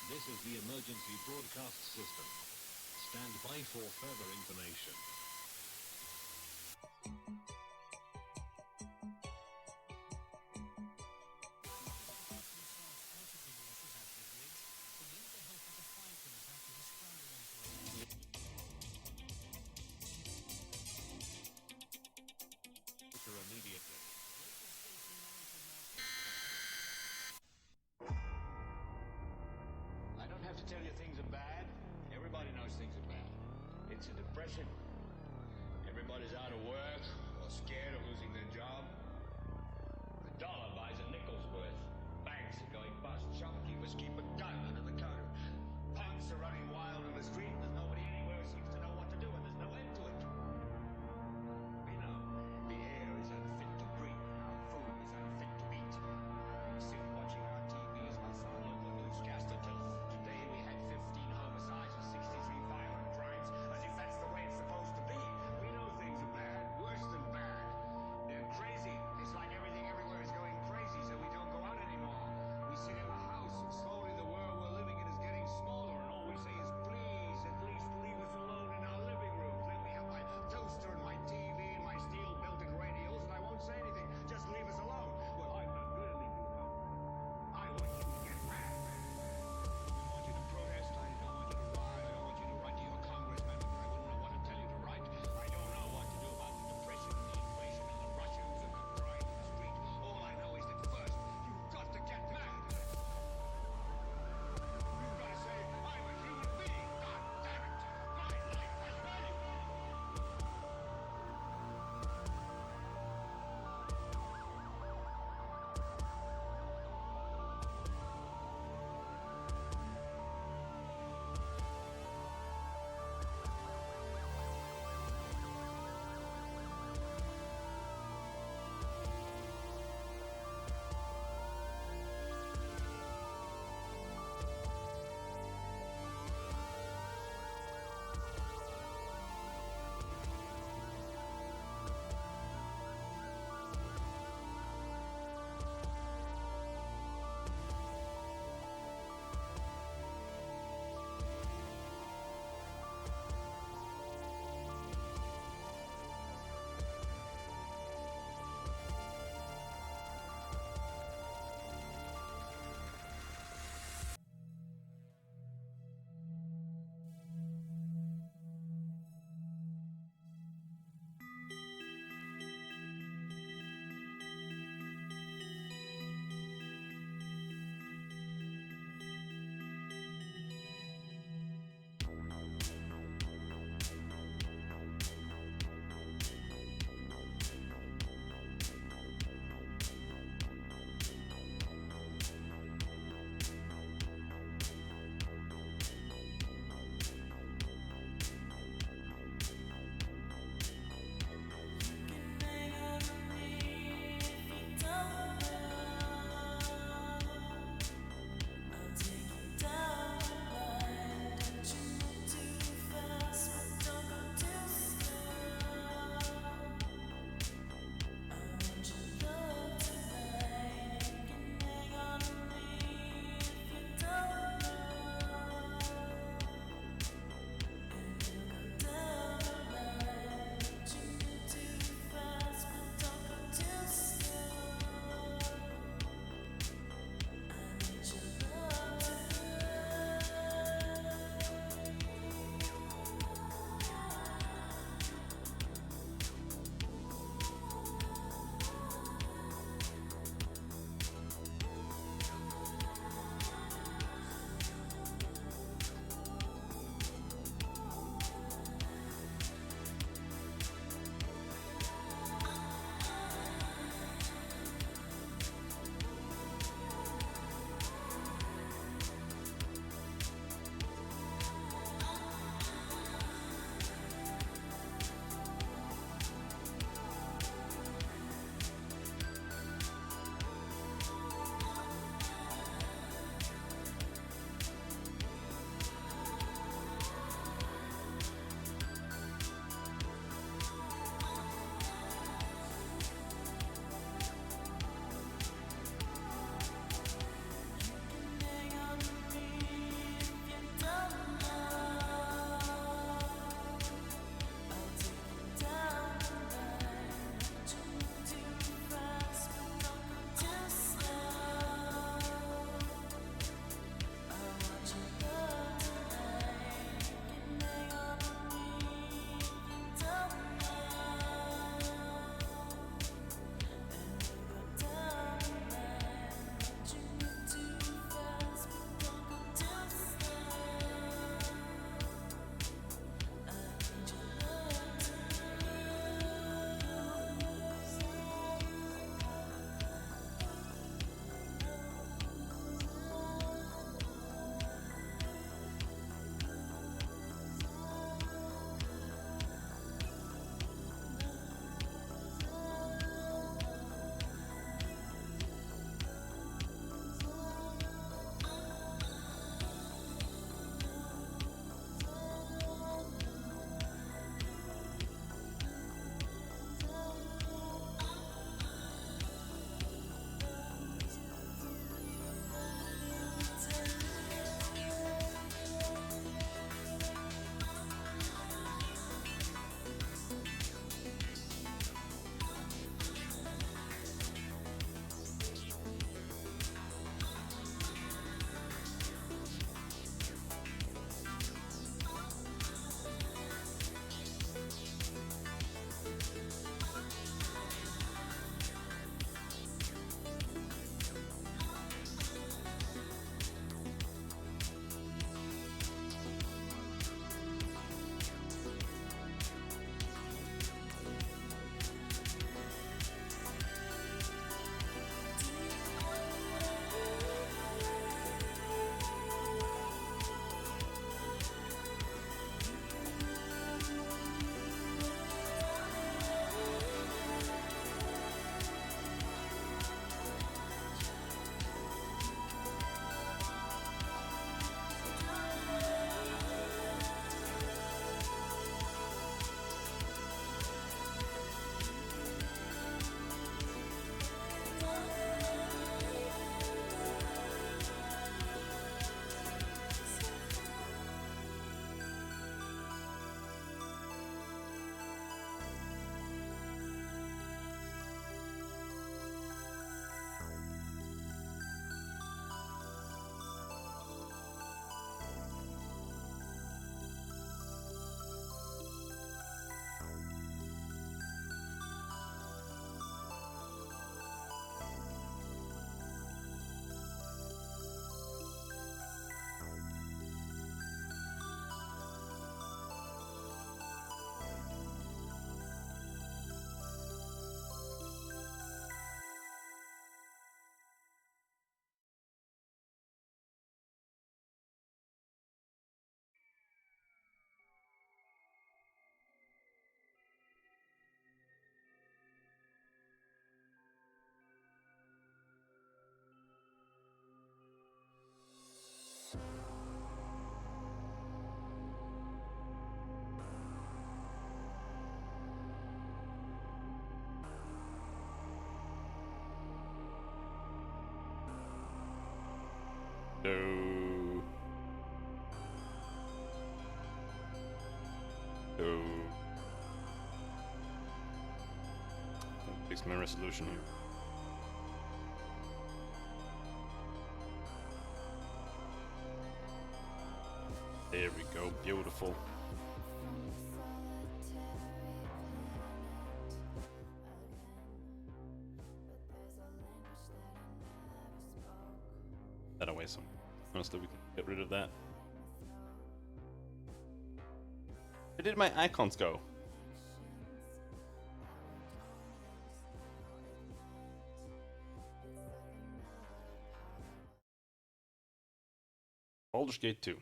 This is the emergency broadcast system. Stand by for further information. Immediately. I don't have to tell you things are bad. Everybody knows things are bad. It's a depression. Everybody's out of work or scared of losing their job. The dollar buys a nickel's worth. Banks are going bust. Shopkeepers keep a gun under the counter. Punks are running wild in the street. There's nobody anywhere who seems to know what to do, and there's no end to it. We know the air is unfit to breathe. Our food is unfit to eat. We sit watching our TV as my son, local newscaster, tells us that today we had 15 homicides and 63 violent crimes, as if that's the way it's supposed to be. We know things are bad, worse than bad. They're crazy. It's like everything everywhere is going crazy, so we don't go out No. No. Fix my resolution here. There we go, beautiful. That away some. Honestly, we can get rid of that. Where did my icons go? Baldur's Gate 2.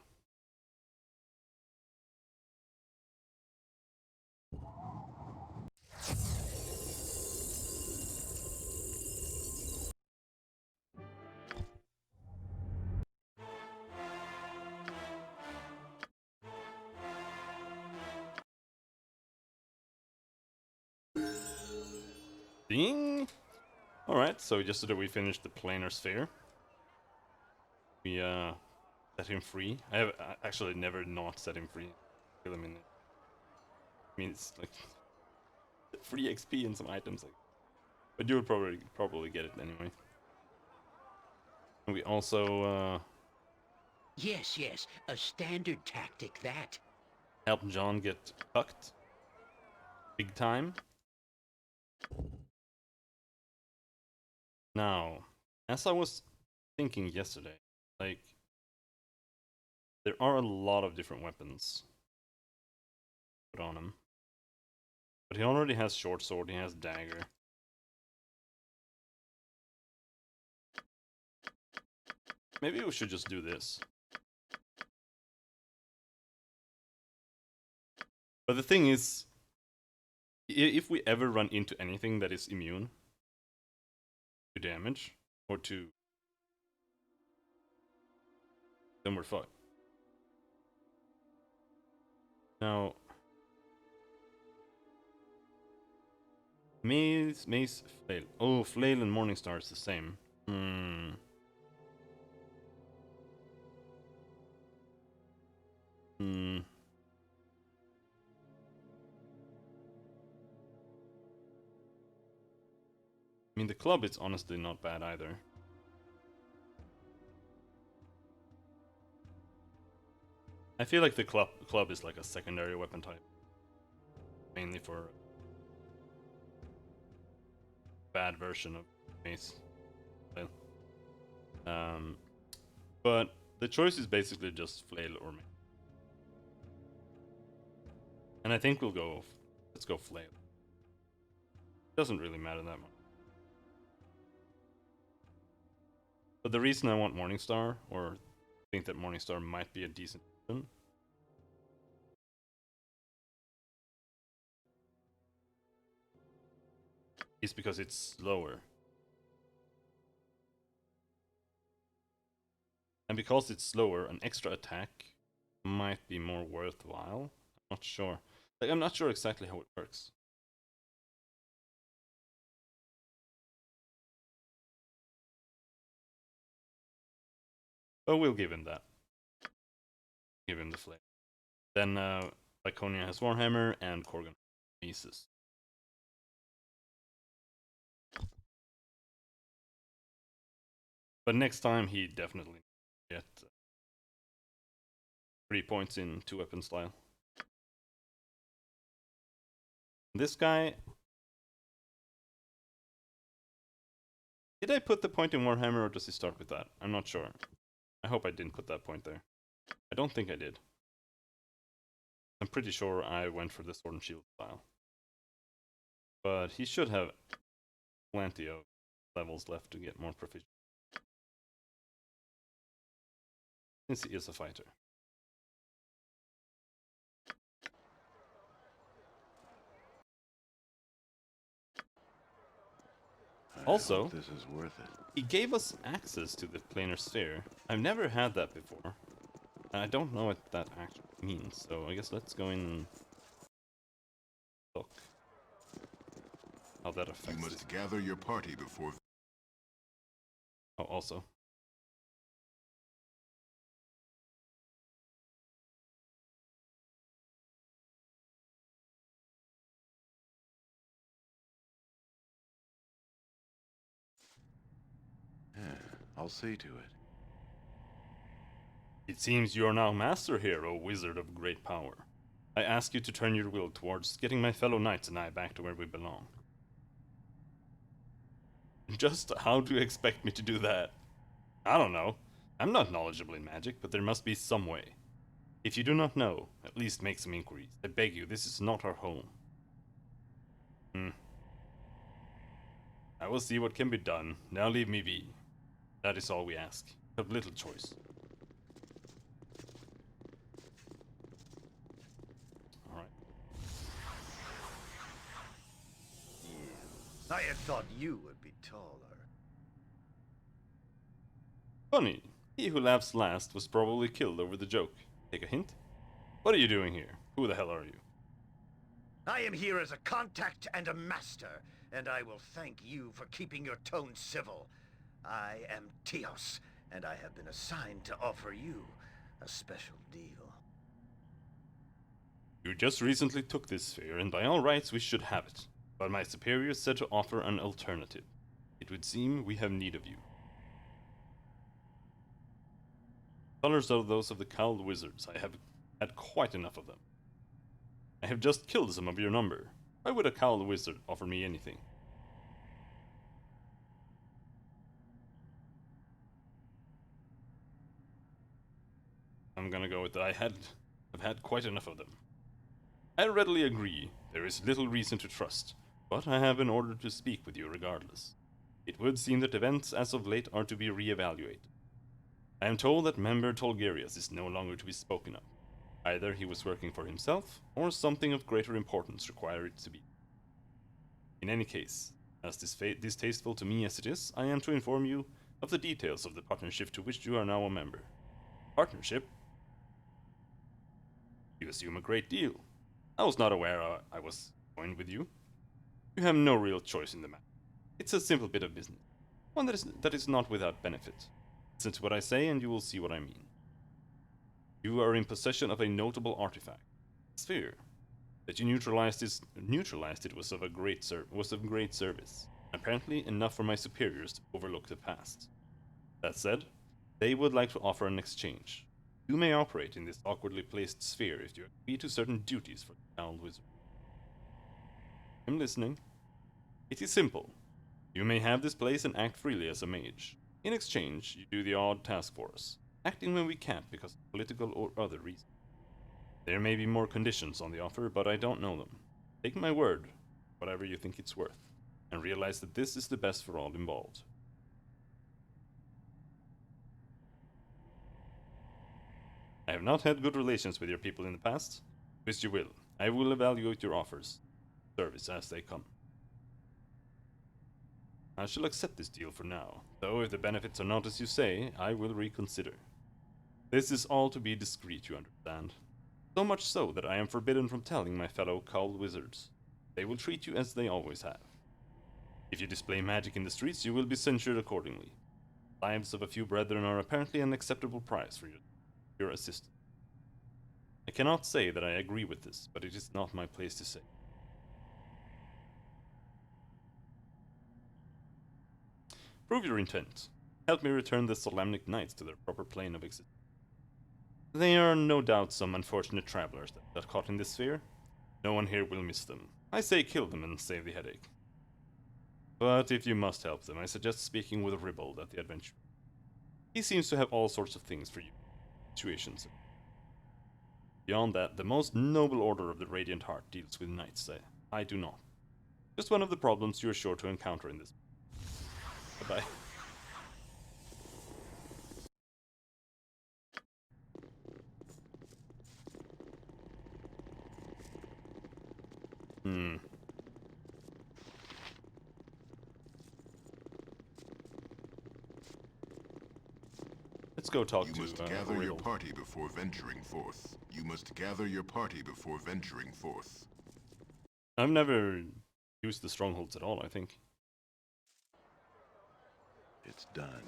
Ding! Alright, so yesterday we finished the planar sphere. We set him free. I have actually never not set him free. Kill him in it. I mean, it's like free XP and some items, like. But you would probably get it anyway. And we also Yes, yes, a standard tactic, that. helped John get fucked big time. Now, as I was thinking yesterday, like, there are a lot of different weapons put on him. But he already has short sword, he has dagger. Maybe we should just do this. But the thing is, if we ever run into anything that is immune to damage, or to... then we're fucked. Now... Mace, Flail. Oh, Flail and Morningstar is the same. Hmm... Hmm... I mean, the club is honestly not bad either. I feel like the club is like a secondary weapon type. Mainly for bad version of mace. But the choice is basically just flail or mace. And I think let's go flail. Doesn't really matter that much. But the reason I want Morningstar, or think that Morningstar might be a decent option, is because it's slower. And because it's slower, an extra attack might be more worthwhile. I'm not sure. Like, I'm not sure exactly how it works. But we'll give him that. Give him the flame. Then Lyconia has Warhammer and Korgan Aces. But next time he definitely get 3 points in 2-weapon style. This guy... Did I put the point in Warhammer or does he start with that? I'm not sure. I hope I didn't put that point there. I don't think I did. I'm pretty sure I went for the Sword and Shield style. But he should have plenty of levels left to get more proficient. Since he is a fighter. Also, this is worth it. He gave us access to the planar sphere. I've never had that before. And I don't know what that actually means, so I guess let's go in and look how that affects You must it. gather your party before... Oh, also. I'll see to it. It seems you are now master here, O wizard of great power. I ask you to turn your will towards getting my fellow knights and I back to where we belong. Just how do you expect me to do that? I don't know. I'm not knowledgeable in magic, but there must be some way. If you do not know, at least make some inquiries. I beg you, this is not our home. I will see what can be done. Now leave me be. That is all we ask. You have little choice. Alright. I had thought you would be taller. Funny. He who laughs last was probably killed over the joke. Take a hint? What are you doing here? Who the hell are you? I am here as a contact and a master, and I will thank you for keeping your tone civil. I am Tios, and I have been assigned to offer you a special deal. You just recently took this sphere, and by all rights we should have it. But my superiors said to offer an alternative. It would seem we have need of you. Colors are those of the cowled wizards. I have had quite enough of them. I have just killed some of your number. Why would a cowled wizard offer me anything? I'm gonna go with that. I've had quite enough of them. I readily agree. There is little reason to trust, but I have been ordered to speak with you regardless. It would seem that events as of late are to be re-evaluated. I am told that member Tolgarius is no longer to be spoken of. Either he was working for himself, or something of greater importance required it to be. In any case, as distasteful to me as it is, I am to inform you of the details of the partnership to which you are now a member. Partnership? You assume a great deal. I was not aware I was joined with you. You have no real choice in the matter. It's a simple bit of business. One that is not without benefit. Listen to what I say and you will see what I mean. You are in possession of a notable artifact. Sphere. That you neutralized it was of great service. Apparently enough for my superiors to overlook the past. That said, they would like to offer an exchange. You may operate in this awkwardly placed sphere if you agree to certain duties for the Cowled Wizard. I'm listening. It is simple. You may have this place and act freely as a mage. In exchange, you do the odd task for us, acting when we can't because of political or other reasons. There may be more conditions on the offer, but I don't know them. Take my word, whatever you think it's worth, and realize that this is the best for all involved. I have not had good relations with your people in the past. Twist you will. I will evaluate your offers, service as they come. I shall accept this deal for now, though if the benefits are not as you say, I will reconsider. This is all to be discreet, you understand. So much so that I am forbidden from telling my fellow cowled wizards. They will treat you as they always have. If you display magic in the streets, you will be censured accordingly. Lives of a few brethren are apparently an acceptable price for your assistance. I cannot say that I agree with this, but it is not my place to say. Prove your intent. Help me return the Solemnic Knights to their proper plane of existence. They are no doubt some unfortunate travelers that got caught in this sphere. No one here will miss them. I say kill them and save the headache. But if you must help them, I suggest speaking with Ribald at the adventure. He seems to have all sorts of things for you. Situations. Beyond that, the most noble order of the Radiant Heart deals with knights. I do not. Just one of the problems you are sure to encounter in this. Bye-bye. Let's go talk to You must gather your Ribald. party before venturing forth. You must gather your party before venturing forth. I've never used the strongholds at all, I think. It's done.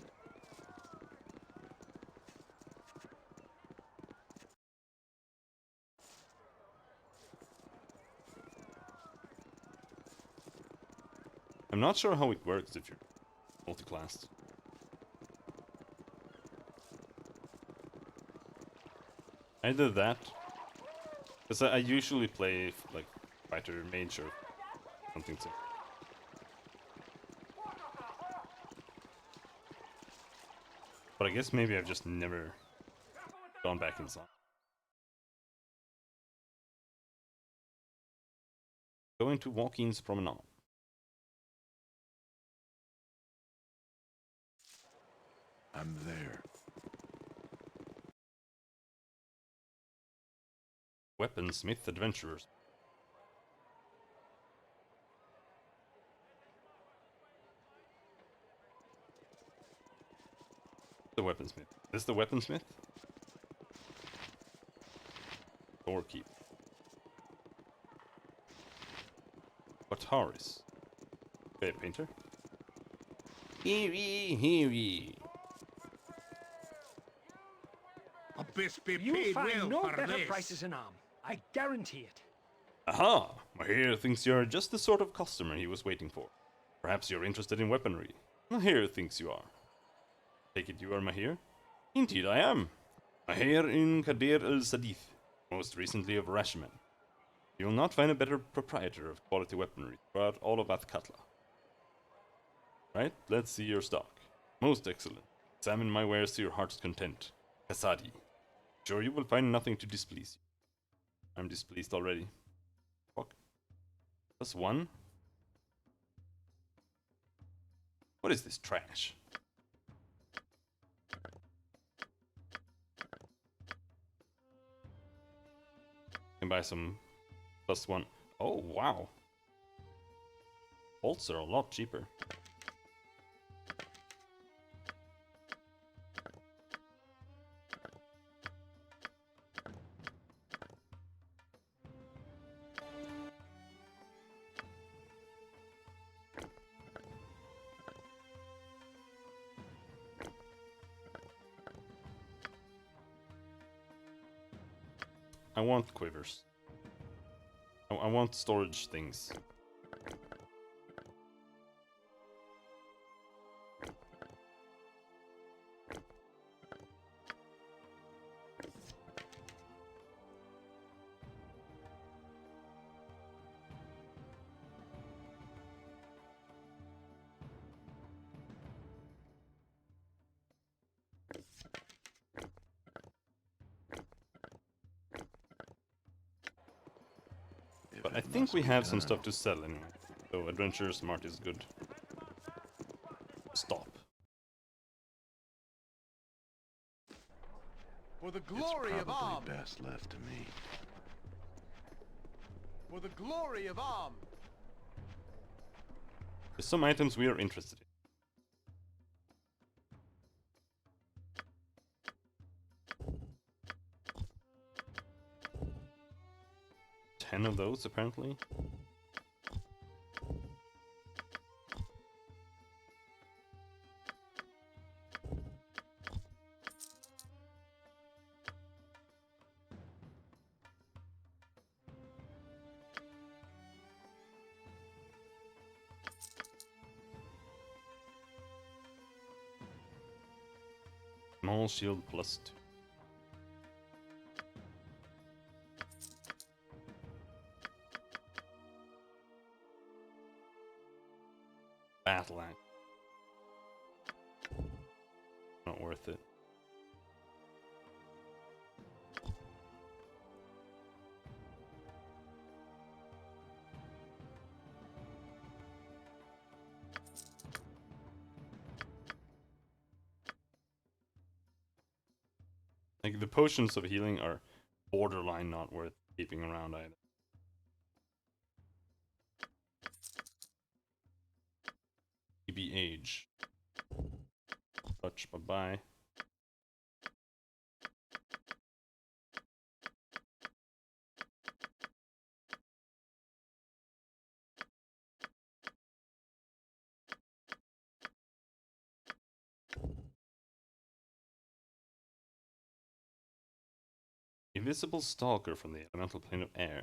I'm not sure how it works if you're multi-classed. Either that, because I usually play like fighter mage or something so. But I guess maybe I've just never gone back inside. Going to Walking's Promenade. I'm there. Weaponsmith Adventurers. The weaponsmith. Is this the weaponsmith? Doorkeep. Bataris. Okay, painter. Here. Abyss be You paid find well no for better this. prices in Arm. I guarantee it. Aha! Mahir thinks you're just the sort of customer he was waiting for. Perhaps you're interested in weaponry. Mahir thinks you are. Take it you are Mahir? Indeed I am. Mahir in Kadir el-Sadith, most recently of Rashman. You will not find a better proprietor of quality weaponry throughout all of Athkatla. Right, let's see your stock. Most excellent. Examine my wares to your heart's content. Kasadi. Sure you will find nothing to displease you. I'm displeased already. Fuck. That's one. What is this trash? Can buy some +1. Oh wow. Bolts are a lot cheaper. I want quivers. I want storage things. But I think we have some stuff to sell anyway. So Adventure Smart is good. Stop. For the It's glory of probably Arm! best left to me. For the glory of Arm! There's some items we are interested in. 10 of those apparently. Small shield +2. Battle axe. Not worth it. Like the potions of healing are borderline not worth keeping around either. EB age. Touch, bye bye. Invisible stalker from the elemental plane of air.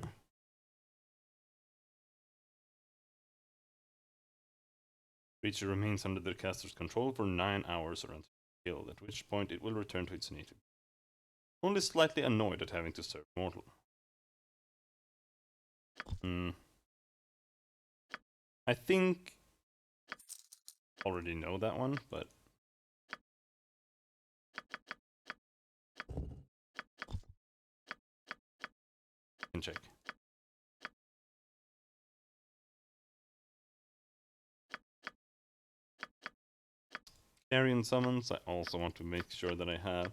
Creature remains under the caster's control for 9 hours or until killed, at which point it will return to its native. Only slightly annoyed at having to serve mortal. I think already know that one, but can check. Carrion summons, I also want to make sure that I have.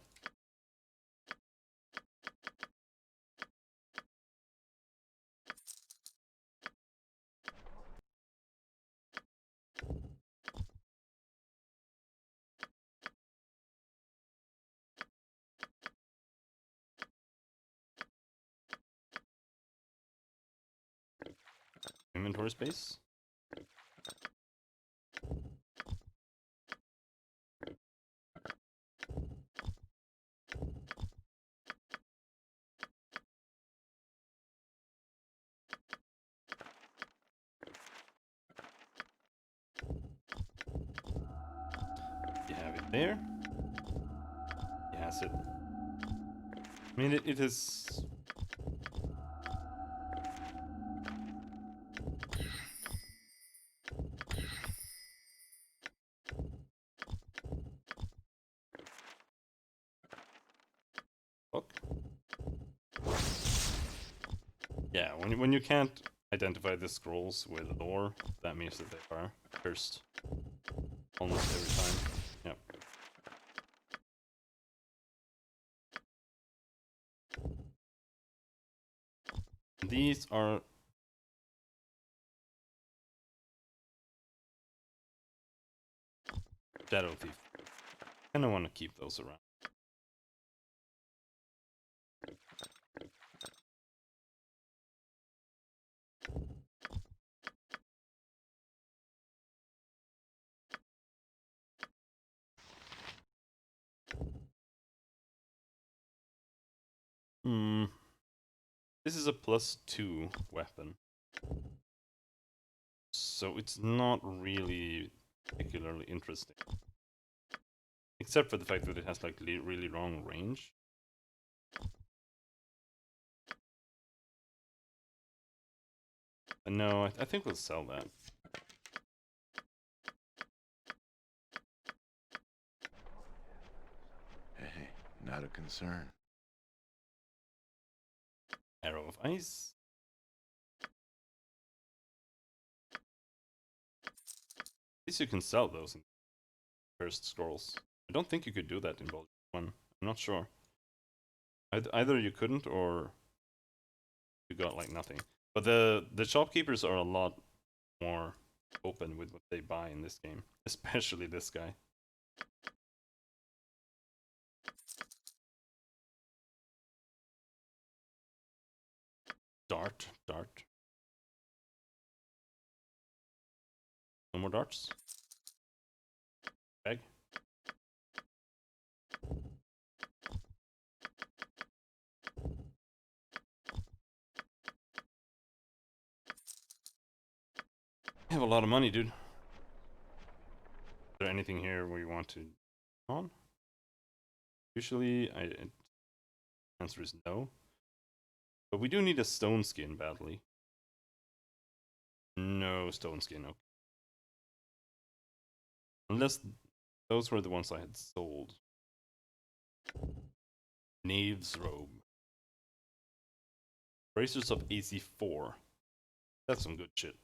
Inventory space. You have it there. He has it. I mean, it is. Fuck. Yeah, when you can't identify the scrolls with lore, that means that they are cursed. Almost every time. Yep. These are Shadow Thief. Kinda wanna keep those around. This is a +2 weapon. So it's not really particularly interesting. Except for the fact that it has like really long range. No, I think we'll sell that. Hey, not a concern. Arrow of Ice. At least you can sell those in first scrolls. I don't think you could do that in Baldur 1. I'm not sure. Either you couldn't or you got like nothing. But the shopkeepers are a lot more open with what they buy in this game. Especially this guy. Dart. No more darts. Bag. I have a lot of money, dude. Is there anything here we want to on? Usually, answer is no. But we do need a stone skin badly. No stone skin, okay. Unless those were the ones I had sold. Knave's robe. Bracers of AC4. That's some good shit.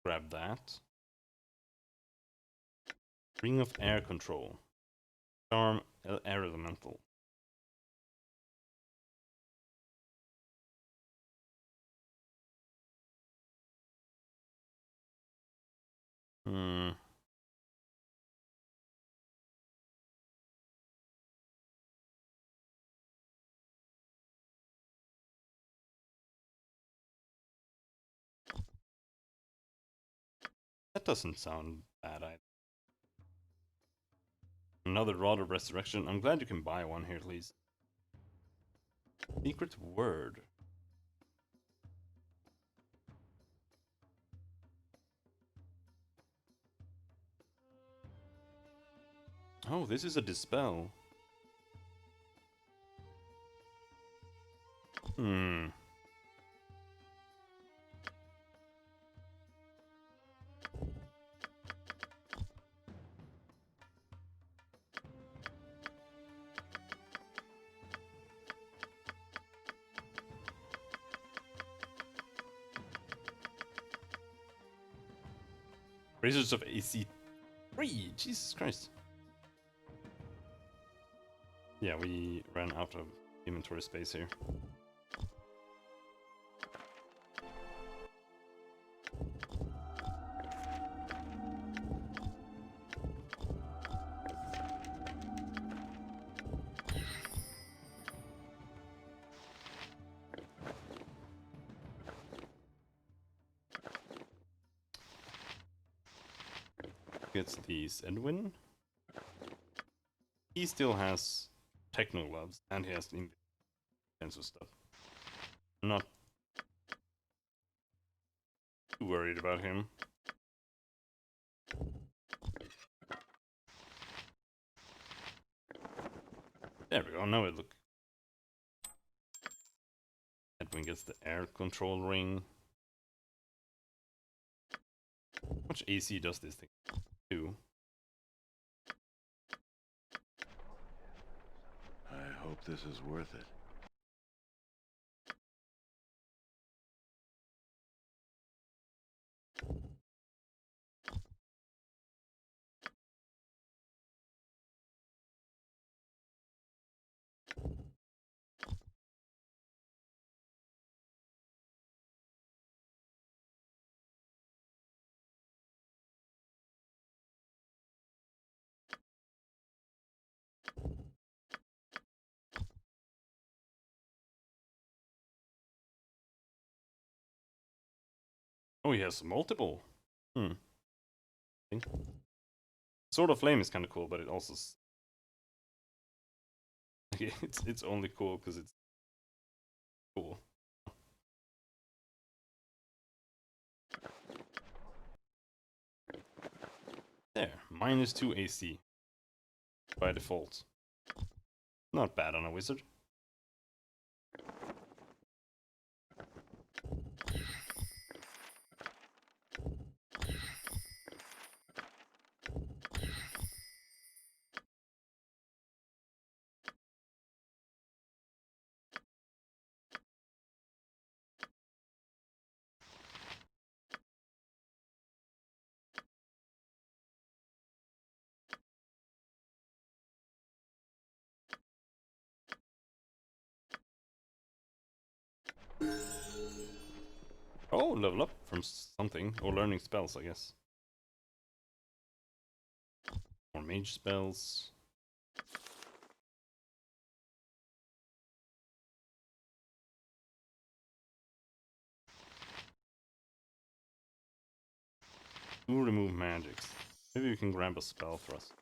Grab that. Ring of air control. Charm air elemental. That doesn't sound bad either. Another Rod of Resurrection. I'm glad you can buy one here at least. Secret word. Oh, this is a dispel. Hmm. Razors of AC3. Jesus Christ. Yeah, we ran out of inventory space here. Gets these Edwin. He still has techno gloves and he has defensive stuff. I'm not too worried about him. There we go, now it look. Edwin gets the air control ring. How much AC does this thing do? I hope this is worth it. Oh, he has multiple. Hmm. Sword of Flame is kind of cool, but it also it's only cool because it's cool. There, -2 AC by default. Not bad on a wizard. Oh, level up from something. Or learning spells, I guess. More mage spells. Who remove magics? Maybe we can grab a spell for us.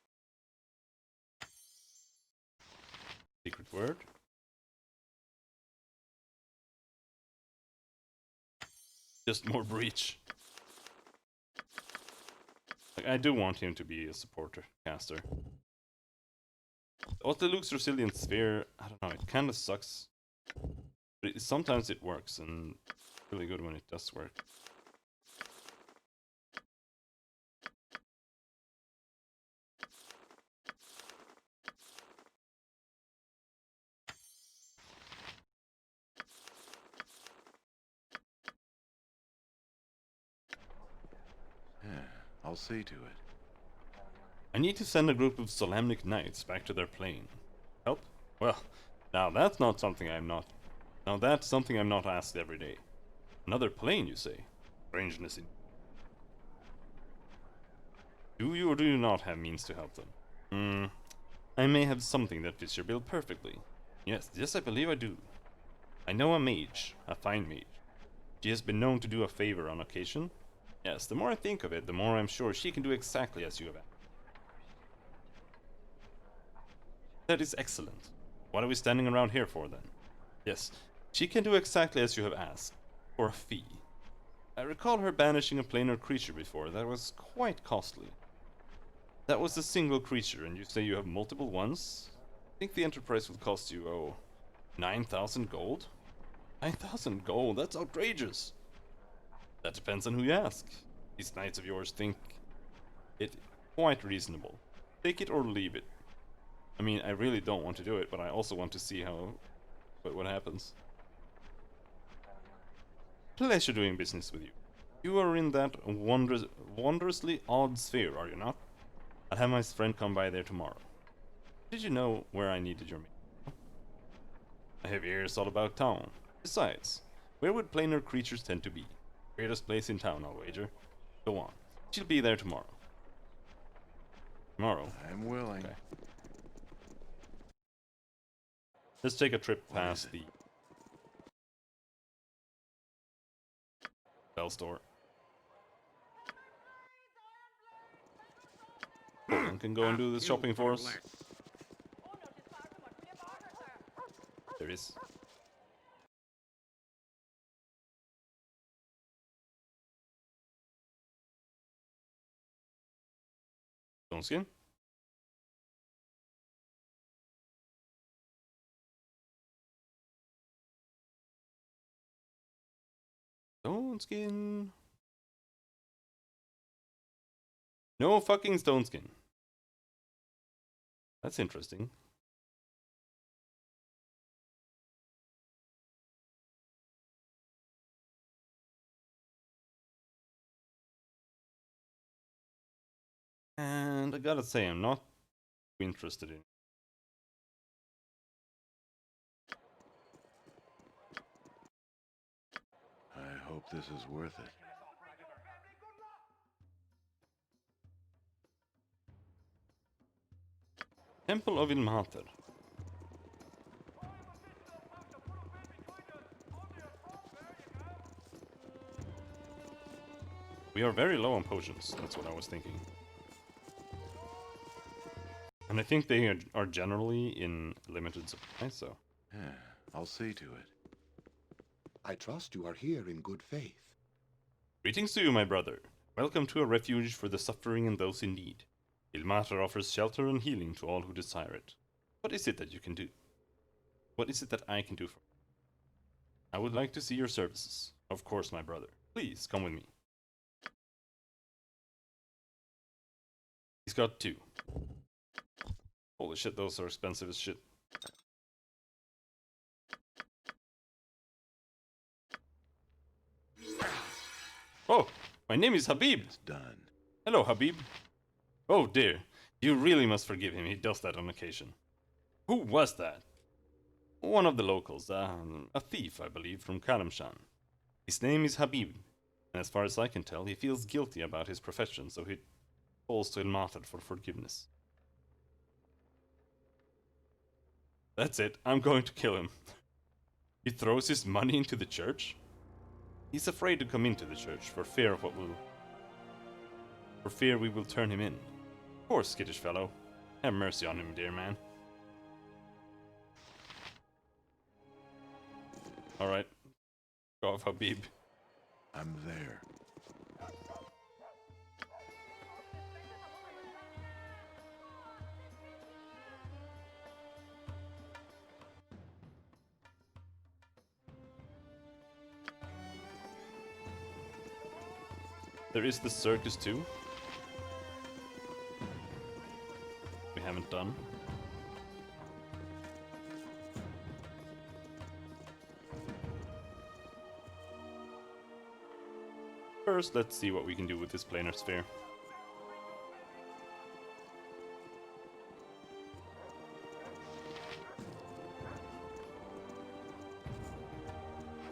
Secret word. Just more breach. Like, I do want him to be a supporter caster. Also, Luke's Resilient Sphere, I don't know, it kind of sucks. But sometimes it works, and it's really good when it does work. I'll see to it. I need to send a group of Solamnic Knights back to their plane. Help? Well, now that's not something I'm not... Now that's something I'm not asked every day. Another plane, you say? Strangeness in... Do you or do you not have means to help them? I may have something that fits your bill perfectly. Yes, I believe I do. I know a mage, a fine mage. She has been known to do a favor on occasion. Yes, the more I think of it, the more I'm sure she can do exactly as you have asked. That is excellent. What are we standing around here for then? Yes, she can do exactly as you have asked, for a fee. I recall her banishing a planar creature before, that was quite costly. That was a single creature, and you say you have multiple ones? I think the enterprise will cost you, 9,000 gold? 9,000 gold, that's outrageous. That depends on who you ask. These knights of yours think it quite reasonable. Take it or leave it. I mean, I really don't want to do it, but I also want to see what happens. Pleasure doing business with you. You are in that wondrously odd sphere, are you not? I'll have my friend come by there tomorrow. Did you know where I needed your maid? I have ears all about town. Besides, where would planar creatures tend to be? Weirdest place in town, I'll wager. Go on. She'll be there tomorrow. Tomorrow? I'm willing. Okay. Let's take a trip past the Bell store. Colin can go and do the shopping for us. There is. Stone skin? Stone skin. No fucking stone skin. That's interesting. And I gotta say, I'm not interested in. I hope this is worth it. Temple of Ilmater. We are very low on potions, that's what I was thinking. And I think they are generally in limited supply, so... Yeah, I'll see to it. I trust you are here in good faith. Greetings to you, my brother. Welcome to a refuge for the suffering and those in need. Ilmater offers shelter and healing to all who desire it. What is it that you can do? What is it that I can do for you? I would like to see your services. Of course, my brother. Please, come with me. He's got 2. Holy shit, those are expensive as shit. Oh, my name is Habib. It's done. Hello, Habib. Oh dear, you really must forgive him, he does that on occasion. Who was that? One of the locals, a thief, I believe, from Karamshan. His name is Habib, and as far as I can tell, he feels guilty about his profession, so he calls to Ilmater for forgiveness. That's it, I'm going to kill him. He throws his money into the church? He's afraid to come into the church for fear of we will turn him in. Poor skittish fellow. Have mercy on him, dear man. Alright. Go off, Habib. I'm there. There is the circus too. We haven't done. First, let's see what we can do with this planar sphere.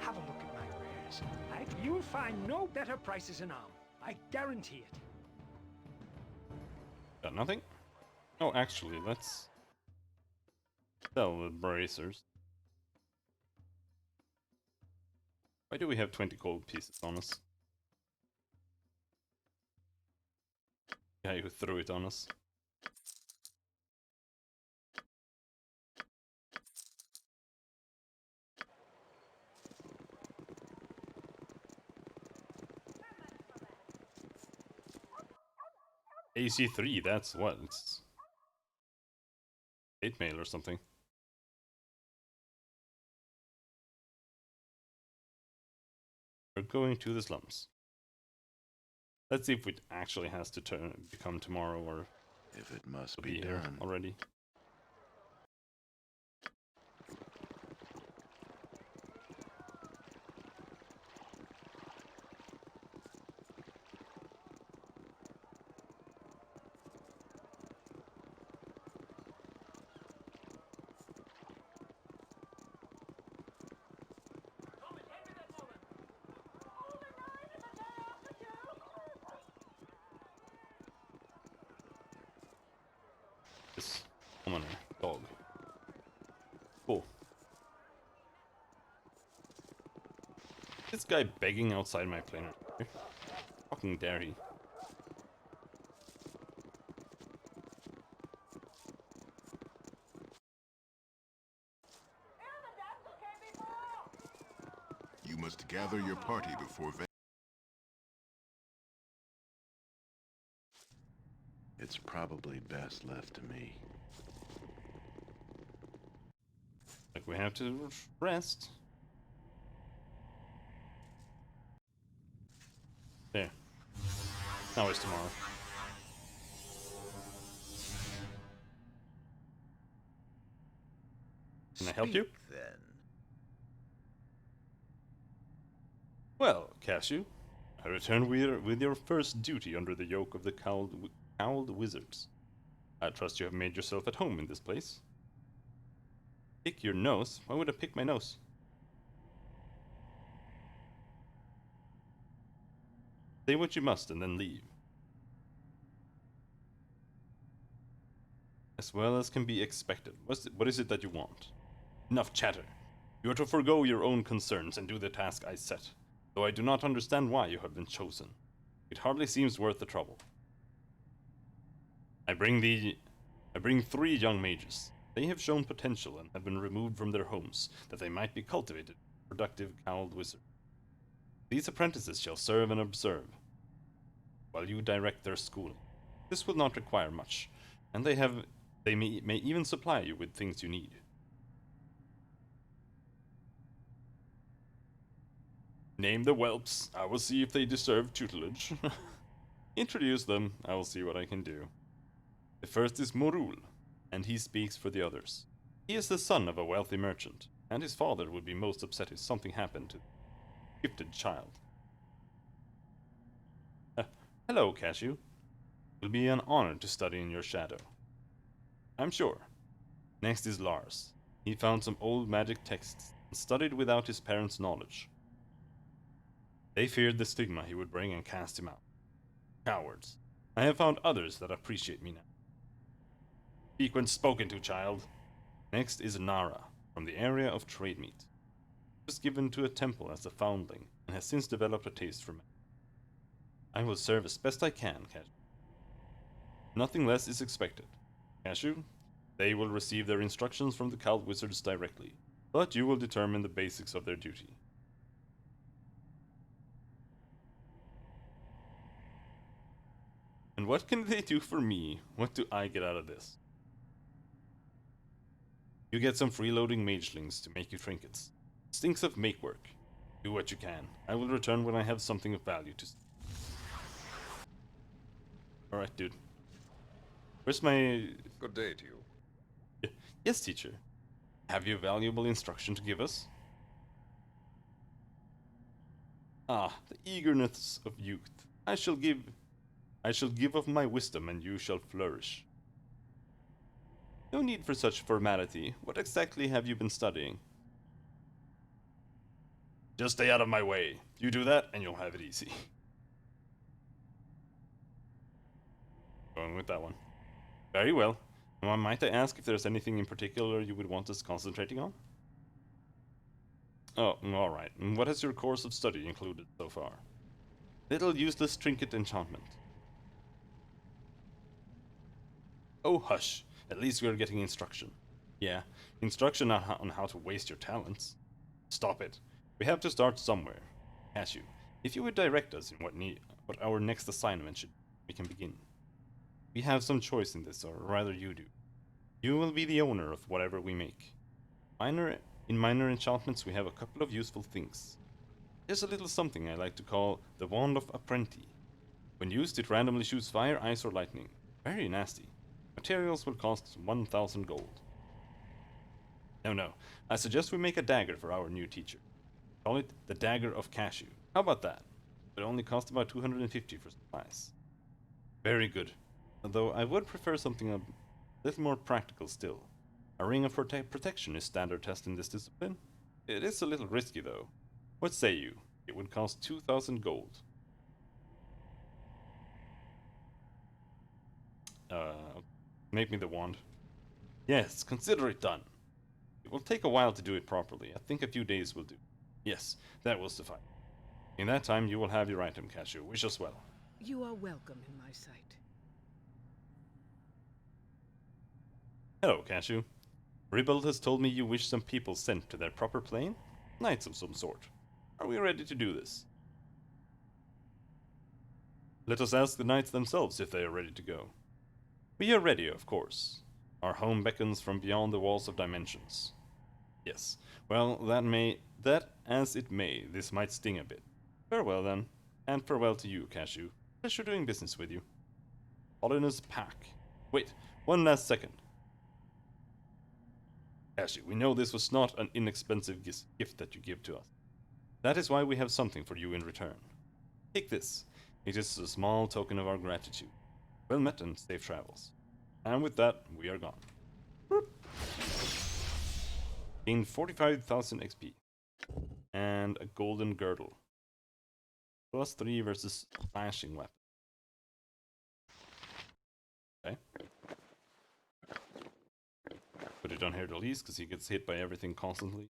Have a look at my wares. You'll find no better prices in Arm. I guarantee it. Got nothing? Oh, actually, let's sell the bracers. Why do we have 20 gold pieces on us? Guy who threw it on us. AC3, that's what? It's 8 mail or something. We're going to the slums. Let's see if it actually has to become tomorrow or If it must be be here done. already. This commoner dog. Cool. This guy begging outside my planer. Fucking dare he. You must gather your party before It's probably best left to me. Like we have to rest. There. Now it's tomorrow. Can I help you? Speak, then. Well, Cashew, I return with your first duty under the yoke of the cowled wizards. I trust you have made yourself at home in this place. Pick your nose? Why would I pick my nose? Say what you must and then leave. As well as can be expected. What is it that you want? Enough chatter. You are to forego your own concerns and do the task I set, though I do not understand why you have been chosen. It hardly seems worth the trouble. I bring 3 young mages. They have shown potential and have been removed from their homes, that they might be cultivated, productive cowled wizards. These apprentices shall serve and observe, while you direct their schooling. This will not require much, and they may even supply you with things you need. Name the whelps. I will see if they deserve tutelage. Introduce them. I will see what I can do. The first is Morul, and he speaks for the others. He is the son of a wealthy merchant, and his father would be most upset if something happened to the gifted child. Hello, Cashew. It will be an honor to study in your shadow. I'm sure. Next is Lars. He found some old magic texts and studied without his parents' knowledge. They feared the stigma he would bring and cast him out. Cowards. I have found others that appreciate me now. Speak when spoken to, child. Next is Nara, from the area of trade meat. He was given to a temple as a foundling, and has since developed a taste for magic. I will serve as best I can, Cashew. Nothing less is expected. Cashew, they will receive their instructions from the cowled wizards directly, but you will determine the basics of their duty. And what can they do for me? What do I get out of this? You get some freeloading magelings to make you trinkets. Stinks of make work. Do what you can. I will return when I have something of value to say. Alright, dude. Where's my... Good day to you. Yes, teacher. Have you valuable instruction to give us? Ah, the eagerness of youth. I shall give of my wisdom, and you shall flourish. No need for such formality. What exactly have you been studying? Just stay out of my way. You do that, and you'll have it easy. Going with that one. Very well. Now, might I ask if there's anything in particular you would want us concentrating on? Oh, alright. What has your course of study included so far? Little useless trinket enchantment. Oh, hush. At least we are getting instruction. Yeah, instruction on how to waste your talents. Stop it. We have to start somewhere. Cashew, if you would direct us in what our next assignment should be, we can begin. We have some choice in this, or rather you do. You will be the owner of whatever we make. In minor enchantments we have a couple of useful things. There's a little something I like to call the Wand of Apprenti. When used, it randomly shoots fire, ice, or lightning. Very nasty. Materials will cost 1,000 gold. No. I suggest we make a dagger for our new teacher. Call it the Dagger of Cashew. How about that? It only costs about 250 for supplies. Very good. Although I would prefer something a little more practical still. A ring of protection is standard test in this discipline. It is a little risky though. What say you? It would cost 2,000 gold. Make me the wand. Yes, consider it done. It will take a while to do it properly. I think a few days will do. Yes, that will suffice. In that time, you will have your item, Cashew. Wish us well. You are welcome in my sight. Hello, Cashew. Ribald has told me you wish some people sent to their proper plane? Knights of some sort. Are we ready to do this? Let us ask the knights themselves if they are ready to go. We are ready, of course. Our home beckons from beyond the walls of dimensions. Yes. Well, that as it may, this might sting a bit. Farewell then, and farewell to you, Cashew. Pleasure doing business with you. Holiness Pack. Wait, one last second. Cashew, we know this was not an inexpensive gift that you give to us. That is why we have something for you in return. Take this. It is a small token of our gratitude. Well met and safe travels. And with that, we are gone. Gain 45,000 XP. And a golden girdle. +3 versus slashing weapon. Okay. Put it on here to least because he gets hit by everything constantly.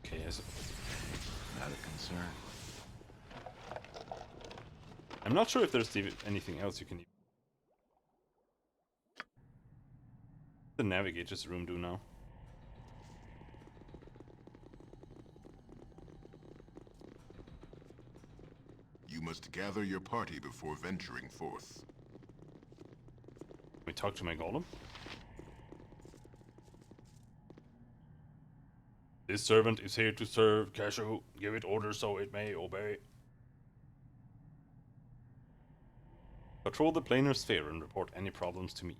Okay, not a concern. I'm not sure if there's anything else you can use. The navigator's room do now. You must gather your party before venturing forth. Can we talk to my golem? This servant is here to serve, Cashew. Give it orders so it may obey. Patrol the planar sphere and report any problems to me.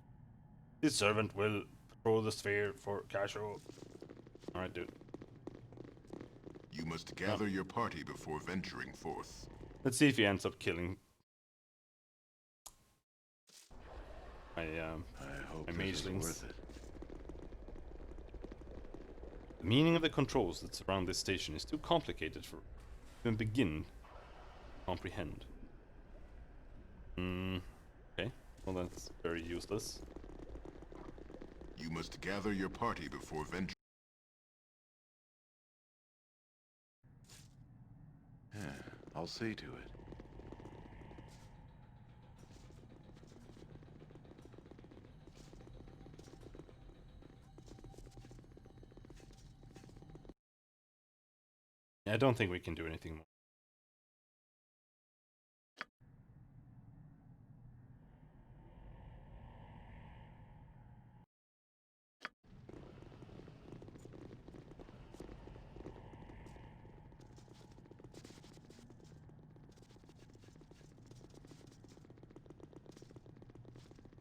This servant will patrol the sphere for Cashew. Alright, dude. You must gather your party before venturing forth. Let's see if he ends up killing my magelings. The meaning of the controls that surround this station is too complicated for even begin to comprehend. Okay, well that's very useless. You must gather your party before venturing. I'll see to it. I don't think we can do anything more.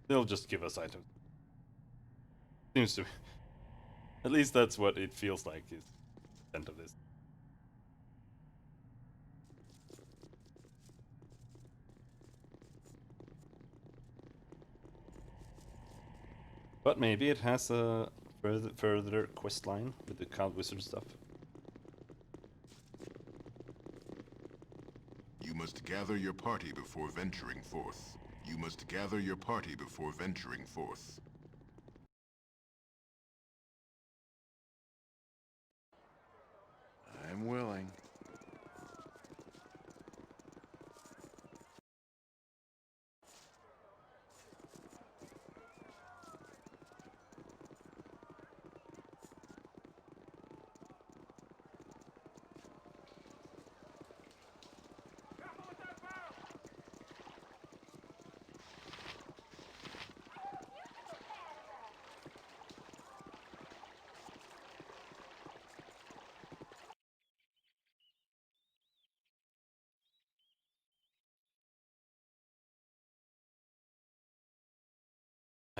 They'll just give us items. Seems to be. At least that's what it feels like is the end of this. But maybe it has a further quest line with the Cloud Wizard stuff. You must gather your party before venturing forth. You must gather your party before venturing forth. I'm willing.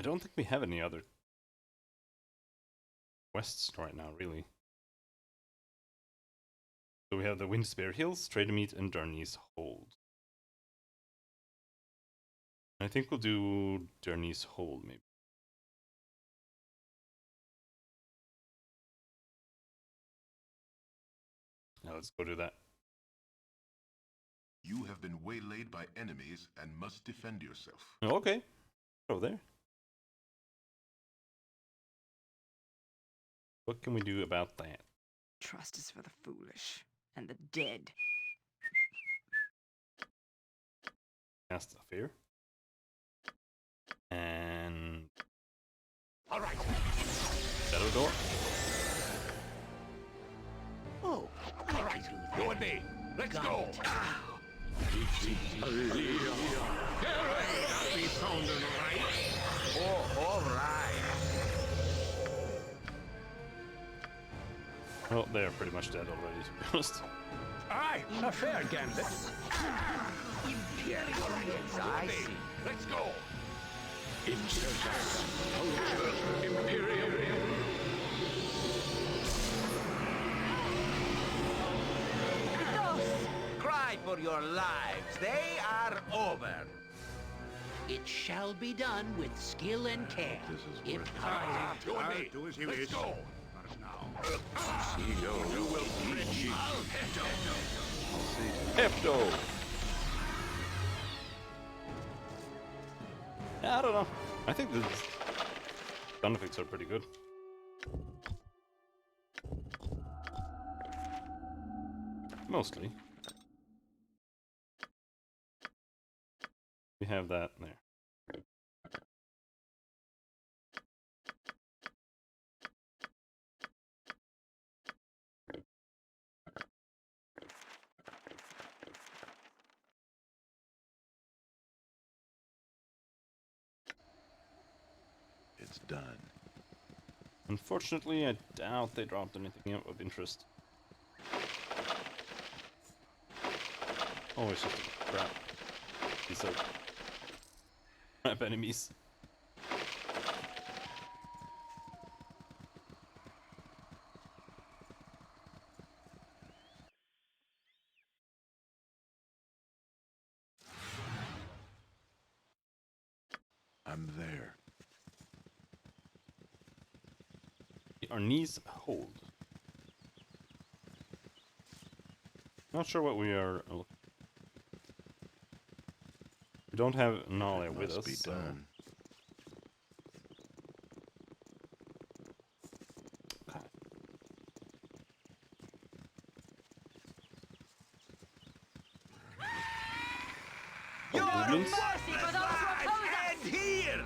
I don't think we have any other quests right now, really. So we have the Windspear Hills, Trader Meet, and Darnie's Hold. I think we'll do Darnie's Hold, maybe. Now let's go do that. You have been waylaid by enemies and must defend yourself. Okay. Over there. What can we do about that? Trust is for the foolish and the dead. Cast a fear. And All right. Shadow Door. Oh, all right. You and me. Let's go. Be sounding right. Oh, all right. Well, they're pretty much dead already, to be honest. Aye, a fair gambit. Imperial, I see. Let's go. Imperial. Cry for your lives. They are over. It shall be done with skill and care. This is If worth it. not, You and me. Do as you Let's wish. go. Not now. You will preach. Hefto! Yeah, I don't know. I think the gun effects are pretty good. Mostly. We have that there. It's done. Unfortunately, I doubt they dropped anything of interest. Oh, it's just a crap. These are crap enemies. I'm there. Our knees hold. Not sure what we are. We don't have Nala with us. Must be so. done. Okay. You're goblins? mercy for those who oppose us. And here.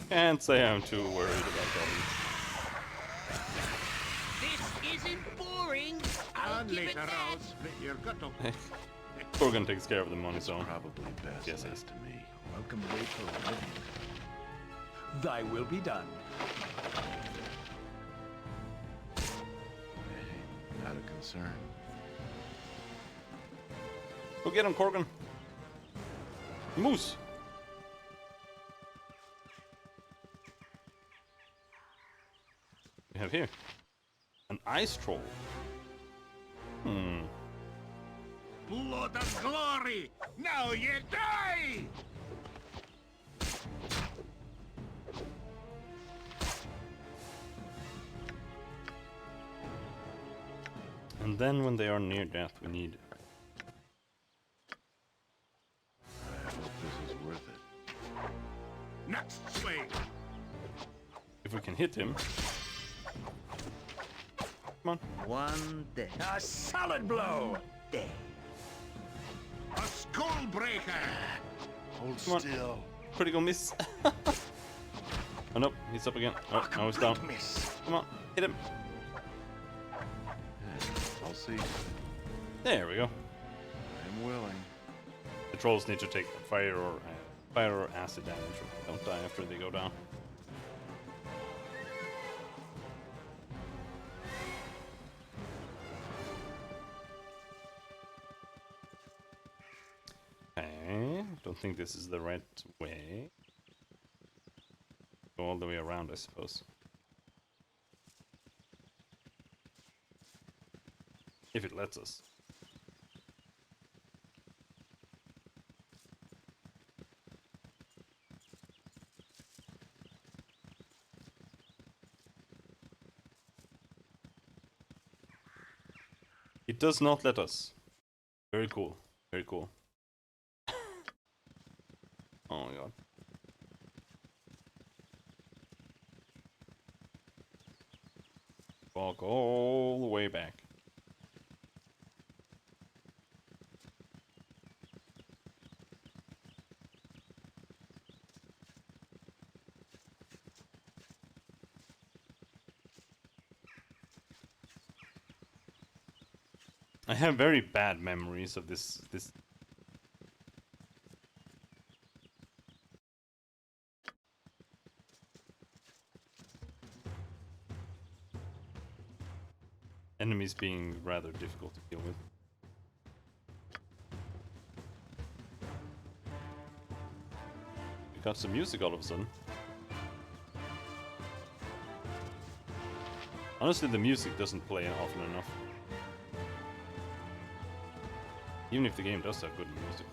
Can't say I'm too worried about this isn't boring. I'll give it that. Split your gut up. goblins. Korgan takes care of the money, so Probably best Yes, left to me. Welcome late for oblivion. Thy will be done. Hey, not a concern. go get him, Korgan. Moose. We have here an ice troll. Blood of glory! Now you die! And then when they are near death, we need. I hope this is worth it. Next swing! If we can hit him. Come on. One day. A solid blow. Day. A skull breaker! Hold Come on. still. Critical miss. Oh no, he's up again. Oh, now he's down. Miss. Come on, hit him. I'll see. There we go. I'm willing. The trolls need to take fire or acid damage, or don't die after they go down. Okay, Don't think this is the right way. Go all the way around, I suppose. If it lets us. It does not let us. Very cool. Very cool. Oh my god. Walk all the way back. I have very bad memories of this. Enemies being rather difficult to deal with. We got some music all of a sudden. Honestly, the music doesn't play often enough. Even if the game does have good music.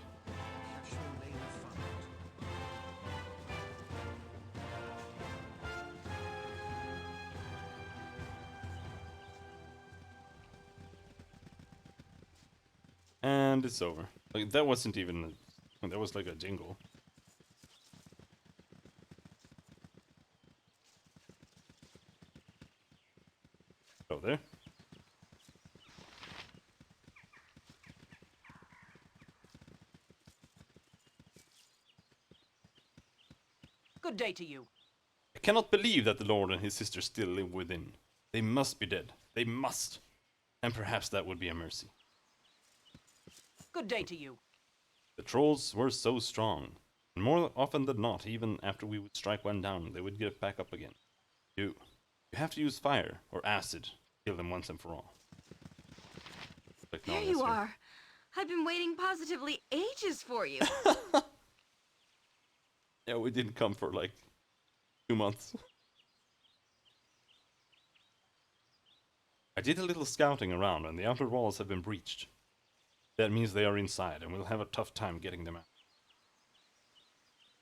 And it's over. Like, that wasn't even that was like a jingle. Oh, there. Good day to you. I cannot believe that the Lord and his sister still live within. They must be dead. They must. And perhaps that would be a mercy. Good day to you. The trolls were so strong. And more often than not, even after we would strike one down, they would get back up again. You have to use fire or acid to kill them once and for all. Like there you are. I've been waiting positively ages for you. Yeah, we didn't come for like 2 months. I did a little scouting around and the outer walls have been breached. That means they are inside and we'll have a tough time getting them out.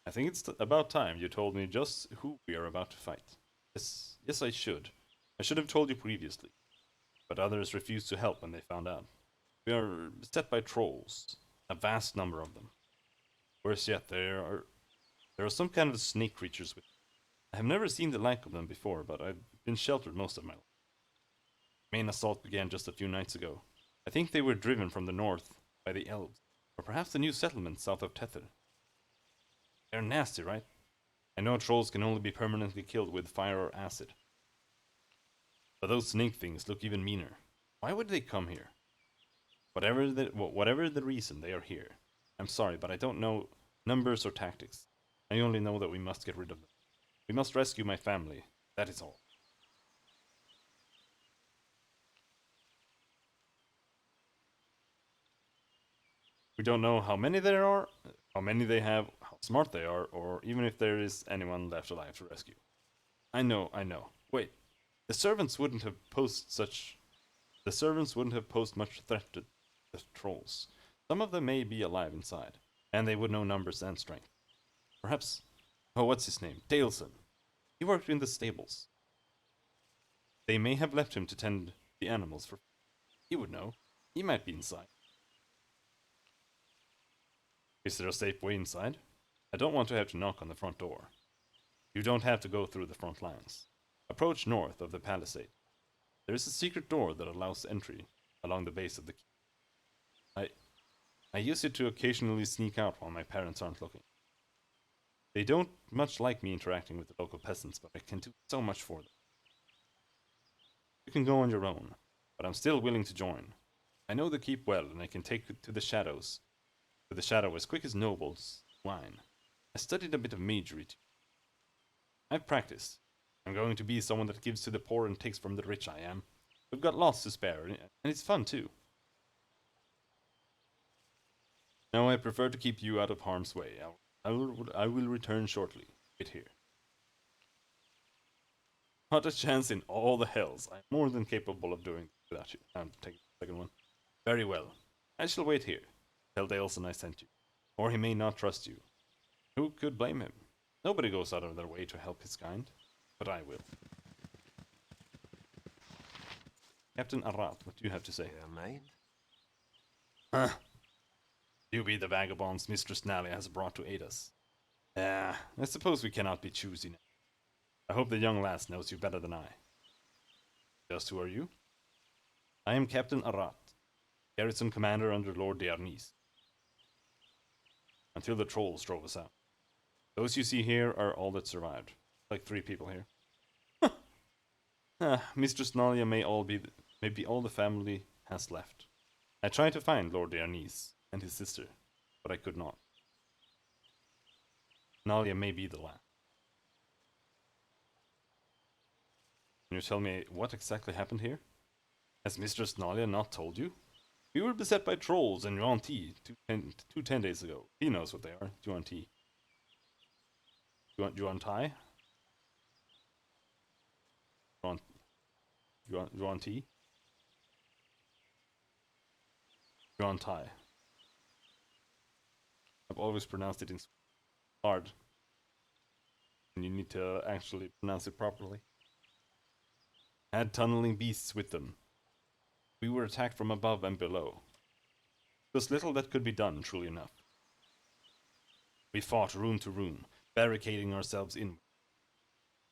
I think it's about time you told me just who we are about to fight. Yes, I should. I should have told you previously. But others refused to help when they found out. We are beset by trolls. A vast number of them. Worse yet, there are some kind of snake creatures with them. I have never seen the like of them before, but I've been sheltered most of my life. The main assault began just a few nights ago. I think they were driven from the north by the elves, or perhaps the new settlement south of Tether. They're nasty, right? I know trolls can only be permanently killed with fire or acid. But those snake things look even meaner. Why would they come here? Whatever the reason, they are here. I'm sorry, but I don't know numbers or tactics. I only know that we must get rid of them. We must rescue my family. That is all. We don't know how many there are, how many they have, how smart they are, or even if there is anyone left alive to rescue. I know. Wait. The servants wouldn't have posed much threat to the trolls. Some of them may be alive inside, and they would know numbers and strength. Perhaps... Oh, what's his name? Daleson. He worked in the stables. They may have left him to tend the animals for... He would know. He might be inside. Is there a safe way inside? I don't want to have to knock on the front door. You don't have to go through the front lines. Approach north of the palisade. There is a secret door that allows entry along the base of the keep. I use it to occasionally sneak out while my parents aren't looking. They don't much like me interacting with the local peasants, but I can do so much for them. You can go on your own, but I'm still willing to join. I know the keep well, and I can take it to the shadow as quick as nobles wine. I studied a bit of magery too. I've practiced. I'm going to be someone that gives to the poor and takes from the rich, I am. We've got lots to spare, and it's fun too. No, I prefer to keep you out of harm's way. I will return shortly. Wait here. Not a chance in all the hells. I'm more than capable of doing this without you. I'm taking the second one. Very well. I shall wait here. Tell Daleson I sent you. Or he may not trust you. Who could blame him? Nobody goes out of their way to help his kind. But I will. Captain Arat, what do you have to say? mate. Huh. You be the vagabonds Mistress Nalia has brought to aid us. I suppose we cannot be choosy now. I hope the young lass knows you better than I. Just who are you? I am Captain Arat, garrison commander under Lord Dearnis. Until the trolls drove us out. Those you see here are all that survived. Like 3 people here. Mistress Nalia may be all the family has left. I tried to find Lord Dearnis and his sister, but I could not. Nalia may be the last. Can you tell me what exactly happened here? Has Mistress Nalia not told you? We were beset by trolls in Yuan Ti 10 days ago. He knows what they are. Yuan Ti. Yuan Tai? Yuan Ti? Yuan Tai. I've always pronounced it in hard. And you need to actually pronounce it properly. Had tunneling beasts with them. We were attacked from above and below. There was little that could be done, truly enough. We fought room to room, barricading ourselves in.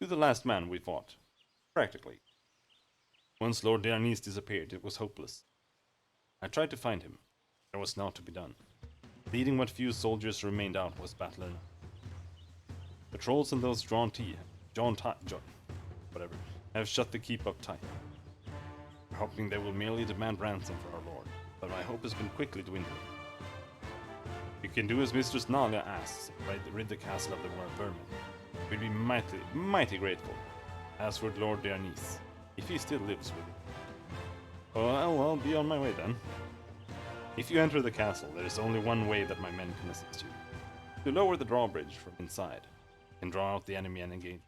To the last man we fought. Practically. Once Lord Dearnis disappeared, it was hopeless. I tried to find him. There was naught to be done. Leading what few soldiers remained out was battle enough. The trolls and those whatever, have shut the keep up tight. We're hoping they will merely demand ransom for our lord, but my hope has been quickly dwindling. If you can do as Mistress Nalia asks, rid the castle of the vermin, we'd be mighty grateful. As for Lord Dearnis, if he still lives with you. Well, I'll be on my way then. If you enter the castle, there is only one way that my men can assist you. To lower the drawbridge from inside, and draw out the enemy and engage.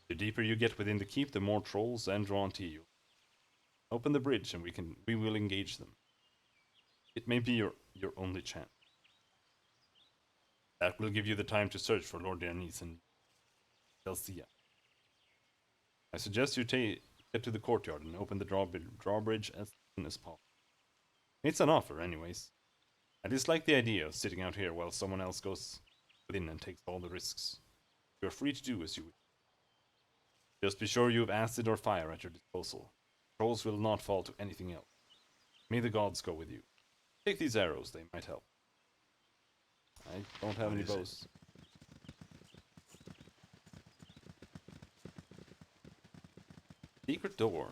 The deeper you get within the keep, the more trolls and drawn to you. Open the bridge and we will engage them. It may be your only chance. That will give you the time to search for Lord Dearnis and Delcia. I suggest you get to the courtyard and open the drawbridge as soon as possible. It's an offer, anyways. I dislike the idea of sitting out here while someone else goes within and takes all the risks. You are free to do as you wish. Just be sure you have acid or fire at your disposal. Trolls will not fall to anything else. May the gods go with you. Take these arrows, they might help. I don't have any bows. Secret door.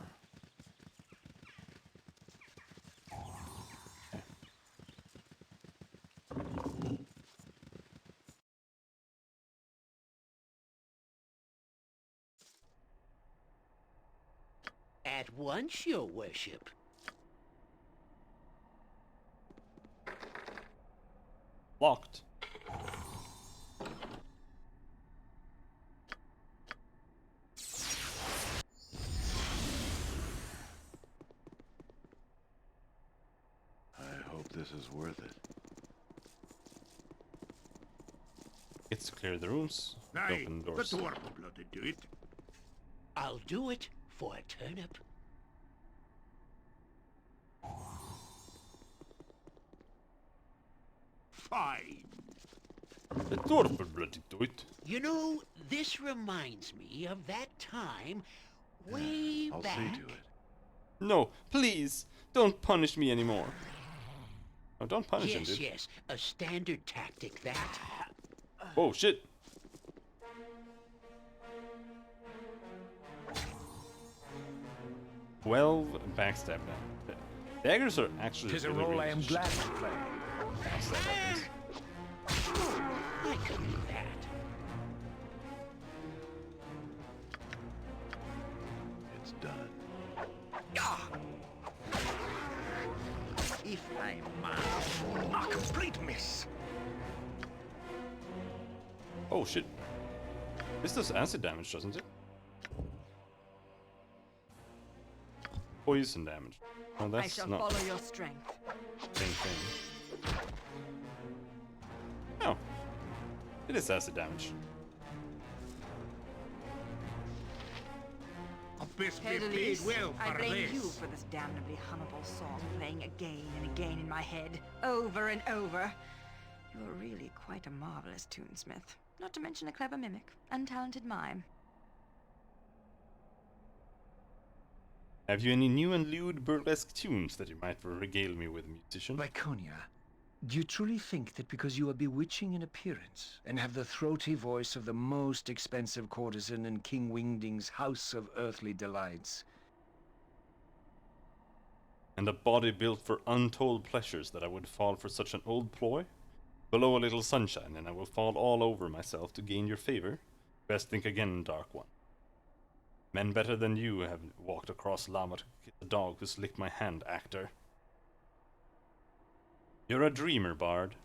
At once, your worship. Locked. I hope this is worth it. Gets to clear the rooms. Aye, Open doors. the dwarf will bloody do it. I'll do it for a turnip. Fine. The dwarf will bloody do it. You know, this reminds me of that time way I'll back. see to it. No, please, don't punish me anymore. Oh, don't punish him, Yes, dude. yes, a standard tactic that. Oh, shit. Well, backstab now. Daggers are actually. Tis a really, role really I am glad to play. backstab weapons. I could do that. It's done. If I must. complete miss. Oh shit. This does acid damage, doesn't it? Poison damage. Oh, I that's shall not follow your strength. the same thing. Oh. It is acid damage. Abyss be Head paid Elise, well I for blame this. you for this damnably hummable song playing again and again in my head, over and over. You're really quite a marvelous tunesmith, not to mention a clever mimic and talented mime. Have you any new and lewd burlesque tunes that you might regale me with, musician? Lyconia, do you truly think that because you are bewitching in appearance and have the throaty voice of the most expensive courtesan in King Wingding's House of Earthly Delights, And a body built for untold pleasures, that I would fall for such an old ploy? Below a little sunshine, and I will fall all over myself to gain your favor? Best think again, Dark One. Men better than you have walked across lava to get the dog who's licked my hand, actor. You're a dreamer, Bard.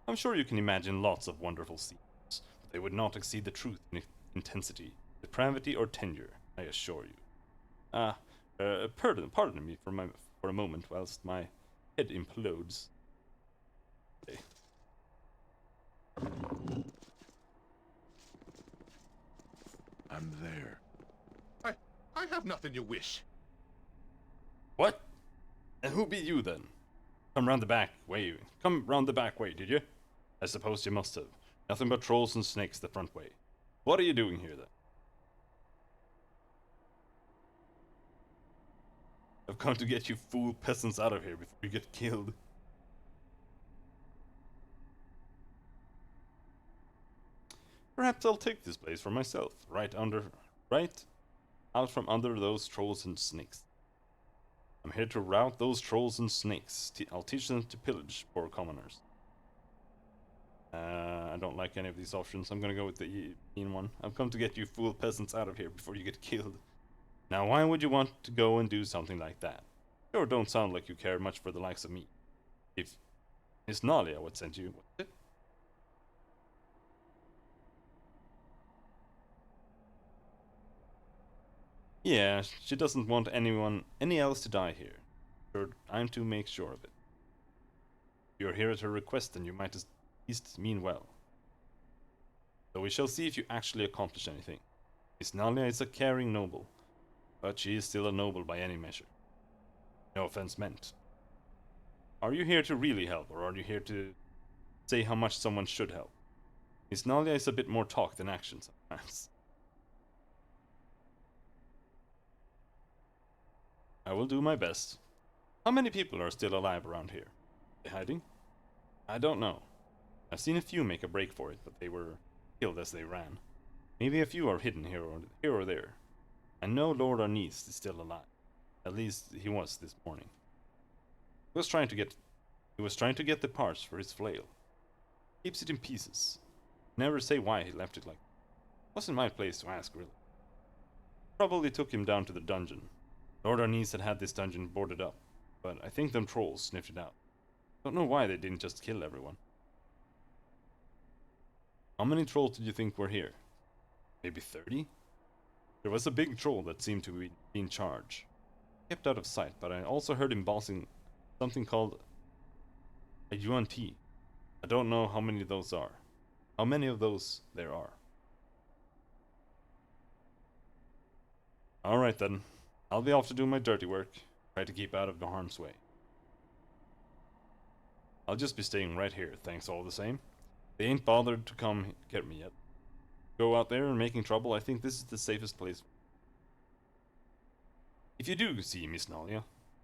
I'm sure you can imagine lots of wonderful scenes, but they would not exceed the truth in intensity, depravity, or tenure, I assure you. Pardon me for a moment whilst my head implodes. Okay. I'm there. I have nothing you wish. What? And who be you then? Come round the back way. Come round the back way, did you? I suppose you must have. Nothing but trolls and snakes the front way. What are you doing here then? I've come to get you fool peasants out of here before you get killed. Perhaps I'll take this place for myself, right out from under those trolls and snakes. I'm here to rout those trolls and snakes. I'll teach them to pillage poor commoners. I don't like any of these options. I'm gonna go with the mean one. I've come to get you fool peasants out of here before you get killed. Now, why would you want to go and do something like that? Sure, don't sound like you care much for the likes of me. If Miss Nalia what sent you, what's it? Yeah, she doesn't want any else to die here. Sure, I'm to make sure of it. If you're here at her request, then you might at least mean well. So we shall see if you actually accomplish anything. Miss Nalia is a caring noble, but she is still a noble by any measure. No offense meant. Are you here to really help, or are you here to say how much someone should help? Miss Nalia is a bit more talk than action sometimes. I will do my best. How many people are still alive around here? Are they hiding? I don't know. I've seen a few make a break for it, but they were killed as they ran. Maybe a few are hidden here or there. I know Lord Arnis is still alive. At least he was this morning. He was trying to get the parts for his flail. Keeps it in pieces. Never say why he left it like that. Wasn't my place to ask, really. Probably took him down to the dungeon. Lord Arnis had this dungeon boarded up, but I think them trolls sniffed it out. Don't know why they didn't just kill everyone. How many trolls did you think were here? Maybe 30? There was a big troll that seemed to be in charge. Kept out of sight, but I also heard him bossing something called a UNT. I don't know how many of those are. How many of those there are. Alright then. I'll be off to do my dirty work. Try to keep out of the harm's way. I'll just be staying right here, thanks all the same. They ain't bothered to come get me yet. Go out there and making trouble, I think this is the safest place. If you do see Miss Nalia,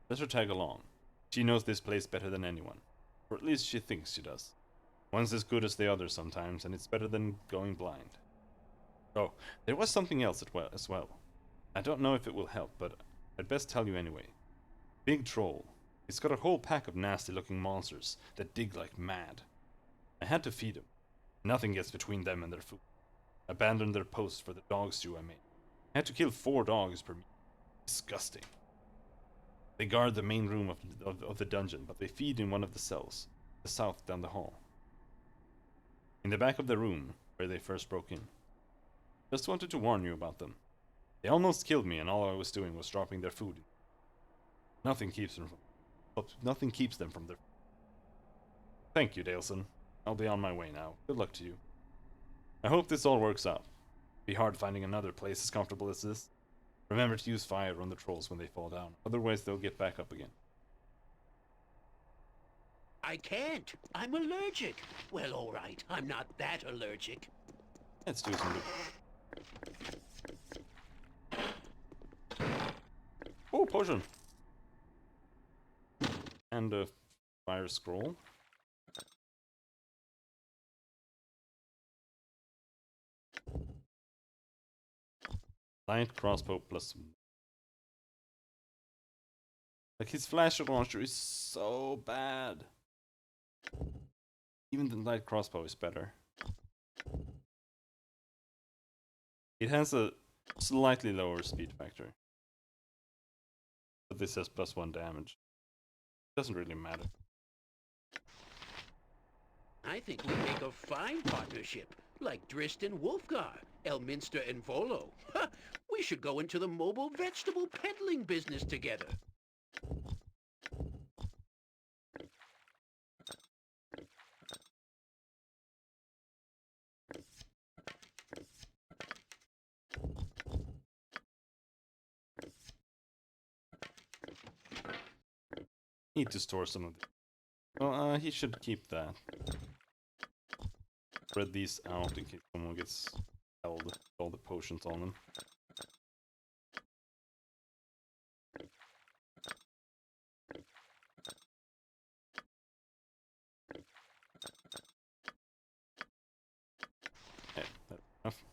let her tag along. She knows this place better than anyone. Or at least she thinks she does. One's as good as the other sometimes, and it's better than going blind. Oh, there was something else as well. I don't know if it will help, but I'd best tell you anyway. Big troll. He's got a whole pack of nasty-looking monsters that dig like mad. I had to feed them. Nothing gets between them and their food. Abandoned their post for the dog stew I made. I had to kill 4 dogs per meal. Disgusting. They guard the main room of the dungeon, but they feed in one of the cells. the south down the hall. In the back of the room where they first broke in. Just wanted to warn you about them. They almost killed me and all I was doing was dropping their food. Nothing keeps them from their... Thank you, Daleson. I'll be on my way now. Good luck to you. I hope this all works out. Be hard finding another place as comfortable as this. Remember to use fire on the trolls when they fall down. Otherwise they'll get back up again. I can't. I'm allergic. Well, all right. I'm not that allergic. Let's do some... Oh, potion! And a fire scroll. Light crossbow plus... Like, his flash launcher is so bad. Even the light crossbow is better. It has a slightly lower speed factor. But this has +1 damage. Doesn't really matter. I think we make a fine partnership, like Drist and Wolfgar, Elminster and Volo. We should go into the mobile vegetable peddling business together. Need to store some of the... Well, he should keep that. Spread these out in case someone gets held with all the potions on them. Okay, that's enough.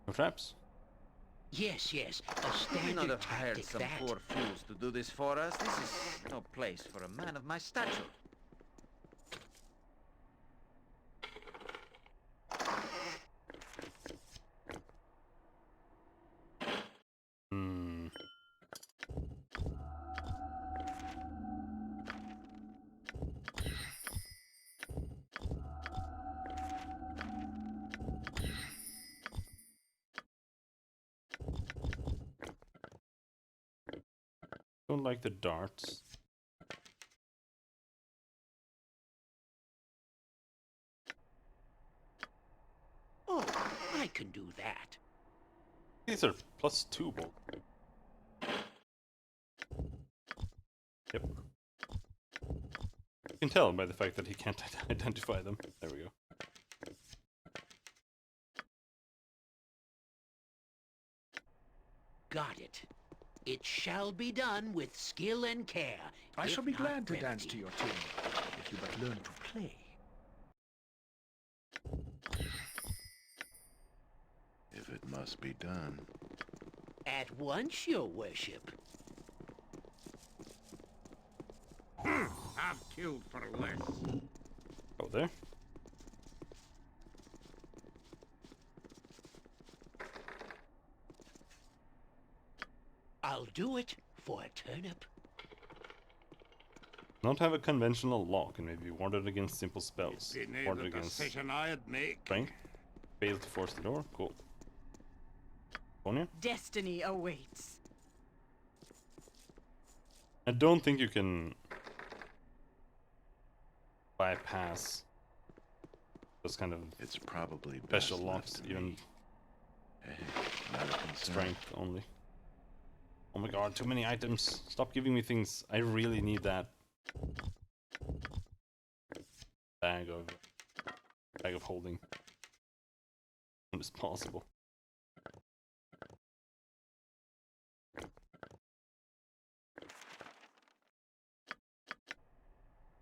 No traps? Yes, yes, a You standard not have hired tactic, some that. poor fools to do this for us. This is no place for a man of my stature. Don't like the darts. Oh, I can do that. These are +2 bolt. Yep. You can tell by the fact that he can't identify them. There we go. Got it. It shall be done with skill and care. I if shall be not glad to brevity. dance to your tune, if you but learn to play. If it must be done. At once, your worship. I've killed for less. Go there. I'll do it for a turnip. Not have a conventional lock and maybe warded against simple spells. Warded against strength. Failed to force the door. Cool. Sonia? Destiny awaits. I don't think you can bypass those kind of It's probably special best locks, left to even me. Hey, not a concern. strength only. Oh my god, too many items. Stop giving me things. I really need that bag of holding. When it's possible.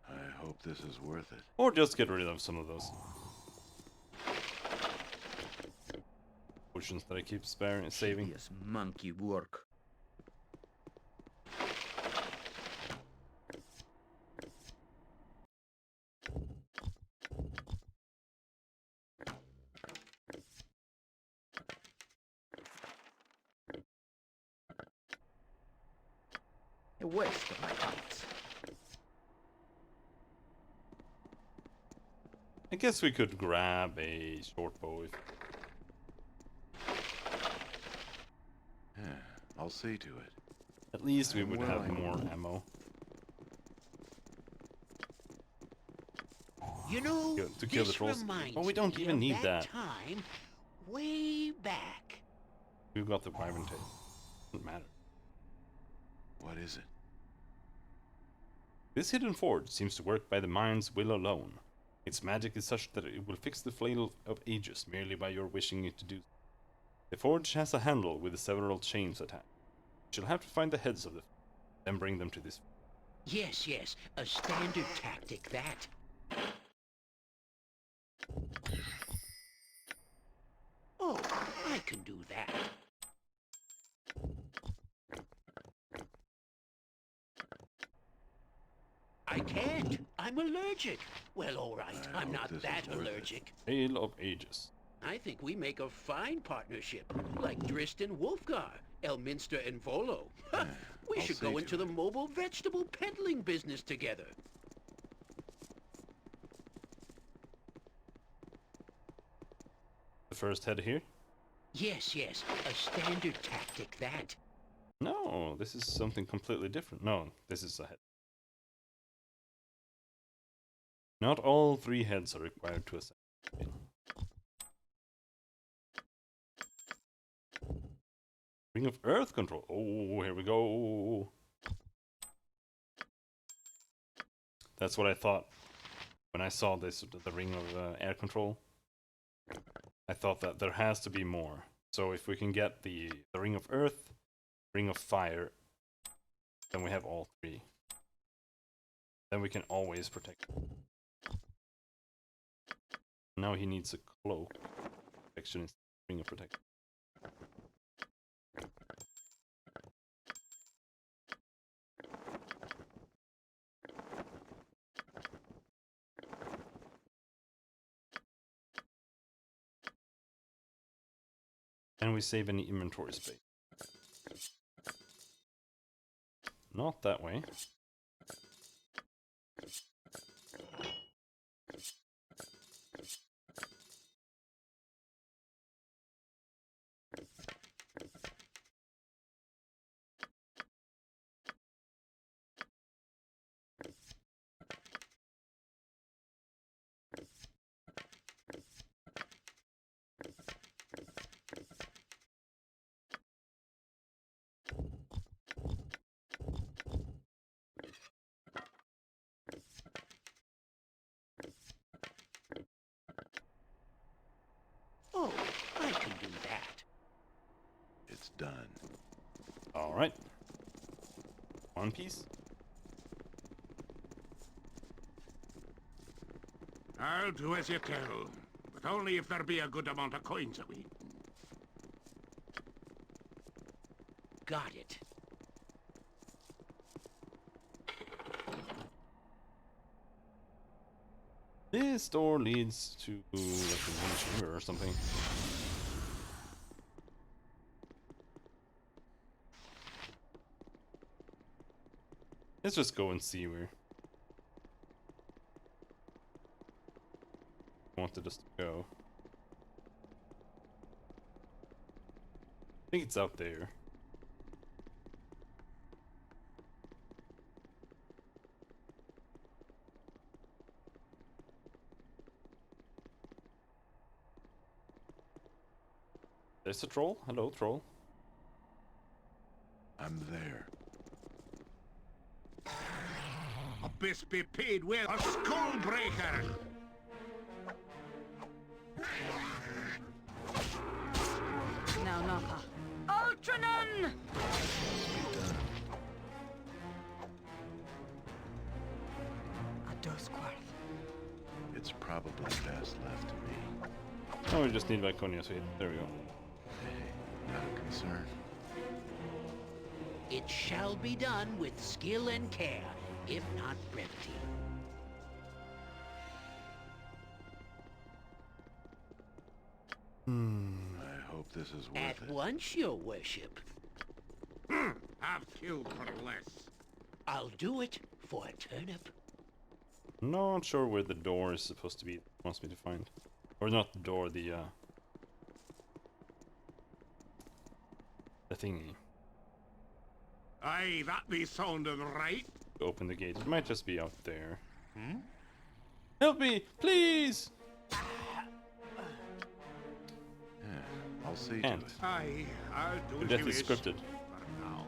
I hope this is worth it. Or just get rid of some of those potions that I keep saving. Tedious monkey work. west of my heights. I guess we could grab a short bow if... Yeah, I'll see to it. At least we would Well, have more ammo. You know, To kill the this trolls. reminds Oh, we don't me even of need that. time way back. We've got the wyvern tail. Doesn't matter. What is it? This hidden forge seems to work by the mind's will alone. Its magic is such that it will fix the flail of ages merely by your wishing it to do so. The forge has a handle with several chains attached. You shall have to find the heads of them, then bring them to this. Yes, yes, a standard tactic, that. Oh, I can do that. I can't. I'm allergic. Well, all right, I'm not that allergic. Tale of ages. I think we make a fine partnership, like Dristan Wolfgar, Elminster and Volo. We should go into the mobile vegetable peddling business together. The first head here? Yes, yes, a standard tactic, that. No, this is something completely different. No, this is a head. Not all 3 heads are required to assemble. Ring of Earth control. Oh, here we go. That's what I thought when I saw this, the ring of air control. I thought that there has to be more. So if we can get the ring of Earth, ring of Fire, then we have all 3. Then we can always protect him. Now he needs a cloak. Protection is ring of protection. And we save any inventory space. Not that way. Oh, I can do that. It's done. Alright. One piece. I'll do as you tell, but only if there be a good amount of coins away. Got it. This door leads to like a main chamber or something. Let's just go and see where I wanted us to go. I think it's out there. There's a troll. Hello, troll. I'm there. Abyss be paid well. A skull breaker! Now, Naka. Ultranon! A Dusquarth. It's probably best left to me. Oh, we just need Viconia Seed. There we go. Hey, not a concern. It shall be done with skill and care, if not brevity. I hope this is worth At it. once, your worship. I've killed for less. I'll do it for a turnip. Not sure where the door is supposed to be. It wants me to find, or not the door, the thingy. Aye, that be sounding right. Open the gate. It might just be out there. Hmm? Help me, please! I'll see Can't. to it. Aye, I'll do The as death you is wish. scripted. For now.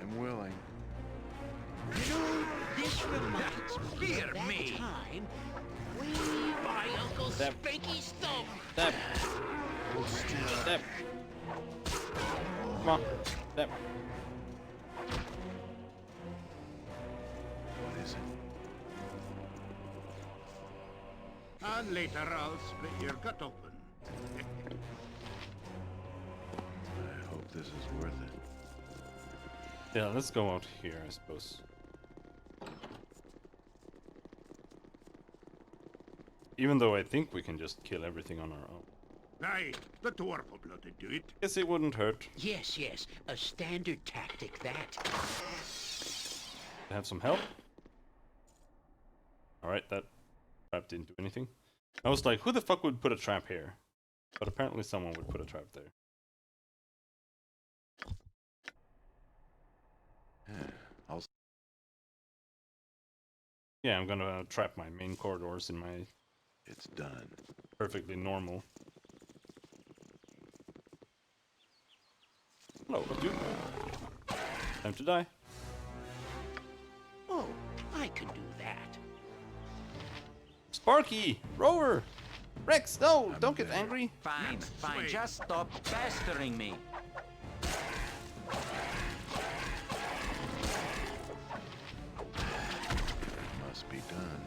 I'm willing. You know, this reminds me Hear of that me. time way by Uncle Step. Spanky's thumb. Step. Step. Come on. Step. What is it? And later I'll split your gut open. I hope this is worth it. Yeah, let's go out here, I suppose. Even though I think we can just kill everything on our own. Aye, the dwarf blooded do it. Guess it wouldn't hurt Yes, yes, a standard tactic, that. to have some help. Alright, that trap didn't do anything. I was like, who the fuck would put a trap here? But apparently someone would put a trap there. I'll. Yeah, I'm gonna trap my main corridors in my It's done. perfectly normal. Hello, dude. Time to die. Oh, I can do that. Sparky! Rover! Rex, no! Don't get angry! Fine, fine. Wait. Just stop pestering me. Must be done.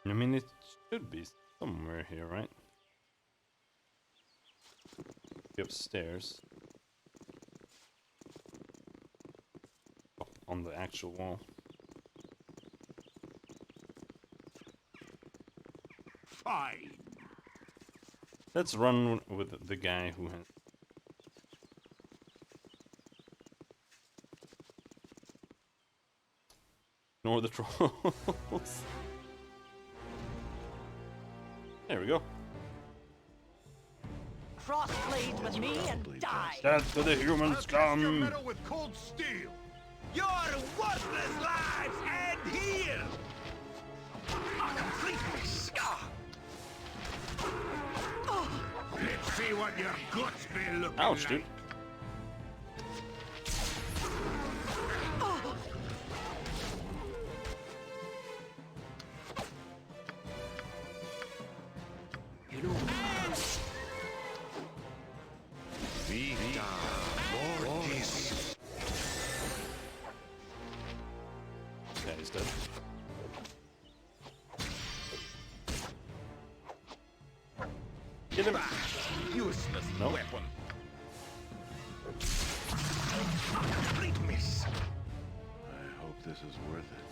I mean, it should be somewhere here, right? Be upstairs. Up on the actual wall. Fine. Let's run with the guy who has... Ignore the trolls. There we go. Crossblades with me and die. Death to the human Your scum! metal with cold steel. Your worthless lives end here! A complete mess. Let's see what your guts be looking Ouch, like. dude. You know, Vita Mortis. Yeah, he's dead. Get him! Useless Nope. weapon. A complete miss. I hope this is worth it.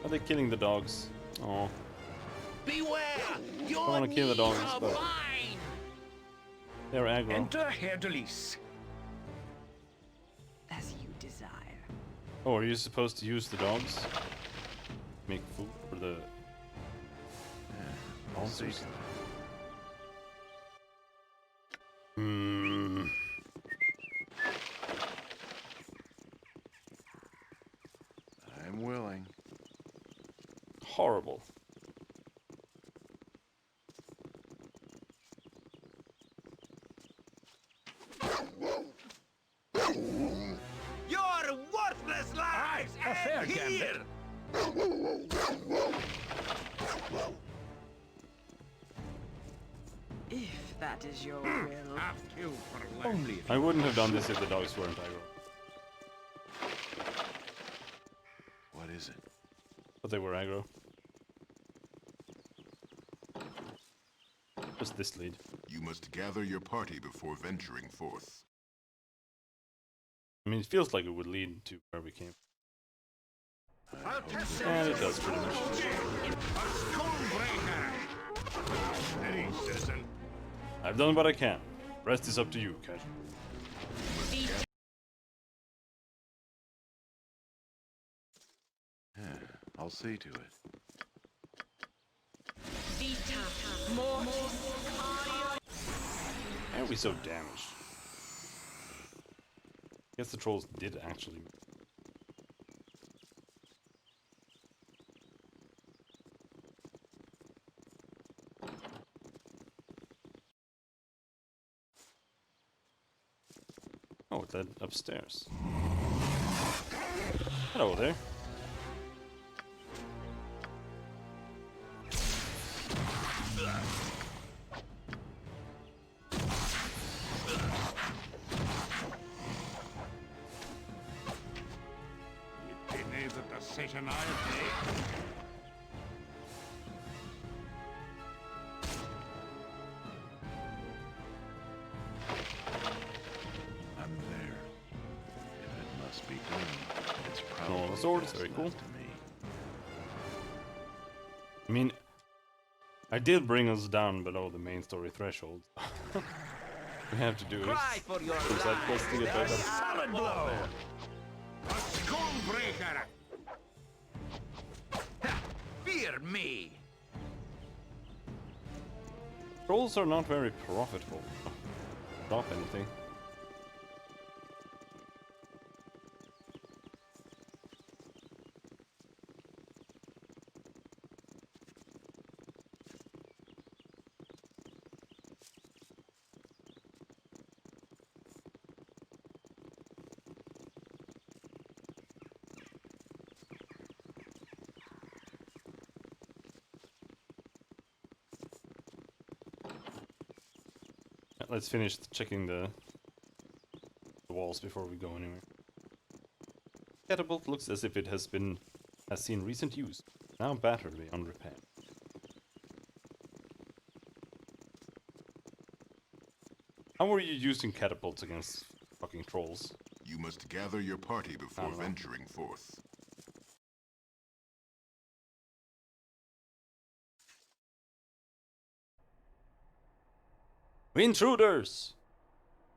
Are they killing the dogs? Oh, beware! Your wanna kill the dogs, knees are but- mine! they're aggro. Enter Herr Delis. As you desire. Oh, are you supposed to use the dogs? Make food for the I'll see monsters? to it. Hmm. I'm willing. Horrible. Your worthless lives end here! If that is your will. Have two for less. Only if I wouldn't have done this if the dogs weren't aggro. What is it? But they were aggro. Just this lead. You must gather your party before venturing forth. I mean, it feels like it would lead to where we came. And it does pretty much. Steady, citizen. I've done what I can. Rest is up to you, Cat. I'll see to it. Why are we so damaged? I guess the trolls did actually. Oh, it led upstairs. Hello there. It is a decision I'll take. I'm there. If it must be done, it's probably Oh, swords, best very cool. left to me. I mean, I did bring us down below the main story threshold. We have to do it. Cry for your Some side quests to get back up. Solid blow! A skull breaker! Fear me! Trolls are not very profitable. Stop anything. Let's finish checking the walls before we go anywhere. Catapult looks as if it has seen recent use, now battered beyond repair. How were you using catapults against fucking trolls? You must gather your party before venturing forth. Intruders!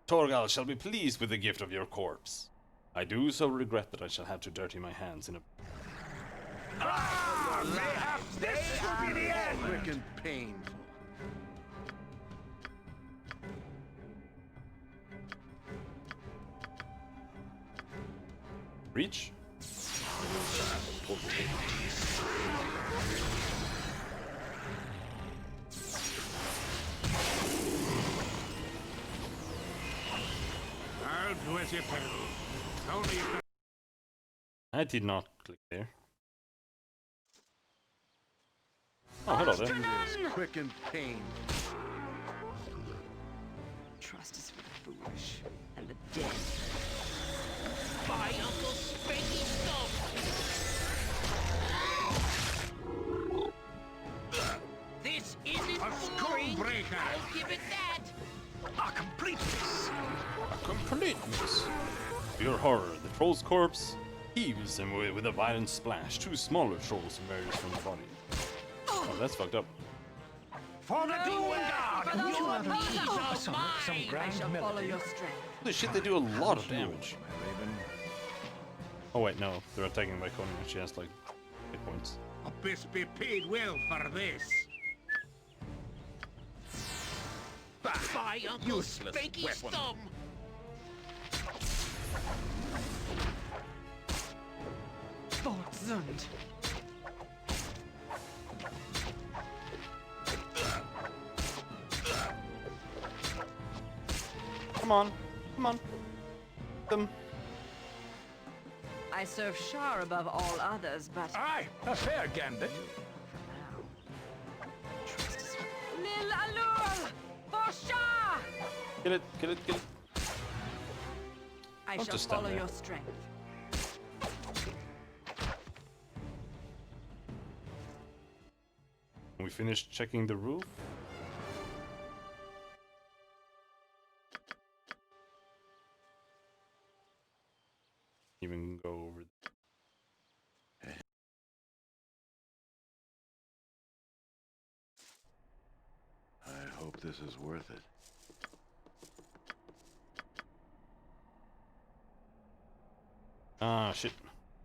Torgal shall be pleased with the gift of your corpse. I do so regret that I shall have to dirty my hands in a... Mayhaps this will be the end! Quick and painful. Reach? I'll do as you tell. Only if I did not click there. Oh, hello there. Quick and painful. Trust is for the foolish and the dead. By Uncle Spanky Stump! This isn't boring! breaker. I'll give it that! a completeness! Completeness. To your horror, the troll's corpse heaves him away with a violent splash. Two smaller trolls emerge from the body. Oh, that's fucked up. For the Doom God! Some grand I shall follow melody. your strength. Holy shit, they do a lot of damage. Oh wait, no. They're attacking by Conan. She has like hit points. Abyss be paid well for this. By Uncle Useless Spanky weapon. Stump! Fortzund. Come on. Come on. Them. I serve Shar above all others, but Aye, a fair gambit. Lil Alur! For Shar! Get it, get it, get it. I Don't shall just stand follow there. your strength. We finished checking the roof. even go over. I hope this is worth it. Ah, shit.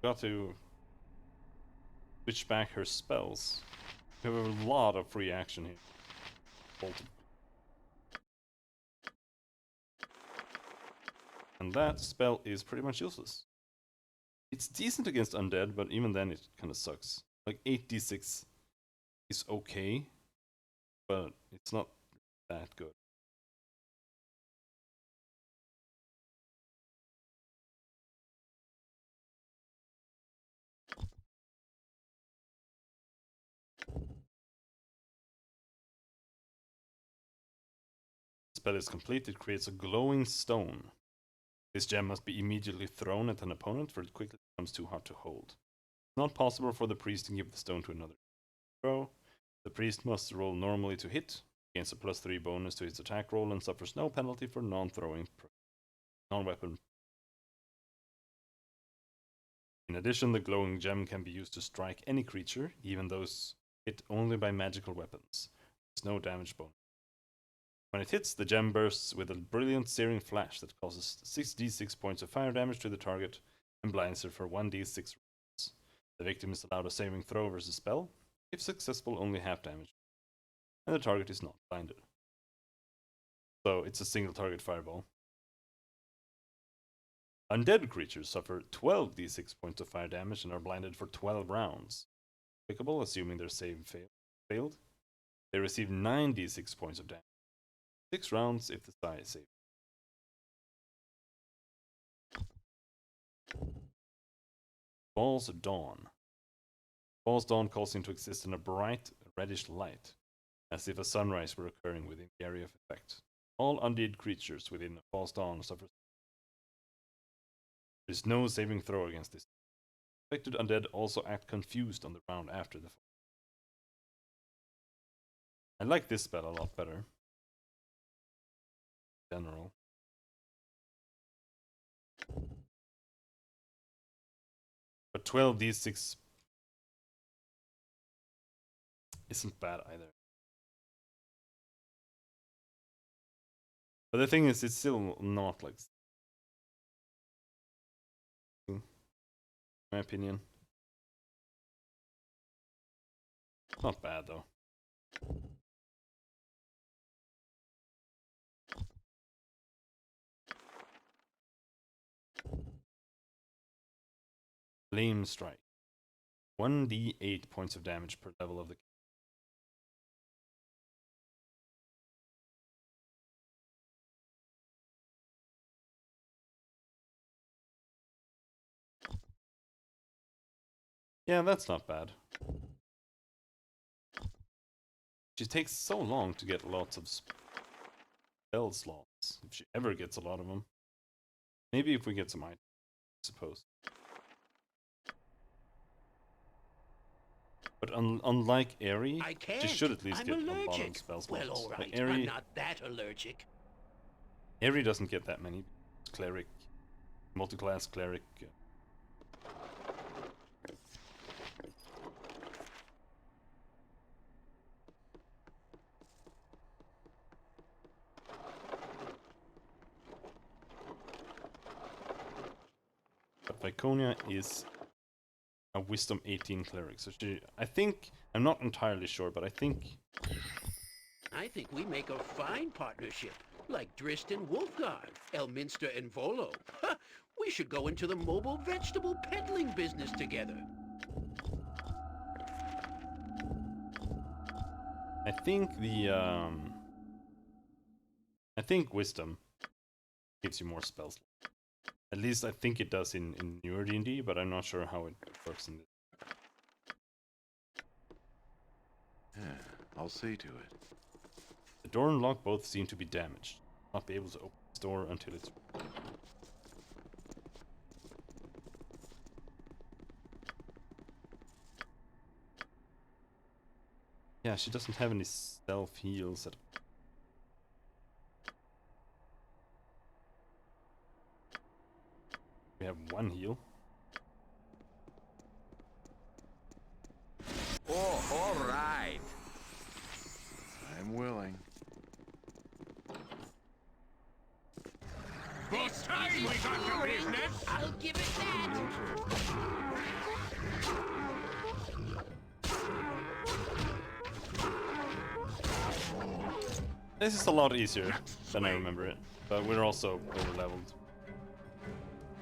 Got to switch back her spells. We have a lot of free action here. And that spell is pretty much useless. It's decent against undead, but even then it kind of sucks. Like 8d6 is okay, but it's not that good. Spell is complete, it creates a glowing stone. This gem must be immediately thrown at an opponent, for it quickly becomes too hard to hold. It's not possible for the priest to give the stone to another throw. The priest must roll normally to hit, gains a +3 bonus to his attack roll, and suffers no penalty for non-throwing non-weapon. In addition, the glowing gem can be used to strike any creature, even those hit only by magical weapons. There's no damage bonus. When it hits, the gem bursts with a brilliant searing flash that causes 6d6 points of fire damage to the target and blinds it for 1d6 rounds. The victim is allowed a saving throw versus spell. If successful, only half damage, and the target is not blinded. So it's a single target fireball. Undead creatures suffer 12d6 points of fire damage and are blinded for 12 rounds. Applicable, assuming their save failed. They receive 9d6 points of damage. 6 rounds if the die is saved. False Dawn. False Dawn calls into existence a bright reddish light, as if a sunrise were occurring within the area of effect. All undead creatures within False Dawn suffer. There is no saving throw against this. Affected undead also act confused on the round after the fall. I like this spell a lot better. In general. But 12d6 isn't bad either. But the thing is, it's still not like, in my opinion. Not bad though. Flame Strike. 1d8 points of damage per level of the. Yeah, that's not bad. She takes so long to get lots of spell slots, if she ever gets a lot of them. Maybe if we get some items, I suppose. But unlike Aerie, she should at least get a lot of spell slots. Well, all right, like Aerie, I'm not that allergic. Aerie doesn't get that many. Cleric, multi-class cleric. But Viconia is a Wisdom 18 cleric, so she, I think, I'm not entirely sure, but I think we make a fine partnership, like Dristan Wolfgar, Elminster and Volo. We should go into the mobile vegetable peddling business together. I think the I think Wisdom gives you more spells. At least I think it does in newer D&D, but I'm not sure how it works in this. Yeah, I'll see to it. The door and lock both seem to be damaged. Not be able to open this door until it's. Yeah, she doesn't have any self heals at all. We have one heal. Oh, all right. I'm willing. It's time we got to business! I'll give it that! This is a lot easier than I remember it, but we're also over-leveled.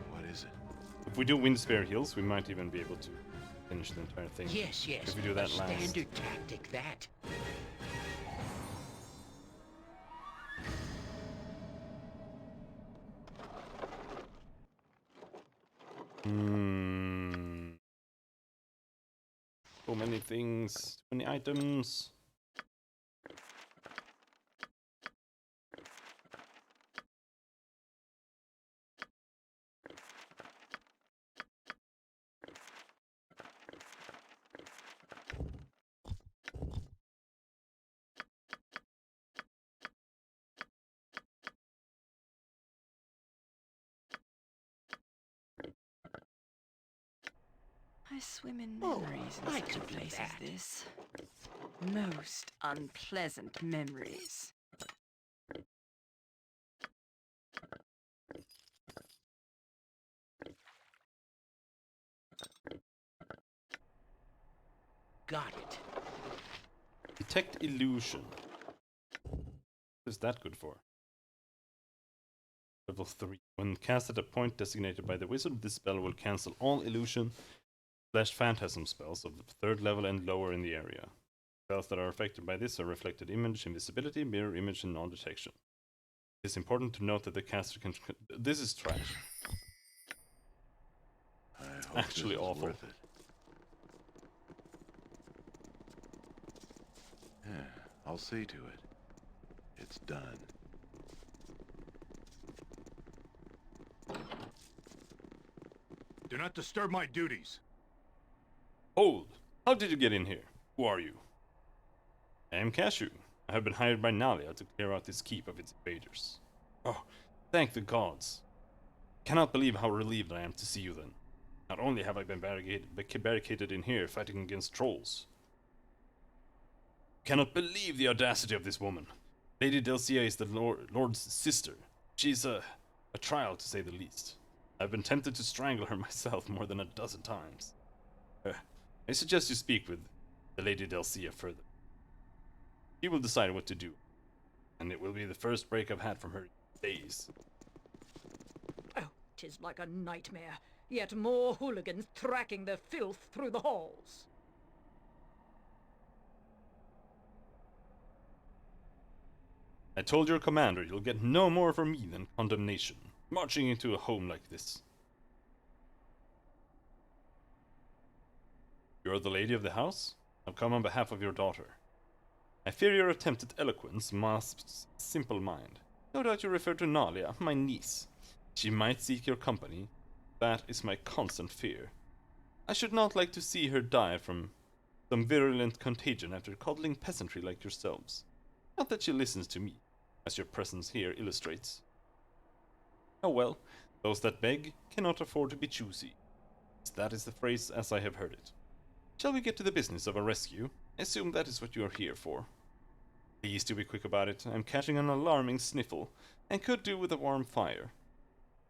What is it? If we do wind spear heals, we might even be able to finish the entire thing. Yes, yes. If we do that a last. standard tactic, that. So many things, so many items. I swim in memories in such a place as this. Most unpleasant memories. Got it. Detect illusion. What is that good for? Level 3. When cast at a point designated by the wizard, this spell will cancel all illusion/phantasm spells of the 3rd level and lower in the area. Spells that are affected by this are reflected image, invisibility, mirror image, and non-detection. It is important to note that the caster can... This is trash. Actually awful. Worth it. Yeah, I'll see to it. It's done. Do not disturb my duties. Hold! How did you get in here? Who are you? I am Cashew. I have been hired by Nalia to clear out this keep of its invaders. Oh, thank the gods. Cannot believe how relieved I am to see you then. Not only have I been barricaded in here fighting against trolls. Cannot believe the audacity of this woman. Lady Delcia is the Lord's sister. She's a trial to say the least. I've been tempted to strangle her myself more than a dozen times. I suggest you speak with the Lady Delcia further. She will decide what to do, and it will be the first break I've had from her in days. Oh, 'tis like a nightmare. Yet more hooligans tracking their filth through the halls. I told your commander you'll get no more from me than condemnation, marching into a home like this. You're the lady of the house? I've come on behalf of your daughter. I fear your attempt at eloquence masks a simple mind. No doubt you refer to Nalia, my niece. She might seek your company. That is my constant fear. I should not like to see her die from some virulent contagion after coddling peasantry like yourselves. Not that she listens to me, as your presence here illustrates. Oh well, those that beg cannot afford to be choosy. That is the phrase as I have heard it. Shall we get to the business of a rescue? I assume that is what you are here for. Please do be quick about it. I'm catching an alarming sniffle, and could do with a warm fire.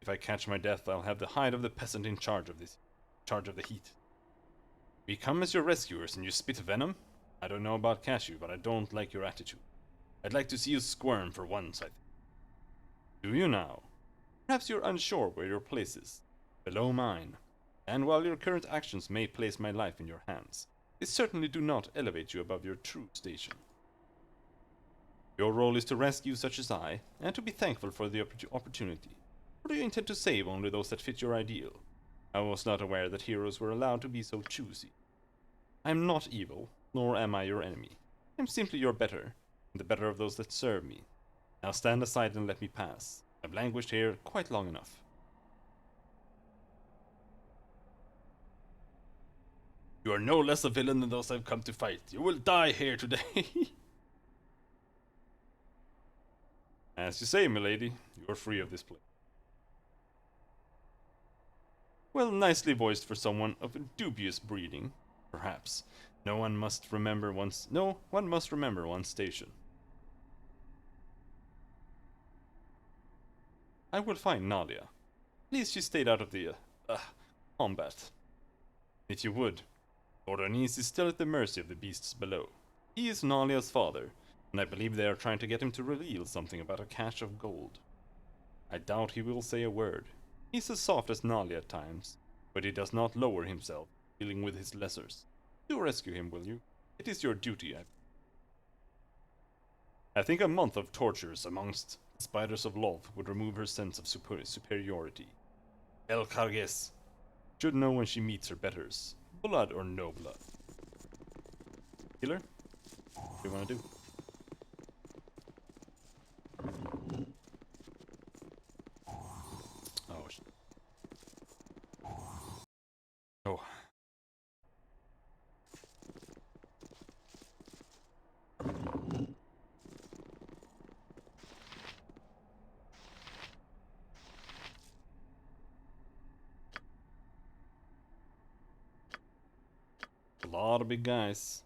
If I catch my death, I'll have the hide of the peasant in charge of the heat. We come as your rescuers and you spit venom? I don't know about Cashew, but I don't like your attitude. I'd like to see you squirm for once, I think. Do you now? Perhaps you're unsure where your place is. Below mine. And while your current actions may place my life in your hands, they certainly do not elevate you above your true station. Your role is to rescue such as I, and to be thankful for the opportunity. Or do you intend to save only those that fit your ideal? I was not aware that heroes were allowed to be so choosy. I am not evil, nor am I your enemy. I am simply your better, and the better of those that serve me. Now stand aside and let me pass. I've languished here quite long enough. You are no less a villain than those I've come to fight. You will die here today. As you say, milady, you are free of this place. Well, nicely voiced for someone of dubious breeding, perhaps. One must remember one's station. I will find Nadia. At least she stayed out of the combat. If you would, Lord Anise is still at the mercy of the beasts below. He is Nalia's father, and I believe they are trying to get him to reveal something about a cache of gold. I doubt he will say a word. He's as soft as Nalia at times, but he does not lower himself, dealing with his lessers. Do rescue him, will you? It is your duty. I think a month of tortures amongst the spiders of Lolth would remove her sense of superiority. El Carges should know when she meets her betters, blood or no blood. Healer? What do you want to do? Oh, shit. Oh. A lot of big guys.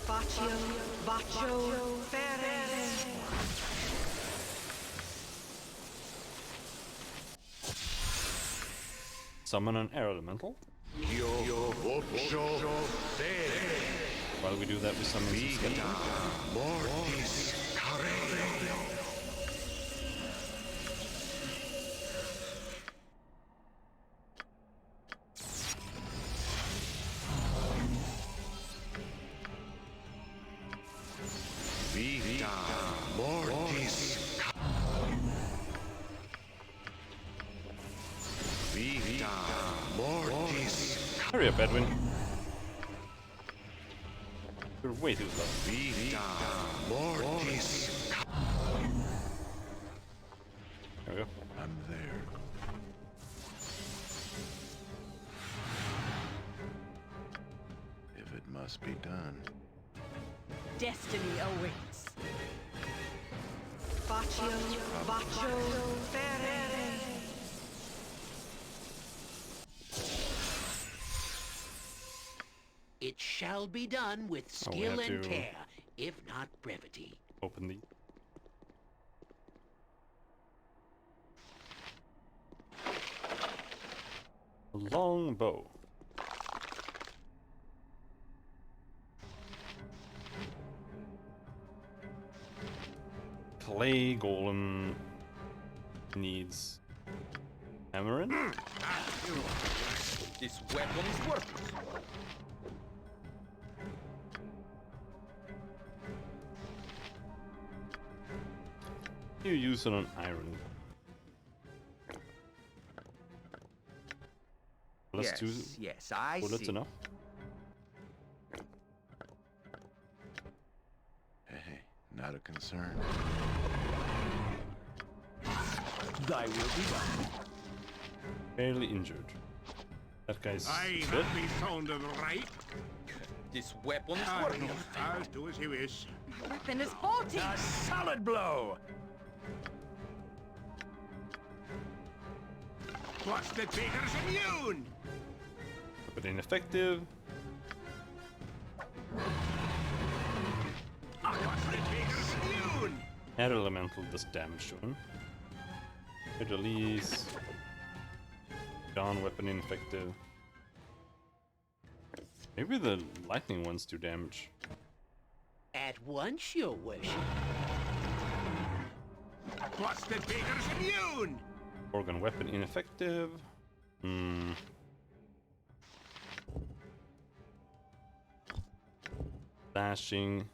Bacio, Ferres. Summon an air elemental. While we do that, we summon some skeletons. Hurry up, Edwin. You're way too slow. There we go. I'm there. If it must be done. Destiny awaits. Bacio, Ferres. It shall be done with skill and care, if not brevity. Open the... long bow. Clay golem needs hammering. This weapon is worthless. You use it on iron. Yes, I bullets see. Enough. Hey, not a concern. Thy will be done. Barely injured. That guy's I dead. have the sound of right. This weapon is Ah, worthless. I'll do as you wish. My weapon is faulty. A solid blow. What's the Taker's immune? But ineffective. What's the Taker's immune? Air elemental does damage to him. Hit release. Dawn weapon ineffective. Maybe the lightning ones do damage. At once, your worship. What's the Taker's immune? Organ weapon ineffective. Flashing.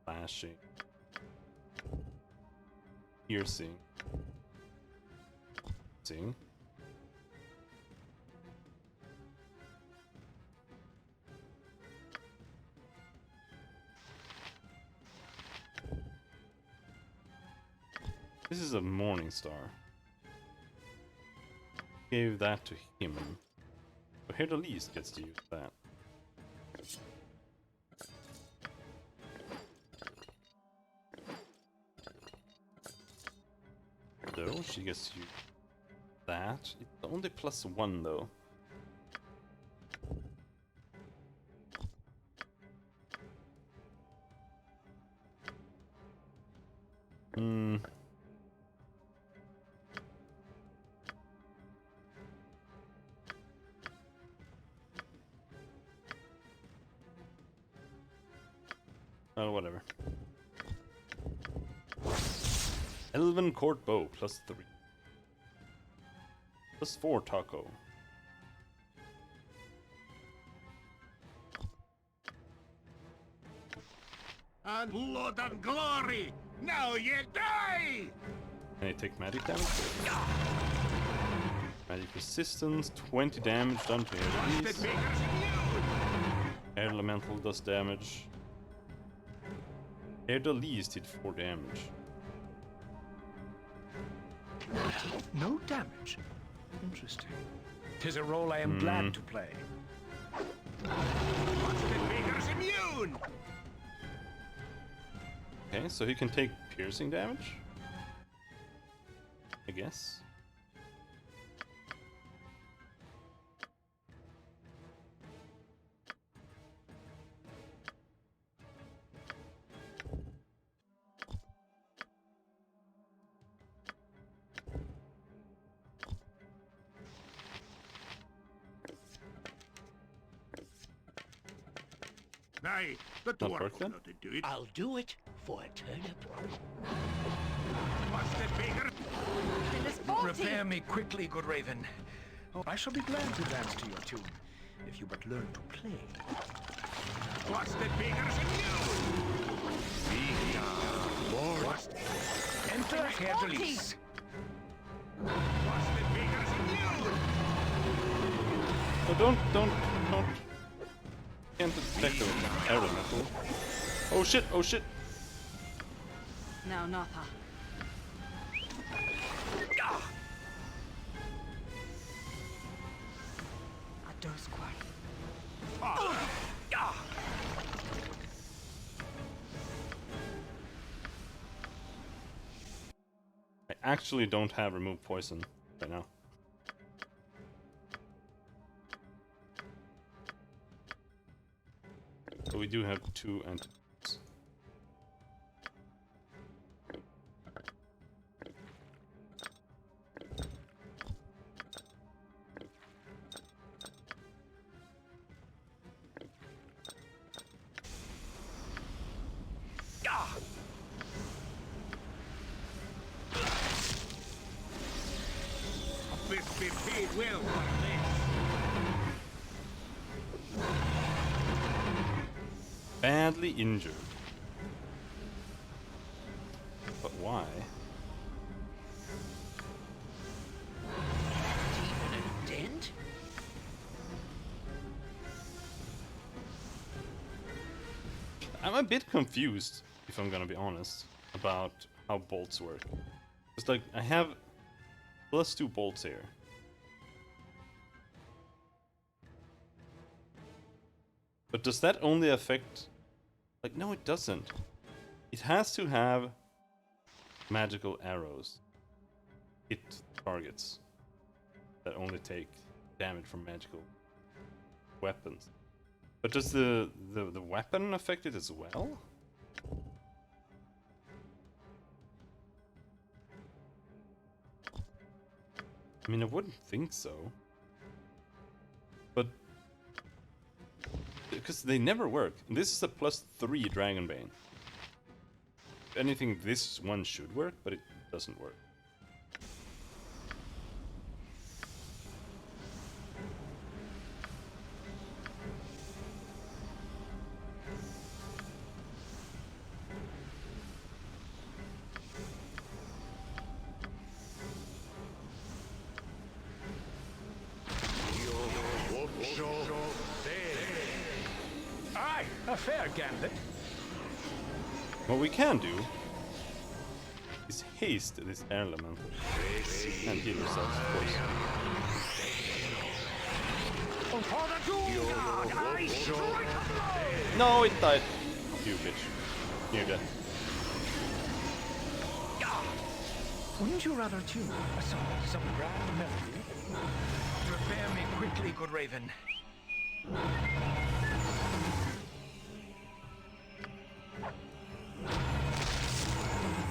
Flashing. Piercing. Piercing. This is a Morning Star. Gave that to him. But here the least gets to use that. She gets you that. It's only +1 though. Hmm. Oh, whatever. Elven Court Bow, +3. +4 taco. And blood and glory! Now you die! Can I take magic damage? Magic resistance, 20 damage done to enemies. Air Elemental does damage. Air the least did 4 damage. No damage. Interesting. 'Tis a role I am glad to play. Maker's immune! Okay, so he can take piercing damage? I guess. Aye, the Not dwarf working? know to do it. I'll do it for a turnip. What's the bigger? Prepare me quickly, good Raven. Oh, I shall be glad to dance to your tune, if you but learn to play. What's the bigger What's Enter Herr Delis. What's the bigger Oh, don't. Can't detect the air elemental. Oh shit, oh shit. Now, Notha. Adosquar. I actually don't have remove poison right now. But we do have 2 antidotes. be paid well for this. Badly injured. But why? Even a dent? I'm a bit confused, if I'm gonna be honest, about how bolts work. It's like, I have +2 bolts here. But does that only affect... Like, no, it doesn't. It has to have magical arrows. Hit targets that only take damage from magical weapons. But does the weapon affect it as well? I mean, I wouldn't think so. But... because they never work. This is a +3 Dragonbane. If anything, this one should work, but it doesn't work. Aye, a fair gambit. What we can do is haste this air elemental and heal ourselves, of course. No, it died. You bitch. You're dead. Wouldn't you rather tune a song, some grand melody? Prepare me quickly, good raven.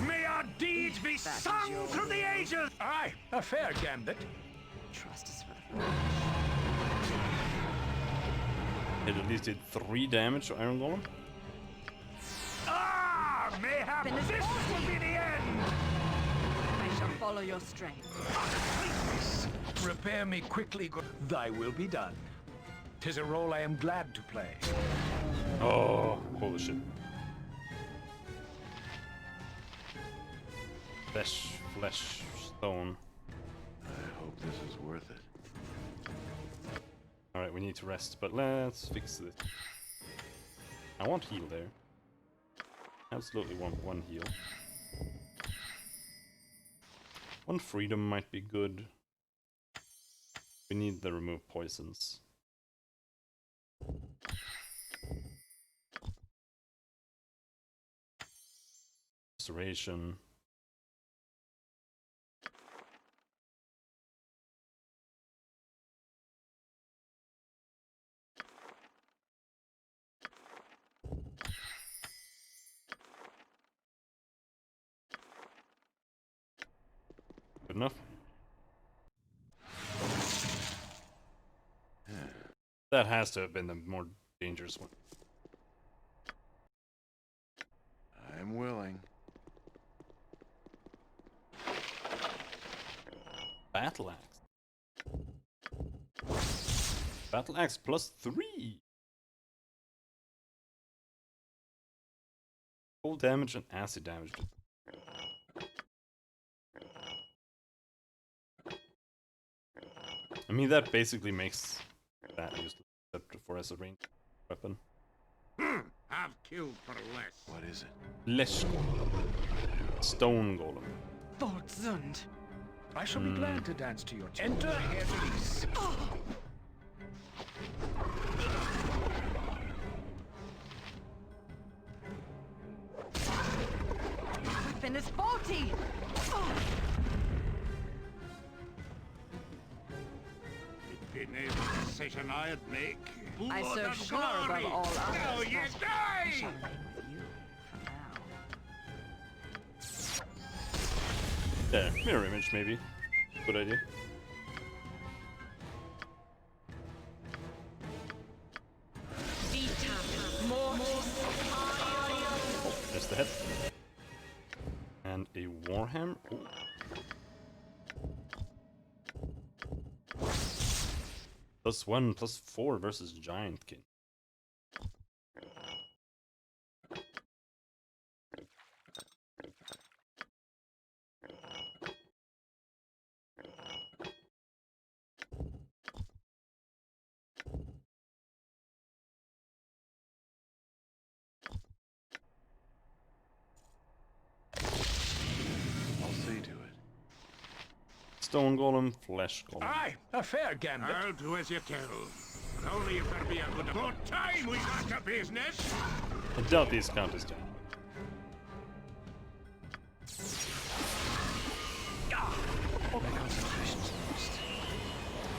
May our deeds be sung through the ages! Aye, a fair gambit. Trust us for the It at least did 3 damage to Iron Golem. Ah! Mayhap this will be the end! I shall follow your strength. Prepare me quickly, good. Thy will be done. 'Tis a role I am glad to play. Oh, holy shit. Flesh, stone. I hope this is worth it. Alright, we need to rest, but let's fix this. I want heal there. Absolutely want one heal. One freedom might be good. We need the remove poisons. Restoration. Good enough. That has to have been the more dangerous one. I'm willing. Battle axe. Battle axe +3. Full damage and acid damage. I mean, that basically makes that useless, except for as a ranged weapon. Have killed for less. What is it? Flesh golem. Stone golem. Voltzund. I shall be glad to dance to your tune. Enter Hermes. Weapon is faulty! It'd been a decision I'd make. I Blood serve and Shar glory. above all others. Now you I die! shall reign with you for now. There, mirror image maybe. Good idea. Oh, there's the head. And a warhammer. Ooh. +1, +4 versus Giant King. I'll see to it. Stone golem, flesh golem. Aye, a fair gambit. I'll do as you tell. But only if there be a good time we got to business. I doubt these count as giant. All my concentration's lost.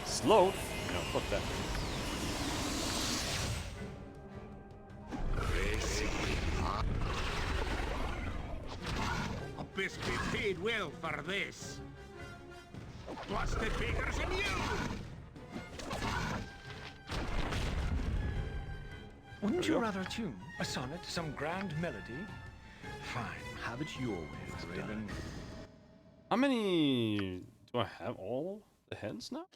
Slow? No, fuck that. A biscuit paid well for this. Busted bakers and you! Wouldn't you rather tune a sonnet, some grand melody? Fine, have it your way, Raven. How many do I have? All the heads now?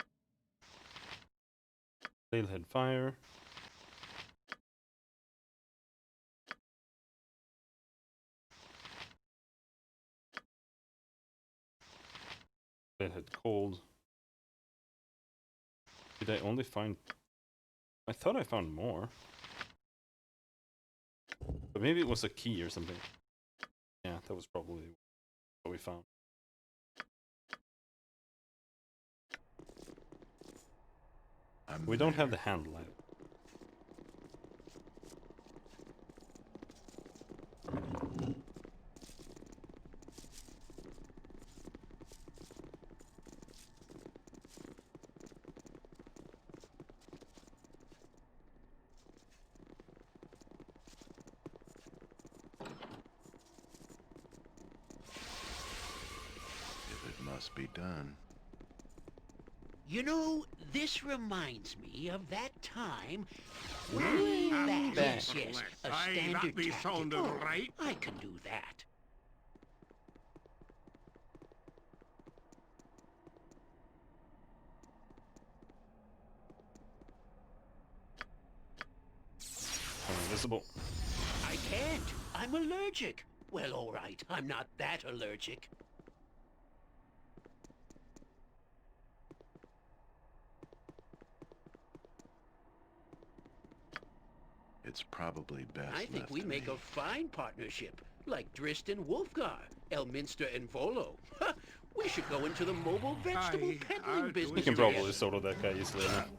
Flailhead fire. Flailhead cold. Did I only find... I thought I found more. But maybe it was a key or something. Yeah, that was probably what we found. We don't have the handle either. must be done. You know, this reminds me of that time way back. Yes, yes, a Aye, standard that be tactic. sounded Oh, right. I can do that. Invisible. I can't. I'm allergic. Well, all right. I'm not that allergic. It's probably best I think left we to make me. a fine partnership, like Dristan Wolfgar, Elminster and Volo. We should go into the mobile vegetable peddling We business can together. probably solo that guy easily enough.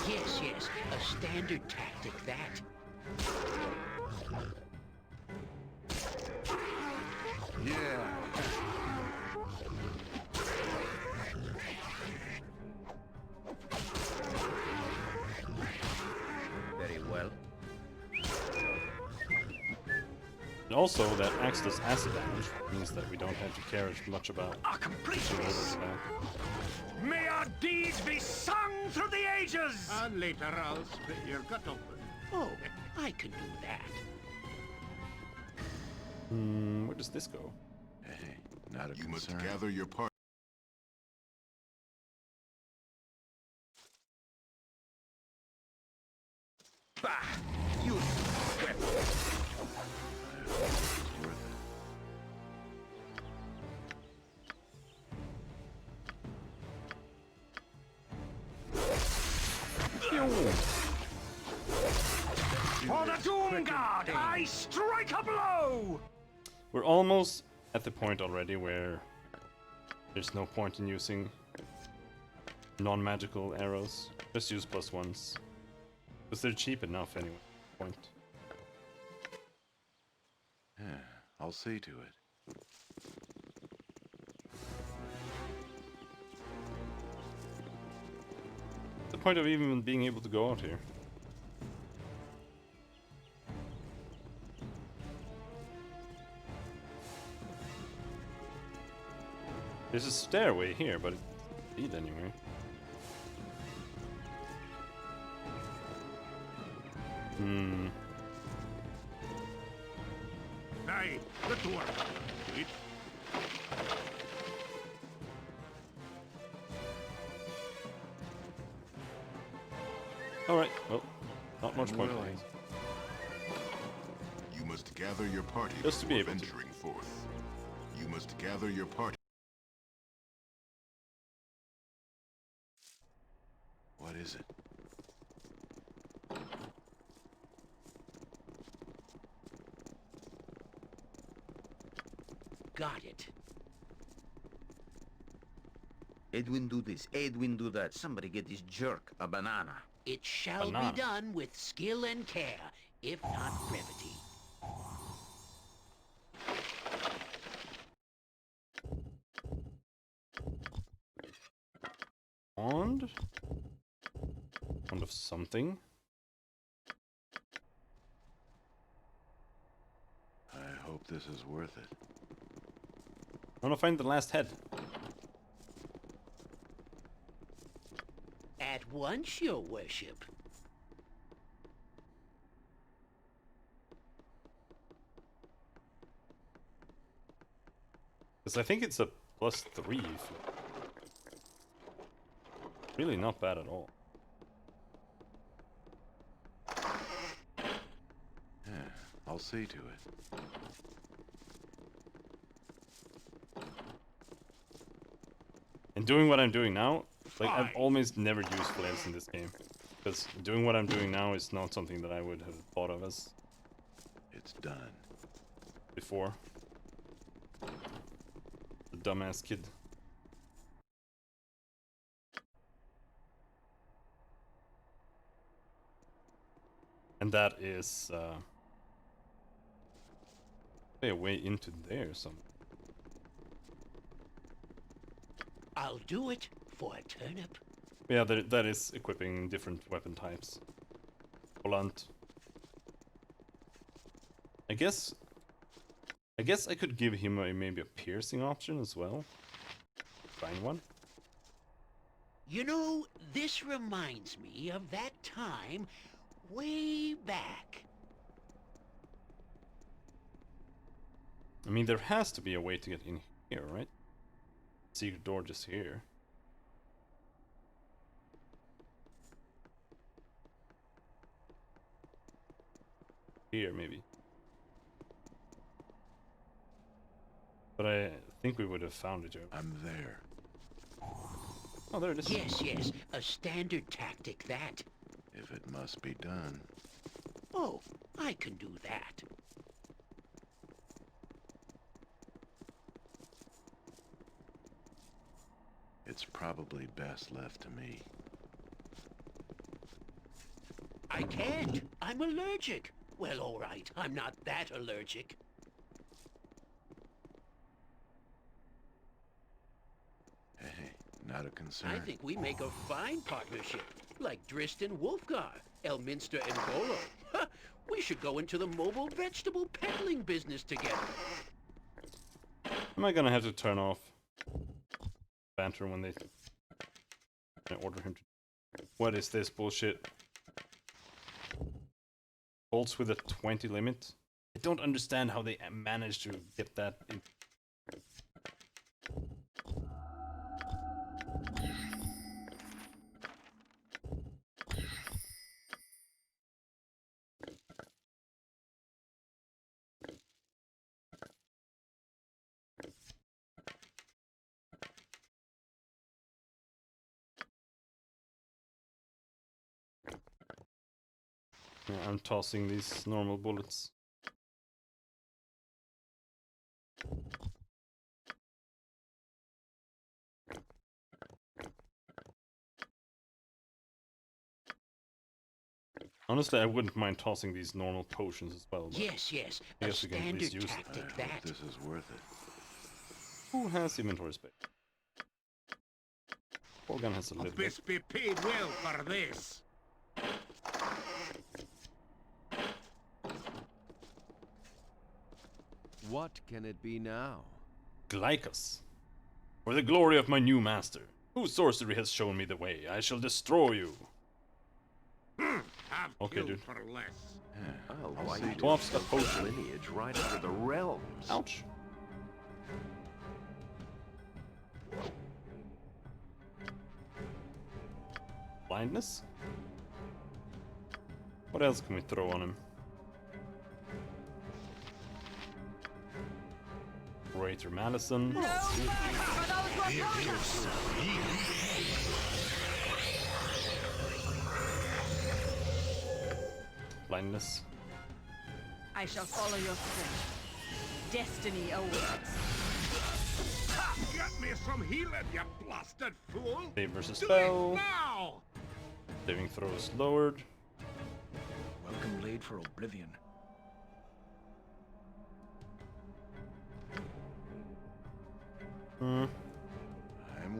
Yes, yes, a standard tactic, that. Yeah. Very well. And also, that axe does acid damage, means that we don't have to care as much about Completeness. May our deeds be sung through the ages! And later I'll split your gut open. Oh, I can do that. Where does this go? Hey, not a You must concern. gather your party. Bah! You weapon! It's worth For the Doom God, I strike a blow! We're almost at the point already where there's no point in using non-magical arrows. Just use +1s. Because they're cheap enough anyway. Point. Yeah, I'll see to it. The point of even being able to go out here. There's a stairway here, but it's lead anyway. Hmm. Aye, the door. It. Alright, well, not much point. willing. You must gather your party Just to be before able to. venturing forth. You must gather your party. What is it? Got it. Edwin do this, Edwin do that. Somebody get this jerk a banana. It shall Banana. be done with skill and care, if not brevity. Wand? Wand of something? I hope this is worth it. I wanna find the last head. At once, your worship. Because I think it's a +3. Really not bad at all. Yeah, I'll see to it. And doing what I'm doing now, like I've almost never used flails in this game. Because doing what I'm doing now is not something that I would have thought of as It's done. before. The dumbass kid. And that is a way into there somewhere. I'll do it for a turnip. Yeah, that is equipping different weapon types. Blunt. I guess I could give him maybe a piercing option as well. find one. You know, this reminds me of that time way back. I mean, there has to be a way to get in here, right? Secret door just here. Here, maybe. But I think we would have found it. I'm there. Oh, there it is. Yes, yes, a standard tactic, that. If it must be done. Oh, I can do that. It's probably best left to me. I can't. I'm allergic. Well, all right, I'm not that allergic. Hey, not a concern. I think we make a fine partnership, like Drist and Wolfgar, Elminster and Volo. Ha! We should go into the mobile vegetable peddling business together. Am I gonna have to turn off banter when they order him to... What is this bullshit? Bolts with a 20 limit? I don't understand how they managed to get that in. Yeah, I'm tossing these normal bullets. Honestly, I wouldn't mind tossing these normal potions as well. Yes, yes, I a guess we can at least standard use tactic, I that. hope this is worth it. Who has inventory space? Organ has a little bit. Must be paid well for this. What can it be now? Glycos. For the glory of my new master, whose sorcery has shown me the way, I shall destroy you. Have Okay, killed dude. for less. Oh, I'll why see. you Dwarfs took a potion. lineage right out of the realms. Ouch. Blindness? What else can we throw on him? Greater Madison. Blindness. I shall follow your strength. Destiny awaits. Get me some healing, you blasted fool! Save versus Do spell. it now! Saving throws lowered. Welcome blade for oblivion. I'm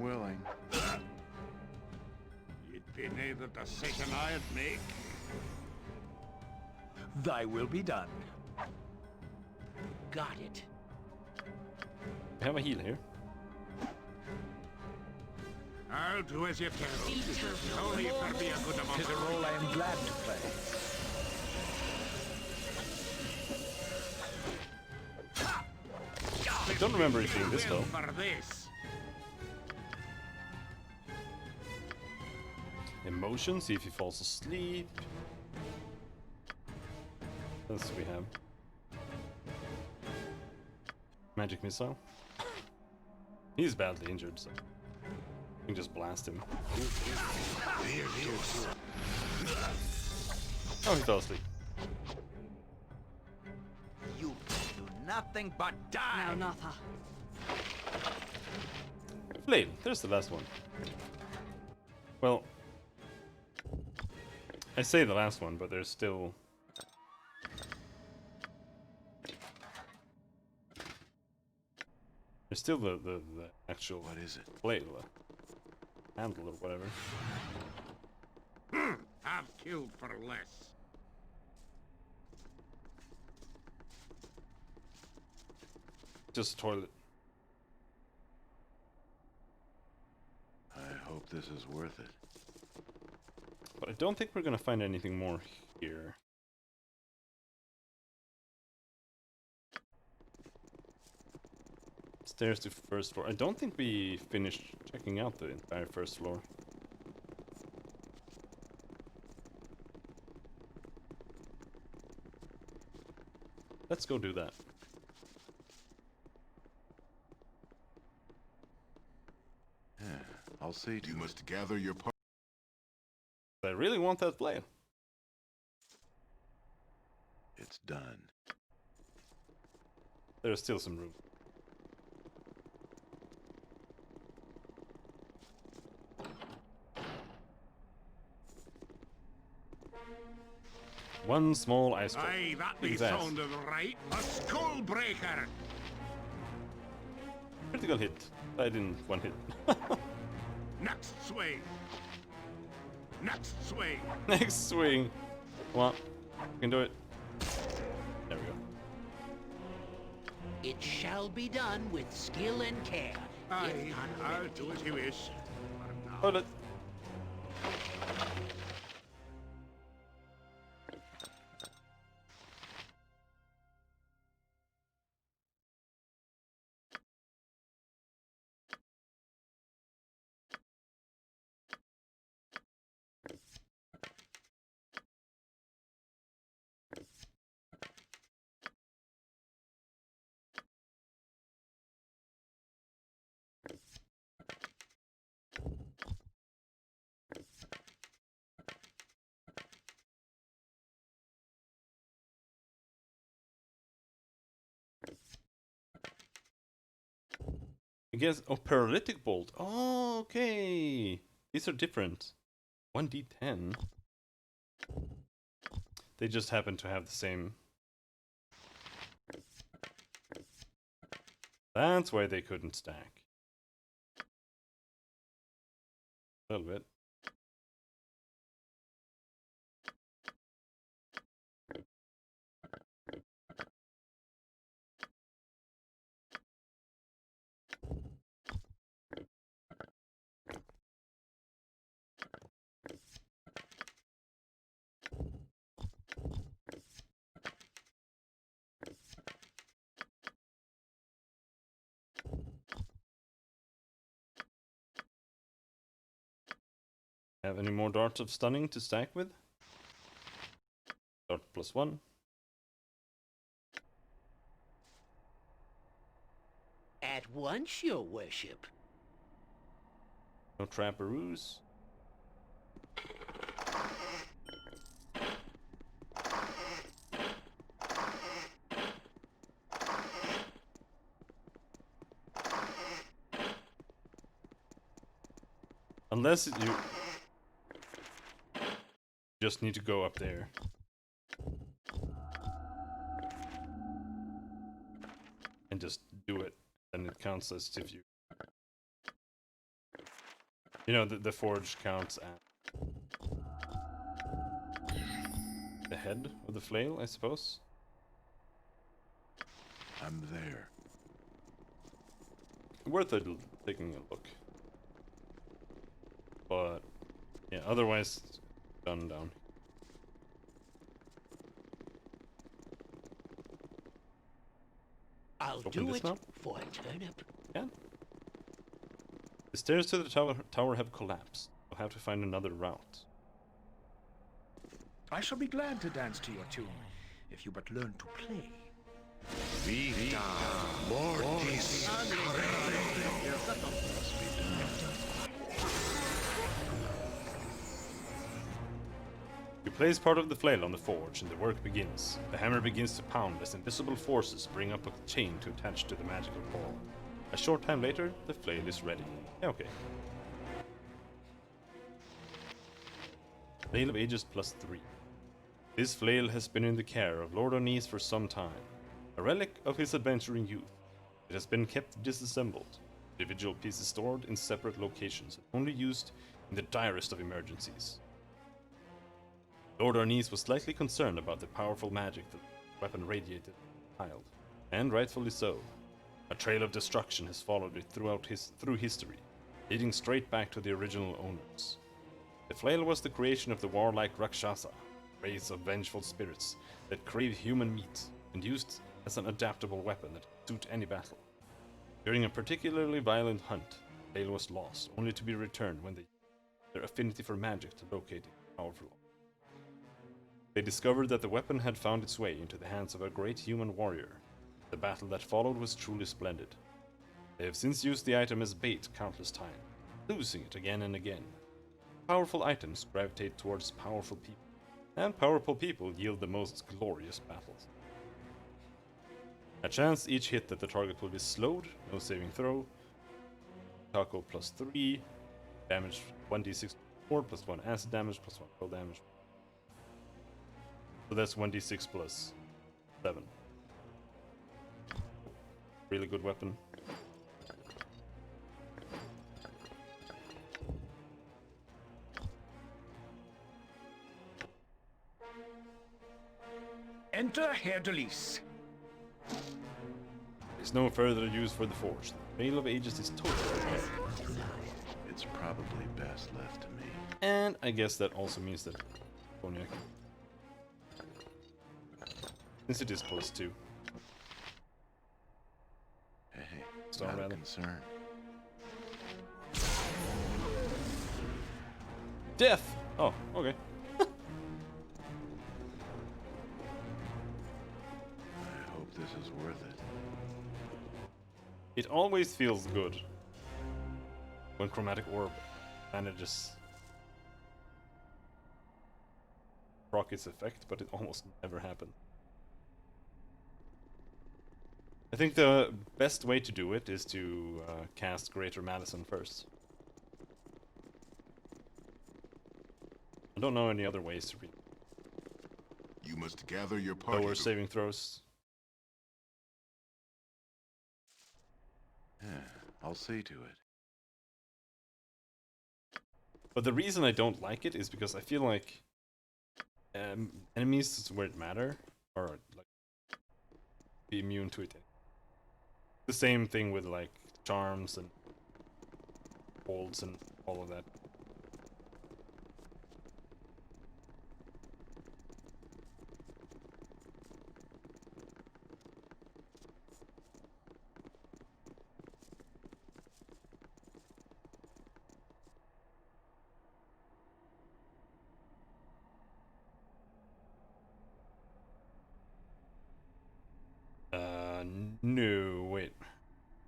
willing. You'd be neither the second I'd make. Thy will be done. Got it. We have a heal here. I'll do as you tell. Only if there be a good amount Tis a role I am glad to play. I don't remember it being this though. For this. Emotion, see if he falls asleep. What else do we have? Magic missile. He's badly injured, so we can just blast him. Oh, he fell asleep. You do nothing but die. Now, Natha. Flail, there's the last one. Well, I say the last one, but there's still... There's still the actual... What is it? Flail, handle or whatever. Have killed for less. Just a toilet. this is worth it. But I don't think we're gonna find anything more here. Stairs to first floor. I don't think we finished checking out the entire first floor. Let's go do that. Yeah, I'll see to You it. must gather your party. I really want that flail. It's done. There's still some room. One small ice drop. Aye, that be Exact. sounded right. A skull breaker. Critical hit. I didn't one hit. Next swing. Next swing. Next swing. Come on. You can do it. There we go. It shall be done with skill and care. Aye, I'll do as you wish. Hold it. I guess, oh, paralytic bolt. Oh, okay. These are different. 1d10. They just happen to have the same. That's why they couldn't stack. A little bit. Have any more darts of stunning to stack with? Dart +1. At once, your worship. No trapperoos. Unless you just need to go up there. And just do it. And it counts as if you... You know, the forge counts at the head of the flail, I suppose. I'm there. Worth it taking a look. But yeah, otherwise done down. I'll Open do this it now? for a turnip. Yeah. The stairs to the tower have collapsed. We'll have to find another route. I shall be glad to dance to your tune, if you but learn to play. Vita Mortis. You place part of the flail on the forge and the work begins. The hammer begins to pound as invisible forces bring up a chain to attach to the magical ball. A short time later, the flail is ready. Okay. Flail of Ages +3. This flail has been in the care of Lord O'Nees for some time. A relic of his adventuring youth. It has been kept disassembled. Individual pieces stored in separate locations and only used in the direst of emergencies. Lord O'Nees was slightly concerned about the powerful magic that the weapon radiated from the child, and rightfully so. A trail of destruction has followed it through history. leading straight back to the original owners. The flail was the creation of the warlike Rakshasa, a race of vengeful spirits that crave human meat, and used as an adaptable weapon that could suit any battle. During a particularly violent hunt, the flail was lost, only to be returned when they used their affinity for magic to locate a powerful. They discovered that the weapon had found its way into the hands of a great human warrior. The battle that followed was truly splendid. They have since used the item as bait countless times, losing it again and again. Powerful items gravitate towards powerful people, and powerful people yield the most glorious battles. A chance each hit that the target will be slowed, no saving throw. Taco plus 3, damage 1d6 4, plus 1 acid damage, plus 1 cold damage. So that's 1d6 plus 7. Really good weapon. Enter Herr Delis. There's no further use for the Forge. The Veil of Ages is totally dead. It's probably best left to me. And I guess that also means that Cognac, since it is plus 2. Hey, Star not a rather. concern. Death! Oh, okay. I hope this is worth it. It always feels good when Chromatic Orb manages proc its effect, but it almost never happens. I think the best way to do it is to cast Greater Madison first. I don't know any other ways to read. You must gather your party. Lower saving throws. Yeah, I'll see to it. But the reason I don't like it is because I feel like enemies where it matter are like be immune to it. The same thing with like charms and holds and all of that. No, wait.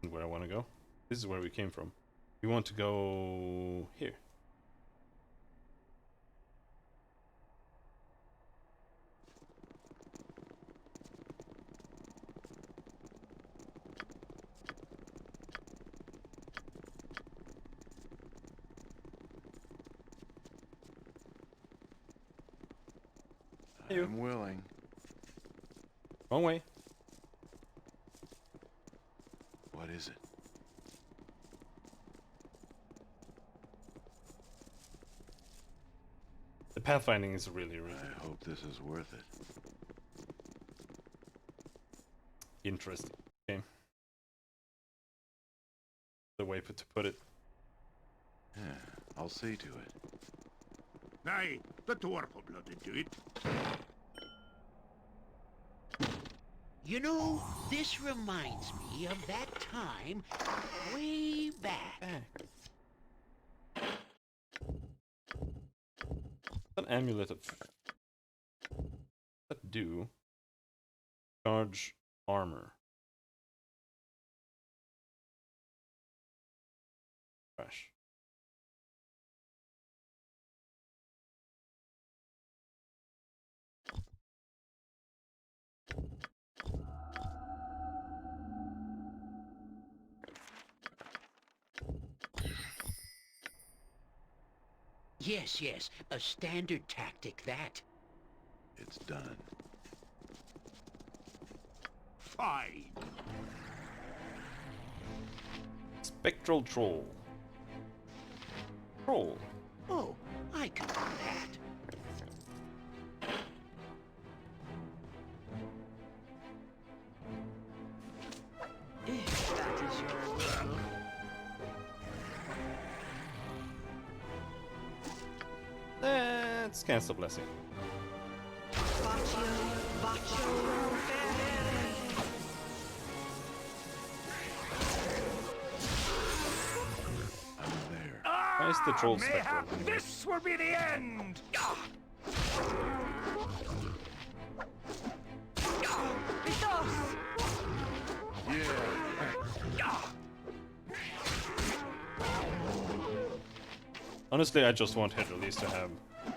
This is where I want to go. This is where we came from. We want to go here. I'm willing. Wrong way. What is it? The pathfinding is really, really I hope this is worth it. interesting game. The way to put it. Yeah, I'll see to it. Aye, the dwarf will blood into it. You know, this reminds me of that time way back. An amulet of that do charge armor. Crash. Yes, yes, a standard tactic, that. It's done. Fine. Spectral troll. Troll. Oh, I can do that. If that is your will. let's cast a blessing. Why is the troll spectral? This will be the end! Honestly, I just want Hit Release to have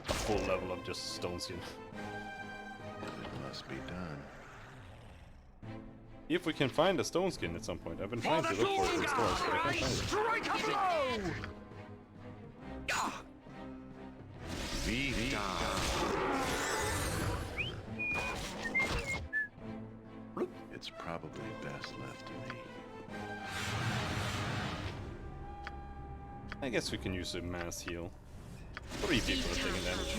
a full level of just Stone Skin. It must be done. If we can find a Stone Skin at some point. I've been trying to look for it in stores, but I can't find it. Strike a blow! It's probably best left to me. I guess we can use a mass heal. 3 people are taking damage.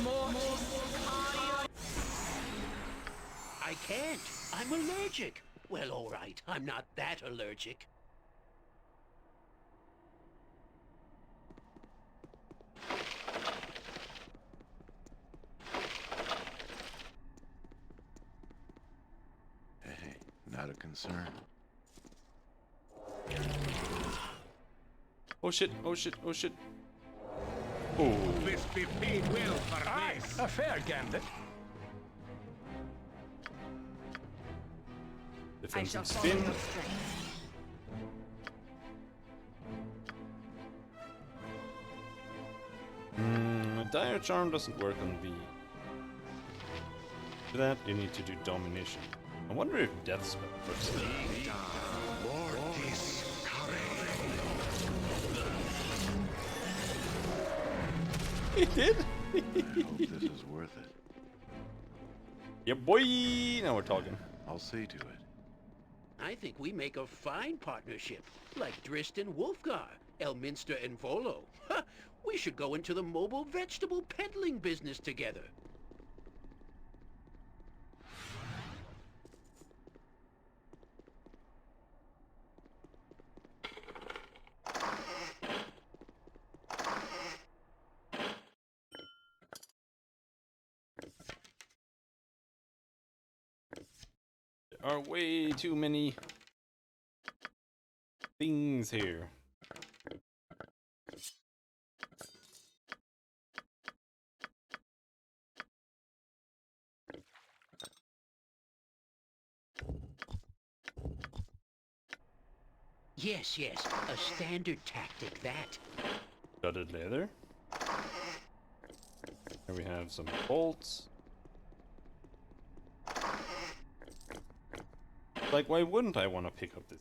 I can't. I'm allergic. Well, alright. I'm not that allergic. Hey, not a concern. Oh shit, oh shit, oh shit. Oh. This be paid well for this. A fair gambit. Defensive spin. Dire Charm doesn't work on V. For that, you need to do Domination. I wonder if Death Spell works. He did? I hope this is worth it. Yeah, boy! Now we're talking. I'll see to it. I think we make a fine partnership, like Dristan Wolfgar, Elminster and Volo. Ha! We should go into the mobile vegetable peddling business together. There are way too many things here. Yes, yes, a standard tactic, that. Studded leather. Here we have some bolts. Like, why wouldn't I want to pick up this?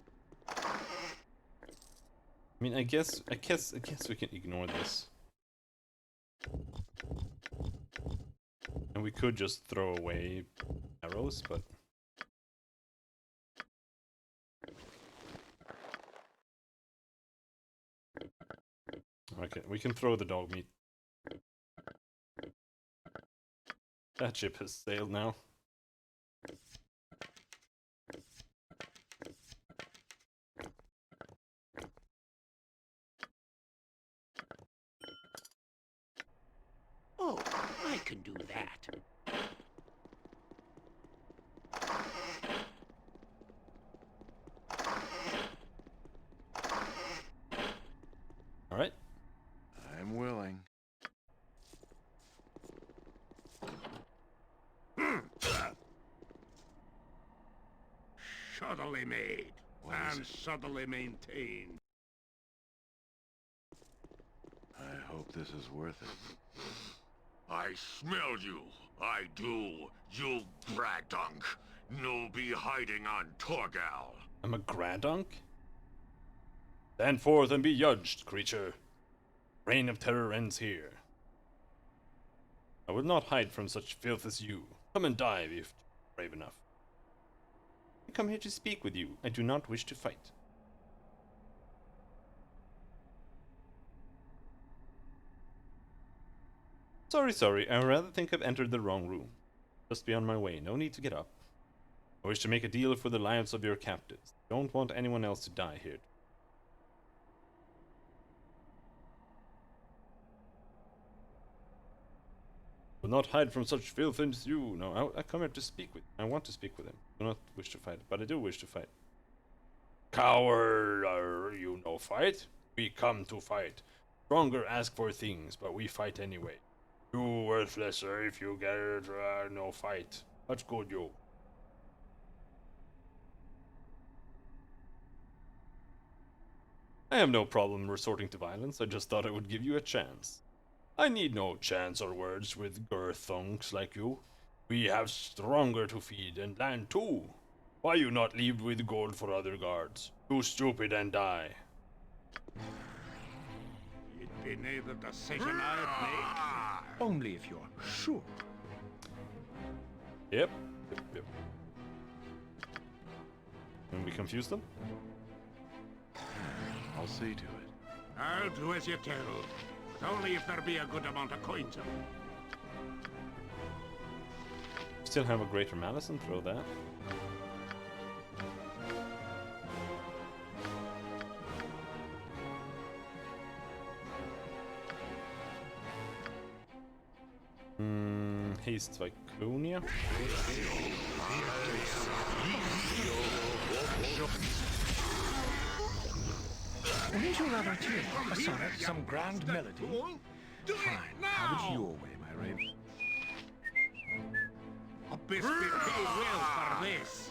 I mean, I guess we can ignore this. And we could just throw away arrows, but okay, we can throw the dog meat. That ship has sailed now. Oh, I can do that. All right. I'm willing. Shoddily made and shoddily maintained. I hope this is worth it. I smell you. I do. You bradunk. No be hiding on Torgal. I'm a Gradunk? Stand forth and be judged, creature. Reign of terror ends here. I will not hide from such filth as you. Come and die if you're brave enough. I come here to speak with you. I do not wish to fight. Sorry, I rather think I've entered the wrong room. Just be on my way, no need to get up. I wish to make a deal for the lives of your captives. Don't want anyone else to die here. Will not hide from such filth as you. No, I come here to speak with. I want to speak with him. I do not wish to fight, but I do wish to fight. Coward, are you no fight? We come to fight. Stronger ask for things, but we fight anyway. You worthlesser, if you get no fight. Much good you. I have no problem resorting to violence. I just thought I would give you a chance. I need no chance or words with girthunks like you. We have stronger to feed and land too. Why you not leave with gold for other guards? Too stupid and die. It be neither decision I make. Only if you're sure. Yep. Can we confuse them? I'll see to it. I'll do as you tell, but only if there be a good amount of coins. Still have a greater malice and throw that. Haste Viconia. Wouldn't you rather tune a sonnet, some grand melody? Fine. Have it your way, my rave. A biscuit pay well for this.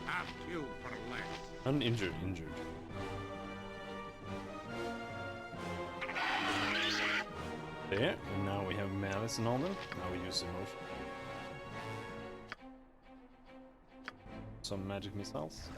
Half two for less. Uninjured, injured. There, and now we have malice and all them. Now we use emotion. Some magic missiles.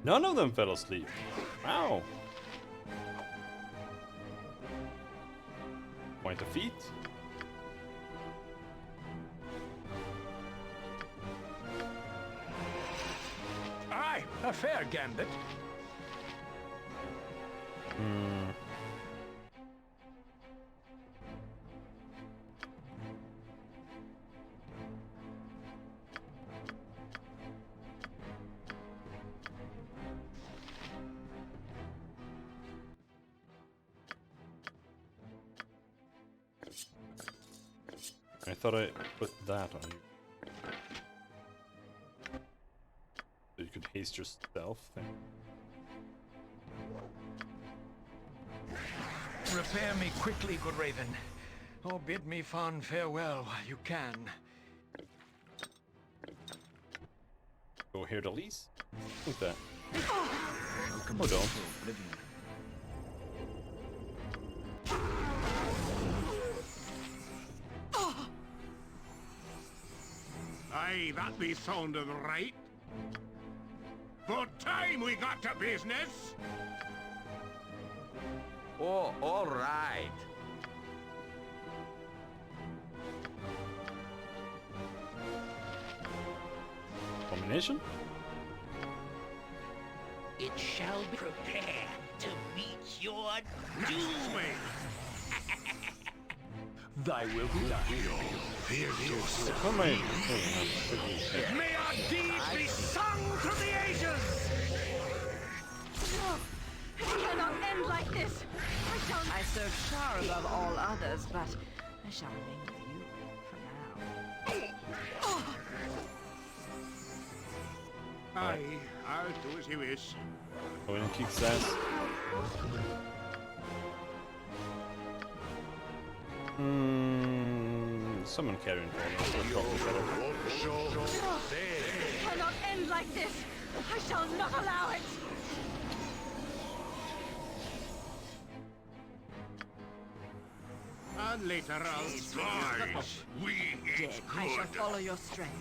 None of them fell asleep. Wow. Point of feet. Aye, a fair gambit. I thought I put that on you. So you could haste yourself then. Repair me quickly, good Raven. Or bid me fond farewell while you can. Go here to lease? Look at that. Or don't. Aye, that be sounding right. But time we got to business. Oh, all right. Combination? It shall be prepared to meet your doom. Thy will be done. May our deeds be sung through the ages! No! It cannot end like this! I serve Shar above all others, but I shall remain with you for now. Aye, I'll do as you wish. Go in and kick ass. Someone carrying for No! It cannot end like this! I shall not allow it! And later I'll Nice. We Dead. eat I shall good. follow your strength.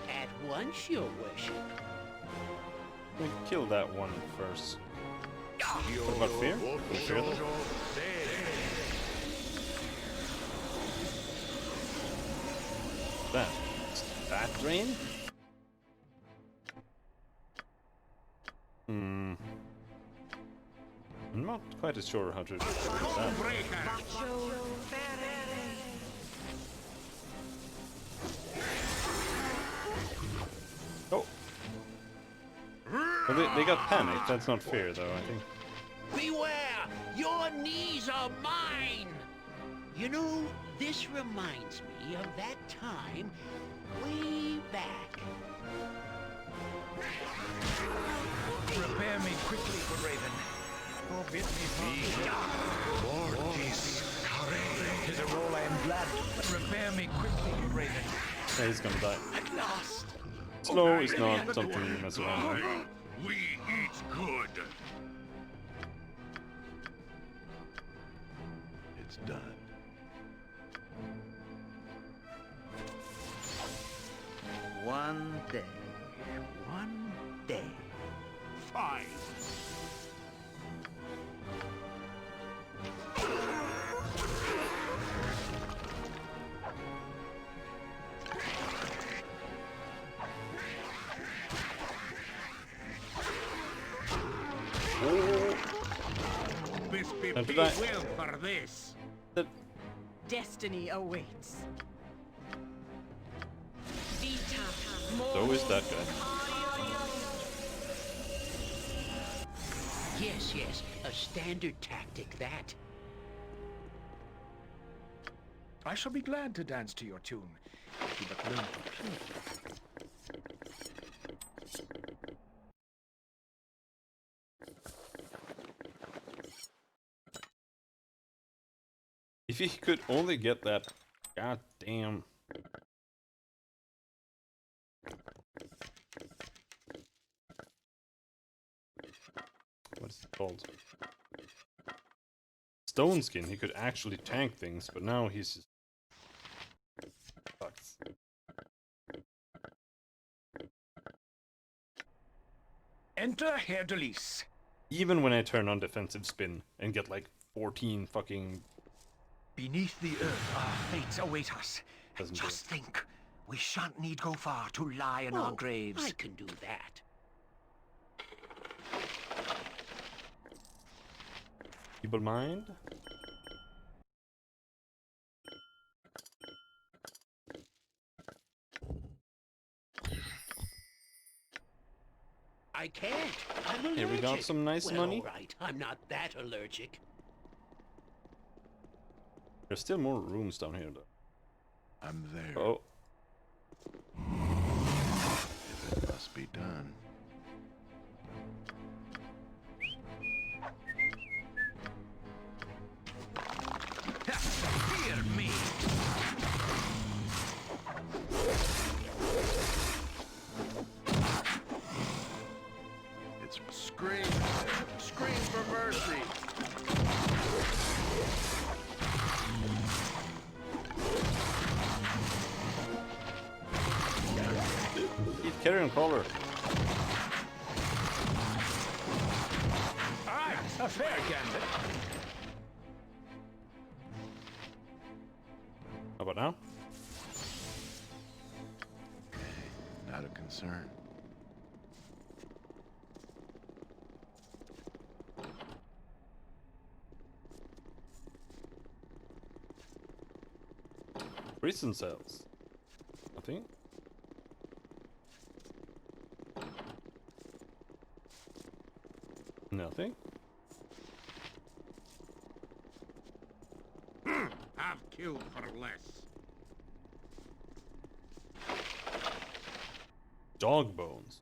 At once, your worship. We kill that one first. What about fear? Fear them? that? That drain? I'm not quite as sure how to do that. Oh! Well, they got panicked. That's not fair, though, I think. Beware! Your knees are mine! You know, this reminds me of that time way back. Prepare me quickly, good Raven. Forbid me from... Tis a role I am glad to. Prepare me quickly, good Raven. Yeah, he's gonna die. At last! Slow is not something you mess around with. We eat good. It's done. One day. One day. Fine. This be Don't do well that. for this. Destiny awaits. So is that guy. Yes, yes, a standard tactic, that. I shall be glad to dance to your tune. If you but learn to play. If he could only get that goddamn... What is it called? Stone skin, he could actually tank things, but now he's just... Sucks. Enter Herr Delis. Even when I turn on defensive spin and get like 14 fucking... Beneath the earth, our fates await us. Doesn't do Just think, we shan't need go far to lie in our graves. I can do that. People mind? I can't. I'm allergic. Here we got some nice well, money. All right, I'm not that allergic. There's still more rooms down here, though. I'm there. Oh. If it must be done. Fear me! It's Scream! Scream for mercy! Keep carrying crawler. Aye, a fair gambit. How about now? not a concern. Prison cells. Nothing. Nothing. I've killed for less. Dog bones.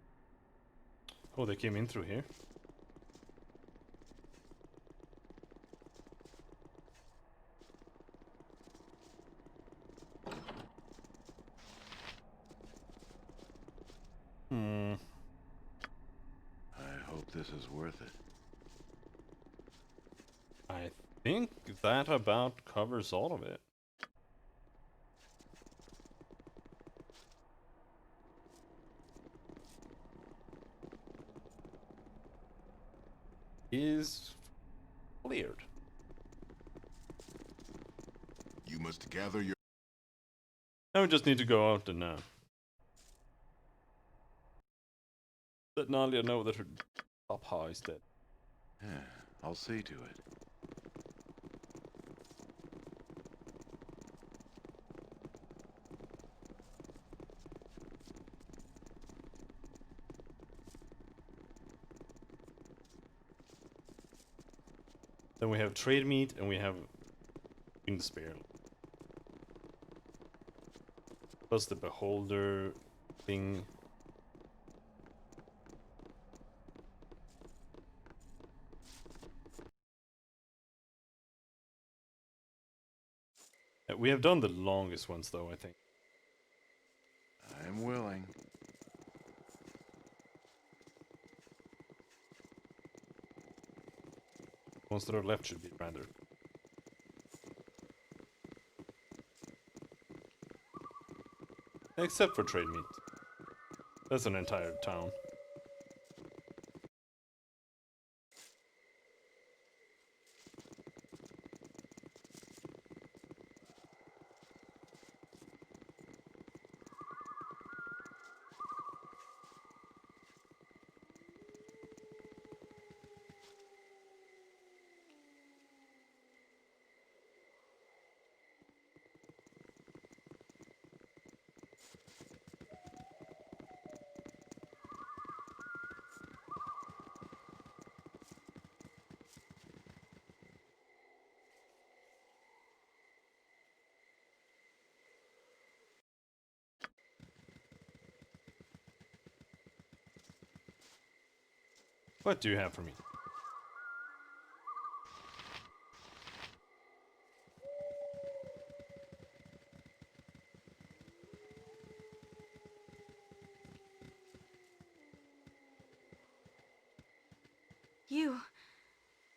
Oh, they came in through here. I hope this is worth it. I think that about covers all of it. Is cleared. You must gather your Now we just need to go out and let Nalia know that her Papa is dead. Yeah, I'll see to it. Then we have trade meat and we have in the spear. Plus the beholder thing. We have done the longest ones though, I think. I'm willing. Ones that are left should be rather. Except for trade meat. That's an entire town. What do you have for me?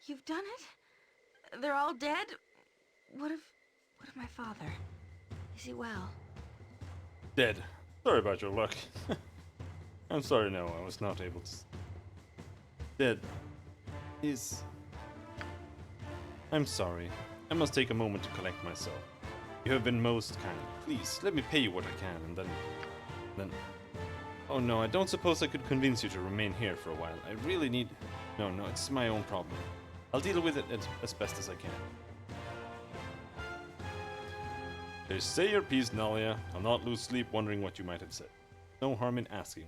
You've done it? They're all dead? What of my father? Is he well? Dead. Sorry about your luck. I'm sorry, no, I was not able to. Dead. I'm sorry. I must take a moment to collect myself. You have been most kind. Please, let me pay you what I can, and then... Oh no, I don't suppose I could convince you to remain here for a while. I really need... No, it's my own problem. I'll deal with it as best as I can. Just say your piece, Nalia. I'll not lose sleep wondering what you might have said. No harm in asking.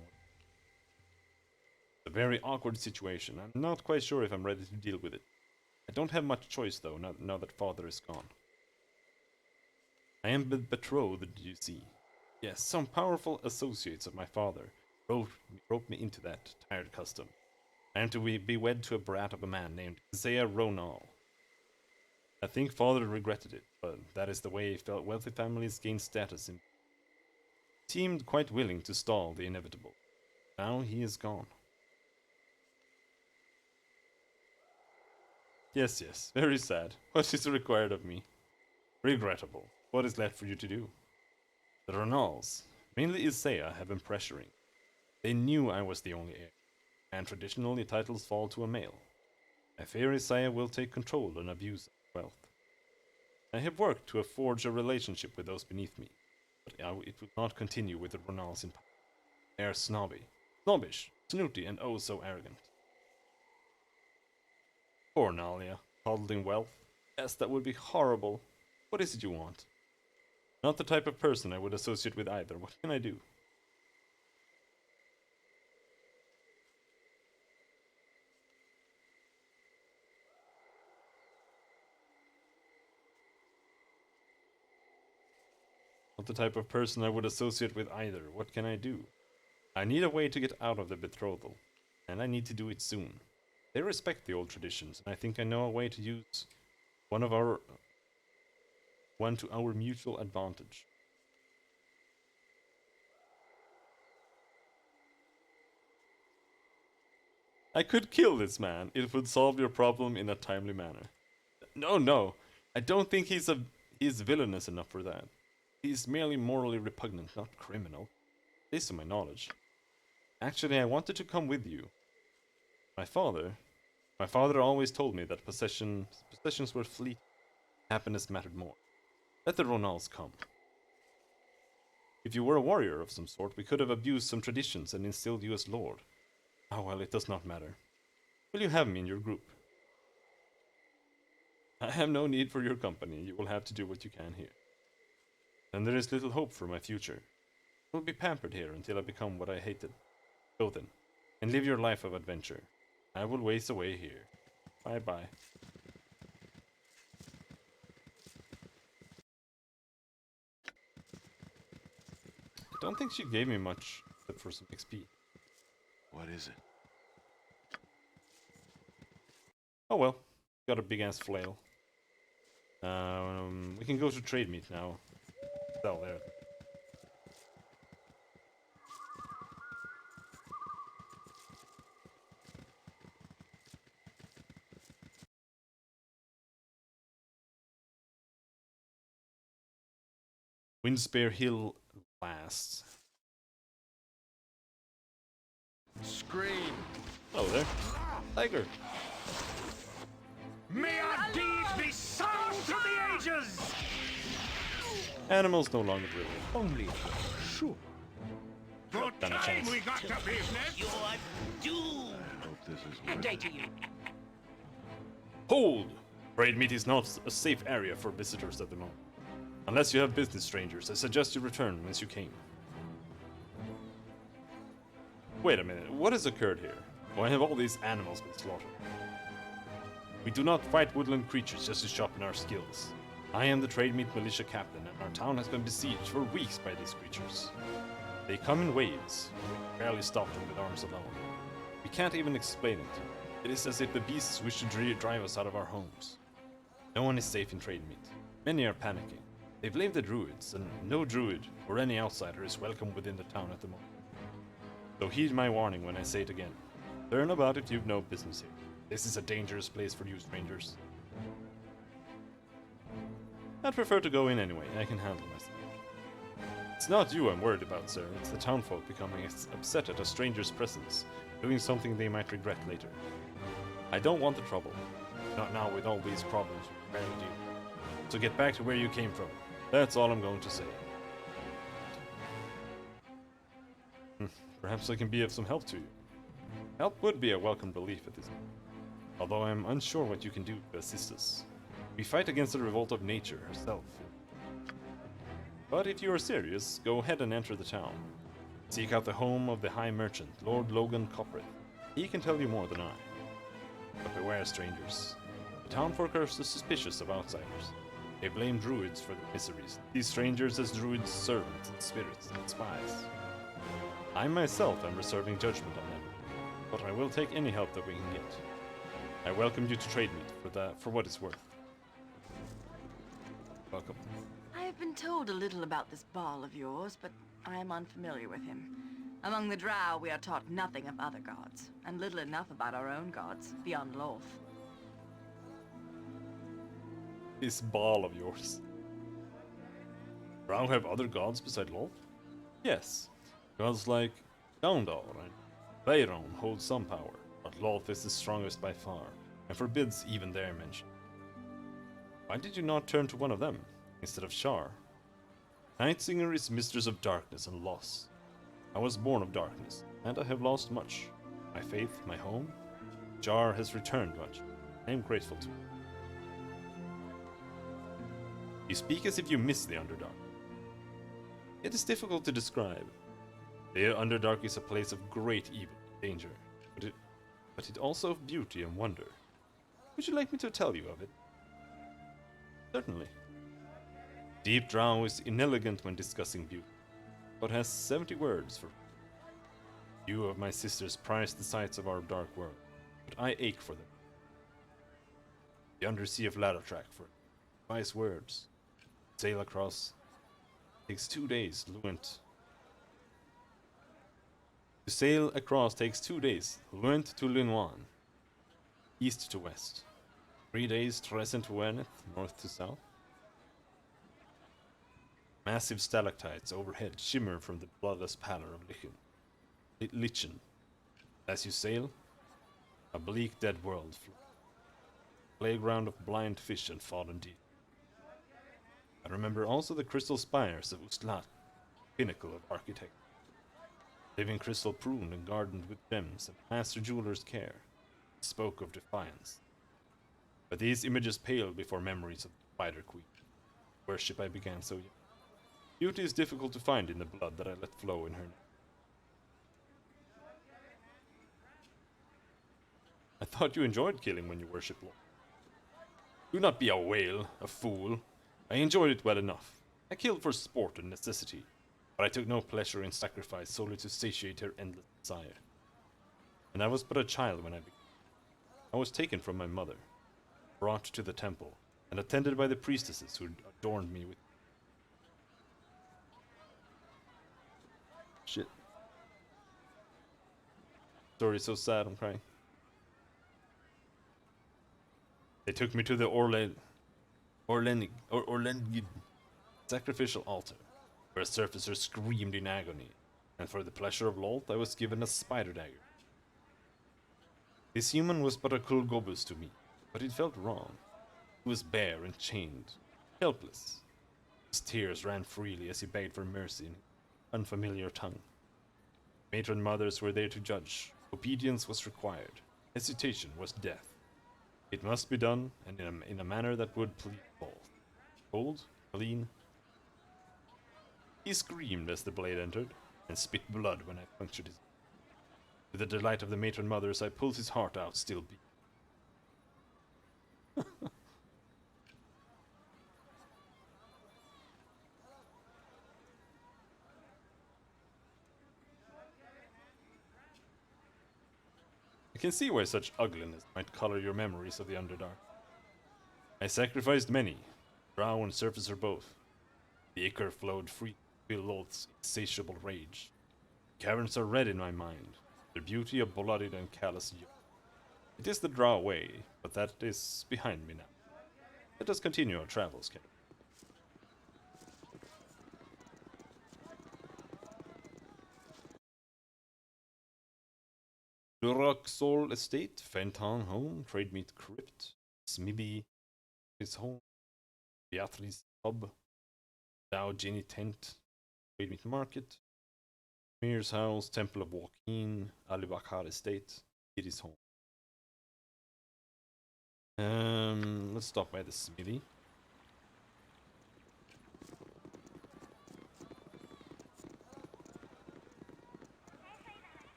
It's a very awkward situation. I'm not quite sure if I'm ready to deal with it. I don't have much choice, though, now that father is gone. I am betrothed, you see. Yes, some powerful associates of my father roped me into that tired custom. I am to be wed to a brat of a man named Isaiah Ronal. I think father regretted it, but that is the way wealthy families gain status. He seemed quite willing to stall the inevitable. Now he is gone. Yes, very sad. What is required of me? Regrettable. What is left for you to do? The Ronals, mainly Isaiah, have been pressuring. They knew I was the only heir, and traditionally titles fall to a male. I fear Isaiah will take control and abuse wealth. I have worked to forge a relationship with those beneath me, but it will not continue with the Ronals in power. They are snobbish, snooty, and oh so arrogant. Poor Nalia, coddling wealth. Yes, that would be horrible. What is it you want? Not the type of person I would associate with either. What can I do? Not the type of person I would associate with either. What can I do? I need a way to get out of the betrothal, and I need to do it soon. They respect the old traditions, and I think I know a way to use one to our mutual advantage. I could kill this man. It would solve your problem in a timely manner. No. I don't think he's villainous enough for that. He's merely morally repugnant, not criminal. At least to my knowledge. Actually, I wanted to come with you. My father always told me that possessions were fleeting. Happiness mattered more. Let the Ronals come. If you were a warrior of some sort, we could have abused some traditions and instilled you as lord. Oh well, it does not matter. Will you have me in your group? I have no need for your company. You will have to do what you can here. And there is little hope for my future. I will be pampered here until I become what I hated. Go then, and live your life of adventure. I will waste away here. Bye-bye. I don't think she gave me much except for some XP. What is it? Oh well, got a big-ass flail. We can go to trade meet now. Sell there. Windspear Hill Blast. Scream! Hello there. Tiger. May our deeds be sung through the ages! Animals no longer drill. Only sure. Good Done a time chance. we got to business! You're doomed! I hope this is And worth I to you. Hold! Trade meet is not a safe area for visitors at the moment. Unless you have business strangers, I suggest you return whence you came. Wait a minute, what has occurred here? Why have all these animals been slaughtered? We do not fight woodland creatures just to sharpen our skills. I am the trade meet militia captain, and our town has been besieged for weeks by these creatures. They come in waves. We barely stop them with arms alone. We can't even explain it. It is as if the beasts wish to drive us out of our homes. No one is safe in trade meet. Many are panicking. They blame the druids, and no druid or any outsider is welcome within the town at the moment. So heed my warning when I say it again. Turn about if you've no business here. This is a dangerous place for you strangers. I'd prefer to go in anyway. I can handle myself. It's not you I'm worried about, sir. It's the townfolk becoming upset at a stranger's presence, doing something they might regret later. I don't want the trouble. Not now with all these problems we barely deal with. So get back to where you came from. That's all I'm going to say. Perhaps I can be of some help to you. Help would be a welcome relief at this point. Although I'm unsure what you can do to assist us. We fight against the revolt of nature herself. But if you are serious, go ahead and enter the town. Seek out the home of the High Merchant, Lord Logan Coprith. He can tell you more than I. But beware, strangers. The townfolk are suspicious of outsiders. They blame druids for their miseries. These strangers as druids' servants and spirits and spies. I myself am reserving judgment on them, but I will take any help that we can get. I welcome you to trade meet for what it's worth. Welcome. I have been told a little about this Baal of yours, but I am unfamiliar with him. Among the Drow, we are taught nothing of other gods, and little enough about our own gods, beyond Lolth. This Baal of yours. Drow have other gods beside Lolth? Yes. Gods like Gaundar and Veyron hold some power, but Lolth is the strongest by far, and forbids even their mention. Why did you not turn to one of them, instead of Shar? Nightsinger is mistress of darkness and loss. I was born of darkness, and I have lost much. My faith, my home. Shar has returned much. I am grateful to you. You speak as if you miss the Underdark. It is difficult to describe. The Underdark is a place of great evil and danger, but it also of beauty and wonder. Would you like me to tell you of it? Certainly. Deep Drow is inelegant when discussing beauty, but has 70 words for. Few of my sisters prize the sights of our dark world, but I ache for them. The Undersea of Laddertrack for wise words. Sail across. Takes 2 days, Luent. To sail across takes 2 days, Luent to Linoan. East to west. 3 days, Trescent to Werneth, north to south. Massive stalactites overhead shimmer from the bloodless pallor of Lichen. As you sail, a bleak dead world flows. Playground of blind fish and fallen deer. I remember also the crystal spires of Ustlat, pinnacle of architecture. Living crystal pruned and gardened with gems and master jeweler's care, spoke of defiance. But these images paled before memories of the Spider Queen, worship I began so young. Beauty is difficult to find in the blood that I let flow in her name. I thought you enjoyed killing when you worship Lord. Do not be a whale, a fool. I enjoyed it well enough. I killed for sport and necessity, but I took no pleasure in sacrifice solely to satiate her endless desire. And I was but a child when I began. I was taken from my mother, brought to the temple, and attended by the priestesses who adorned me with... Shit. Story is so sad, I'm crying. They took me to the Orlengid sacrificial altar, where a surfacer screamed in agony, and for the pleasure of Loth I was given a spider dagger. This human was but a Kulgobus to me, but it felt wrong. He was bare and chained, helpless. His tears ran freely as he begged for mercy in unfamiliar tongue. Matron mothers were there to judge. Obedience was required. Hesitation was death. It must be done, and in a manner that would please both. Cold, clean. He screamed as the blade entered, and spit blood when I punctured his. To the delight of the matron mothers, I pulled his heart out, still beating. I can see why such ugliness might color your memories of the Underdark. I sacrificed many, drow and surfacer both. The ichor flowed free to feel Loth's insatiable rage. Caverns are red in my mind, their beauty a bloodied and callous yoke. It is the drow way, but that is behind me now. Let us continue our travels, Kevin. Luroxol Estate, Fenton Home, Trade Meat Crypt, Smibby, his home, Beatrice Pub, Dow Jenny Tent, Trade Meat Market, Mir's House, Temple of Joaquin, Alibakar Estate, Kitty's home. Let's stop by the smithy.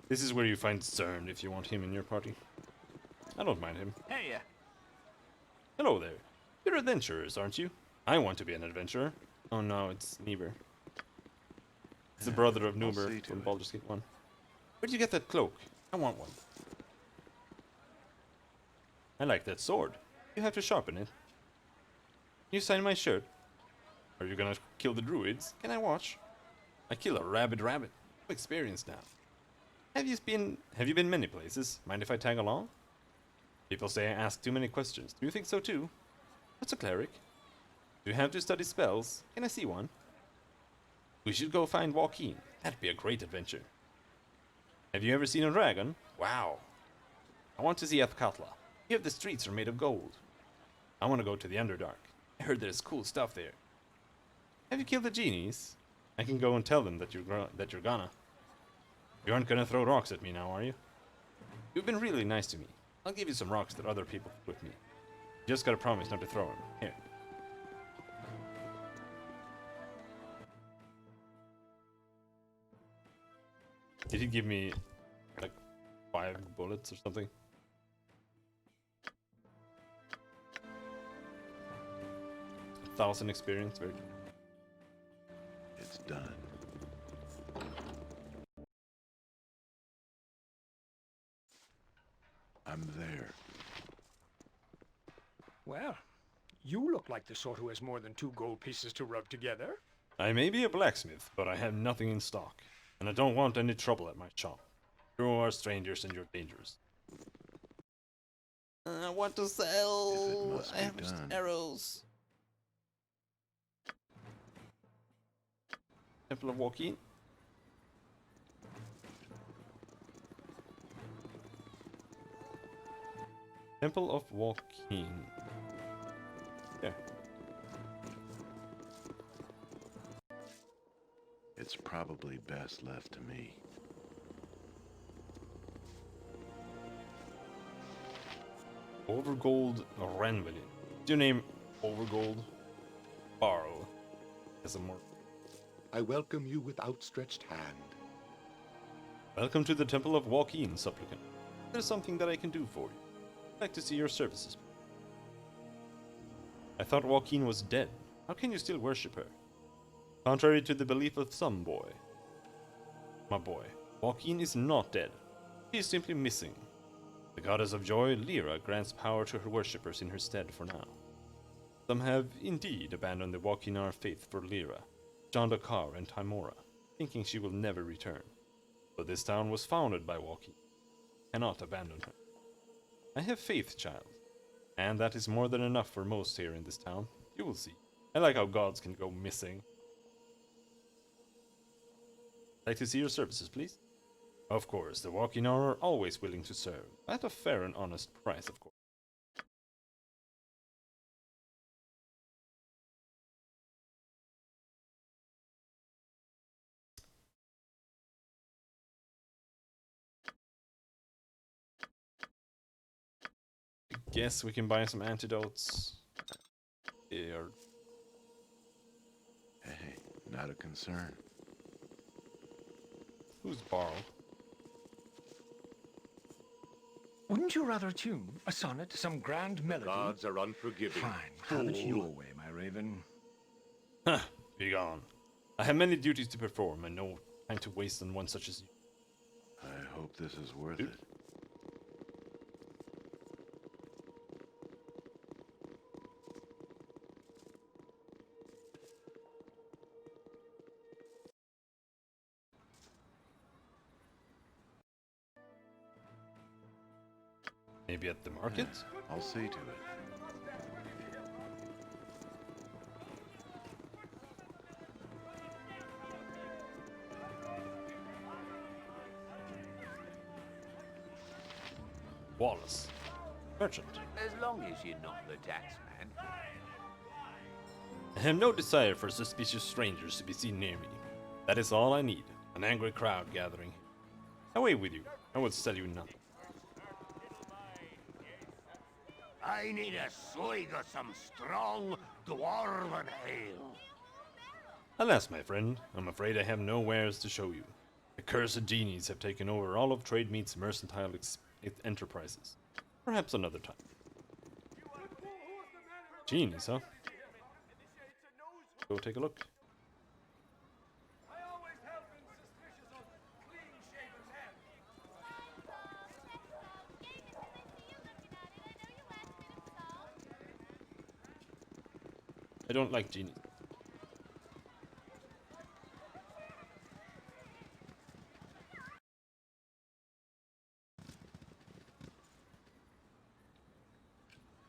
This is where you find CERN if you want him in your party. I don't mind him. Hey, Hello there. You're adventurers, aren't you? I want to be an adventurer. Oh no, it's Niebuhr. It's the brother of Nuber from Baldur's Gate 1. Where'd you get that cloak? I want one. I like that sword. You have to sharpen it. Can you sign my shirt? Are you gonna kill the druids? Can I watch? I kill a rabid rabbit. I'm experienced now. Have you been many places? Mind if I tag along? People say I ask too many questions. Do you think so too? What's a cleric? Do you have to study spells? Can I see one? We should go find Joaquin. That'd be a great adventure. Have you ever seen a dragon? Wow. I want to see Athkatla. Here the streets are made of gold. I want to go to the Underdark. I heard there's cool stuff there. Have you killed the genies? I can go and tell them that you're gonna. You aren't gonna throw rocks at me now, are you? You've been really nice to me. I'll give you some rocks that other people put with me. You just gotta promise not to throw them. Here. Did he give me like 5 bullets or something? A 1,000 experience, very good. It's done. I'm there. Well, you look like the sort who has more than 2 gold pieces to rub together. I may be a blacksmith, but I have nothing in stock, and I don't want any trouble at my shop. You are strangers and you're dangerous. I want to sell. I have just arrows. Temple of Joaquin. Temple of Joaquin. Yeah. It's probably best left to me. Overgold Renvelin. Is your name Overgold? Barl. As a more. I welcome you with outstretched hand. Welcome to the Temple of Joaquin, supplicant. There's something that I can do for you. I'd like to see your services. I thought Joaquin was dead. How can you still worship her? Contrary to the belief of some boy. My boy, Joaquin is not dead. She is simply missing. The goddess of joy, Lyra, grants power to her worshippers in her stead for now. Some have indeed abandoned the Joaquinar faith for Lyra, Jandakar, and Timora, thinking she will never return. But this town was founded by Joaquin. Cannot abandon her. I have faith, child, and that is more than enough for most here in this town. You will see. I like how gods can go missing. Like to see your services, please? Of course, the Joaquinar are always willing to serve, at a fair and honest price, of course. Guess we can buy some antidotes. Here. Hey, not a concern. Who's Barl? Wouldn't you rather tune a sonnet, some grand melody? Gods are unforgiving. Fine, have it your way, my raven. Huh, be gone. I have many duties to perform, and no time to waste on one such as you. I hope this is worth it. Maybe at the market? I'll see to it. Wallace. Merchant. As long as you're not the taxman. I have no desire for suspicious strangers to be seen near me. That is all I need. An angry crowd gathering. Away with you. I will sell you nothing. I need a swig of some strong dwarven ale. Alas, my friend, I'm afraid I have no wares to show you. The cursed genies have taken over all of Trademeat's mercantile enterprises. Perhaps another time. Genies, huh? Go take a look. I don't like genies.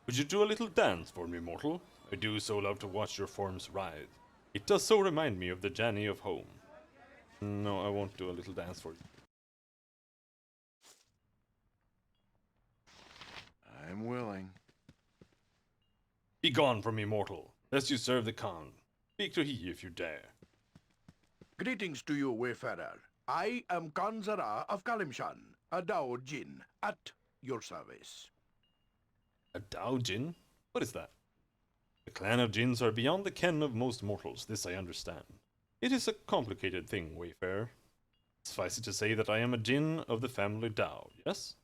Would you do a little dance for me, mortal? I do so love to watch your forms writhe. It does so remind me of the Janny of home. No, I won't do a little dance for you. I'm willing. Be gone from me, mortal, lest you serve the Khan. Speak to he if you dare. Greetings to you, wayfarer. I am Kanzara of Kalimshan, a Dao Jin, at your service. A Dao Jin? What is that? The clan of Jins are beyond the ken of most mortals, this I understand. It is a complicated thing, wayfarer. Suffice it to say that I am a Jin of the family Dao, yes?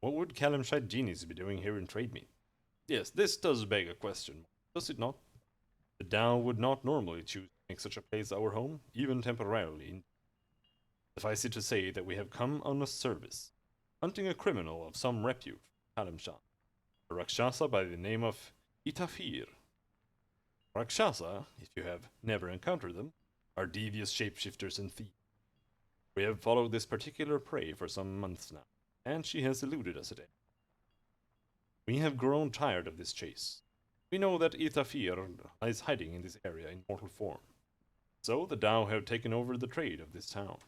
What would Kalimshite genies be doing here in Trademeat? Yes, this does beg a question, does it not? The Dao would not normally choose to make such a place our home, even temporarily. Suffice it to say that we have come on a service, hunting a criminal of some repute from Kalimshan, a Rakshasa by the name of Itafir. Rakshasa, if you have never encountered them, are devious shapeshifters and thieves. We have followed this particular prey for some months now, and she has eluded us today. We have grown tired of this chase. We know that Itafir lies hiding in this area in mortal form. So the Dao have taken over the trade of this town.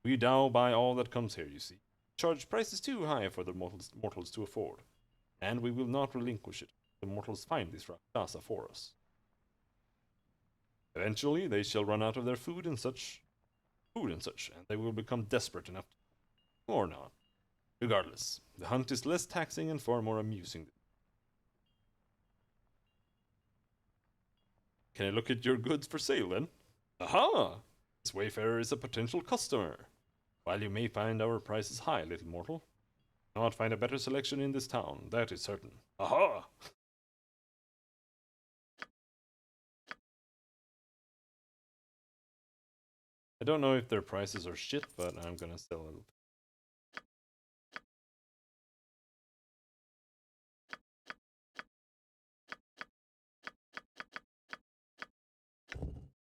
We Dao buy all that comes here, you see. Charge prices too high for the mortals to afford, and we will not relinquish it. The mortals find this Rakshasa for us. Eventually, they shall run out of their food and such, and they will become desperate enough to, or not. Regardless, the hunt is less taxing and far more amusing. Can I look at your goods for sale then? Aha! This wayfarer is a potential customer. While you may find our prices high, little mortal, you cannot find a better selection in this town, that is certain. Aha! I don't know if their prices are shit, but I'm gonna sell a little.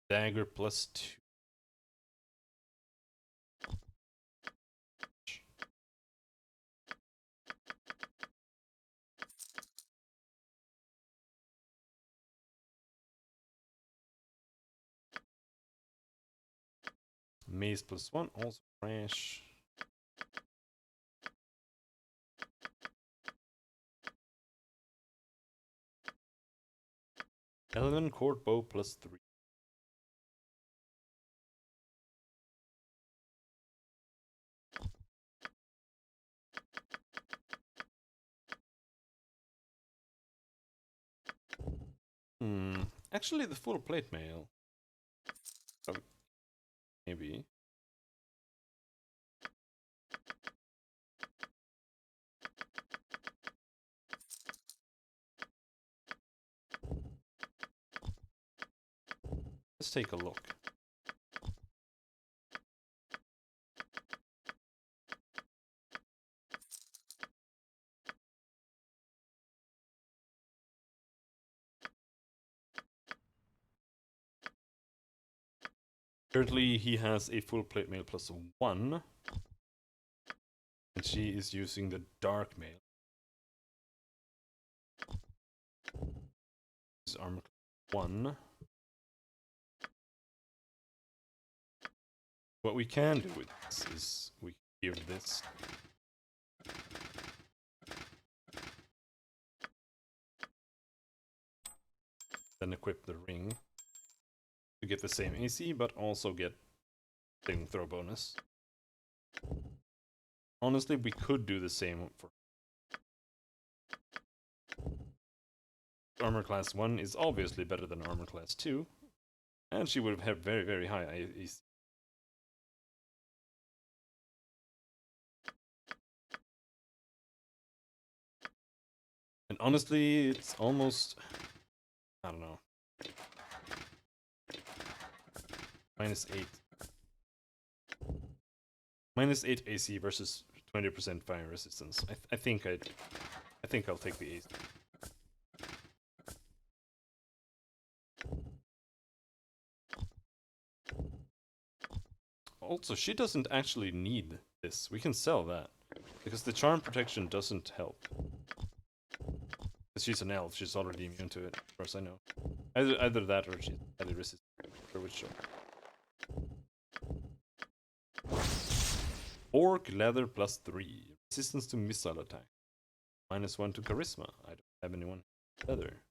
Dagger +2. Mace +1, also trash. Elven court bow +3. Actually, the full plate mail. Maybe. Let's take a look. Currently, he has a full plate mail +1. And she is using the dark mail. This is armor 1. What we can do with this is we give this. Then equip the ring to get the same AC, but also get saving throw bonus. Honestly, we could do the same for armor class 1 is obviously better than armor class 2, and she would have very, very high AC. And honestly, it's almost, I don't know, -8. -8 AC versus 20% fire resistance. I think I'll take the AC. Also, she doesn't actually need this. We can sell that. Because the charm protection doesn't help. Because she's an elf, she's already immune to it, as far as I know. Either that or she's highly resistant. For which Orc leather +3. Resistance to missile attack. -1 to charisma. I don't have anyone leather.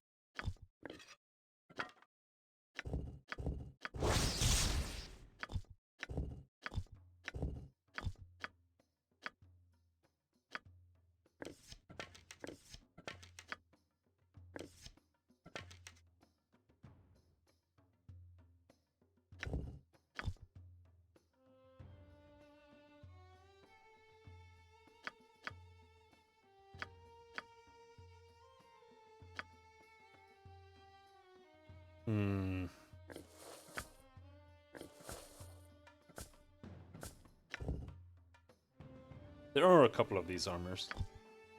There are a couple of these armors.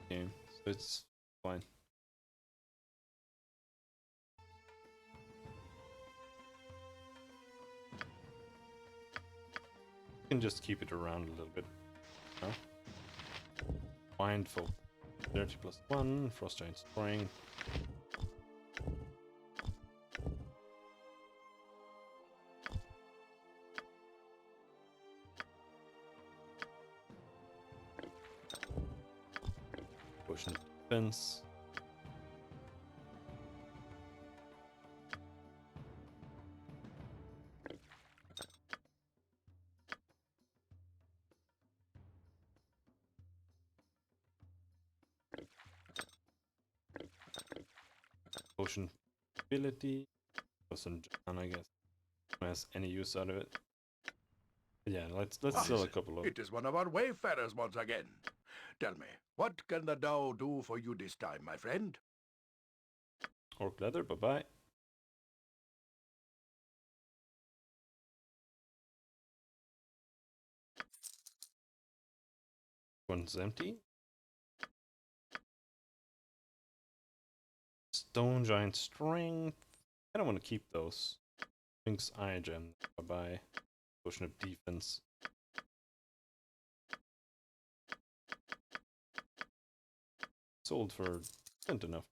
Okay, so it's fine. You can just keep it around a little bit. No? Mindful. 30 +1, Frost Giant Strength. Potion of Defense. potion ability. Some John, I guess. Who has any use out of it? Yeah, let's sell a couple of. It is one of our wayfarers once again. Tell me, what can the Tao do for you this time, my friend? Orc leather, bye-bye. One's empty. Stone giant strength. I don't want to keep those. Sphinx eye gem, bye-bye. Potion of defense. Sold for decent enough.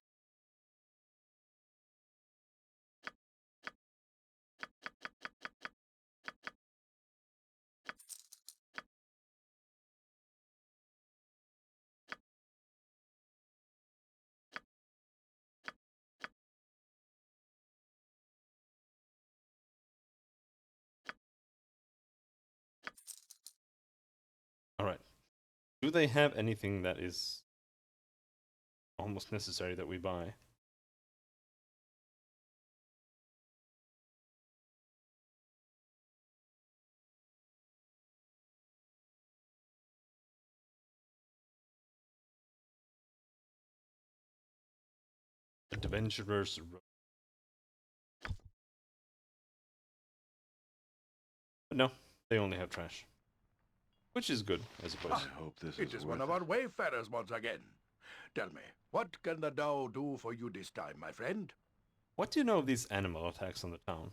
Alright. Do they have anything that is almost necessary that we buy? Adventurers. But no, they only have trash. Which is good, I suppose. I hope it is one of our wayfarers once again. Tell me, what can the Tao do for you this time, my friend? What do you know of these animal attacks on the town?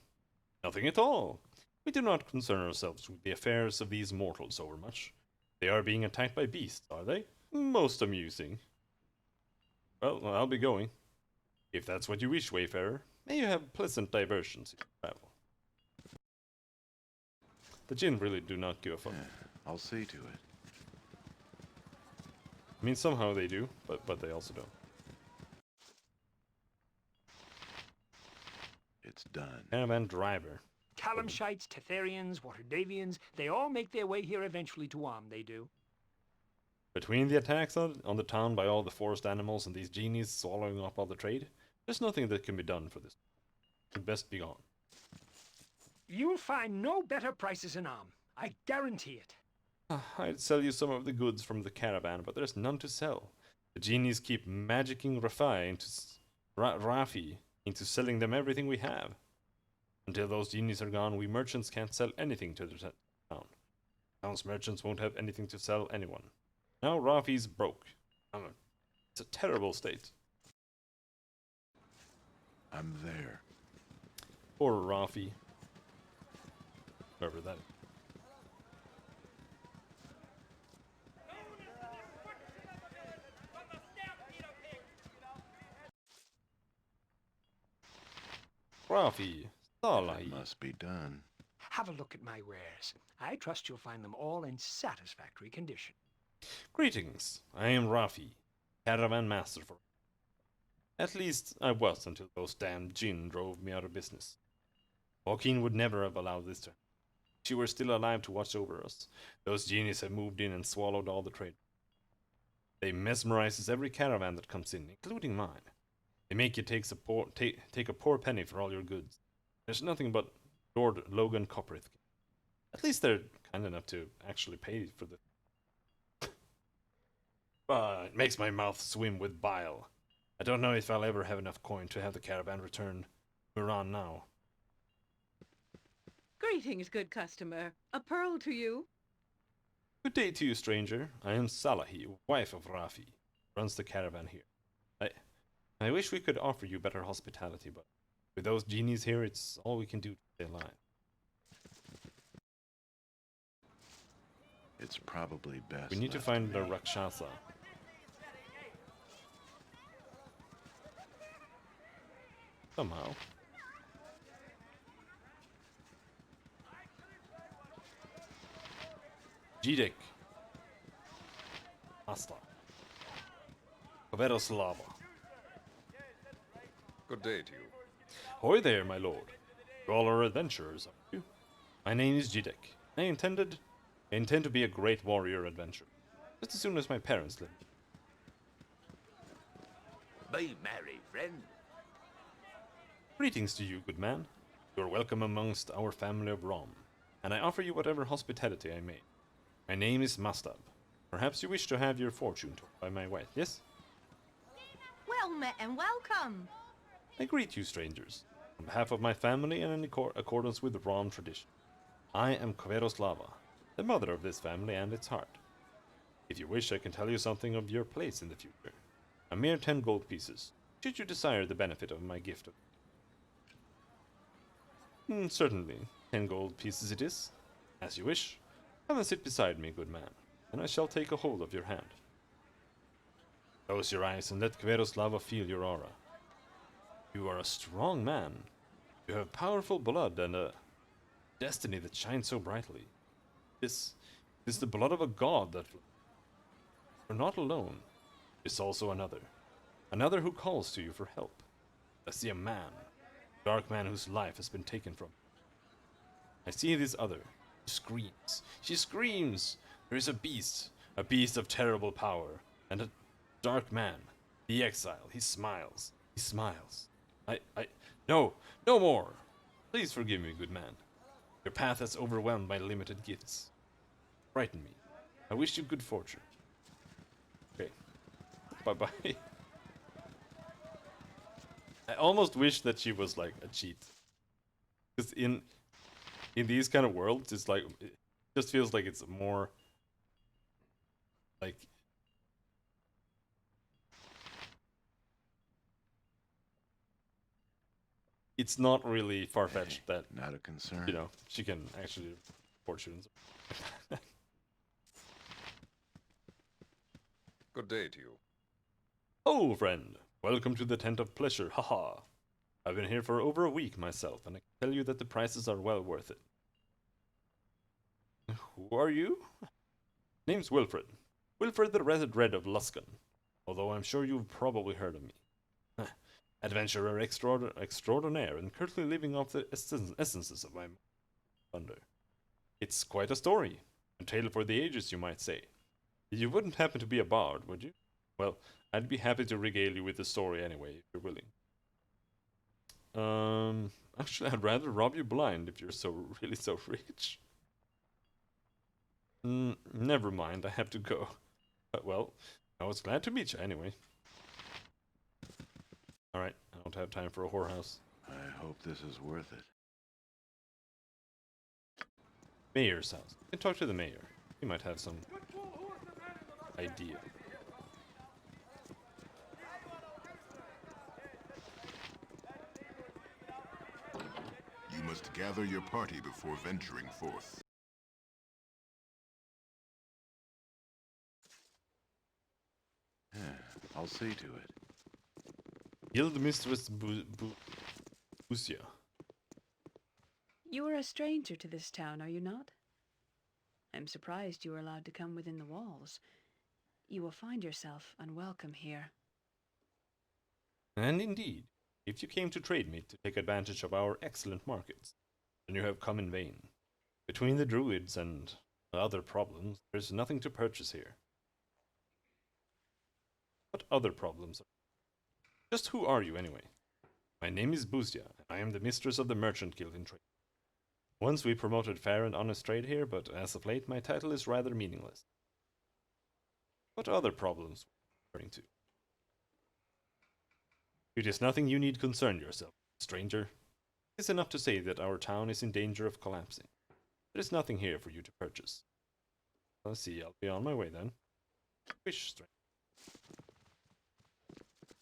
Nothing at all. We do not concern ourselves with the affairs of these mortals overmuch. They are being attacked by beasts, are they? Most amusing. Well, I'll be going. If that's what you wish, wayfarer, may you have pleasant diversions in your travel. The Jinn really do not give a fuck. I'll see to it. I mean, somehow they do, but they also don't. It's done. Caravan driver. Calamshites, Tetherians, Waterdavians, they all make their way here eventually to Arm, they do. Between the attacks on the town by all the forest animals and these genies swallowing up all the trade, there's nothing that can be done for this. It best be gone. You'll find no better prices in Arm. I guarantee it. I'd sell you some of the goods from the caravan, but there's none to sell. The genies keep magicking Rafi into selling them everything we have. Until those genies are gone, we merchants can't sell anything to the town. Town's merchants won't have anything to sell anyone. Now Rafi's broke. It's a terrible state. I'm there. Poor Rafi. Whoever that is. Rafi, Salahi. Must be done. Have a look at my wares. I trust you'll find them all in satisfactory condition. Greetings, I am Rafi, caravan master for... At least I was until those damn Jinn drove me out of business. Joaquin would never have allowed this to happen. If she were still alive to watch over us, those genies have moved in and swallowed all the trade. They mesmerizes every caravan that comes in, including mine. They make you take a poor penny for all your goods. There's nothing but Lord Logan Copperith. At least they're kind enough to actually pay for the... It makes my mouth swim with bile. I don't know if I'll ever have enough coin to have the caravan returned. We're on now. Greetings, good customer. A pearl to you. Good day to you, stranger. I am Salahi, wife of Rafi, runs the caravan here. I wish we could offer you better hospitality, but with those genies here, it's all we can do to stay alive. It's probably best. We need to find the Rakshasa. Somehow. Jidek. Asta. Koveroslava. Good day to you. Hoy there, my lord. You all are adventurers, aren't you? My name is Jidek. I intend to be a great warrior adventurer, just as soon as my parents live. Be merry, friend. Greetings to you, good man. You are welcome amongst our family of Rom, and I offer you whatever hospitality I may. My name is Mastab. Perhaps you wish to have your fortune told by my wife, yes? Well met and welcome. I greet you, strangers. On behalf of my family and in accordance with Rom tradition, I am Kveroslava, the mother of this family and its heart. If you wish, I can tell you something of your place in the future. A mere 10 gold pieces, should you desire the benefit of my gift. Certainly, 10 gold pieces it is. As you wish. Come and sit beside me, good man, and I shall take a hold of your hand. Close your eyes and let Kveroslava feel your aura. You are a strong man. You have powerful blood and a destiny that shines so brightly. This is the blood of a god that... You're not alone. There's also another. Another who calls to you for help. I see a man. A dark man whose life has been taken from him. I see this other. She screams. She screams! There is a beast of terrible power, and a dark man. The exile. He smiles. He smiles. No! No more! Please forgive me, good man. Your path has overwhelmed my limited gifts. Frighten me. I wish you good fortune. Okay. Bye-bye. I almost wish that she was like a cheat. Because in these kind of worlds, it's like, it just feels like it's more like... It's not really far-fetched that, not a concern. You know, she can actually fortunes. Good day to you. Oh, friend. Welcome to the Tent of Pleasure, haha. I've been here for over a week myself, and I can tell you that the prices are well worth it. Who are you? Name's Wilfred. Wilfred the Red of Luskan, although I'm sure you've probably heard of me. Adventurer extraordinaire, and currently living off the essences of my thunder. It's quite a story. A tale for the ages, you might say. You wouldn't happen to be a bard, would you? Well, I'd be happy to regale you with the story anyway, if you're willing. Actually, I'd rather rob you blind if you're really so rich. Never mind, I have to go. Well, I was glad to meet you anyway. Alright, I don't have time for a whorehouse. I hope this is worth it. Mayor's house. You can talk to the mayor. He might have some idea. You must gather your party before venturing forth. I'll see to it. Guild Mistress Busia. You are a stranger to this town, are you not? I'm surprised you were allowed to come within the walls. You will find yourself unwelcome here. And indeed, if you came to trade meat to take advantage of our excellent markets, then you have come in vain. Between the druids and other problems, there's nothing to purchase here. What other problems? Just who are you, anyway? My name is Busia, and I am the mistress of the Merchant Guild in trade. Once we promoted fair and honest trade here, but as of late my title is rather meaningless. What other problems were you referring to? It is nothing you need concern yourself, stranger. It is enough to say that our town is in danger of collapsing. There is nothing here for you to purchase. Let's see, I'll be on my way then. Wish, stranger.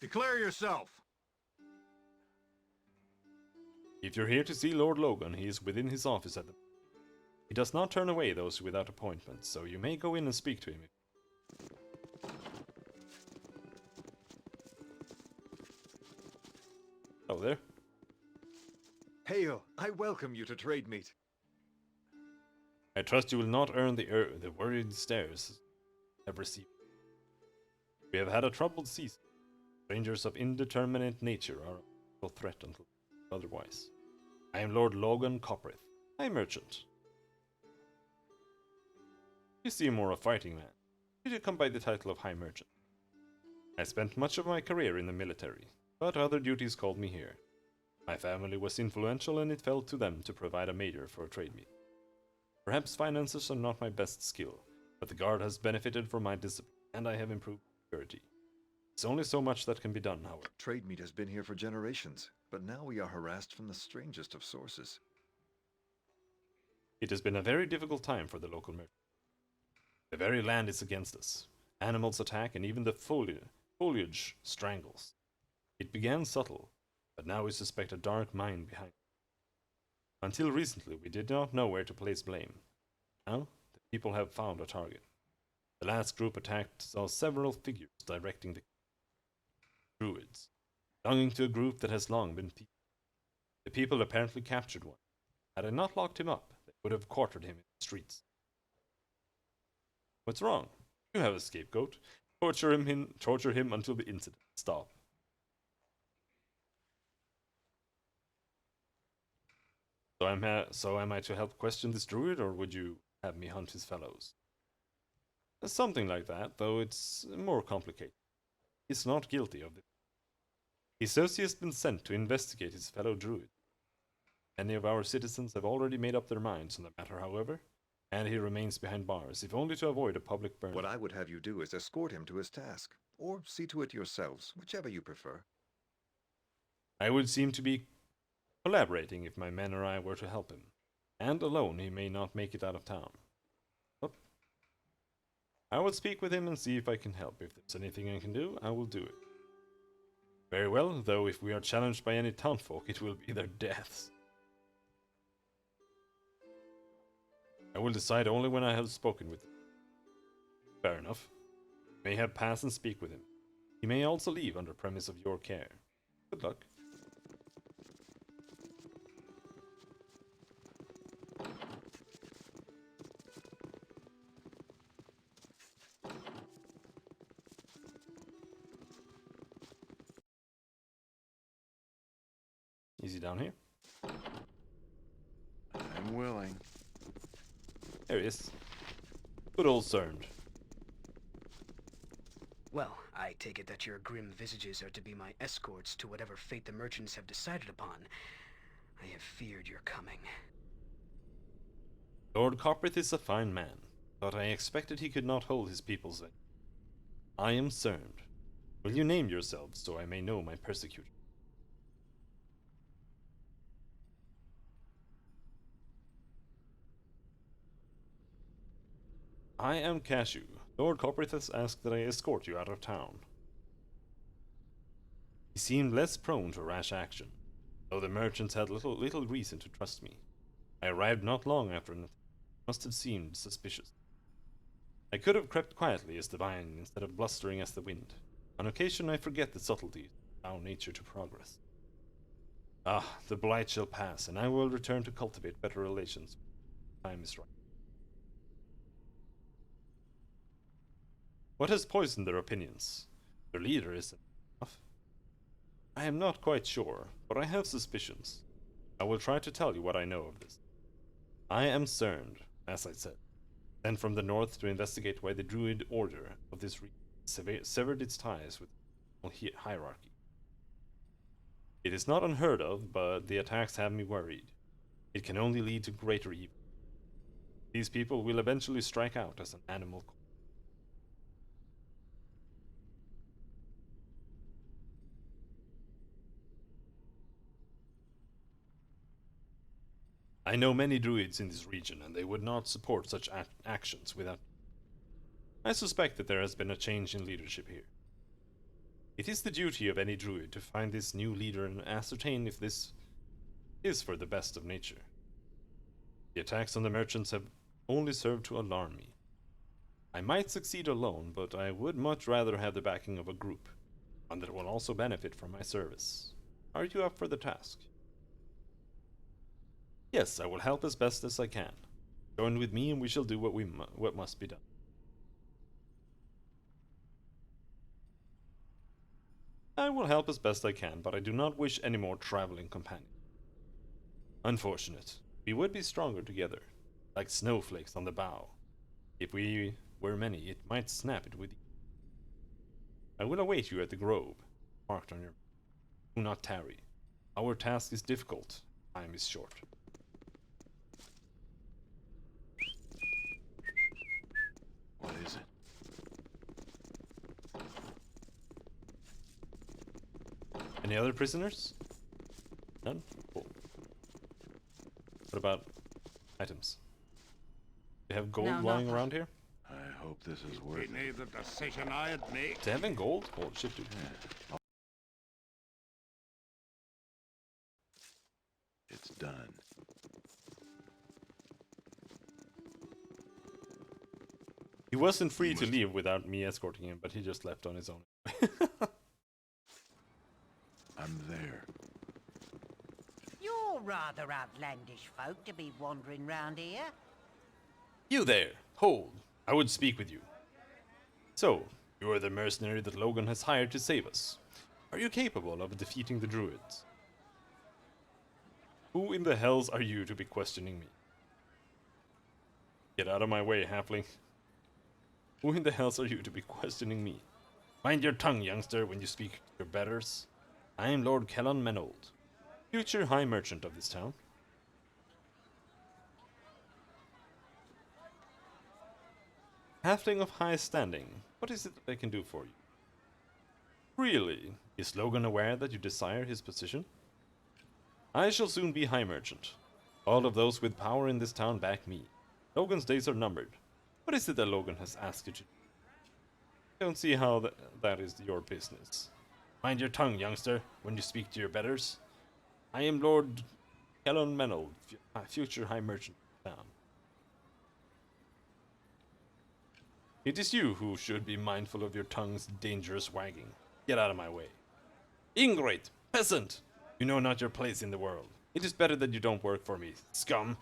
Declare yourself. If you're here to see Lord Logan, he is within his office at the... He does not turn away those without appointments, so you may go in and speak to him. Oh, there. Hail, I welcome you to trade meet. I trust you will not earn the worried stares I've received. We have had a troubled season. Strangers of indeterminate nature are a threat until otherwise. I am Lord Logan Coprith, High Merchant. You seem more a fighting man. Did you come by the title of High Merchant? I spent much of my career in the military, but other duties called me here. My family was influential and it fell to them to provide a mayor for a trade meet. Perhaps finances are not my best skill, but the guard has benefited from my discipline and I have improved security. There's only so much that can be done, however. Trade meet has been here for generations, but now we are harassed from the strangest of sources. It has been a very difficult time for the local merchants. The very land is against us. Animals attack and even the foliage strangles. It began subtle, but now we suspect a dark mind behind it. Until recently, we did not know where to place blame. Now, the people have found a target. The last group attacked saw several figures directing the druids, belonging to a group that has long been peaceful. The people apparently captured one. Had I not locked him up, they would have quartered him in the streets. What's wrong? You have a scapegoat. Torture him until the incident stops. So am I to help question this druid, or would you have me hunt his fellows? Something like that, though it's more complicated. He's not guilty of this. His associate has been sent to investigate his fellow druid. Many of our citizens have already made up their minds on the matter, however, and he remains behind bars, if only to avoid a public burn. What I would have you do is escort him to his task, or see to it yourselves, whichever you prefer. I would seem to be collaborating if my men or I were to help him, and alone he may not make it out of town. But I will speak with him and see if I can help. If there's anything I can do, I will do it. Very well, though if we are challenged by any townfolk, it will be their deaths. I will decide only when I have spoken with him. Fair enough. You may have pass and speak with him. He may also leave under premise of your care. Good luck. Is he down here? I'm willing. There he is. Good old Cerned. Well, I take it that your grim visages are to be my escorts to whatever fate the merchants have decided upon. I have feared your coming. Lord Coprith is a fine man, but I expected he could not hold his people's vengeance. I am Cerned. Will you name yourselves so I may know my persecutor? I am Cashew. Lord Coprith has asked that I escort you out of town. He seemed less prone to rash action, though the merchants had little reason to trust me. I arrived not long after an attack. Must have seemed suspicious. I could have crept quietly as the vine instead of blustering as the wind. On occasion I forget the subtleties of our nature to progress. Ah, the blight shall pass, and I will return to cultivate better relations when the time is right. What has poisoned their opinions? Their leader isn't enough. I am not quite sure, but I have suspicions. I will try to tell you what I know of this. I am Cerned, as I said, sent from the north to investigate why the Druid order of this region severed its ties with the hierarchy. It is not unheard of, but the attacks have me worried. It can only lead to greater evil. These people will eventually strike out as an animal. I know many druids in this region, and they would not support such actions without... I suspect that there has been a change in leadership here. It is the duty of any druid to find this new leader and ascertain if this is for the best of nature. The attacks on the merchants have only served to alarm me. I might succeed alone, but I would much rather have the backing of a group, one that will also benefit from my service. Are you up for the task? Yes, I will help as best as I can. Join with me and we shall do what must be done. I will help as best I can, but I do not wish any more traveling companions. Unfortunate. We would be stronger together, like snowflakes on the bough. If we were many, it might snap it with you. I will await you at the grove, marked on your... Do not tarry. Our task is difficult. Time is short. What is it? Any other prisoners? None? Cool. What about items? Do you have gold No, lying not around here? I hope this is worth it. Any the decision I'd make. Do you have any gold? Oh shit, dude. It's done. He wasn't free to leave without me escorting him, but he just left on his own. I'm there. You're rather outlandish folk to be wandering round here. You there! Hold! I would speak with you. So, you are the mercenary that Logan has hired to save us. Are you capable of defeating the druids? Who in the hells are you to be questioning me? Get out of my way, halfling. Who in the hells are you to be questioning me? Mind your tongue, youngster, when you speak to your betters. I am Lord Kellon Menold, future High Merchant of this town. Halfling of high standing, what is it that I can do for you? Really? Is Logan aware that you desire his position? I shall soon be High Merchant. All of those with power in this town back me. Logan's days are numbered. What is it that Logan has asked you to do? I don't see how that is your business. Mind your tongue, youngster, when you speak to your betters. I am Lord Kellon Menold, future High Merchant of town. It is you who should be mindful of your tongue's dangerous wagging. Get out of my way. Ingrate! Peasant! You know not your place in the world. It is better that you don't work for me, scum.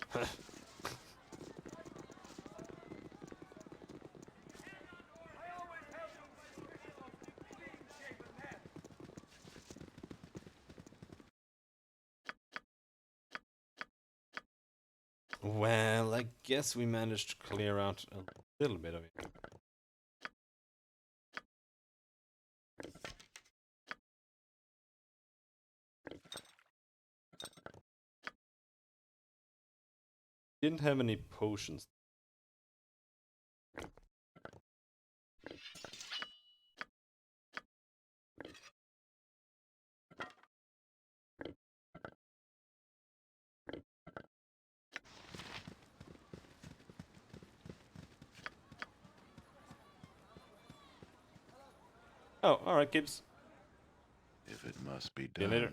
Well, I guess we managed to clear out a little bit of it. Didn't have any potions. Oh, alright, Gibbs. If it must be See done. you later.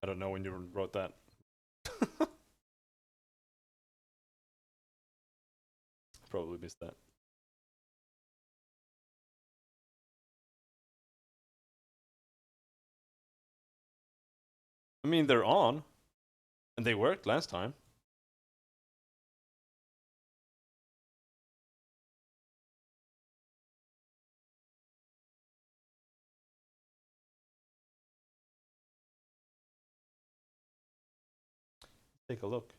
I don't know when you wrote that. Probably missed that. I mean, they're on. And they worked last time. Take a look.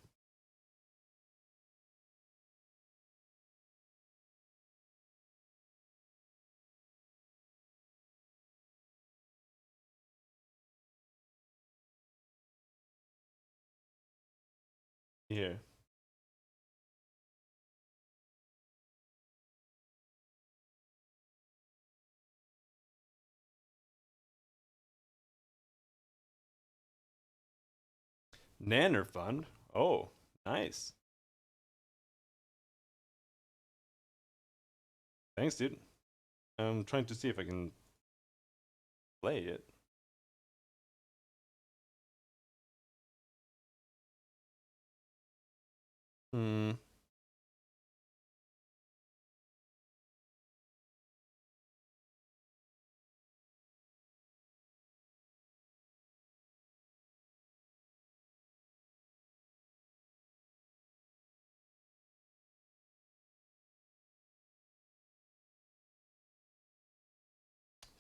Here. Nanner Fund? Oh, nice. Thanks, dude. I'm trying to see if I can play it. Hmm.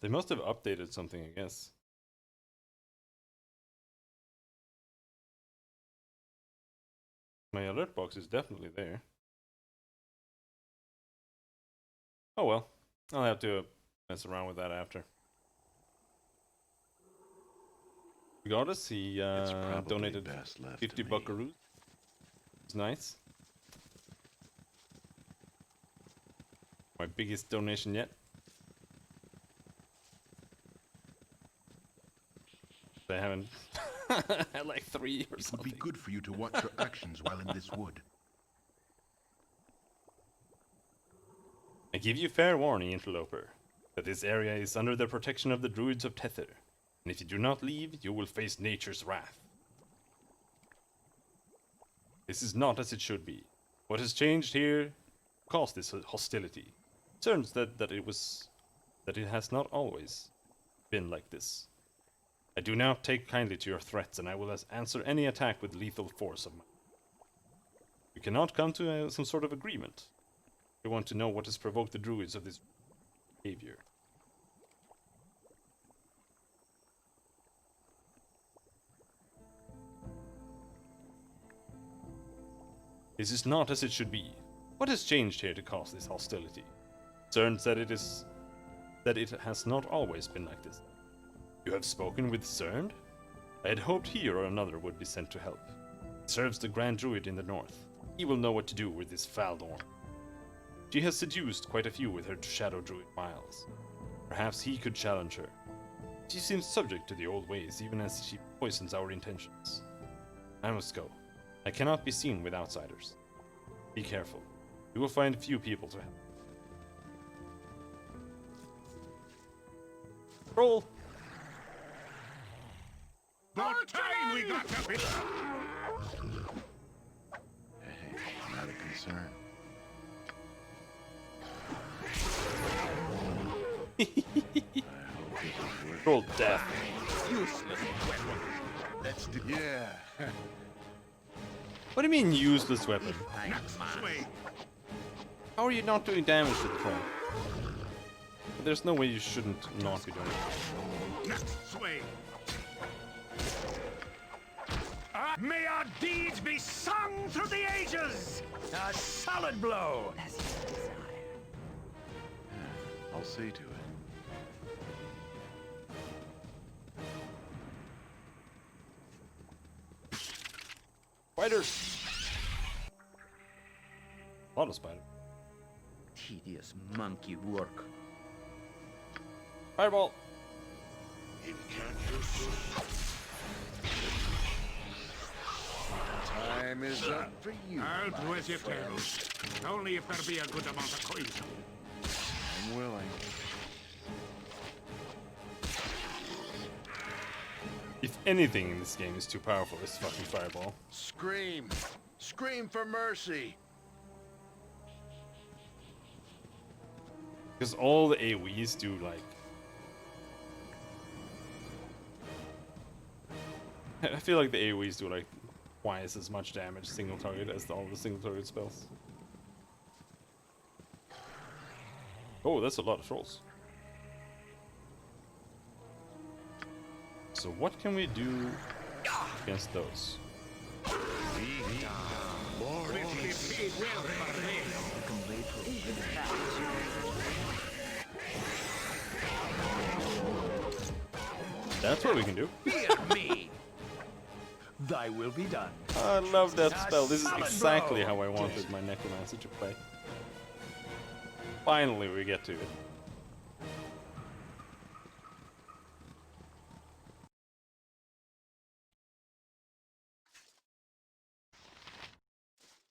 They must have updated something, I guess. My alert box is definitely there. Oh well, I'll have to mess around with that after. Regardless, he donated 50 buckaroos. It's nice. My biggest donation yet. I haven't had like 3 or something. It would be good for you to watch your actions while in this wood. I give you fair warning, interloper, that this area is under the protection of the druids of Tether, and if you do not leave, you will face nature's wrath. This is not as it should be. What has changed here caused this hostility. It turns that it has not always been like this. I do not take kindly to your threats, and I will answer any attack with lethal force of mine. We cannot come to some sort of agreement. We want to know what has provoked the druids of this behavior. This is not as it should be. What has changed here to cause this hostility? Turns that it has not always been like this. You have spoken with Cern? I had hoped he or another would be sent to help. He serves the Grand Druid in the north. He will know what to do with this Baldur. She has seduced quite a few with her Shadow Druid wiles. Perhaps he could challenge her. She seems subject to the old ways, even as she poisons our intentions. I must go. I cannot be seen with outsiders. Be careful. You will find few people to help. Roll! About time we got up it! Hey, not a concern. Roll death. Useless weapon. Let's do. Yeah. What do you mean useless weapon? Swing. How are you not doing damage to the troll? There's no way you shouldn't not be doing it. Next swing. May our deeds be sung through the ages! A solid blow! As you desire. I'll see to it. Spiders! A lot of spiders. Tedious monkey work. Fireball! Time is up for you. I'll do as you tell. Only if there be a good amount of coin. I'm willing. If anything in this game is too powerful, it's fucking Fireball. Scream! Scream for mercy! Because all the AoEs do like... I feel like the AoEs do like twice as much damage single target as all the single target spells. Oh, that's a lot of trolls. So what can we do against those? That's what we can do. Thy will be done. I love that spell. This is exactly how I wanted my necromancer to play. Finally we get to it.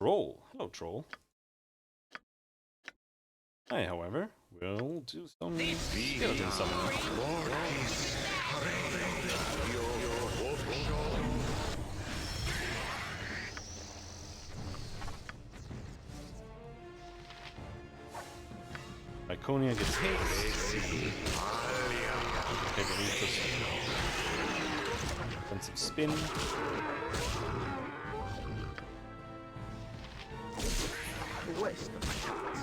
Troll. Hello, troll. I, however, will do some skeleton summoning. Iconia gets hit. Okay, but we just defensive spin. Waste of my shots.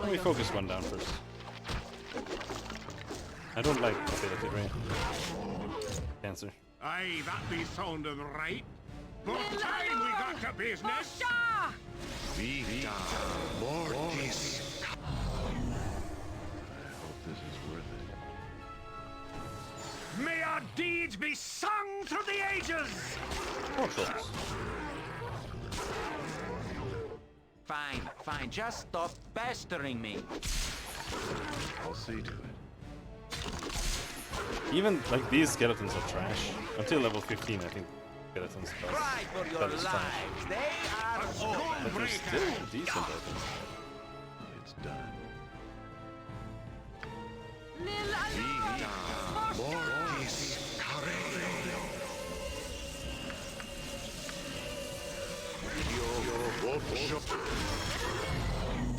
Let me focus one down first. I don't like ability, right? Cancer. Aye, that be sounding right. But time we got to business. Vita Mortis. I hope this is worth it. May our deeds be sung through the ages! Fine, fine. Just stop pestering me. I'll see to it. Even like these skeletons are trash. Until level 15, I think skeletons Cry for your that is lives. trash. They are over. But they're still decent, I think. It's done. Vita Mortis Carreo.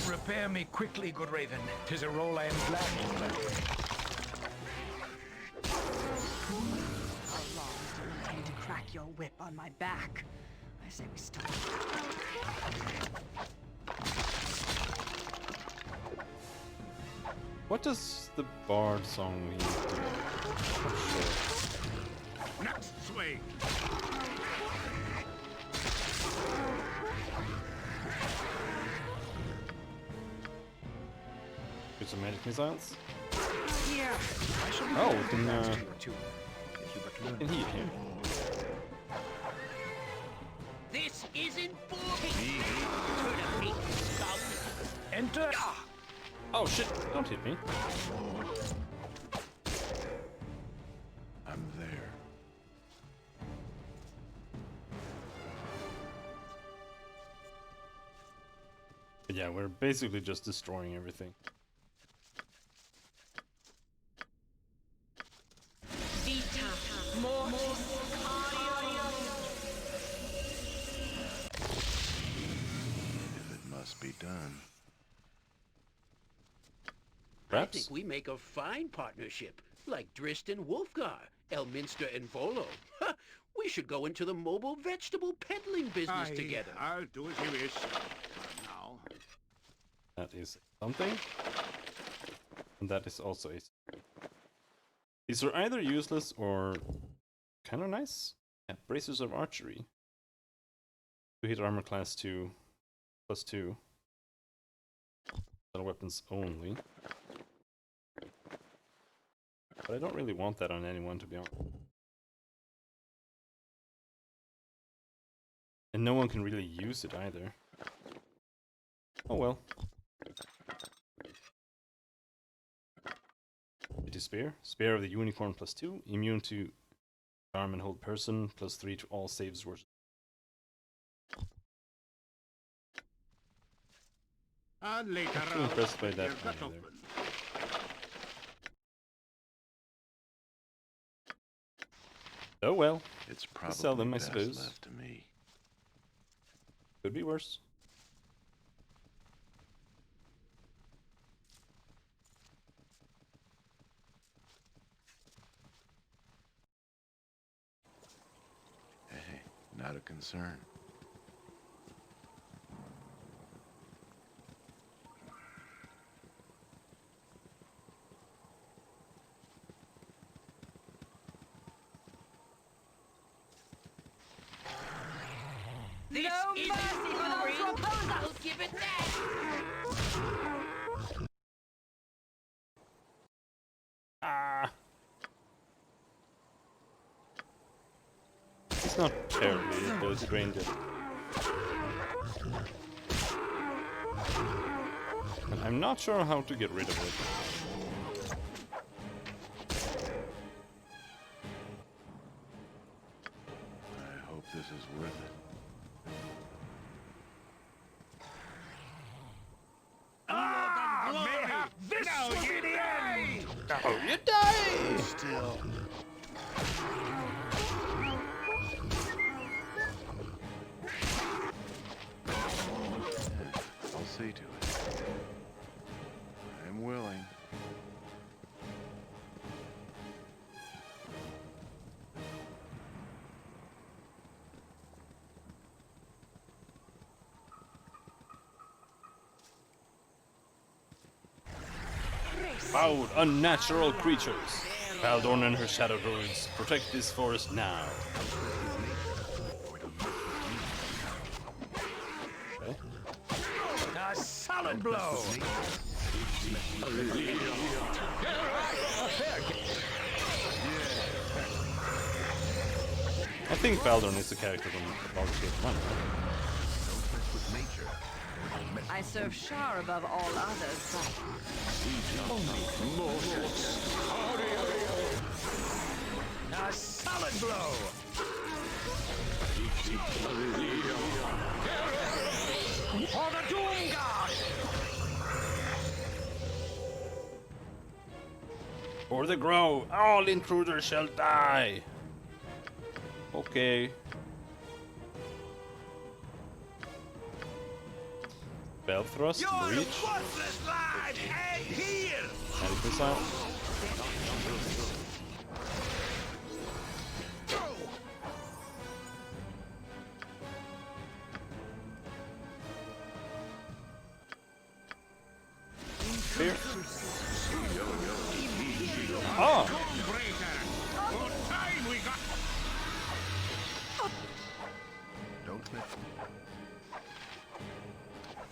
Repair me quickly, good Raven. 'Tis a role I am glad to play. How long do you intend to crack your whip on my back? I say we stop. What does the bard song mean? Next swing. Get some magic missiles? Here. I shall be Oh, glad we to can, dance to you too, if you but learn. can heal here. This isn't for me. Turn a meat scum. Enter. Oh shit, don't hit me. I'm there. But yeah, we're basically just destroying everything. Vita Mortis If it must be done. I think we make a fine partnership, like Drist and Wolfgar, Elminster and Volo. Ha! We should go into the mobile vegetable peddling business Aye, together. I'll do as you wish. For now. That is something. And that is also a... These are either useless or kind of nice. Yeah, bracers of archery. 2 hit armor class 2 plus 2. Metal weapons only. But I don't really want that on anyone, to be honest. And no one can really use it either. Oh well. It is Spear. Spear of the Unicorn plus 2. Immune to arm and hold person. Plus 3 to all saves worth. And later I'm too impressed by that you're cut either. open. Oh well. It's I'll probably sell them, I best suppose. left to me. Could be worse. Hey, not a concern. This No isn't mercy for those boring. who oppose us. We'll give it that. Ah. It's not terribly, but it's drained it. But I'm not sure how to get rid of it. I hope this is worth it. Mayhap this will be the end! Oh, you die! Still. I'll see to it. I'm willing. Foul, unnatural creatures. Baldur and her shadow druids, protect this forest now. Okay. A solid blow! I think Baldur is the character from Baldur's Gate 1. I serve Shar above all others, but... A solid blow! For the Doom God! For the Grove, all intruders shall die! Okay. Spell thrust, breach. Worthless lad, end here! Magic missile. Here. Oh!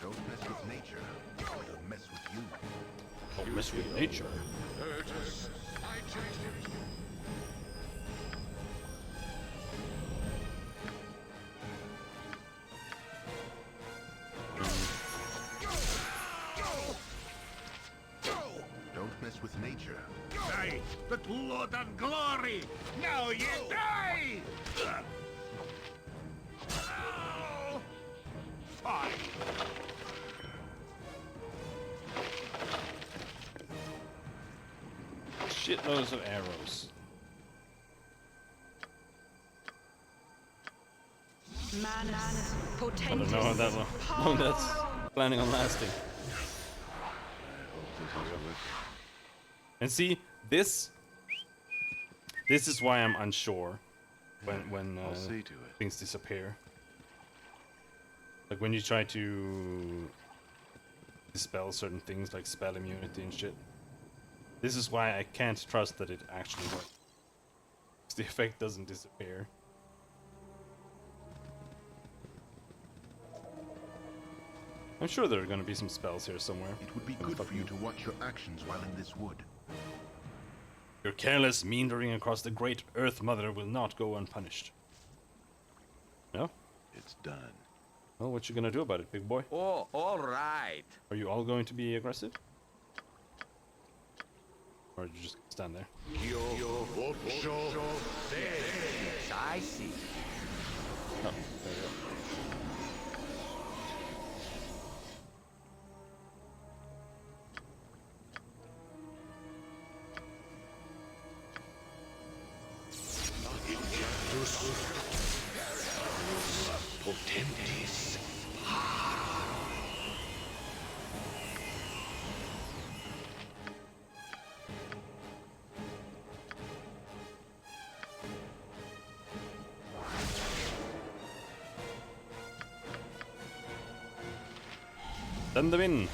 Don't mess with nature, or it'll mess with you. Don't mess with nature. Don't mess with nature. Die, the blood and glory! Now you die! Fine. Shitloads of arrows. Manus, I potentis. don't know how that long that's planning on lasting. And see, this is why I'm unsure when I'll see to it. things disappear. Like when you try to dispel certain things like spell immunity and shit. This is why I can't trust that it actually works. The effect doesn't disappear. I'm sure there are going to be some spells here somewhere. It would be good for you to watch your actions while in this wood. Your careless meandering across the great Earth Mother will not go unpunished. No? It's done. Well, what you gonna do about it, big boy? Oh, all right. Are you all going to be aggressive? Or are you just stand there? Yes, I see. Oh, there you go. Potentis. Send them in.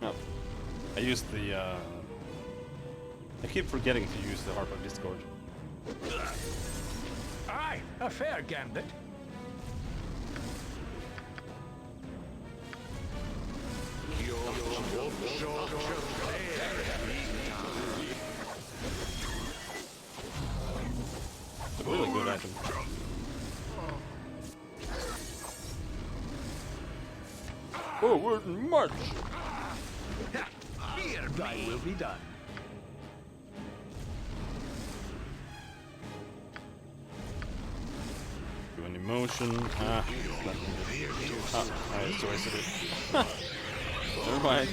No. I used the I keep forgetting to use the Harp of Discord. Aye, a fair gambit. It's a really good item. Forward march! Here, thy will be done. Do an emotion. Ah, I wasted it. Never mind.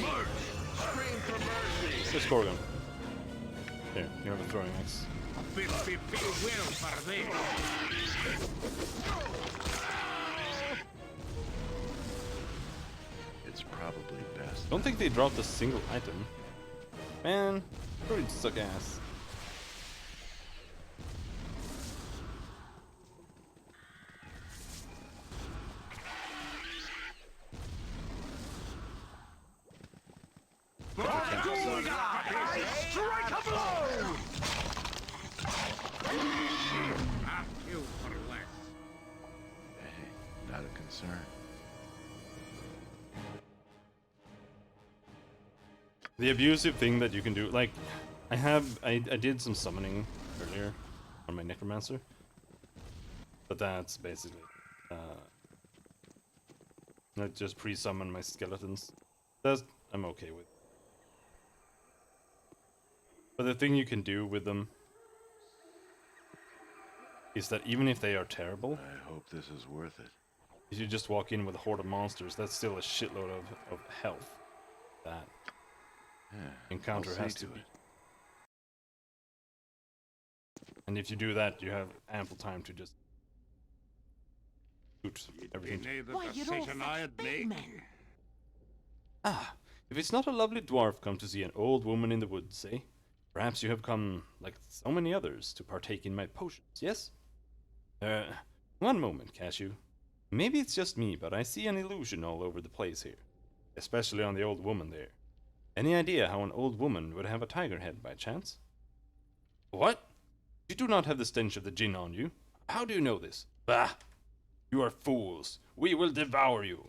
Let's score gun. Here, you have a throwing axe. It's probably best. Don't think they dropped a single item. Man, druids suck ass. I strike a blow! Not you for less. Hey, not a concern. The abusive thing that you can do, like, I did some summoning earlier on my necromancer, but that's basically I just pre-summon my skeletons. That I'm okay with. But the thing you can do with them is that even if they are terrible, I hope this is worth it. if you just walk in with a horde of monsters, that's still a shitload of health that encounter has to be. And if you do that, you have ample time to just shoot everything. Why, you're all such big men. Ah, if it's not a lovely dwarf come to see an old woman in the woods, eh? Perhaps you have come, like so many others, to partake in my potions, yes? One moment, Cashew. Maybe it's just me, but I see an illusion all over the place here. Especially on the old woman there. Any idea how an old woman would have a tiger head by chance? What? You do not have the stench of the djinn on you. How do you know this? Bah! You are fools. We will devour you.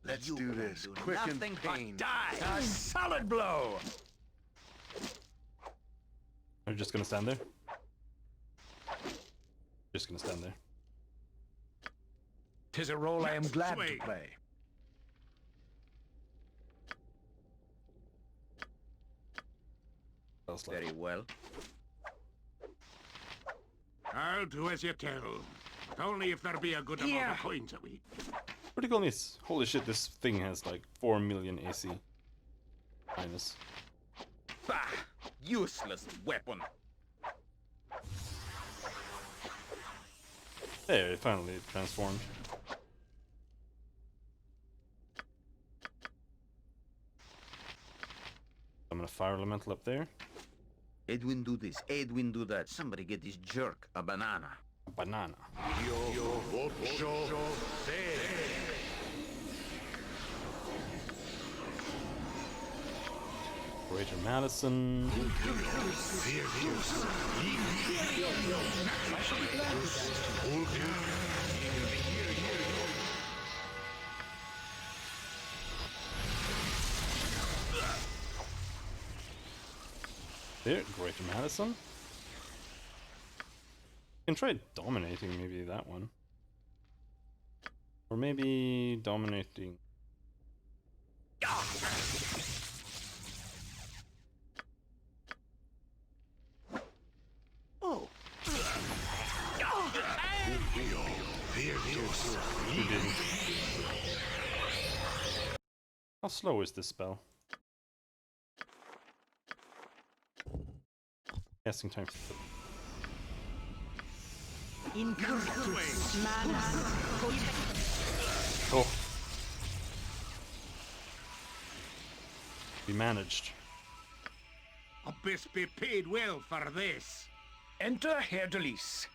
Let's do this quick and painful. Die! A solid blow! Are you just gonna stand there? Just gonna stand there. 'Tis a role I am glad to play. Very well. I'll do as you tell. But only if there be a good amount of coins a week. Critical miss. Holy shit, this thing has like 4 million AC. Minus. Bah! Useless weapon. There, it finally transformed. I'm gonna fire elemental up there. Edwin do this, Edwin do that. Somebody get this jerk a banana. A banana. Greater Madison. There, Greater Madison. You can try dominating maybe that one. Or maybe dominating. Oh. He didn't. How slow is this spell? Casting time. Oh. We managed. Abyss be paid well for this. Enter Herr Delis.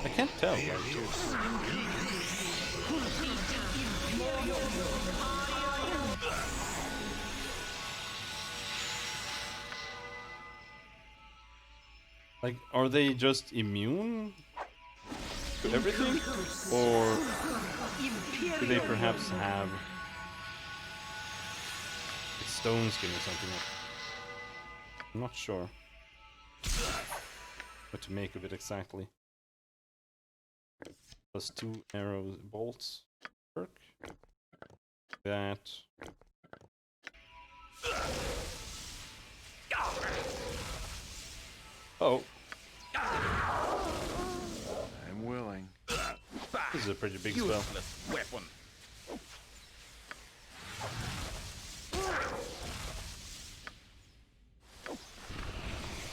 I can't tell. Like, are they just immune to everything? Or do they perhaps have a stone skin or something? I'm not sure what to make of it exactly. Plus 2 arrows, bolts, perk. That. Oh. I'm willing. This is a pretty big spell. Weapon.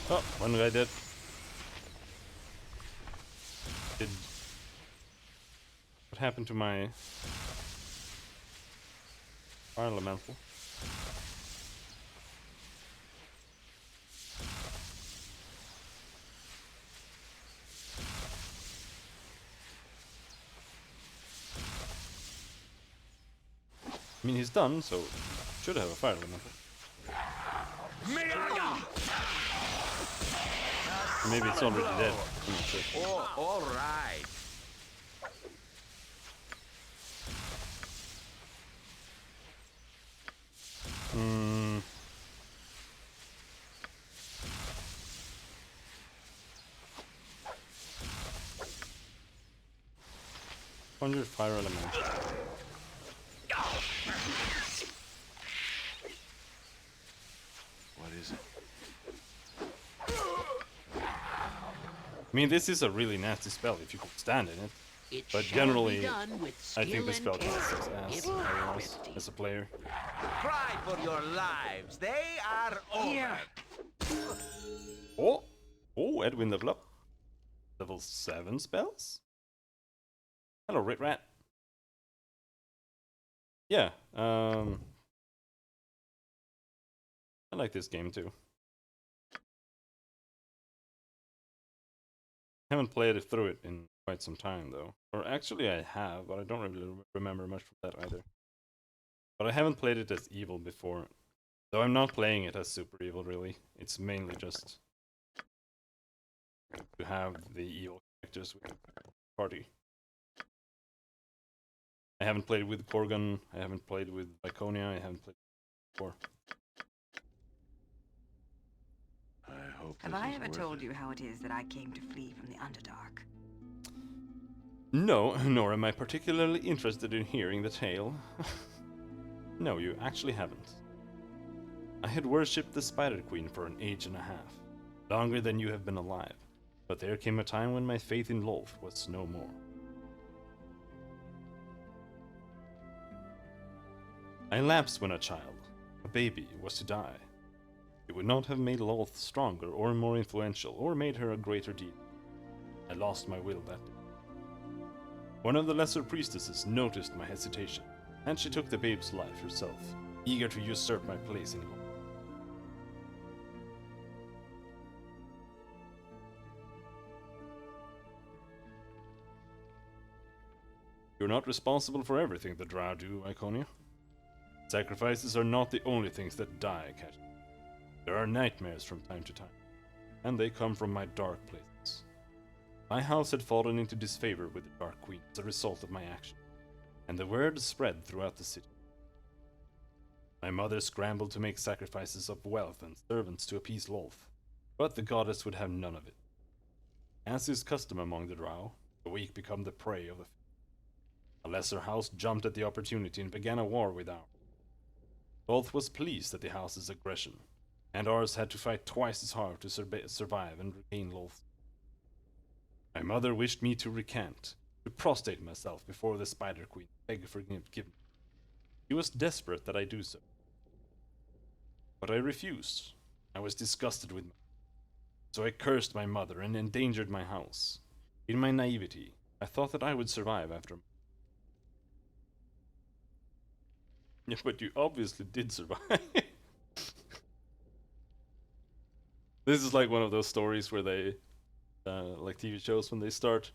Oh, one guy dead. What happened to my Fire elemental. I mean, he's done, so should have a fire elemental. Maybe it's already dead. I'm not sure. Oh, all right. Hmm. Conjure fire element. What is it? I mean, this is a really nasty spell if you can stand in it. It But shall generally, be done with I think skill this spell and kicks care, its ass if otherwise, crafty. as a player. Cry for your lives. They are over. Oh! Oh, Edwin level up. Level 7 spells? Hello, Rit Rat. Yeah, I like this game too. Haven't played it through it in quite some time though. Or actually I have, but I don't really remember much from that either. But I haven't played it as evil before. Though I'm not playing it as super evil really. It's mainly just to have the evil characters with the party. I haven't played with Korgan, I haven't played with Iconia, I haven't played before. I hope Have this I is ever worth told it. you how it is that I came to flee from the Underdark? No, nor am I particularly interested in hearing the tale. No, you actually haven't. I had worshipped the Spider Queen for an age and a half, longer than you have been alive, but there came a time when my faith in Lolth was no more. I lapsed when a child, a baby, was to die. It would not have made Lolth stronger or more influential, or made her a greater deed. I lost my will that day. One of the lesser priestesses noticed my hesitation, and she took the babe's life herself, eager to usurp my place in Lolth. You're not responsible for everything the Drow do, Iconia. Sacrifices are not the only things that die, Cat. There are nightmares from time to time, and they come from my dark places. My house had fallen into disfavor with the Dark Queen as a result of my action, and the word spread throughout the city. My mother scrambled to make sacrifices of wealth and servants to appease Lolth, but the goddess would have none of it. As is custom among the Drow, the weak become the prey of the few. A lesser house jumped at the opportunity and began a war with ours. Lolth was pleased at the house's aggression, and ours had to fight twice as hard to survive and regain Lolth. My mother wished me to recant, to prostrate myself before the Spider Queen, beg for forgiveness. She was desperate that I do so. But I refused. I was disgusted with myself. So I cursed my mother and endangered my house. In my naivety, I thought that I would survive after. Yeah, but you obviously did survive. This is like one of those stories where they, like TV shows, when they start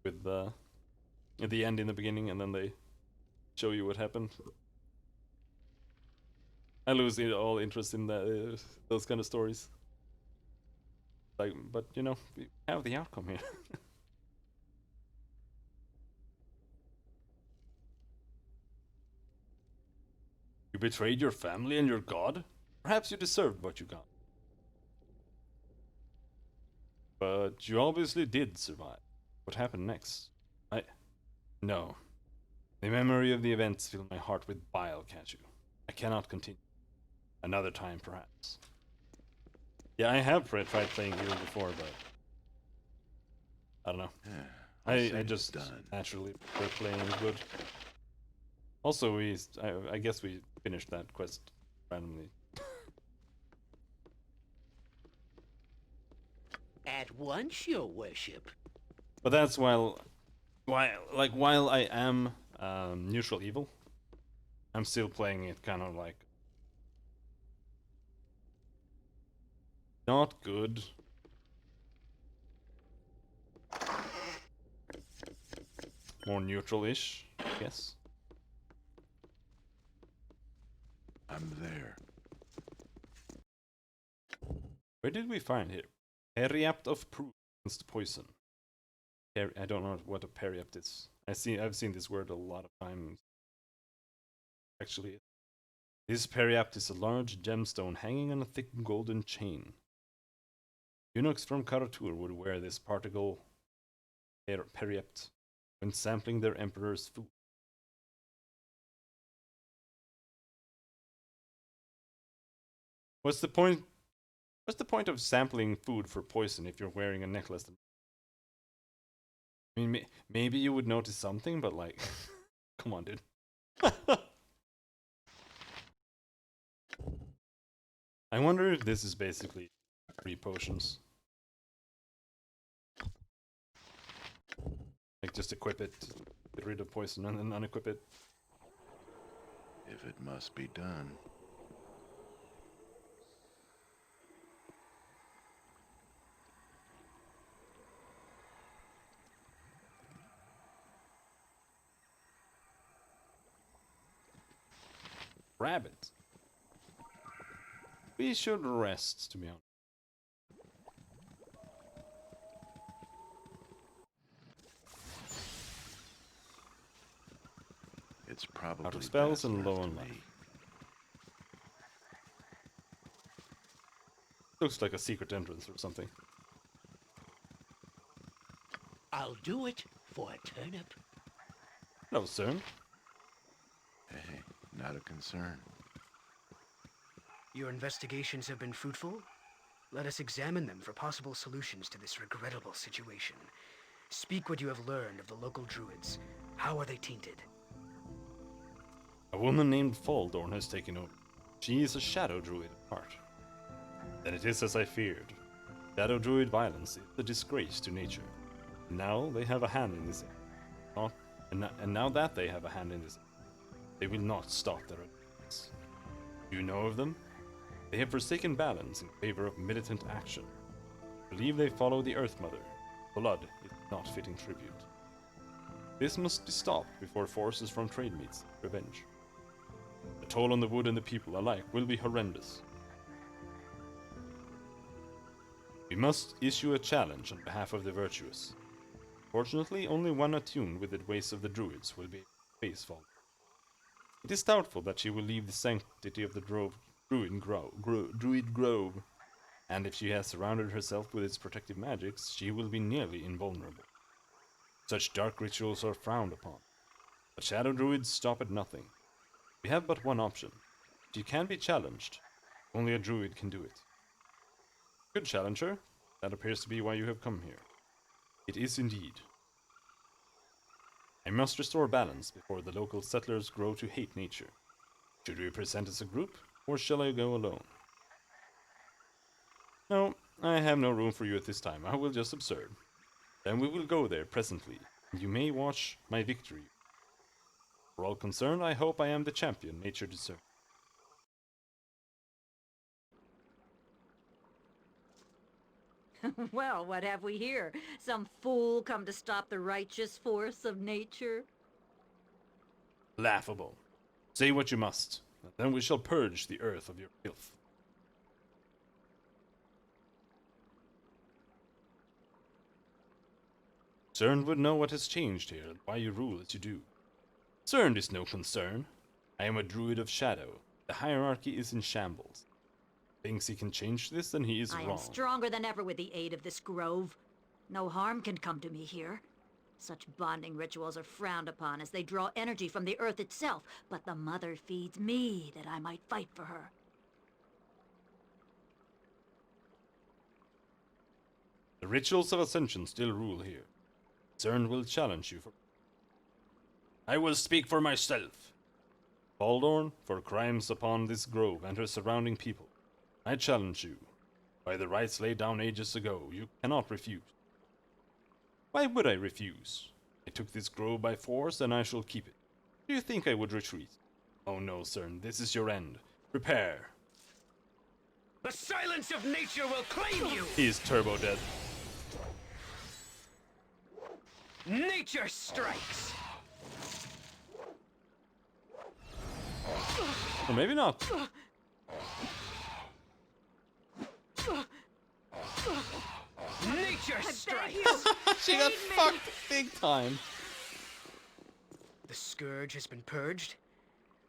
with at the end in the beginning, and then they show you what happened. I lose all interest in those kind of stories. Like, but you know, we have the outcome here. You betrayed your family and your god? Perhaps you deserved what you got. But you obviously did survive. What happened next? No. The memory of the events filled my heart with bile, can't you? I cannot continue. Another time, perhaps. Yeah, I have tried playing Hero before, but I don't know. Yeah, I just naturally prefer playing good. Also, I guess we finished that quest randomly. At once, your worship. But that's while I am neutral evil, I'm still playing it kind of like not good. More neutral-ish, I guess. I'm there. Where did we find here? Periapt of proof against poison. I don't know what a periapt is. I've seen this word a lot of times. Actually, this periapt is a large gemstone hanging on a thick golden chain. Eunuchs from Karatur would wear this particle periapt when sampling their emperor's food. What's the point? What's the point of sampling food for poison if you're wearing a necklace? I mean, maybe you would notice something, but like, come on, dude. I wonder if this is basically 3 potions. Like, just equip it, get rid of poison, and then unequip it. If it must be done. Rabbit. We should rest, to be honest. It's probably out of spells and best low left on to life. me. Looks like a secret entrance or something. I'll do it for a turnip. No, sir. Hey, not a concern. Your investigations have been fruitful? Let us examine them for possible solutions to this regrettable situation. Speak what you have learned of the local druids. How are they tainted? A woman named Baldur has taken over. She is a shadow druid at heart. Then it is as I feared. Shadow druid violence is a disgrace to nature. Now they have a hand in this. And now that they have a hand in this, they will not stop their attacks. Do you know of them? They have forsaken balance in favor of militant action. I believe they follow the Earth Mother. Blood is not fitting tribute. This must be stopped before forces from trade meets revenge. The toll on the wood and the people alike will be horrendous. We must issue a challenge on behalf of the virtuous. Fortunately, only one attuned with the ways of the druids will be able to face Baldur. It is doubtful that she will leave the sanctity of the Druid Grove, and if she has surrounded herself with its protective magics, she will be nearly invulnerable. Such dark rituals are frowned upon, but shadow druids stop at nothing. We have but one option. She can be challenged. Only a druid can do it. Good challenger. That appears to be why you have come here. It is indeed. I must restore balance before the local settlers grow to hate nature. Should we present as a group, or shall I go alone? No, I have no room for you at this time. I will just observe. Then we will go there presently, and you may watch my victory. For all concerned, I hope I am the champion nature deserves. Well, what have we here? Some fool come to stop the righteous force of nature? Laughable. Say what you must, and then we shall purge the earth of your filth. Cern would know what has changed here and why you rule as you do. Cern is no concern. I am a druid of shadow. The hierarchy is in shambles. Thinks he can change this, and he is I wrong. am stronger than ever with the aid of this grove. No harm can come to me here. Such bonding rituals are frowned upon as they draw energy from the earth itself, but the mother feeds me that I might fight for her. The rituals of ascension still rule here. Cern will challenge you for... I will speak for myself. Baldur, for crimes upon this grove and her surrounding people. I challenge you. By the rights laid down ages ago, you cannot refuse. Why would I refuse? I took this grove by force, and I shall keep it. Do you think I would retreat? Oh no, Cern, this is your end. Prepare. The silence of nature will claim you! He's turbo dead. Nature strikes! Or maybe not. Nature strikes! She got fucked big time. The scourge has been purged.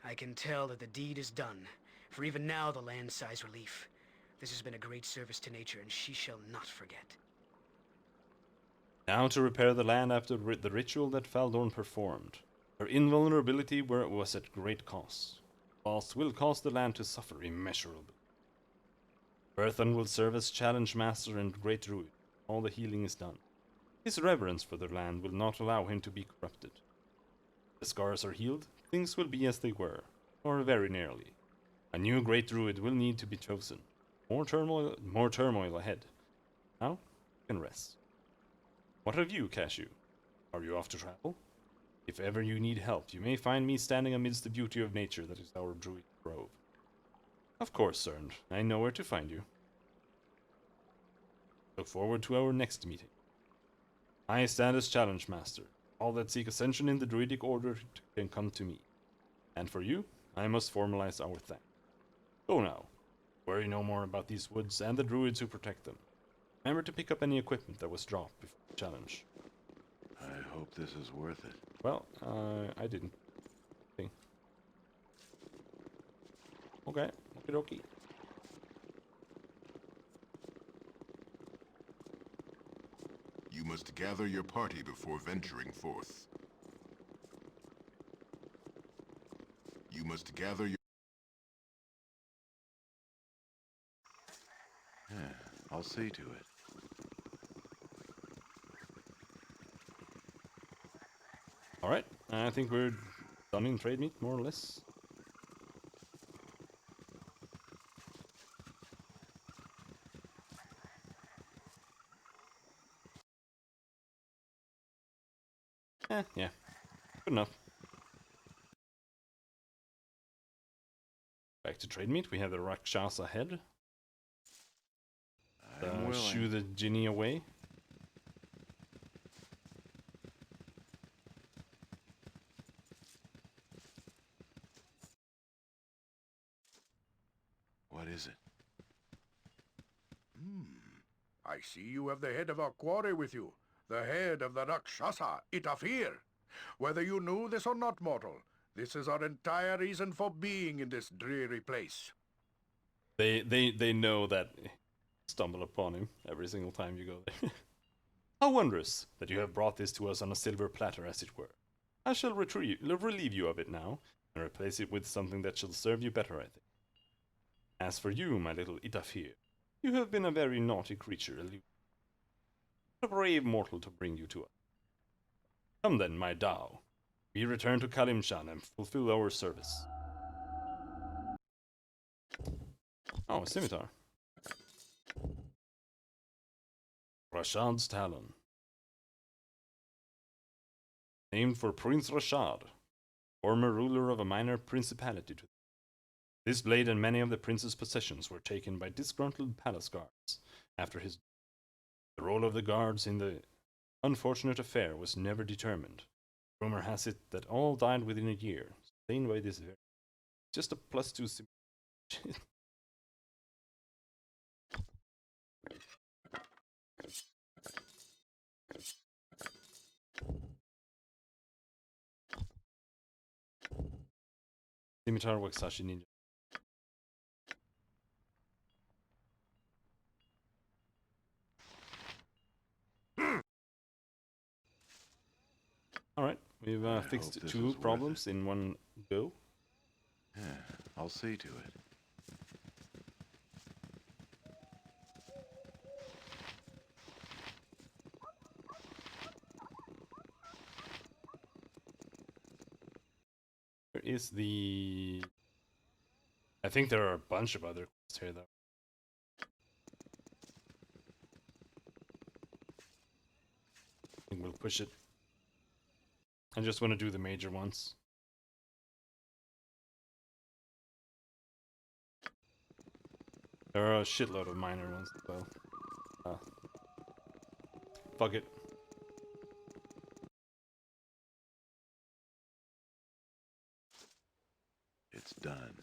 I can tell that the deed is done, for even now the land sighs relief. This has been a great service to nature, and she shall not forget. Now to repair the land after the ritual that Baldur performed. Her invulnerability was at great cost. Cost will cause the land to suffer immeasurably. Berthan will serve as challenge master and great druid. All the healing is done. His reverence for the land will not allow him to be corrupted. The scars are healed, things will be as they were, or very nearly. A new great druid will need to be chosen. More turmoil ahead. Now, you can rest. What of you, Cashew? Are you off to travel? If ever you need help, you may find me standing amidst the beauty of nature that is our druid grove. Of course, Cern, I know where to find you. Look forward to our next meeting. I stand as challenge master. All that seek ascension in the druidic order can come to me. And for you, I must formalize our thanks. Go now. Worry no more about these woods and the druids who protect them. Remember to pick up any equipment that was dropped before the challenge. I hope this is worth it. Well, I didn't think. Okay, okie dokie. You must gather your party before venturing forth. You must gather your... Yeah, I'll see to it. Alright, I think we're done in trade meet, more or less. Yeah. Good enough. Back to trade meet, we have the Rakshasa head. Shoo the genie away. What is it? I see you have the head of our quarry with you. The head of the Rakshasa, Itafir. Whether you knew this or not, mortal, this is our entire reason for being in this dreary place. They know that stumble upon him every single time you go there. How wondrous that you have brought this to us on a silver platter, as it were. I shall relieve you of it now, and replace it with something that shall serve you better, I think. As for you, my little Itafir, you have been a very naughty creature, a brave mortal to bring you to us. Come then, my Tao. We return to Kalimshan and fulfill our service. Oh, a scimitar. Rashad's Talon. Named for Prince Rashad, former ruler of a minor principality. This blade and many of the prince's possessions were taken by disgruntled palace guards after his death. The role of the guards in the unfortunate affair was never determined. Rumor has it that all died within a year, slain by this very... Just a +2 Scimitar Waxashi Ninja. Alright, we've fixed 2 problems in one go. Yeah, I'll see to it. Where is the... I think there are a bunch of other quests here, though. I think we'll push it. I just want to do the major ones. There are a shitload of minor ones as well. Fuck it. It's done.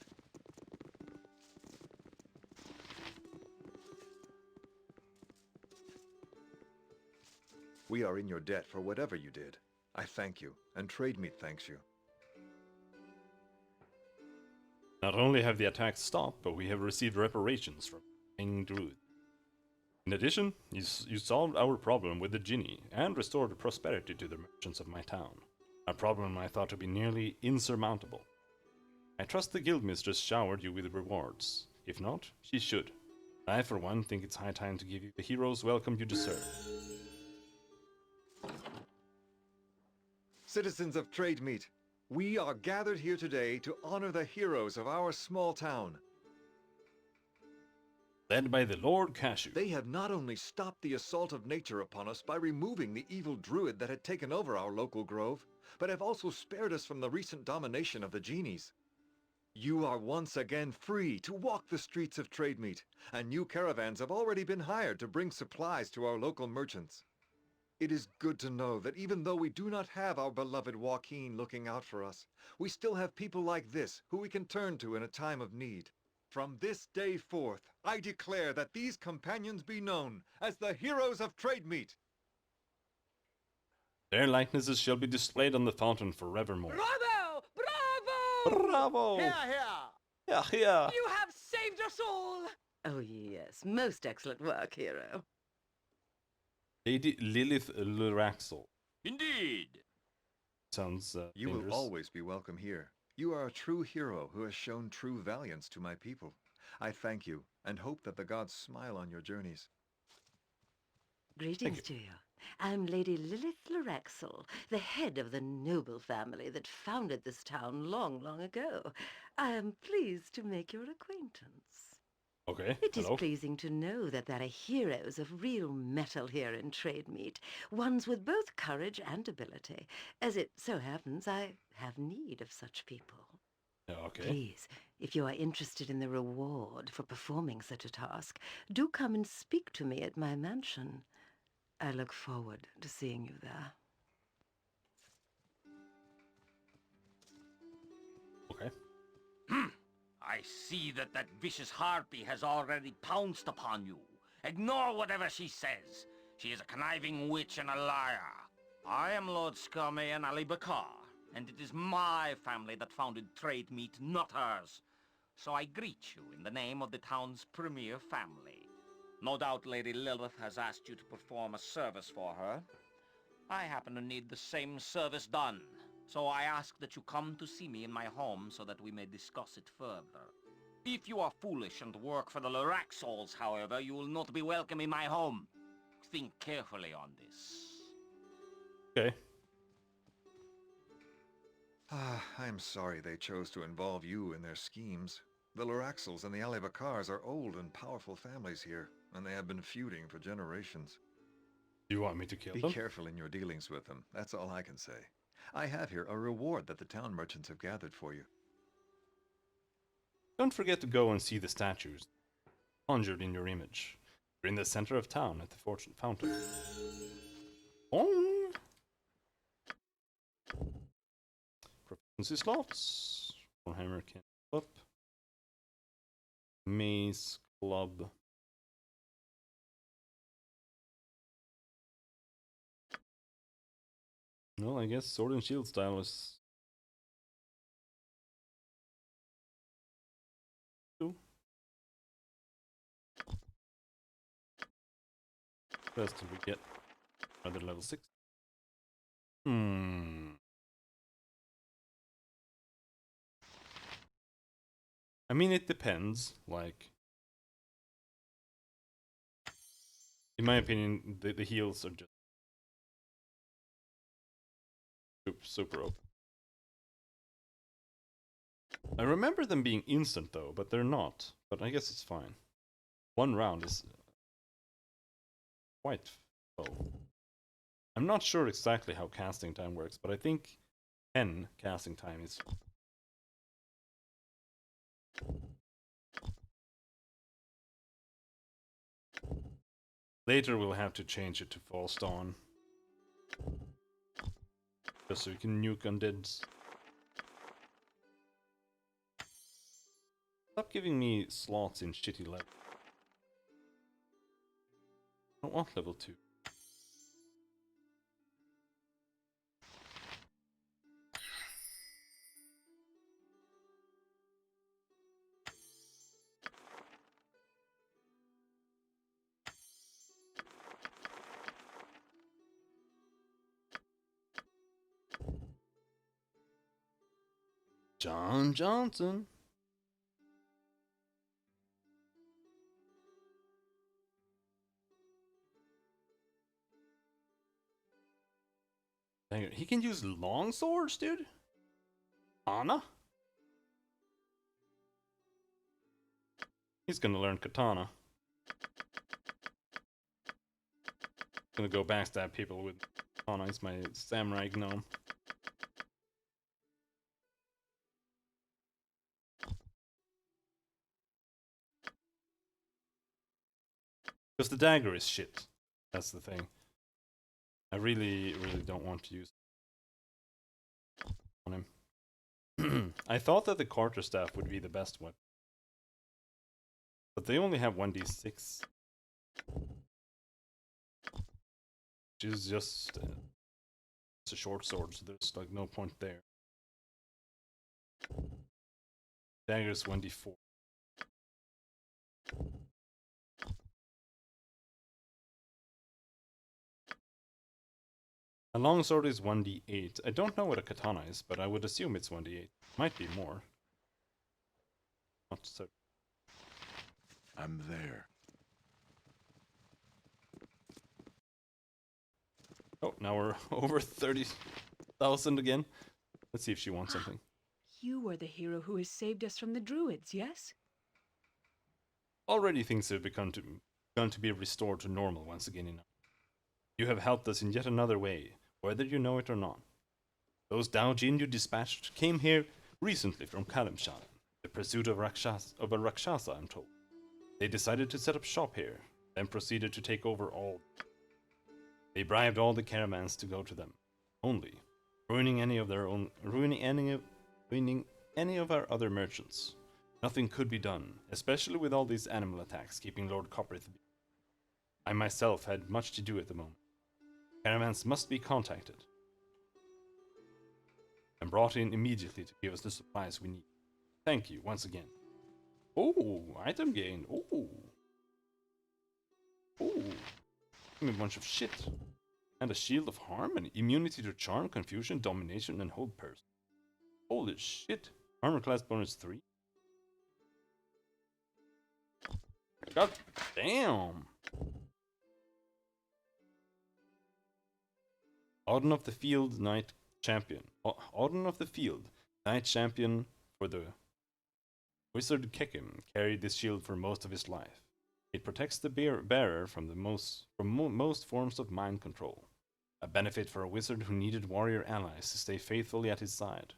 We are in your debt for whatever you did. I thank you, and Trade Meat thanks you. Not only have the attacks stopped, but we have received reparations from King Druid. In addition, you solved our problem with the Jinni, and restored prosperity to the merchants of my town. A problem I thought to be nearly insurmountable. I trust the guildmistress showered you with rewards. If not, she should. I, for one, think it's high time to give you the hero's welcome you deserve. Citizens of Trade Meat, we are gathered here today to honor the heroes of our small town. Led by the Lord Cashew. They have not only stopped the assault of nature upon us by removing the evil druid that had taken over our local grove, but have also spared us from the recent domination of the genies. You are once again free to walk the streets of Trade Meat, and new caravans have already been hired to bring supplies to our local merchants. It is good to know that even though we do not have our beloved Joaquin looking out for us, we still have people like this who we can turn to in a time of need. From this day forth, I declare that these companions be known as the heroes of Trade Meat. Their likenesses shall be displayed on the fountain forevermore. Bravo! Bravo! Bravo! Here! Yeah, here! You have saved us all! Oh yes, most excellent work, hero. Lady Lilith Luraxel. Indeed. Sounds You dangerous. will always be welcome here. You are a true hero who has shown true valiance to my people. I thank you, and hope that the gods smile on your journeys. Greetings to you. I'm Lady Lilith Luraxel, the head of the noble family that founded this town long, long ago. I am pleased to make your acquaintance. Okay, It is hello. pleasing to know that there are heroes of real metal here in Trade Meat, ones with both courage and ability. As it so happens, I have need of such people. Okay. Please, if you are interested in the reward for performing such a task, do come and speak to me at my mansion. I look forward to seeing you there. Okay. I see that vicious harpy has already pounced upon you. Ignore whatever she says. She is a conniving witch and a liar. I am Lord Scummy and Ali Bakar, and it is my family that founded Trade Meat, not hers. So I greet you in the name of the town's premier family. No doubt Lady Lilith has asked you to perform a service for her. I happen to need the same service done, so I ask that you come to see me in my home so that we may discuss it further. If you are foolish and work for the Luraxels, however, you will not be welcome in my home. Think carefully on this. Okay. I'm sorry they chose to involve you in their schemes. The Luraxels and the Alibakars are old and powerful families here, and they have been feuding for generations. Do you want me to kill Be them? careful in your dealings with them, that's all I can say. I have here a reward that the town merchants have gathered for you. Don't forget to go and see the statues conjured in your image. They're in the center of town at the Fortune Fountain. Oh! Proficiency slots. Warhammer can up. Mace Club. Well, I guess Sword and Shield style is... What else did we get? Another level 6. I mean, it depends. Like, in my opinion, the heals are just super open. I remember them being instant though, but they're not. But I guess it's fine. One round is quite low. I'm not sure exactly how casting time works, but I think 10 casting time is Later we'll have to change it to false dawn. Just so we can nuke undeads. Stop giving me slots in shitty level. I don't want level 2. John Johnson. Dang it. He can use long swords, dude? Anna? He's gonna learn katana. Gonna go backstab people with katana. He's my samurai gnome. Because the dagger is shit. That's the thing. I really don't want to use it on him. I thought that the quarterstaff would be the best weapon. But they only have 1d6. Which is just... it's a short sword, so there's like no point there. Dagger's 1d4. A longsword is 1d8. I don't know what a katana is, but I would assume it's 1d8. Might be more. Not so. I'm there. Oh, now we're over 30,000 again. Let's see if she wants something. You are the hero who has saved us from the druids, yes? Already things have begun to be restored to normal once again enough. You have helped us in yet another way, whether you know it or not. Those Daojin you dispatched came here recently from Kalimshan, in pursuit of a Rakshasa, I'm told. They decided to set up shop here, then proceeded to take over all. They bribed all the caravans to go to them, only, ruining any of our other merchants. Nothing could be done, especially with all these animal attacks keeping Lord Copperith. I myself had much to do at the moment. Caravans must be contacted and brought in immediately to give us the supplies we need. Thank you once again. Oh, item gain. Oh. Oh. Give me a bunch of shit. And a shield of harm and immunity to charm, confusion, domination, and hold person. Holy shit. Armor class bonus 3. God damn. Auden of the Field Knight Champion. Auden of the Field Knight Champion for the Wizard Kekim carried this shield for most of his life. It protects the bearer from most forms of mind control. A benefit for a wizard who needed warrior allies to stay faithfully at his side.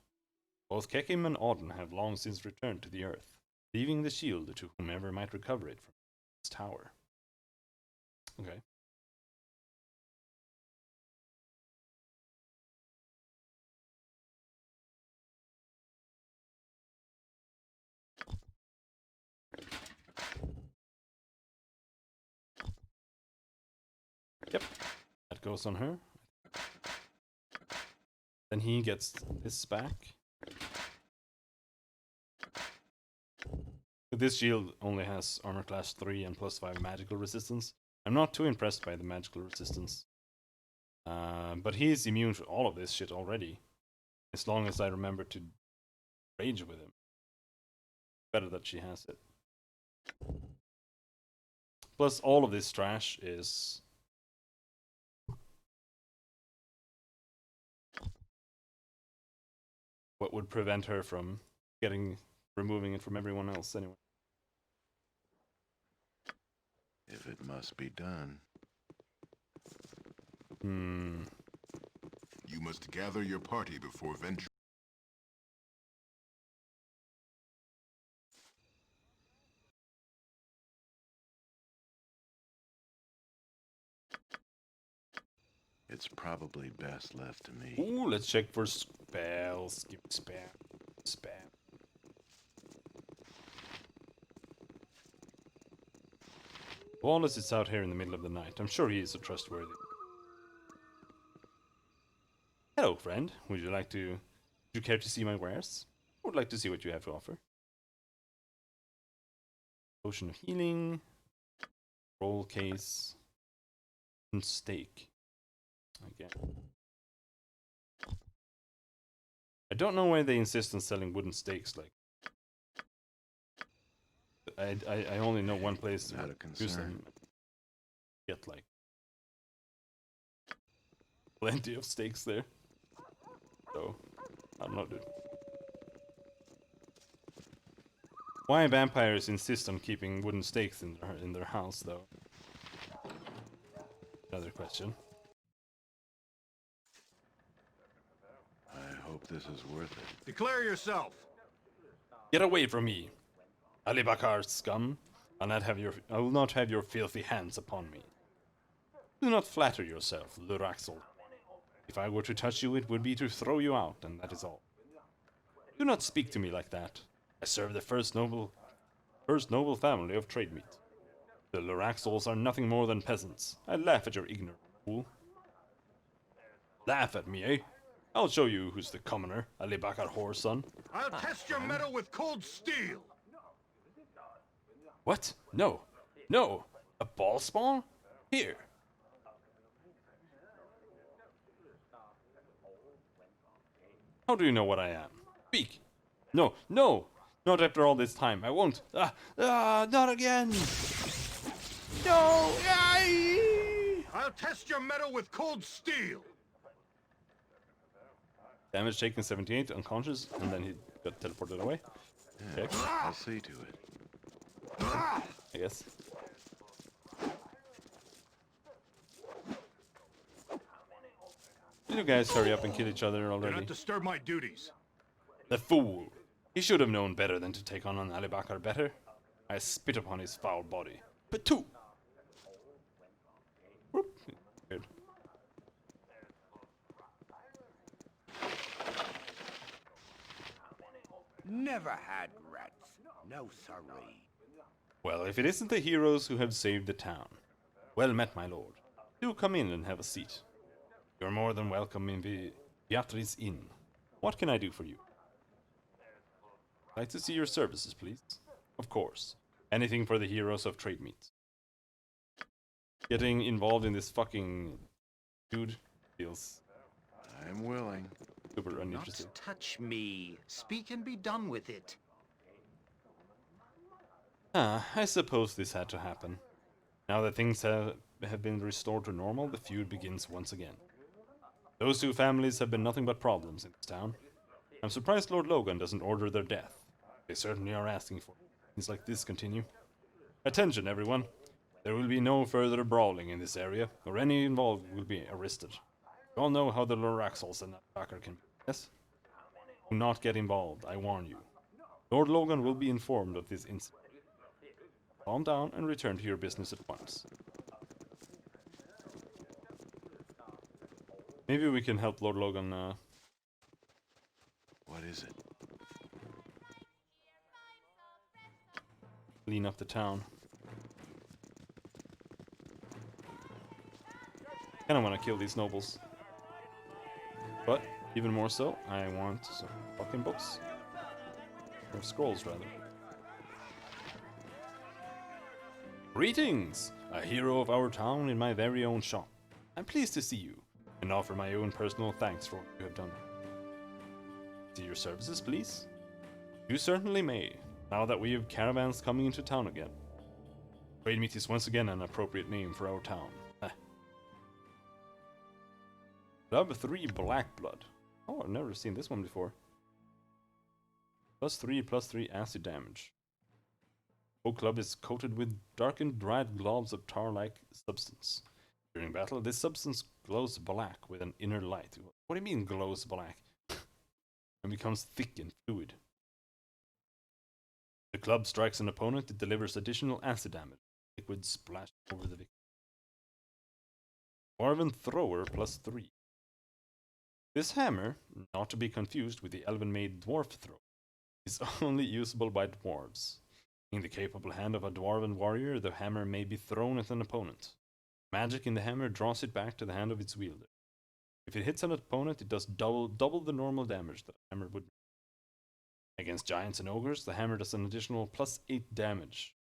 Both Kekim and Auden have long since returned to the earth, leaving the shield to whomever might recover it from its tower. Okay. Yep, that goes on her. Then he gets this back. This shield only has armor class 3 and plus 5 magical resistance. I'm not too impressed by the magical resistance. But he's immune to all of this shit already. As long as I remember to rage with him. Better that she has it. Plus all of this trash is... what would prevent her from removing it from everyone else anyway. If it must be done. You must gather your party before venturing. It's probably best left to me. Ooh, let's check for spells. Give me spell. Spell. Wallace is out here in the middle of the night. I'm sure he is a trustworthy. Hello, friend. Would you care to see my wares? I would like to see what you have to offer. Potion of healing. Roll case. And steak. Again. I don't know why they insist on selling wooden stakes. Like, I only know one place to use them. Get like plenty of stakes there. So I don't know, dude. Why vampires insist on keeping wooden stakes in their house, though? Another question. I hope this is worth it. Declare yourself! Get away from me, Alibakar scum! I will not have your filthy hands upon me. Do not flatter yourself, Luraxel. If I were to touch you, it would be to throw you out, and that is all. Do not speak to me like that. I serve the first noble family of trade meat. The Luraxels are nothing more than peasants. I laugh at your ignorant fool. Laugh at me, eh? I'll show you who's the commoner, Alibakar whore's son. I'll test your metal with cold steel! What? No. No! A ball spawn? Here. How do you know what I am? Speak! No, no! Not after all this time. I won't. Not again! No! I'll test your metal with cold steel! Damage taken 78, unconscious, and then he got teleported away. Yeah, Okay. I'll see to it. I guess. You guys hurry up and kill each other Do already. not disturb my duties. The fool! He should have known better than to take on an Alibakar better. I spit upon his foul body. Patoo! Whoop. Good. Never had rats. No siree. Well, if it isn't the heroes who have saved the town. Well met, my lord. Do come in and have a seat. You're more than welcome in the Beatrice Inn. What can I do for you? I'd like to see your services, please. Of course. Anything for the heroes of trade meat. Getting involved in this fucking dude feels I'm willing. super uninteresting. Not touch me. Speak and be done with it. I suppose this had to happen. Now that things have been restored to normal, the feud begins once again. Those two families have been nothing but problems in this town. I'm surprised Lord Logan doesn't order their death. They certainly are asking for it. Things like this continue. Attention, everyone. There will be no further brawling in this area, or any involved will be arrested. You all know how the Loraxels and Backer can be, yes? Do not get involved, I warn you. Lord Logan will be informed of this incident. Calm down and return to your business at once. Maybe we can help Lord Logan, What is it? clean up the town. Kinda wanna kill these nobles. But, even more so, I want some fucking books. Or scrolls, rather. Greetings! A hero of our town in my very own shop. I'm pleased to see you, and offer my own personal thanks for what you have done. See your services, please? You certainly may, now that we have caravans coming into town again. Trade meat is once again an appropriate name for our town. Club 3 Black Blood. Oh, I've never seen this one before. +3/+3 acid damage. Oak Club is coated with darkened dried globs of tar-like substance. During battle, this substance glows black with an inner light. What do you mean glows black? And becomes thick and fluid. The club strikes an opponent, it delivers additional acid damage. Liquid splashed over the victim. Dwarven Thrower +3. This hammer, not to be confused with the elven-made dwarf thrower, is only usable by dwarves. In the capable hand of a dwarven warrior, the hammer may be thrown at an opponent. Magic in the hammer draws it back to the hand of its wielder. If it hits an opponent, it does double the normal damage that a hammer would make. Against giants and ogres, the hammer does an additional +8 damage,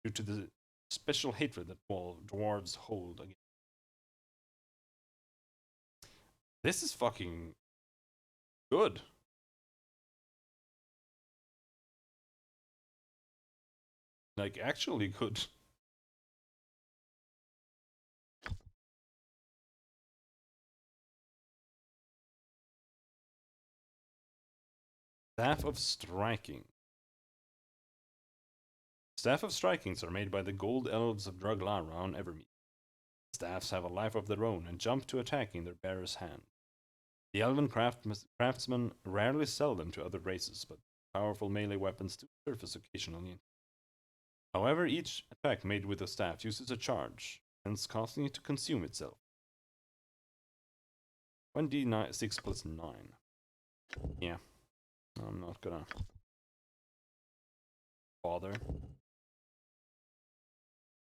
due to the special hatred that dwarves hold against. This is fucking good. Like, actually good. Staff of Striking. Staff of Strikings are made by the Gold Elves of Druglara on Evermeet. Staffs have a life of their own and jump to attack in their bearer's hand. The Elven craftsmen rarely sell them to other races, but powerful melee weapons do surface occasionally. However, each attack made with the staff uses a charge, hence causing it to consume itself. 1d6 plus 9. Yeah, I'm not gonna bother.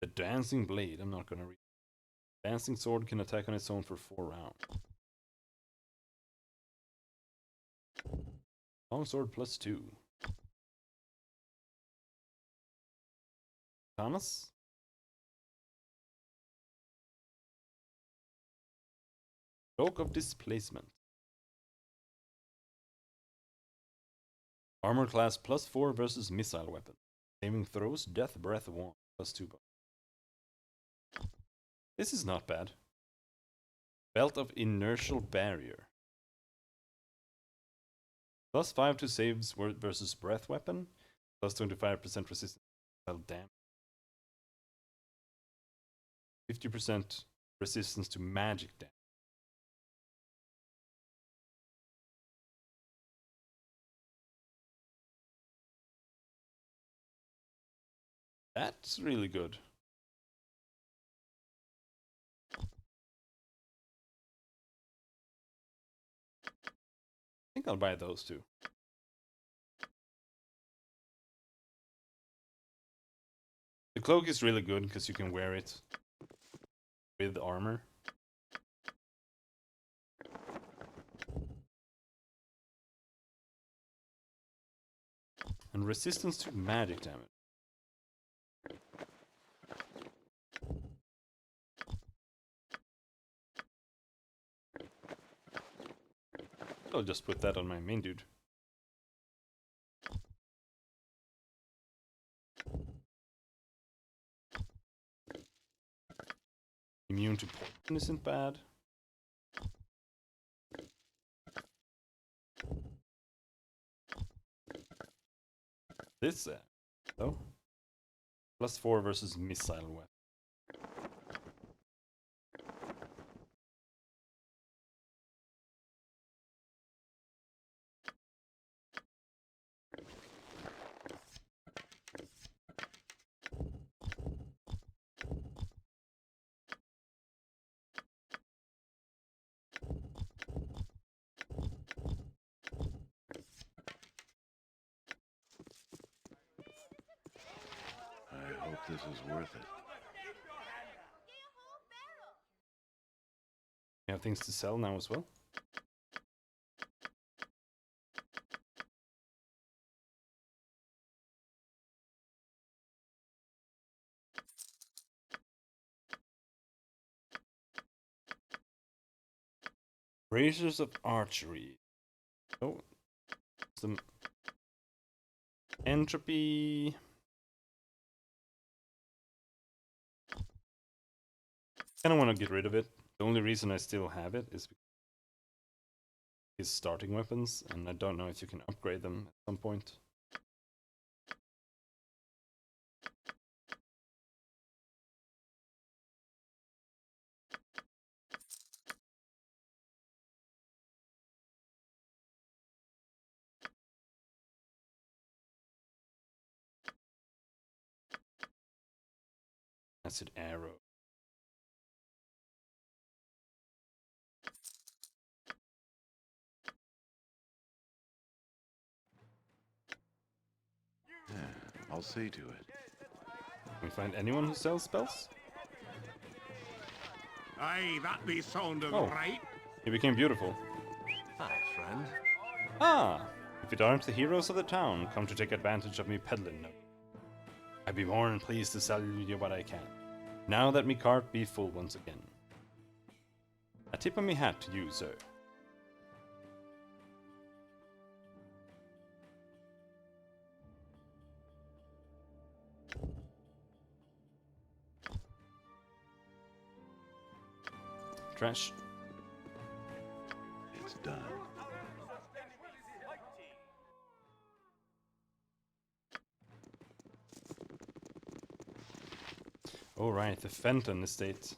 The Dancing Blade, I'm not gonna read. Dancing Sword can attack on its own for 4 rounds. Longsword +2. Thomas? Cloak of Displacement. Armor class +4 versus missile weapon. Saving throws, Death Breath 1 +2. This is not bad. Belt of Inertial Barrier. +5 to saves versus breath weapon. +25% resistance to damage. 50% resistance to magic damage. That's really good. I think I'll buy those two. The cloak is really good because you can wear it with armor. And resistance to magic damage. I'll just put that on my main dude. Immune to poison isn't bad. This though. +4 versus missile weapon. I hope this is worth it. You have things to sell now as well. Razors of Archery. Oh, some entropy. Kind of want to get rid of it. The only reason I still have it is because it's starting weapons, and I don't know if you can upgrade them at some point. Acid arrow. I'll see to it. Can we find anyone who sells spells? Aye, that be sounded Oh. right. He became beautiful. Hi, friend. Ah! If it aren't the heroes of the town, come to take advantage of me peddling. I'd be more than pleased to sell you what I can. Now that me cart be full once again. A tip of me hat to you, sir. Trash. It's done. Oh right, the Fenton estate.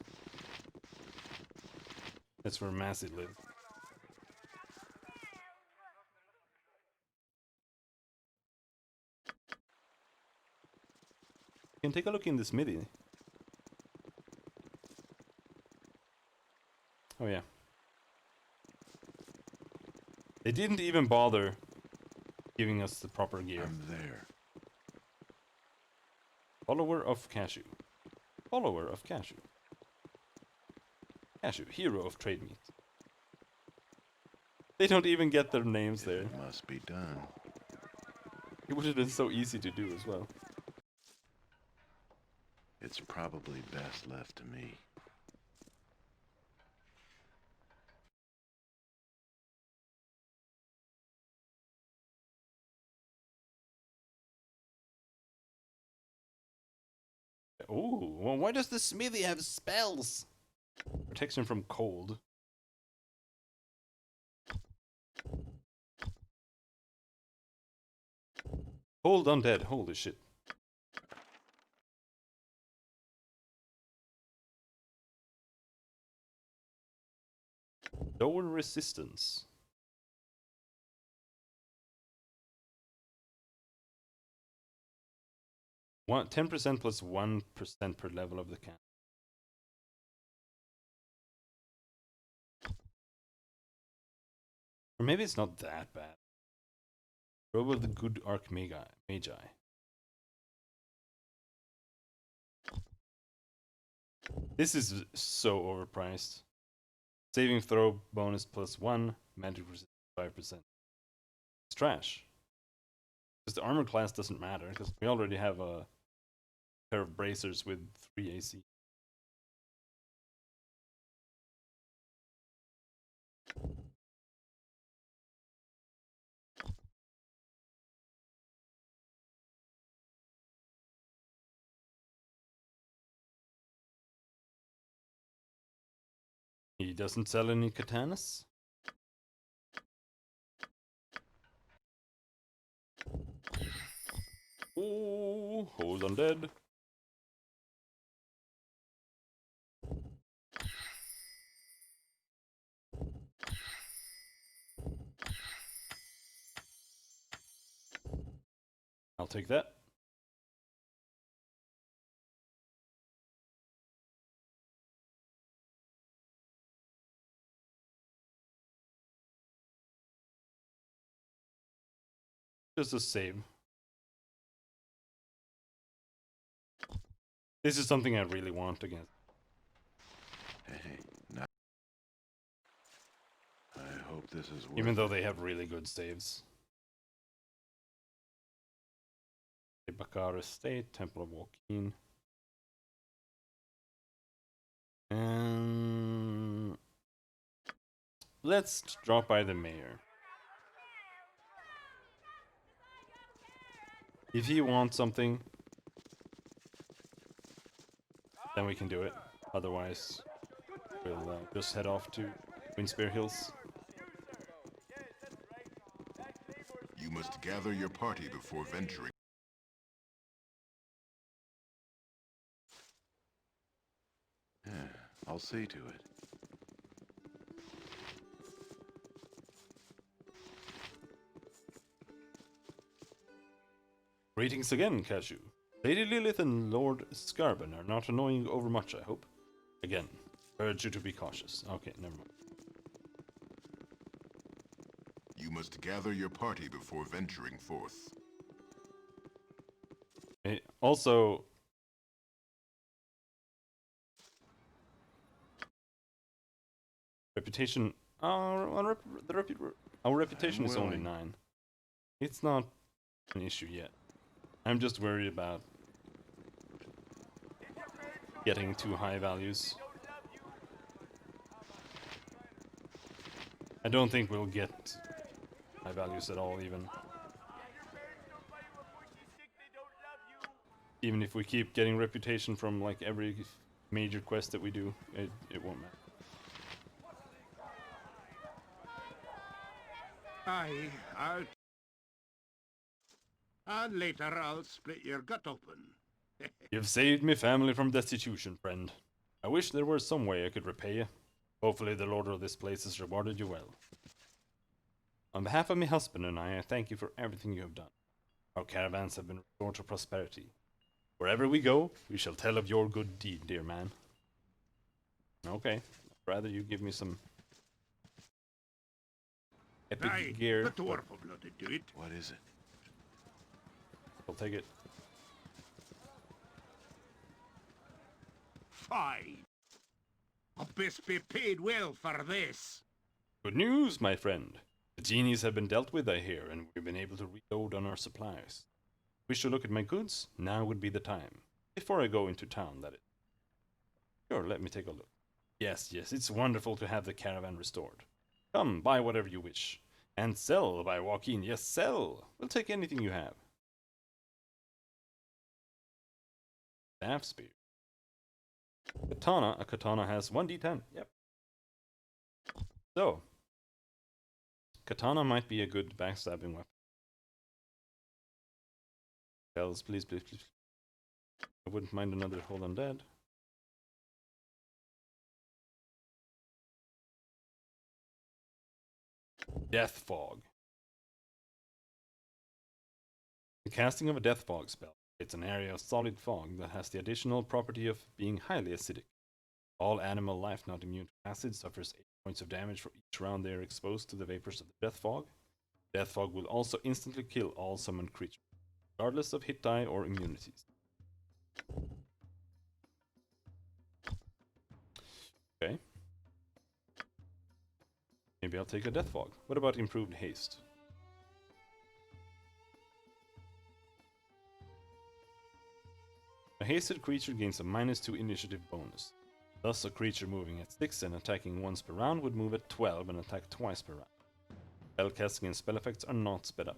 That's where Massey lived. You can take a look in the smithy. Oh yeah. They didn't even bother giving us the proper gear. I'm there. Follower of Cashew. Follower of Cashew. Cashew, hero of trade meat. They don't even get their names there. It must be done. It would have been so easy to do as well. It's probably best left to me. Oh, well, why does the smithy have spells? Protection from cold. Hold undead, holy shit. Lower resistance. 10% plus 1% per level of the can. Or maybe it's not that bad. Robe of the Good Magi. This is so overpriced. Saving throw bonus plus 1, magic resistance 5%. It's trash. Because the armor class doesn't matter, because we already have a pair of bracers with 3 AC. He doesn't sell any katanas? Oh, hold on dead. I'll take that. Just a save. This is something I really want against. Hey, not. I hope this is worth Even though they have really good saves. Bakar Estate, Temple of Joaquin. And let's drop by the mayor. If he wants something, then we can do it. Otherwise, we'll just head off to Windspear Hills. You must gather your party before venturing. Yeah, I'll see to it. Greetings again, Cashew. Lady Lilith and Lord Scarban are not annoying overmuch, I hope. Again, urge you to be cautious. Okay, never mind. You must gather your party before venturing forth. Also, reputation. Our reputation is only 9. It's not an issue yet. I'm just worried about getting too high values. I don't think we'll get high values at all, even if we keep getting reputation from like every major quest that we do, it won't matter. Aye, and later I'll split your gut open. You've saved me family from destitution, friend. I wish there were some way I could repay you. Hopefully the lord of this place has rewarded you well. On behalf of my husband and I thank you for everything you have done. Our caravans have been restored to prosperity. Wherever we go, we shall tell of your good deed, dear man. Okay, I'd rather you give me some epic gear. The dwarf will bloody do it. What is it? I'll take it. Fine. I'll best be paid well for this. Good news, my friend. The genies have been dealt with, I hear, and we've been able to reload on our supplies. Wish to look at my goods? Now would be the time. Before I go into town, that is. Sure, let me take a look. Yes, it's wonderful to have the caravan restored. Come, buy whatever you wish. And sell, by Joaquin, yes, sell! We'll take anything you have. Staff spear. Katana, a katana has 1d10, yep. So, katana might be a good backstabbing weapon. Bells, please. I wouldn't mind another hold undead. Death Fog. The casting of a Death Fog spell. It's an area of solid fog that has the additional property of being highly acidic. All animal life not immune to acid suffers 8 points of damage for each round they are exposed to the vapors of the Death Fog. Death Fog will also instantly kill all summoned creatures, regardless of hit die or immunities. Okay. Maybe I'll take a Death Fog. What about improved haste? A hasted creature gains a -2 initiative bonus. Thus, a creature moving at 6 and attacking once per round would move at 12 and attack twice per round. Spellcasting and spell effects are not sped up.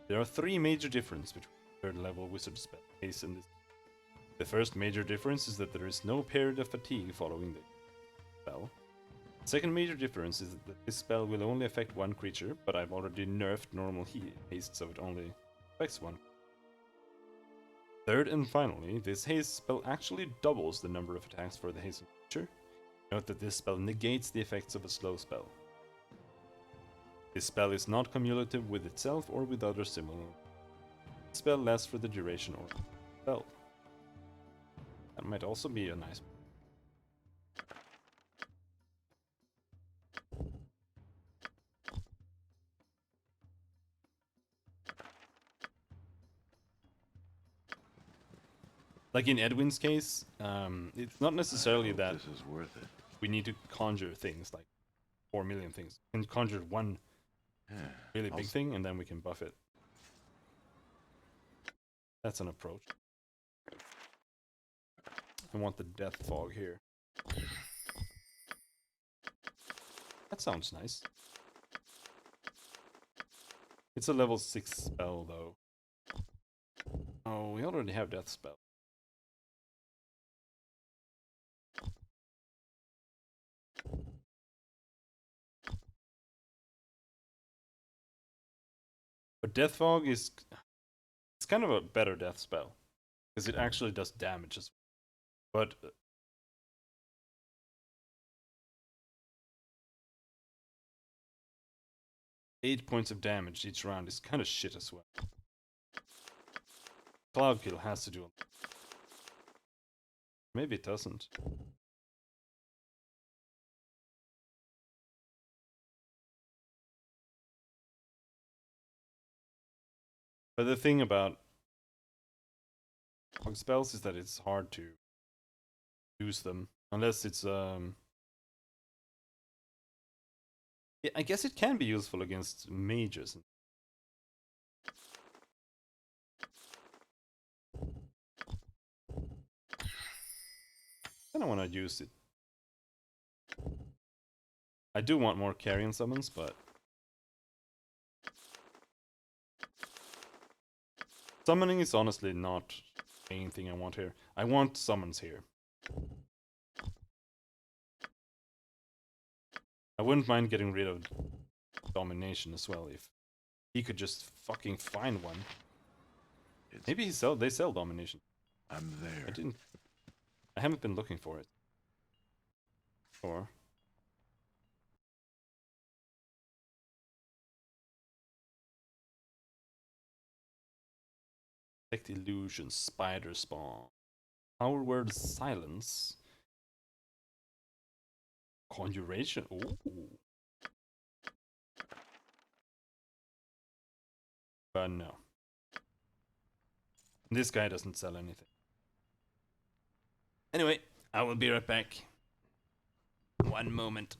There are 3 major differences between 3rd level wizard spell haste and this. The first major difference is that there is no period of fatigue following the spell. The second major difference is that this spell will only affect one creature, but I've already nerfed normal haste so it only affects one. Third and finally, this haste spell actually doubles the number of attacks for the hasted creature. Note that this spell negates the effects of a slow spell. This spell is not cumulative with itself or with other similar. The spell lasts for the duration or spell. That might also be a nice. Like in Edwin's case, it's not necessarily that this is worth it. We need to conjure things like 4 million things. We can conjure one really big thing and then we can buff it. That's an approach. I want the Death Fog here. That sounds nice. It's a level 6 spell though. Oh, we already have Death Spell. But Death Fog is... It's kind of a better death spell. Because it actually does damage as well. But... 8 points of damage each round is kind of shit as well. Cloud Kill has to do it. Maybe it doesn't. But the thing about fog spells is that it's hard to use them unless it's yeah, I guess it can be useful against mages. I don't want to use it. I do want more carrion summons, but summoning is honestly not the main thing I want here. I want summons here. I wouldn't mind getting rid of domination as well if he could just fucking find one. Maybe they sell domination. I'm there. I haven't been looking for it. Or detect illusion, spider spawn, power word silence, conjuration. Ooh. But no. This guy doesn't sell anything. Anyway, I will be right back. One moment.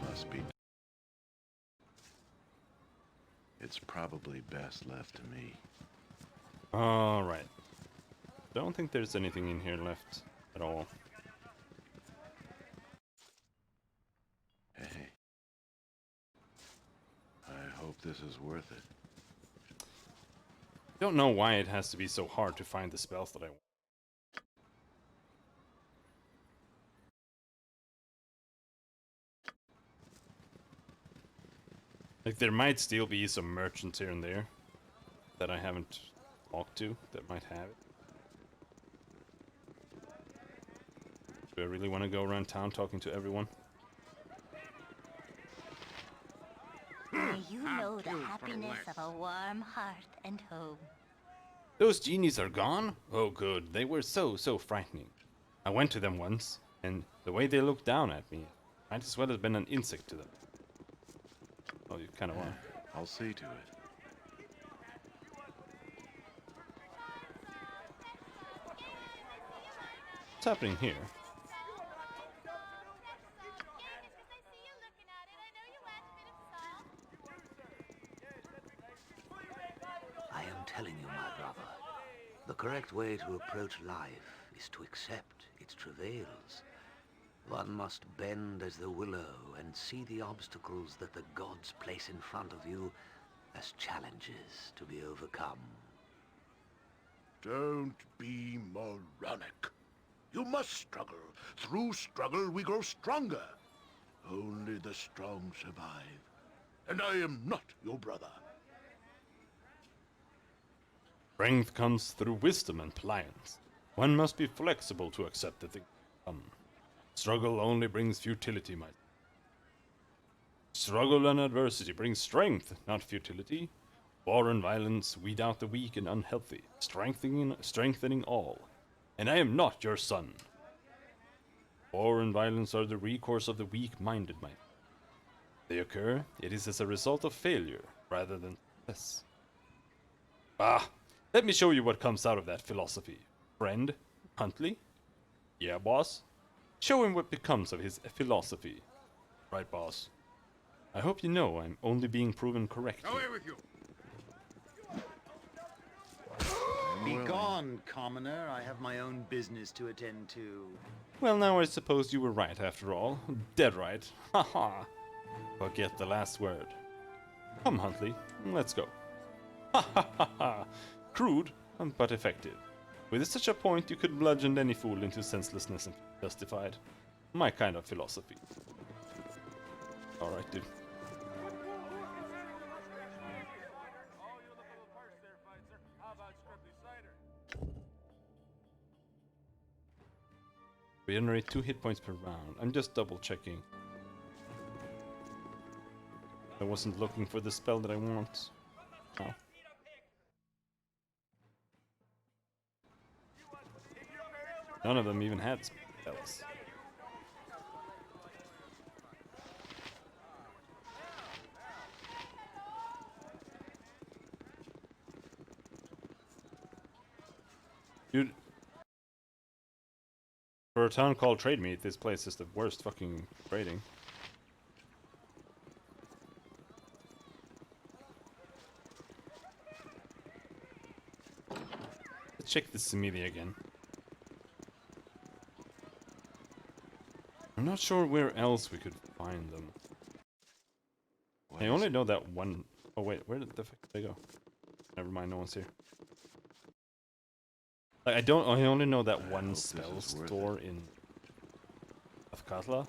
Must be. It's probably best left to me. Alright. Don't think there's anything in here left at all. Hey. I hope this is worth it. Don't know why it has to be so hard to find the spells that I want. Like, there might still be some merchants here and there that I haven't talked to that might have it. Do I really want to go around town talking to everyone? May you know the happiness of a warm hearth and home. Those genies are gone? Oh good, they were so frightening. I went to them once, and the way they looked down at me, might as well have been an insect to them. Oh, you kind of are. I'll see to it. What's happening here? I am telling you, my brother, the correct way to approach life is to accept its travails. One must bend as the willow and see the obstacles that the gods place in front of you as challenges to be overcome. Don't be moronic. You must struggle. Through struggle, we grow stronger. Only the strong survive. And I am not your brother. Strength comes through wisdom and pliance. One must be flexible to accept the things that come. Struggle only brings futility, my struggle and adversity brings strength, not futility. War and violence weed out the weak and unhealthy, strengthening all. And I am not your son. War and violence are the recourse of the weak-minded, my friend. They occur, it is as a result of failure, rather than success. Ah, let me show you what comes out of that philosophy. Friend, Huntley? Yeah, boss? Show him what becomes of his philosophy. Right, boss. I hope you know I'm only being proven correct. Away with you! Be gone, commoner. I have my own business to attend to. Well, now I suppose you were right after all. Dead right. Haha. Forget the last word. Come, Huntley, let's go. Ha ha ha ha. Crude, but effective. With such a point, you could bludgeon any fool into senselessness and justified. My kind of philosophy. Alright, dude. Regenerate 2 hit points per round. I'm just double checking. I wasn't looking for the spell that I want. Oh. None of them even had spells. Dude. For a town called Trade Meat, this place is the worst fucking trading. Let's check this Smithy again. I'm not sure where else we could find them. I only know that one. Oh wait, where did the fuck did they go? Never mind, no one's here. Like, I only know that one spell store in Afkatla.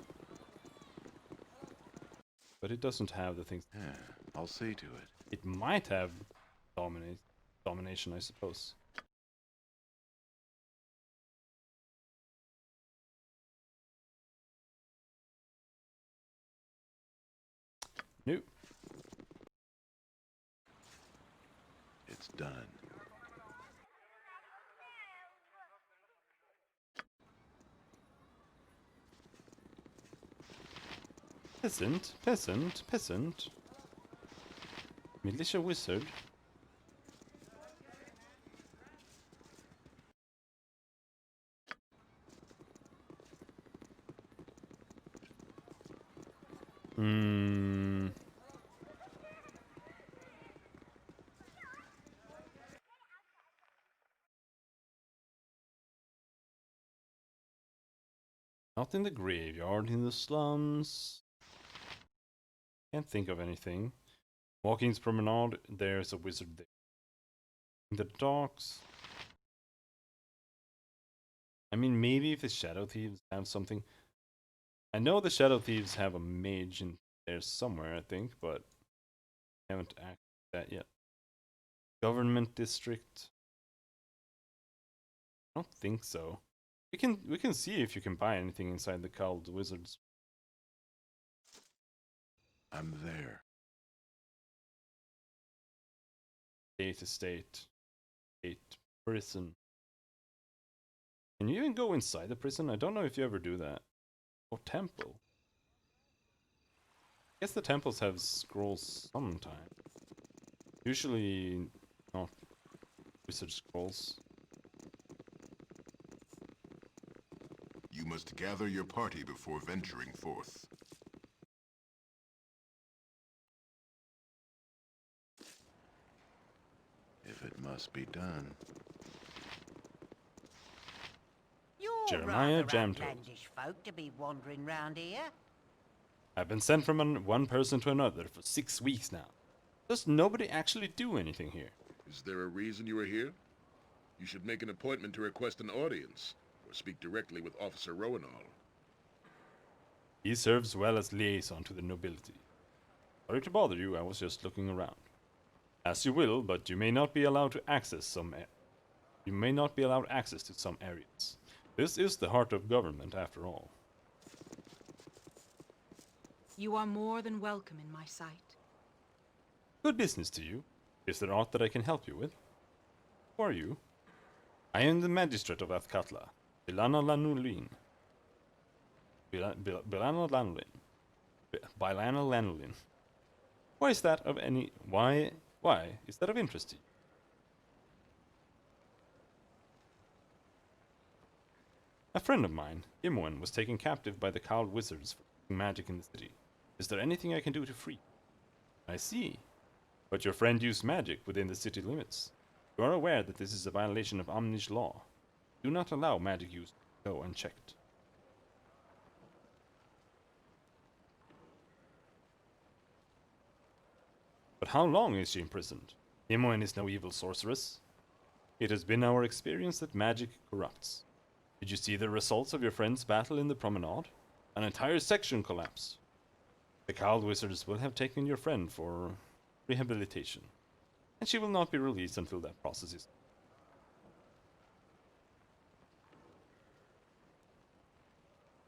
But it doesn't have the things. Yeah, I'll see to it. It might have domination, I suppose. Nope. It's done. Peasant, peasant, peasant. Militia wizard. Not in the graveyard, in the slums. Can't think of anything. Walking's Promenade, there's a wizard there. In the docks. I mean, maybe if the Shadow Thieves have something. I know the Shadow Thieves have a mage in there somewhere, I think, but I haven't acted that yet. Government district. I don't think so. We can see if you can buy anything inside the Cowled Wizards. I'm there. Estate. Prison. Can you even go inside the prison? I don't know if you ever do that. Or temple. I guess the temples have scrolls sometime. Usually not wizard scrolls. You must gather your party before venturing forth. If it must be done. You're Jeremiah rather Jamtoad. outlandish folk to be wandering round here. I've been sent from one person to another for 6 weeks now. Does nobody actually do anything here? Is there a reason you are here? You should make an appointment to request an audience, or speak directly with Officer Rowanall. He serves well as liaison to the nobility. Sorry to bother you, I was just looking around. As you will, but you may not be allowed to access some access to some areas. This is the heart of government, after all. You are more than welcome in my sight. Good business to you. Is there aught that I can help you with? Who are you? I am the magistrate of Athkatla, Bilana Lanulin. Bilana Lanulin. Bilana Lanulin. Why is that of any... Why is that of interest to you? A friend of mine, Imoen, was taken captive by the cowled wizards for using magic in the city. Is there anything I can do to free you? I see. But your friend used magic within the city limits. You are aware that this is a violation of Omnish law. Do not allow magic use to go unchecked. But how long is she imprisoned? Imoen is no evil sorceress. It has been our experience that magic corrupts. Did you see the results of your friend's battle in the promenade? An entire section collapsed. The cowled wizards will have taken your friend for rehabilitation, and she will not be released until that process is...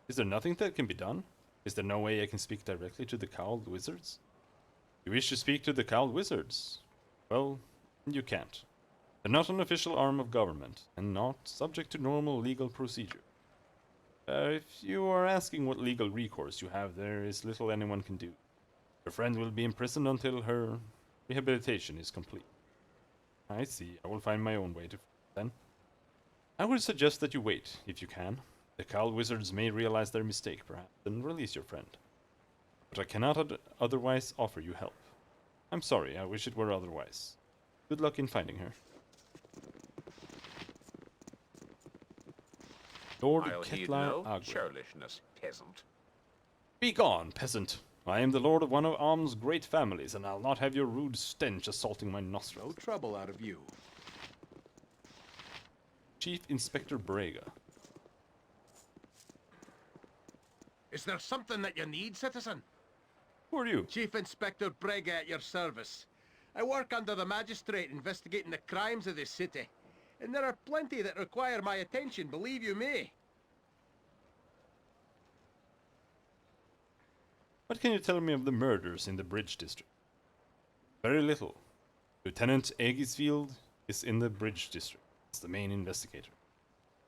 Is there nothing that can be done? Is there no way I can speak directly to the cowled wizards? You wish to speak to the cowled wizards? Well, you can't. They're not an official arm of government, and not subject to normal legal procedure. If you are asking what legal recourse you have, there is little anyone can do. Your friend will be imprisoned until her rehabilitation is complete. I see. I will find my own way to then. I would suggest that you wait, if you can. The cowled wizards may realize their mistake, perhaps, and release your friend. But I cannot otherwise offer you help. I'm sorry, I wish it were otherwise. Good luck in finding her. Lord I'll heed Ketla no Agre. churlishness, peasant. Be gone, peasant. I am the lord of one of Am's great families, and I'll not have your rude stench assaulting my nostrils. No trouble out of you. Chief Inspector Brega. Is there something that you need, citizen? Who are you? Chief Inspector Brega at your service. I work under the magistrate investigating the crimes of this city. And there are plenty that require my attention, believe you me. What can you tell me of the murders in the Bridge District? Very little. Lieutenant Aegisfield is in the Bridge District. He's the main investigator.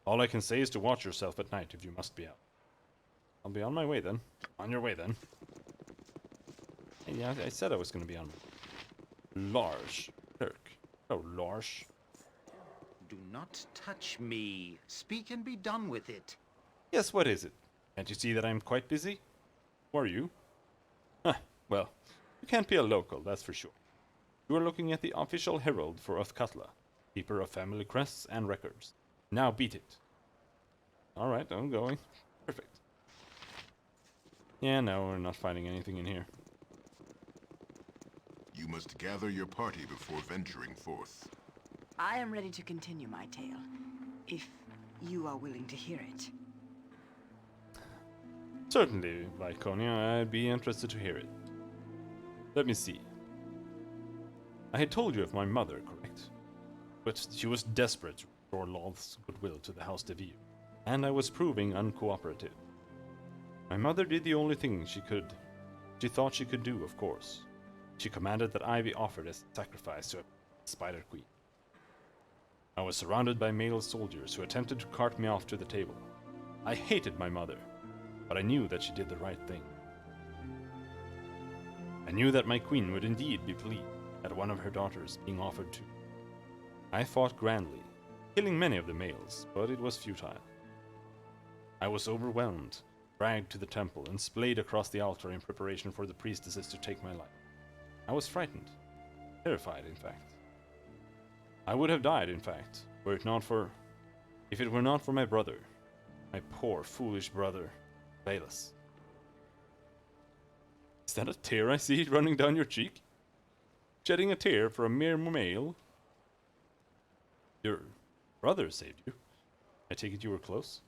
All I can say is to watch yourself at night if you must be out. I'll be on my way then. On your way then. Hey, yeah, I said I was going to be on my way. Large. Kirk. Oh, Large. Do not touch me. Speak and be done with it. Yes, what is it? Can't you see that I'm quite busy? Who are you? Well, you can't be a local, that's for sure. You are looking at the official herald for Uthkatla, keeper of family crests and records. Now beat it. Alright, I'm going. Perfect. Yeah, no, we're not finding anything in here. You must gather your party before venturing forth. I am ready to continue my tale, if you are willing to hear it. Certainly, Viconia, I'd be interested to hear it. Let me see. I had told you of my mother, correct? But she was desperate to restore Loth's goodwill to the House de Ville, and I was proving uncooperative. My mother did the only thing she thought she could do, of course. She commanded that I be offered as a sacrifice to a Spider Queen. I was surrounded by male soldiers who attempted to cart me off to the table. I hated my mother, but I knew that she did the right thing. I knew that my queen would indeed be pleased at one of her daughters being offered to. I fought grandly, killing many of the males, but it was futile. I was overwhelmed, dragged to the temple, and splayed across the altar in preparation for the priestesses to take my life. I was frightened, terrified, in fact. I would have died, in fact, if it were not for my brother, my poor, foolish brother, Valus. Is that a tear I see running down your cheek? Shedding a tear for a mere male? Your brother saved you. I take it you were close?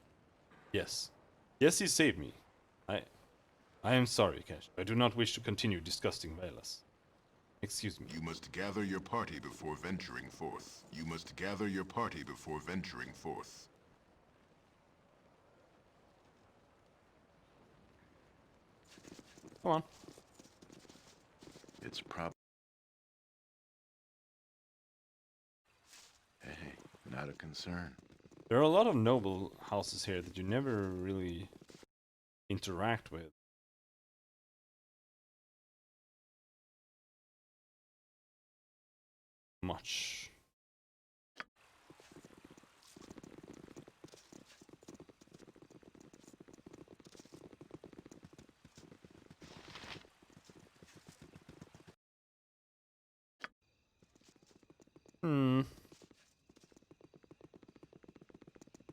Yes. Yes, he saved me. I am sorry, Cash. I do not wish to continue disgusting Valus. Excuse me. You must gather your party before venturing forth. You must gather your party before venturing forth. Come on. It's probably concern. There are a lot of noble houses here that you never really interact with. Much.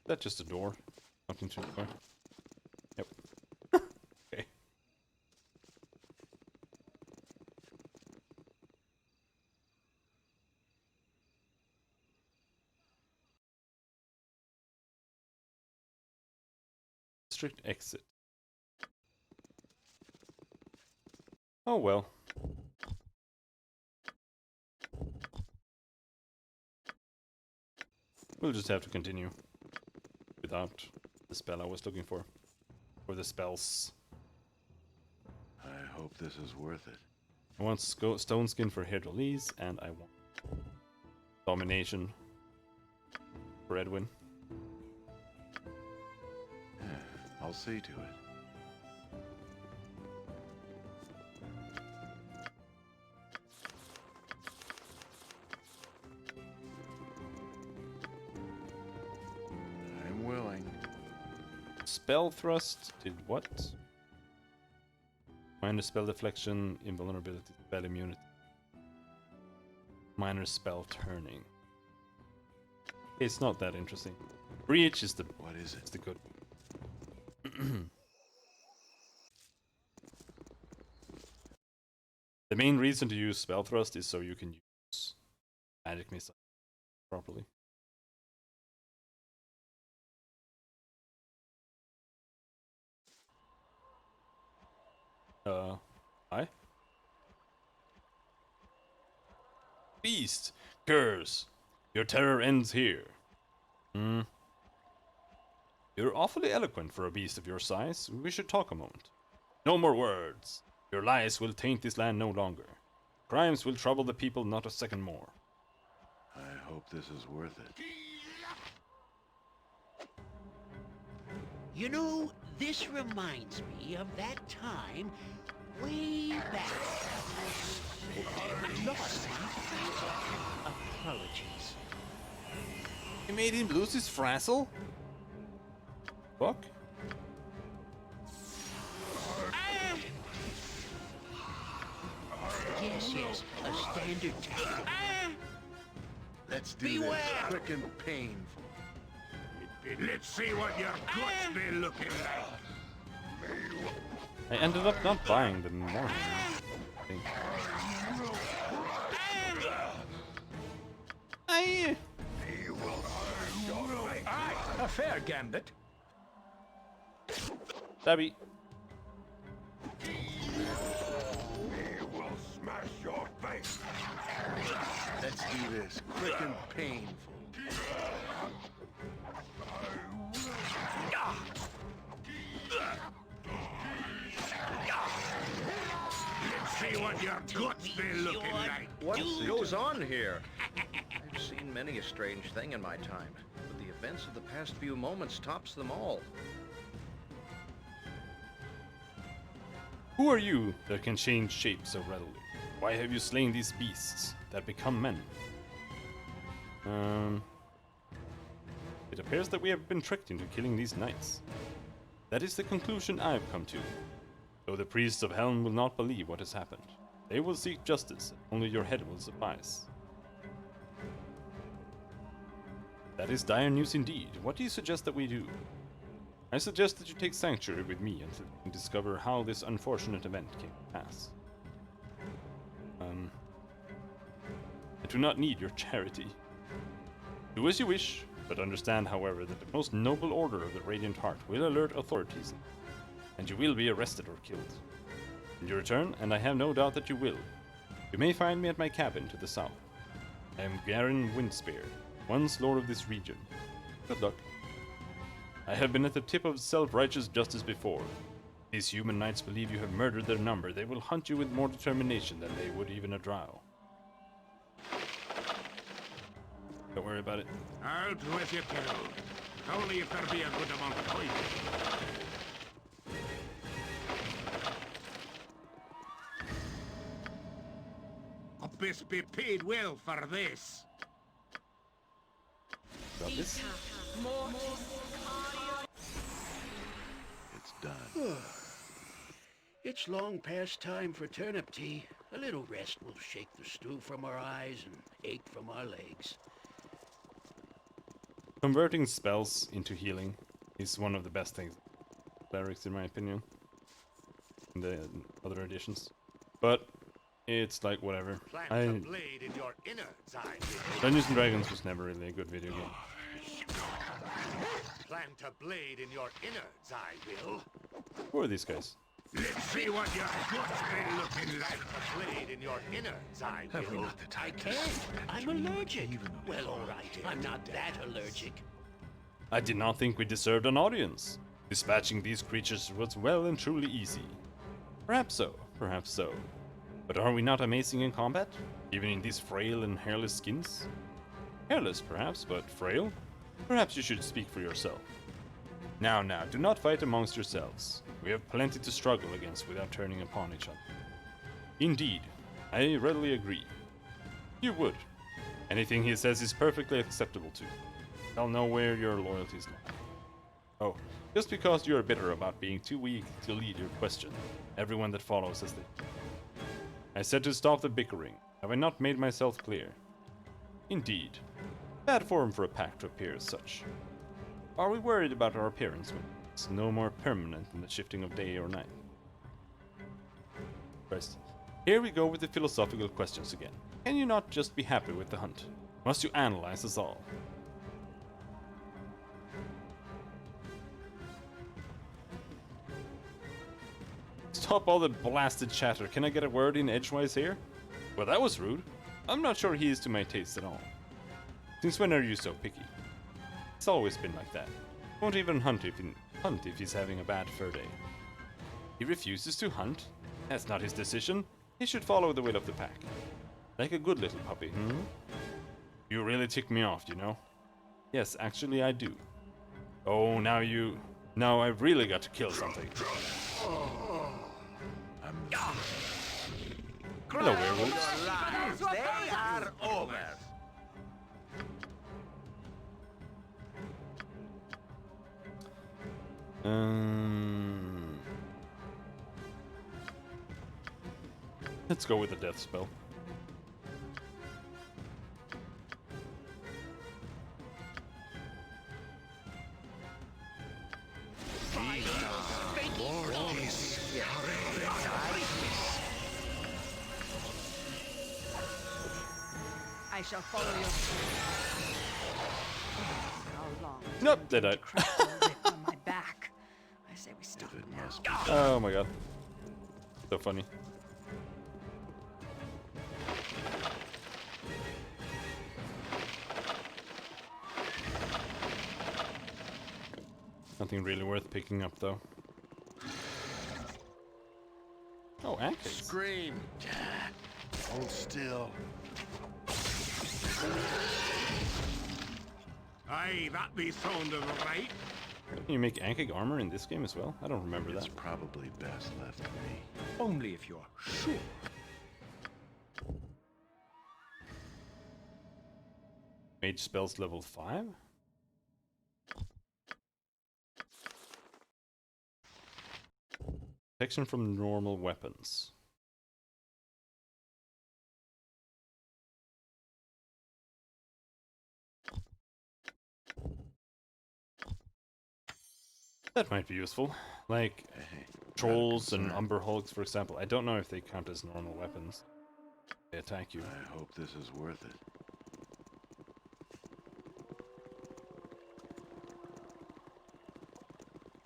That's just a door. Nothing too far. Yep. Okay. Strict exit. Oh well. We'll just have to continue without the spell I was looking for. Or the spells. I hope this is worth it. I want stone skin for Herdolise, and I want domination for Edwin. I'll see to it. I'm willing. Spell thrust did what? Minor spell deflection, invulnerability, spell immunity. Minor spell turning. It's not that interesting. Breach is the what is it? It's the good. The main reason to use spell thrust is so you can use magic missile properly. Hi? Beast! Curse! Your terror ends here. You're awfully eloquent for a beast of your size. We should talk a moment. No more words. Your lies will taint this land no longer. Crimes will trouble the people not a second more. I hope this is worth it. You know, this reminds me of that time way back. I lost my frazzle. Apologies. You made him lose his frazzle? Fuck? Yes, a standard tackle. Let's do Beware! this quick and painful. Let's see what your guts be looking like. I ended up not buying the more. I think. Aye. Aye, a fair gambit. Stabby. Smash your face. Let's do this quick and painful. Let's see what your guts be looking like. What goes on here? I've seen many a strange thing in my time, but the events of the past few moments tops them all. Who are you that can change shape so readily? Why have you slain these beasts that become men? It appears that we have been tricked into killing these knights. That is the conclusion I've come to. Though the priests of Helm will not believe what has happened. They will seek justice, and only your head will suffice. That is dire news indeed. What do you suggest that we do? I suggest that you take sanctuary with me until you can discover how this unfortunate event came to pass. I do not need your charity. Do as you wish, but understand, however, that the most noble order of the Radiant Heart will alert authorities, and you will be arrested or killed. In your return, and I have no doubt that you will, you may find me at my cabin to the south. I am Garen Windspear, once lord of this region. Good luck. I have been at the tip of self-righteous justice before. These human knights believe you have murdered their number. They will hunt you with more determination than they would even a drow. Don't worry about it. I'll do as you tell. Only if there be a good amount of poison. Abyss be paid well for this. Got this? It's done. It's long past time for turnip tea. A little rest will shake the stew from our eyes and ache from our legs. Converting spells into healing is one of the best things. Clerics, in my opinion. In the other editions. But it's like whatever. Blade in your innards, Dungeons and Dragons was never really a good video game. Plant a blade in your innards, I will. Who are these guys? Let's see what your guts been looking like. A blade in your innards, I will. Have we not the time? I can't. I'm allergic. Well, all right. I'm not that allergic. I did not think we deserved an audience. Dispatching these creatures was well and truly easy. Perhaps so, perhaps so. But are we not amazing in combat? Even in these frail and hairless skins? Hairless, perhaps, but frail? Perhaps you should speak for yourself. Now, do not fight amongst yourselves. We have plenty to struggle against without turning upon each other. Indeed, I readily agree. You would. Anything he says is perfectly acceptable to. I'll know where your loyalties lie. Oh, just because you are bitter about being too weak to lead your question, everyone that follows as they do. I said to stop the bickering. Have I not made myself clear? Indeed. Bad form for a pack to appear as such. Are we worried about our appearance when it's no more permanent than the shifting of day or night? Christ. Here we go with the philosophical questions again. Can you not just be happy with the hunt? Must you analyze us all? Stop all the blasted chatter. Can I get a word in edgewise here? Well, that was rude. I'm not sure he is to my taste at all. Since when are you so picky? It's always been like that. Won't even hunt if he's having a bad fur day. He refuses to hunt? That's not his decision. He should follow the will of the pack. Like a good little puppy, hmm? You really tick me off, you know? Yes, actually I do. Oh, now I've really got to kill something. Hello, werewolves. They are over. Let's go with the death spell. I shall follow your How long? Nope, they died. On my back. I say we stop it now. Oh my god. So funny. Nothing really worth picking up though. Oh, anchors. Scream. Hold still. Aye, that be sounding right. Can you make Ankig armor in this game as well? I don't remember that. It's probably best left to me. Only if you're sure. Mage spells level 5? Protection from normal weapons. That might be useful. Like trolls and umber hulks, for example. I don't know if they count as normal weapons. They attack you. I hope this is worth it.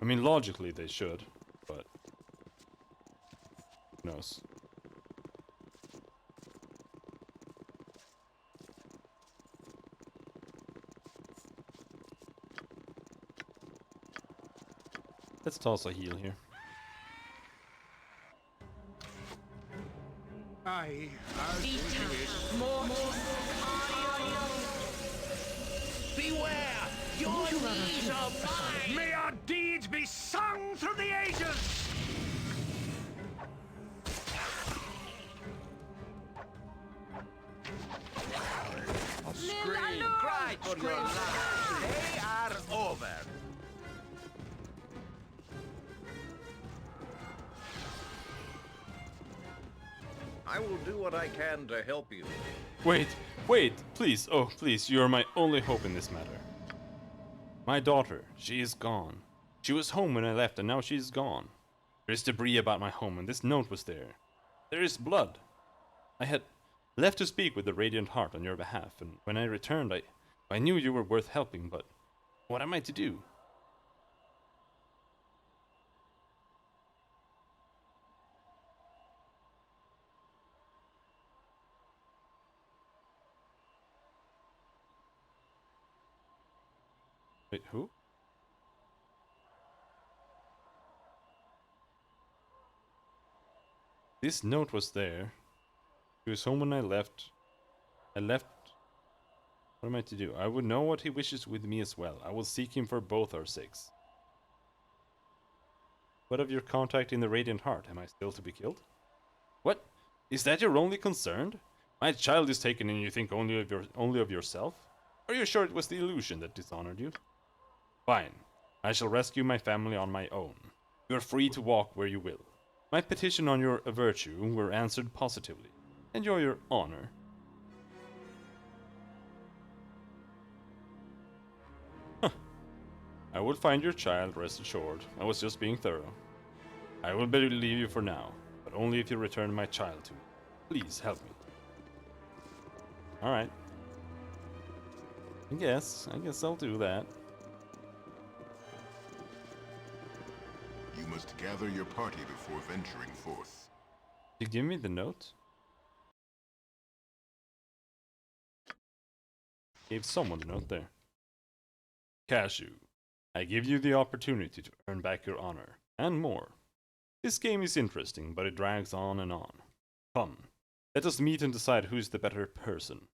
I mean, logically they should, but who knows? Let's toss a heal here. Aye, beware! Your knees are mine! May our deeds be sung through the ages! I'll scream, cry for your lives. They are over. I will do what I can to help you. Wait, please, oh please, you are my only hope in this matter. My daughter, she is gone. She was home when I left and now she is gone. There is debris about my home and this note was there. There is blood. I had left to speak with the Radiant Heart on your behalf, and when I returned I knew you were worth helping, but what am I to do? Wait, who? This note was there. He was home when I left. What am I to do? I would know what he wishes with me as well. I will seek him for both our sakes. What of your contact in the Radiant Heart? Am I still to be killed? What? Is that your only concern? My child is taken and you think only of yourself? Are you sure it was the illusion that dishonored you? Fine. I shall rescue my family on my own. You are free to walk where you will. My petition on your virtue were answered positively. Enjoy your honor. Huh. I will find your child, rest assured. I was just being thorough. I will believe you for now, but only if you return my child to me. Please help me. Alright. I guess I'll do that. You must gather your party before venturing forth. You give me the note? Gave someone the note there. Cashew, I give you the opportunity to earn back your honor, and more. This game is interesting, but it drags on and on. Come, let us meet and decide who is the better person.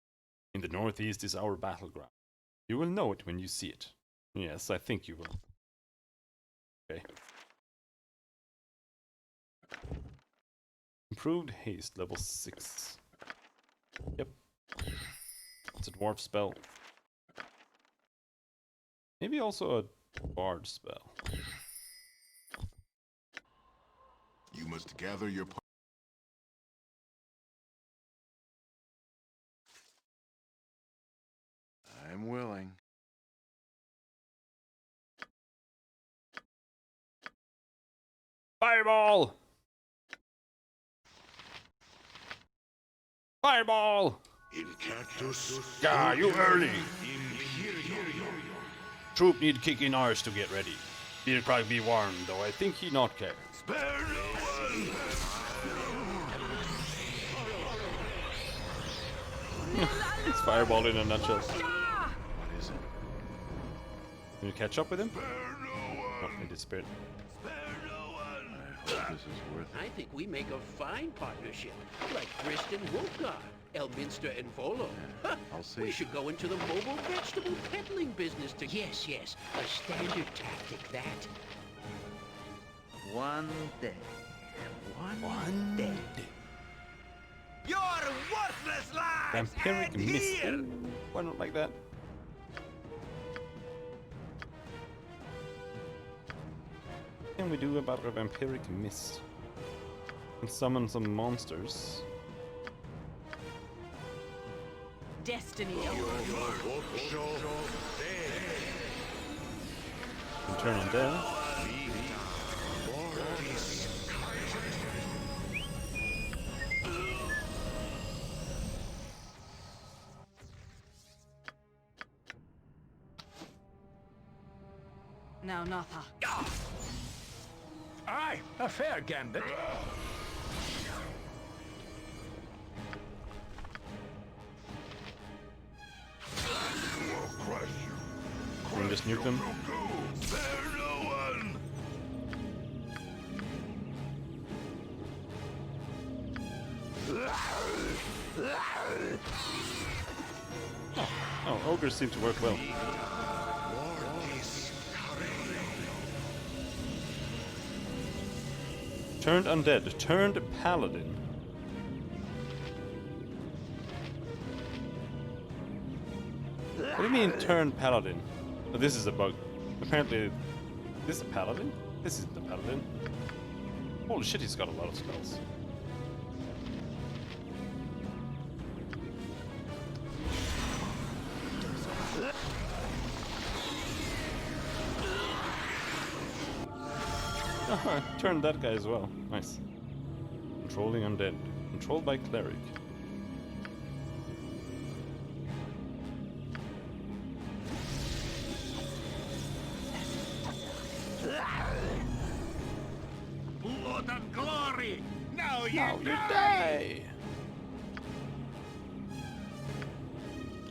In the northeast is our battleground. You will know it when you see it. Yes, I think you will. Okay. Improved haste, level 6. Yep. It's a dwarf spell. Maybe also a bard spell. You must gather your party. I'm willing. Fireball! Fireball! In cactus. Gah, you early! Troop need kick in ours to get ready. He'll probably be warm, though I think he not care. Spare no one. It's Fireball in a nutshell. What is it? Can you catch up with him? Oh, he disappeared. I hope this is worth it. I think we make a fine partnership, like Grist and Wolfgar, Elminster and Volo. Huh, I'll see. we should go into the mobile vegetable peddling business together. Yes, a standard tactic, that. One day. One day. Your worthless lives Vampiric end Mist. here! Ooh, why not like that? What can we do about a vampiric mist? And summon some monsters. Destiny. And turn on dead. Now, Natha. Aye, a fair gambit. We can just nuke them. Spare no one. Oh, ogres seem to work well. Turned undead, turned paladin. What do you mean turned paladin? Oh, this is a bug. Apparently, this is a paladin? This isn't a paladin. Holy shit, he's got a lot of spells. Turned that guy as well. Nice. Controlling undead. Controlled by cleric. Blood and glory! Now you die!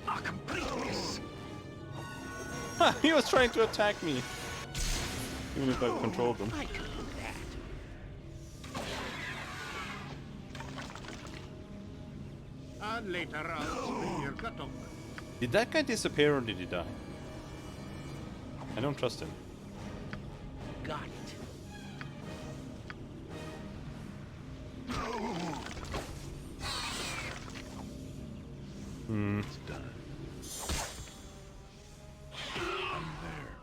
A complete miss! Ha! He was trying to attack me! Even if I controlled him. I could do that. And later I'll spin your gut up. Did that guy disappear or did he die? I don't trust him. Got it. Hmm. It's done. I'm there.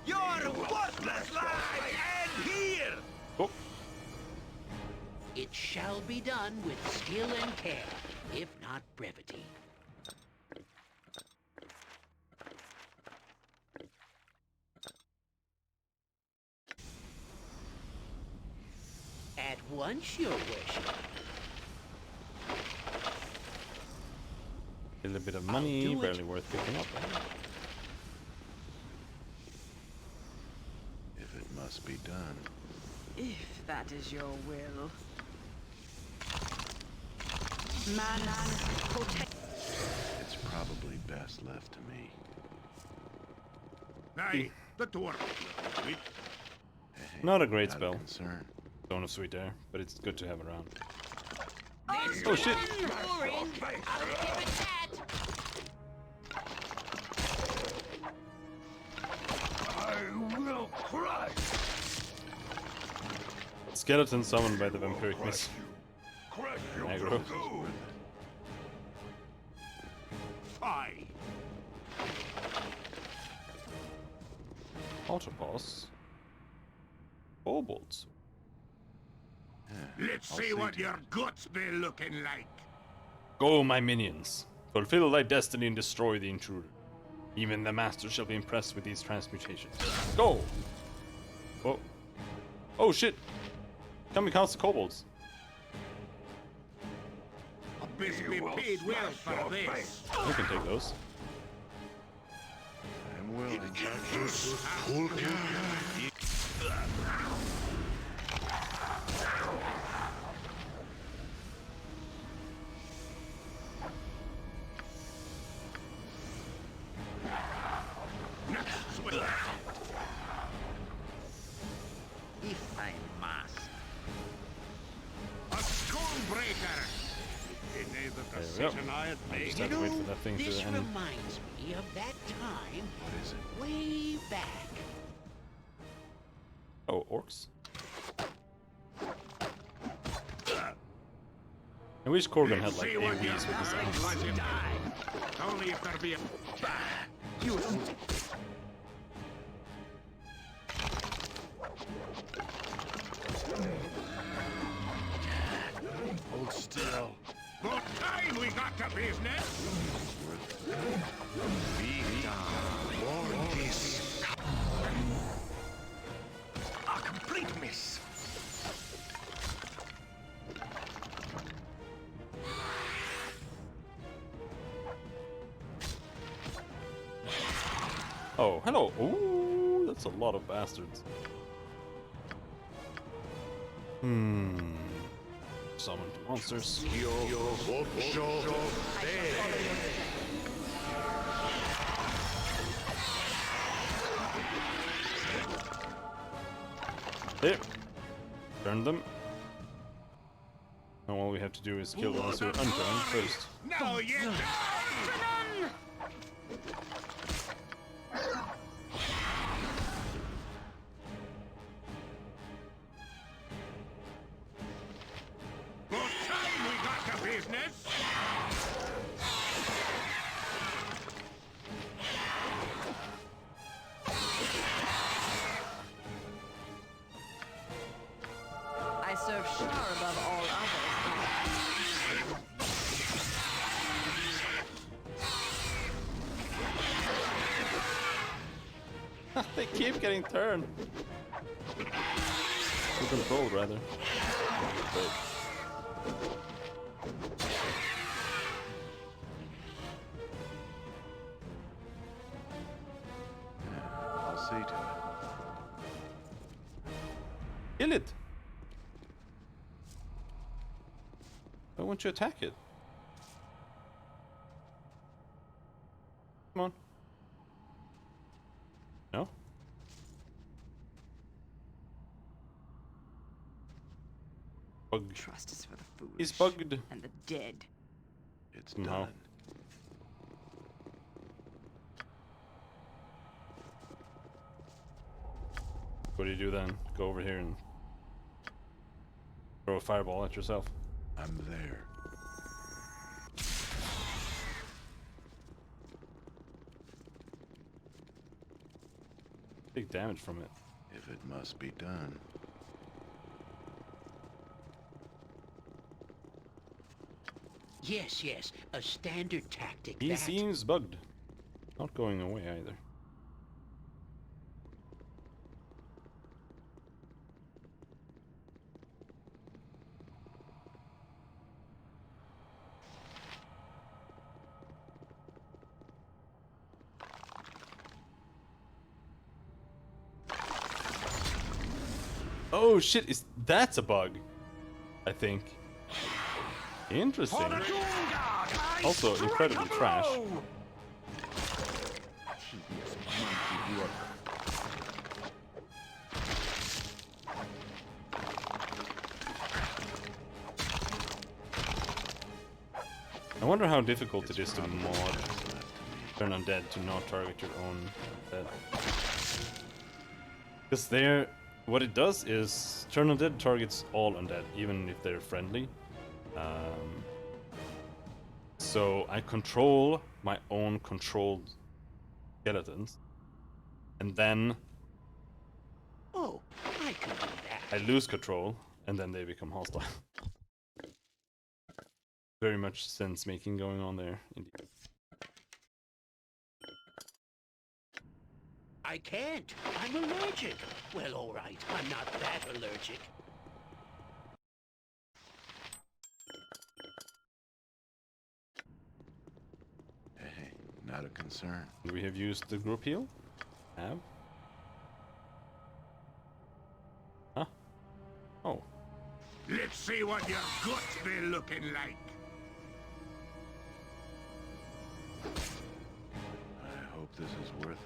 Your worthless life end here! Oh. It shall be done with skill and care, if not brevity. At once, your worship. A little bit of money, barely worth picking up. If it must be done. If that is your will. Man, protect. It's probably best left to me. Aye, the door. Not a great Not spell. concern. Don't have sweet air, but it's good to have around. This Oh shit! boring. I'll give it that. I will crush. Skeleton summoned by the vampiric mist. Crush you. Aggro. Fine. Autoboss. Kobolds. Let's see what your guts be looking like. Go, my minions. Fulfill thy destiny and destroy the intruder. Even the master shall be impressed with these transmutations. Go! Oh. Oh shit! Come and count the kobolds. A bitch be paid well for this. We can take those. I'm willing. If I must. A stonebreaker. In either There we decision go. I had I just made. have to wait for that thing This to end. reminds me of that time What is it? way back. Oh, orcs? I wish Korgan had like See what your AoEs with his kind axe. was in die. Only if there be a... You... Hold still. What time we got to business? A complete miss. Oh, hello. Ooh, that's a lot of bastards. Summoned monsters. There. Turn them. Now all we have to do is kill the ones who are unturned first. Now you serve Shar above all others. They keep getting turned. Controlled, rather. But I'll see to it. kill it! Why won't you attack it? Come on. No? Bug. Trust is for the foolish. He's bugged. And the dead. It's Somehow. done. What do you do then? Go over here and throw a fireball at yourself. I'm there. Take damage from it. If it must be done. Yes, yes, a standard tactic. He that. seems bugged. Not going away either. Oh shit, that's a bug, I think. Interesting. Also incredibly trash. I wonder how difficult it is to mod Turn Undead to not target your own undead. Because there, what it does is Turn Undead targets all undead, even if they're friendly. So I control my own controlled skeletons, and then Oh, I can do that. I lose control, and then they become hostile. Very much sense making going on there, indeed. I can't. I'm allergic. Well, all right. I'm not that allergic. Hey, not a concern. We have used the group heal? Have? Huh? Oh. Let's see what your guts be looking like. I hope this is worth it.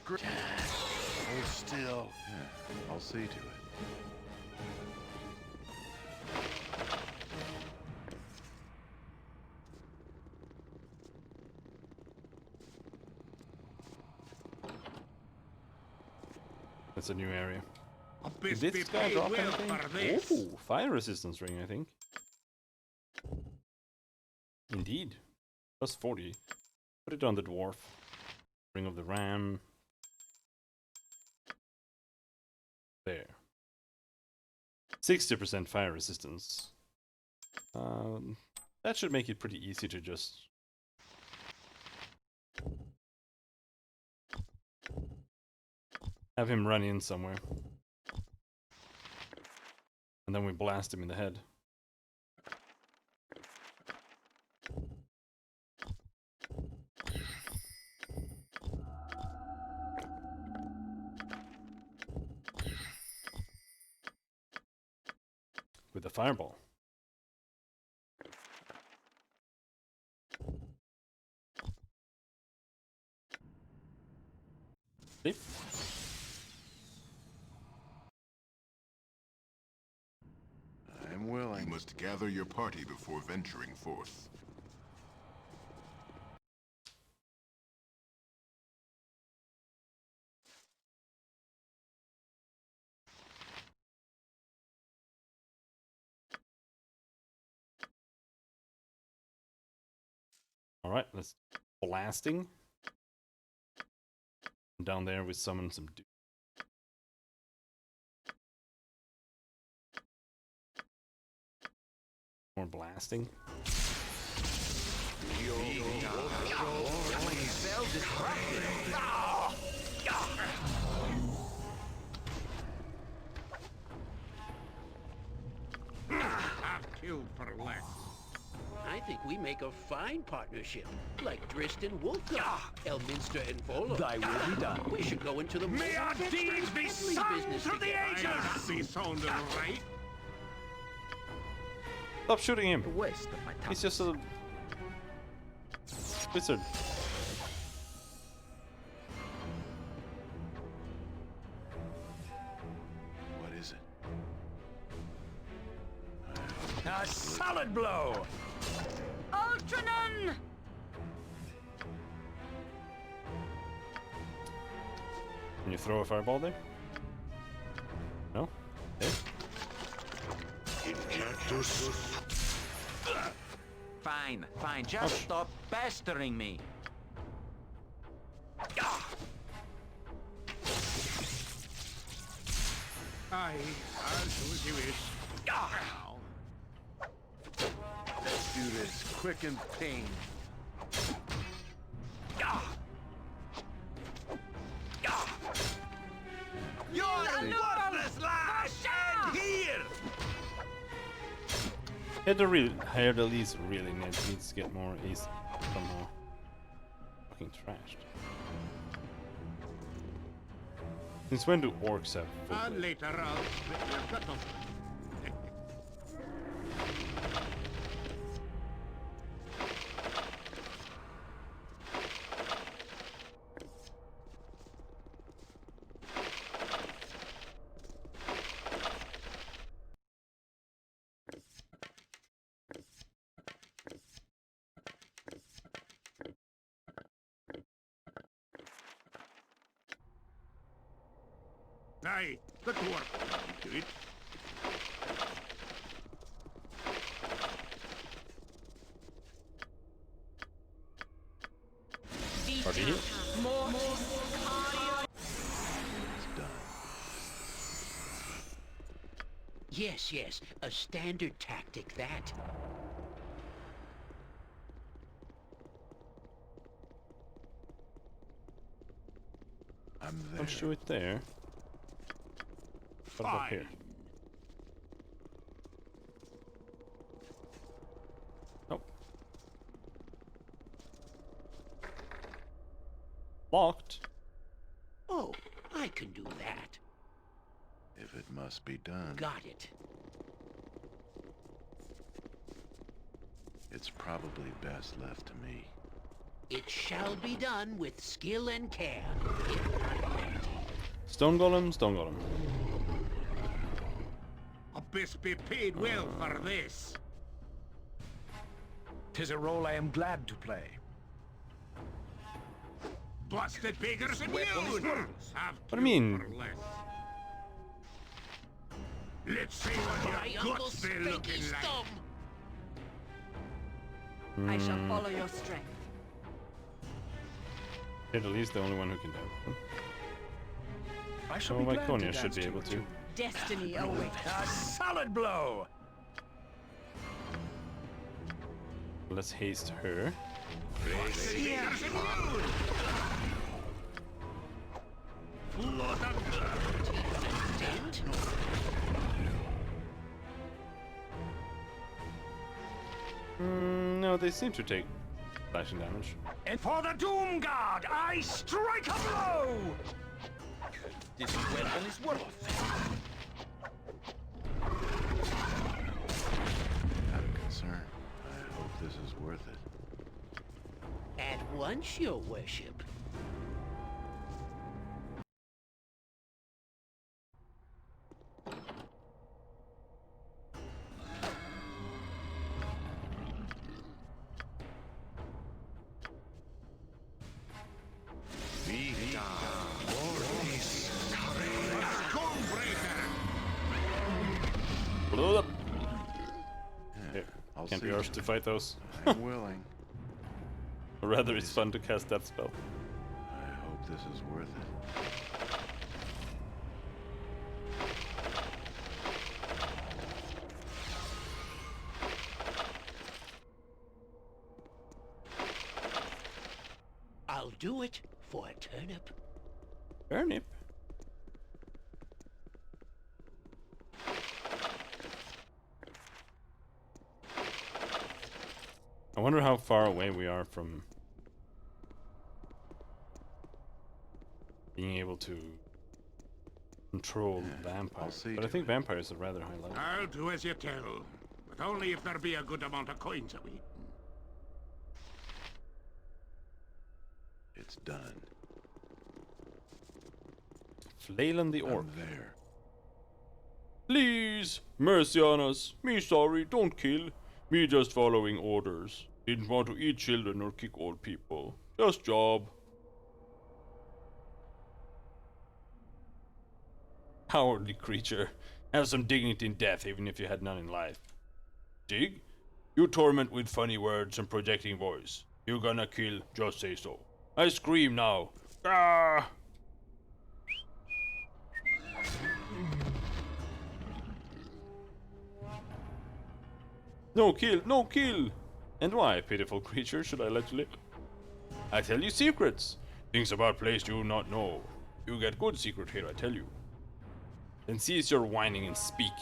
Hold still. Yeah, I'll see to it. That's a new area. Did Did this guy drop anything? Oh, fire resistance ring, I think. Indeed. Plus 40. Put it on the dwarf. Ring of the ram. There. 60% fire resistance. That should make it pretty easy to just... have him run in somewhere. And then we blast him in the head. With a fireball. See? I'm willing. You must gather your party before venturing forth. Alright, let's blasting. Down there we summon some dudes. More blasting. I've killed for less. I think we make a fine partnership, like Dristin Wolfgar, Elminster and Volo. Thy will be done. We should go into the May our deeds be sung business through the together. ages! Be sounding right. Stop shooting him! Waste of my time. He's just a wizard. What is it? A solid blow! Ultranon! Can you throw a fireball there? No? Okay. Fine, fine. Just stop pestering me. Aye, I'll do as you wish. Let's do this quick and pain. You're a worthless lad! And here! Here the least really needs to get more ace somehow. Fucking trashed. Since when do orcs have full And blade? later I'll split your gut off. Aye, good work. Do it. Party here? Yes, yes, a standard tactic, that. I'm there. Don't do it there. What about here? Nope. Locked. Oh, I can do that. If it must be done. Got it. It's probably best left to me. It shall be done with skill and care. If not vanity. Stone golem, stone golem. Abyss be paid well for this. 'Tis a role I am glad to play. Busted beggars and What mules. do you mean? Let's see what your guts be looking like. I shall follow your strength. At least the only one who can do it. I shall Oh, be my glad Konya to should dance be to able it to. too. Destiny awaits. A solid blow! Let's haste her. No, they seem to take slashing damage. And for the Doom Guard, I strike a blow! This weapon is worth. Out of concern. I hope this is worth it. At once, your worship. Blow it up. Yeah, Here, I'll can't see be arsed to fight those. I'm willing. Or rather, it's fun to cast that spell. I hope this is worth it. I'll do it for a turnip. Turnip? I wonder how far away we are from being able to control vampires. But I think vampires are rather high level. I'll do as you tell, but only if there be a good amount of coins of it. It's done. Flaylen the Orc. I'm there. Please, mercy on us. Me sorry, don't kill. Me just following orders. Didn't want to eat children or kick old people. Just job. Cowardly creature. Have some dignity in death even if you had none in life. Dig? You torment with funny words and projecting voice. You gonna kill, just say so. I scream now. Ah! No kill, no kill! And why, pitiful creature, should I let you live? I tell you secrets. Things about place you not know. You get good secret here, I tell you. Then cease your whining and speak.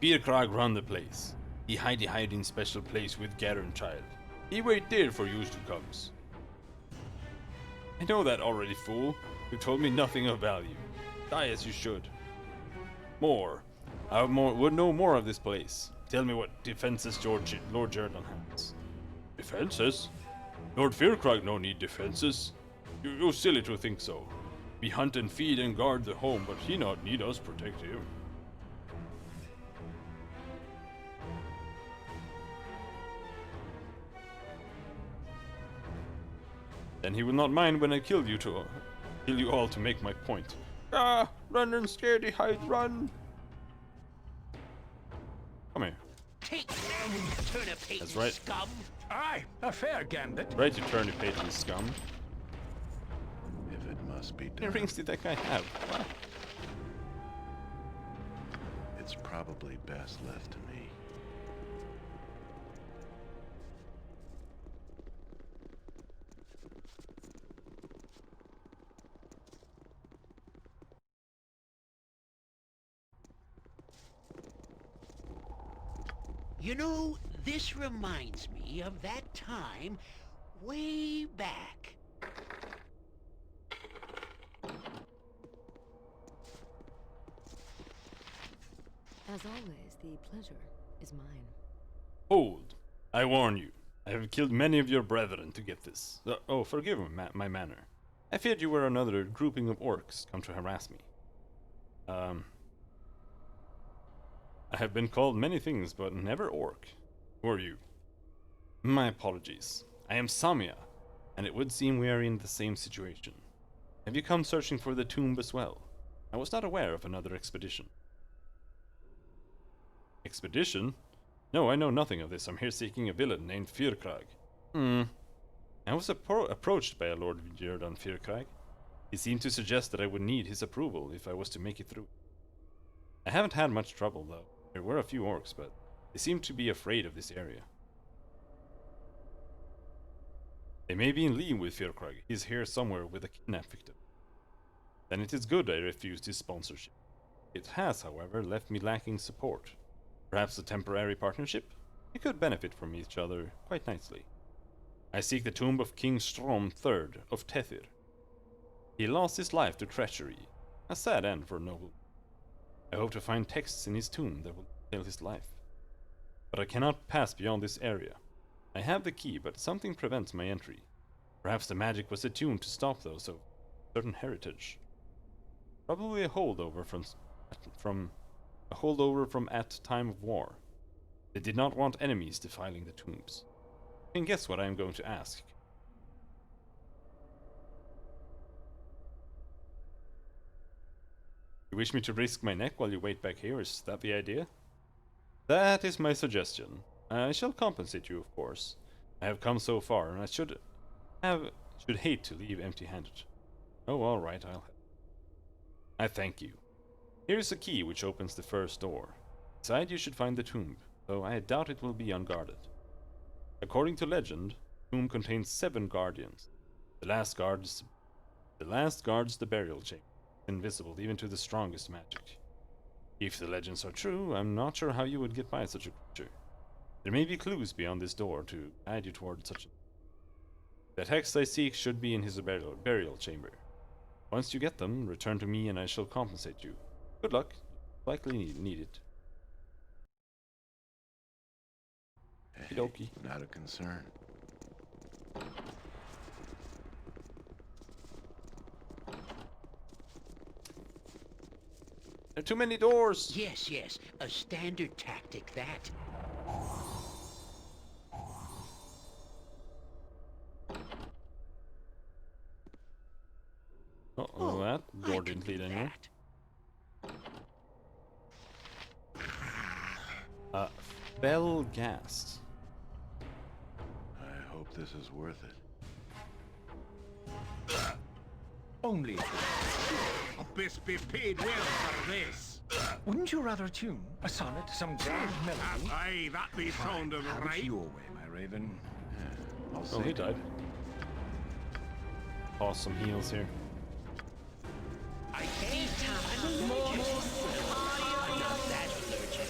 Bierkrag run the place. He hide in special place with Garen child. He wait there for you to comes. I know that already, fool. You told me nothing of value. Die as you should. More. I would know more of this place. Tell me what defenses Lord Jordan has. Defenses? Lord Fearkrag no need defenses. You silly to think so. We hunt and feed and guard the home, but he not need us protect him. Then he will not mind when I kill you all to make my point. Ah, run and scaredy hide, run! Come here. Take that, turnip-hating That's right. scum! Aye, a fair gambit. Right, you turnip-hating scum. If it must be How done. many rings did that guy have? Wow. It's probably best left to me. You know, this reminds me of that time way back. As always, the pleasure is mine. Hold. I warn you. I have killed many of your brethren to get this. Oh, forgive my manner. I feared you were another grouping of orcs come to harass me. I have been called many things, but never orc. Who are you? My apologies. I am Samia, and it would seem we are in the same situation. Have you come searching for the tomb as well? I was not aware of another expedition. Expedition? No, I know nothing of this. I'm here seeking a villain named Fyrkrag. I was approached by a Lord Jordan Fyrkrag. He seemed to suggest that I would need his approval if I was to make it through. I haven't had much trouble, though. There were a few orcs, but they seemed to be afraid of this area. They may be in league with Fyrkrag. He's here somewhere with a kidnap victim. Then it is good I refused his sponsorship. It has, however, left me lacking support. Perhaps a temporary partnership? We could benefit from each other quite nicely. I seek the tomb of King Strom III of Tethir. He lost his life to treachery. A sad end for a noble. I hope to find texts in his tomb that will tell his life. But I cannot pass beyond this area. I have the key, but something prevents my entry. Perhaps the magic was attuned to stop those of certain heritage. Probably a holdover from at time of war. They did not want enemies defiling the tombs. You can guess what I am going to ask. You wish me to risk my neck while you wait back here? Is that the idea? That is my suggestion. I shall compensate you, of course. I have come so far, and I should hate to leave empty-handed. Oh, all right, I thank you. Here is a key which opens the first door. Inside you should find the tomb, though I doubt it will be unguarded. According to legend, the tomb contains 7 guardians. The last guards the burial chamber, invisible even to the strongest magic. If the legends are true, I'm not sure how you would get by such a creature. There may be clues beyond this door to guide you toward such a... The text I seek should be in his burial chamber. Once you get them, return to me and I shall compensate you. Good luck. Likely need it. Hey, Okie. not a concern. There are too many doors! Yes, yes. A standard tactic, that. Uh-oh, that door didn't lead anywhere. Belgast. I hope this is worth it. Only Abyss be paid well for this. Wouldn't you rather tune a sonnet, some grand melody? Aye, that be sound of Have right. it your way, my raven. I'll Oh, say he died. Awesome heals here. I can't tell. I'm allergic. I'm not that allergic.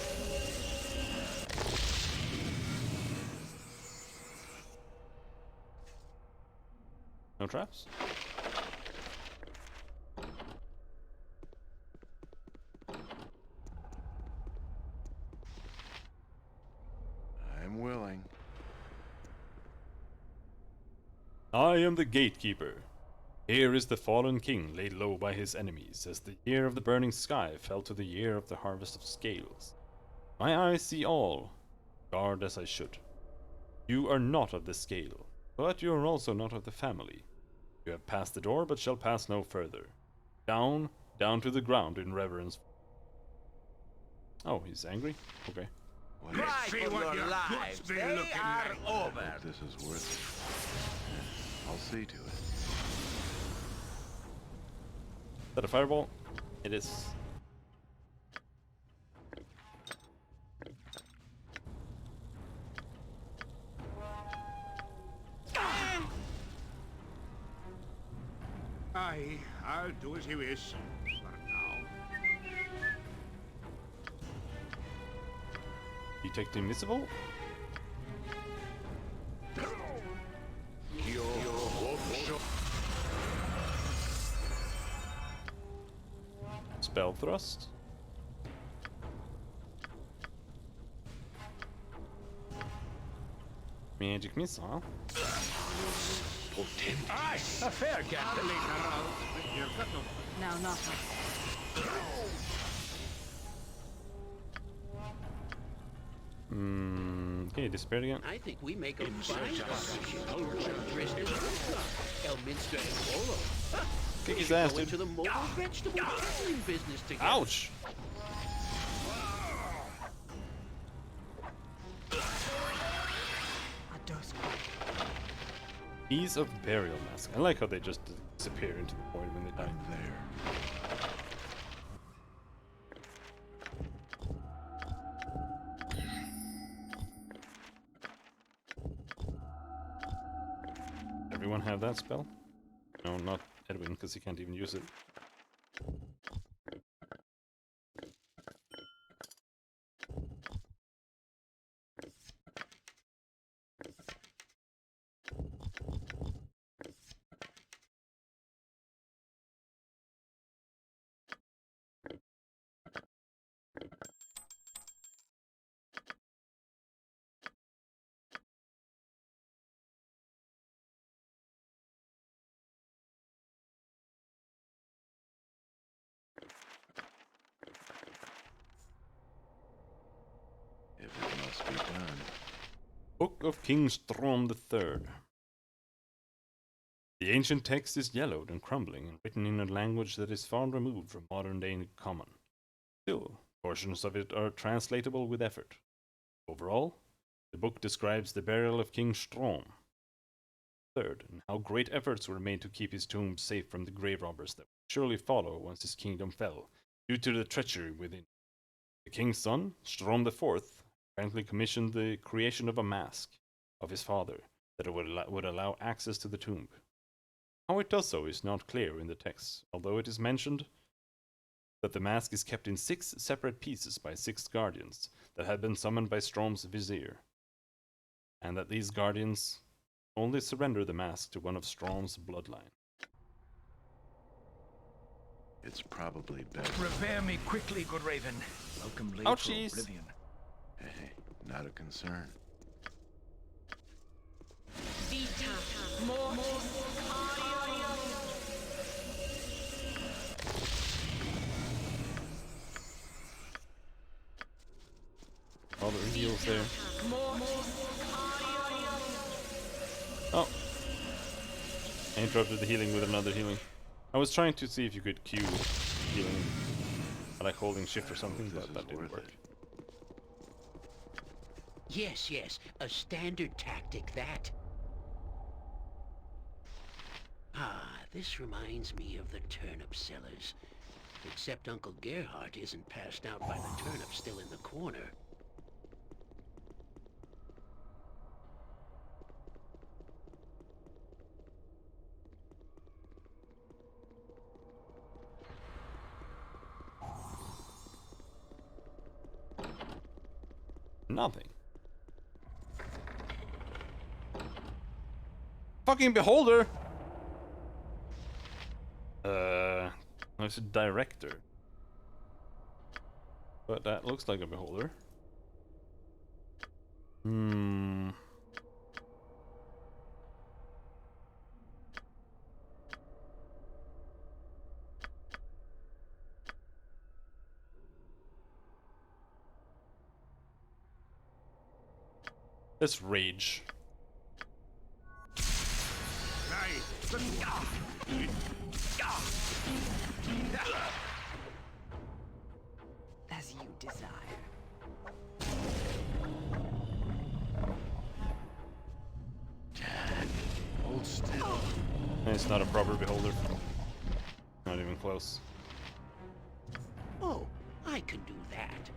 No traps? I'm willing. I am the gatekeeper. Here is the fallen king laid low by his enemies, as the year of the burning sky fell to the year of the harvest of scales. My eyes see all, guard as I should. You are not of the scale, but you are also not of the family. You have passed the door, but shall pass no further. Down, down to the ground in reverence. Oh, he's angry? Okay. Let's see what your guts be looking like. I hope this is worth it. I'll see to it. Is that a fireball? It is. Aye, I'll do as you wish. For now. Detect invisible? Spell thrust? Magic missile? Aye, a fair gap to later out. You've got no... No, not Okay, disappeared again. I think we make a fine partnership. Tristan, Elminster, and Volo. Kick his Go ass, into dude. the mobile vegetable peddling business together. Ouch! Ease of Burial Mask. I like how they just disappear into the void when they die. Everyone have that spell? No, not Edwin, because he can't even use it. If it must be done. Book of King Strom III. The ancient text is yellowed and crumbling and written in a language that is far removed from modern-day common. Still, portions of it are translatable with effort. Overall, The book describes the burial of King Strom III, and how great efforts were made to keep his tomb safe from the grave robbers that would surely follow once his kingdom fell, due to the treachery within. The king's son, Strom IV, apparently commissioned the creation of a mask of his father that would allow access to the tomb. How it does so is not clear in the text, although it is mentioned that the mask is kept in 6 separate pieces by 6 guardians that had been summoned by Strom's vizier, and that these guardians only surrender the mask to one of Strom's bloodline. It's probably best. Prepare me quickly, good Raven. Welcome late Ouchies. for oblivion. Hey, not a concern. All the heals there. Oh. I interrupted the healing with another healing. I was trying to see if you could queue healing, like holding shift or something, but that didn't work. Yes, yes, a standard tactic, that. Ah, this reminds me of the turnip sellers. Except Uncle Gerhardt isn't passed out by the turnip still in the corner. Nothing. Fucking beholder! It's a director. But that looks like a beholder. Let's rage. As you desire. Hold still. It's not a proper beholder. Not even close. Oh, I can do that.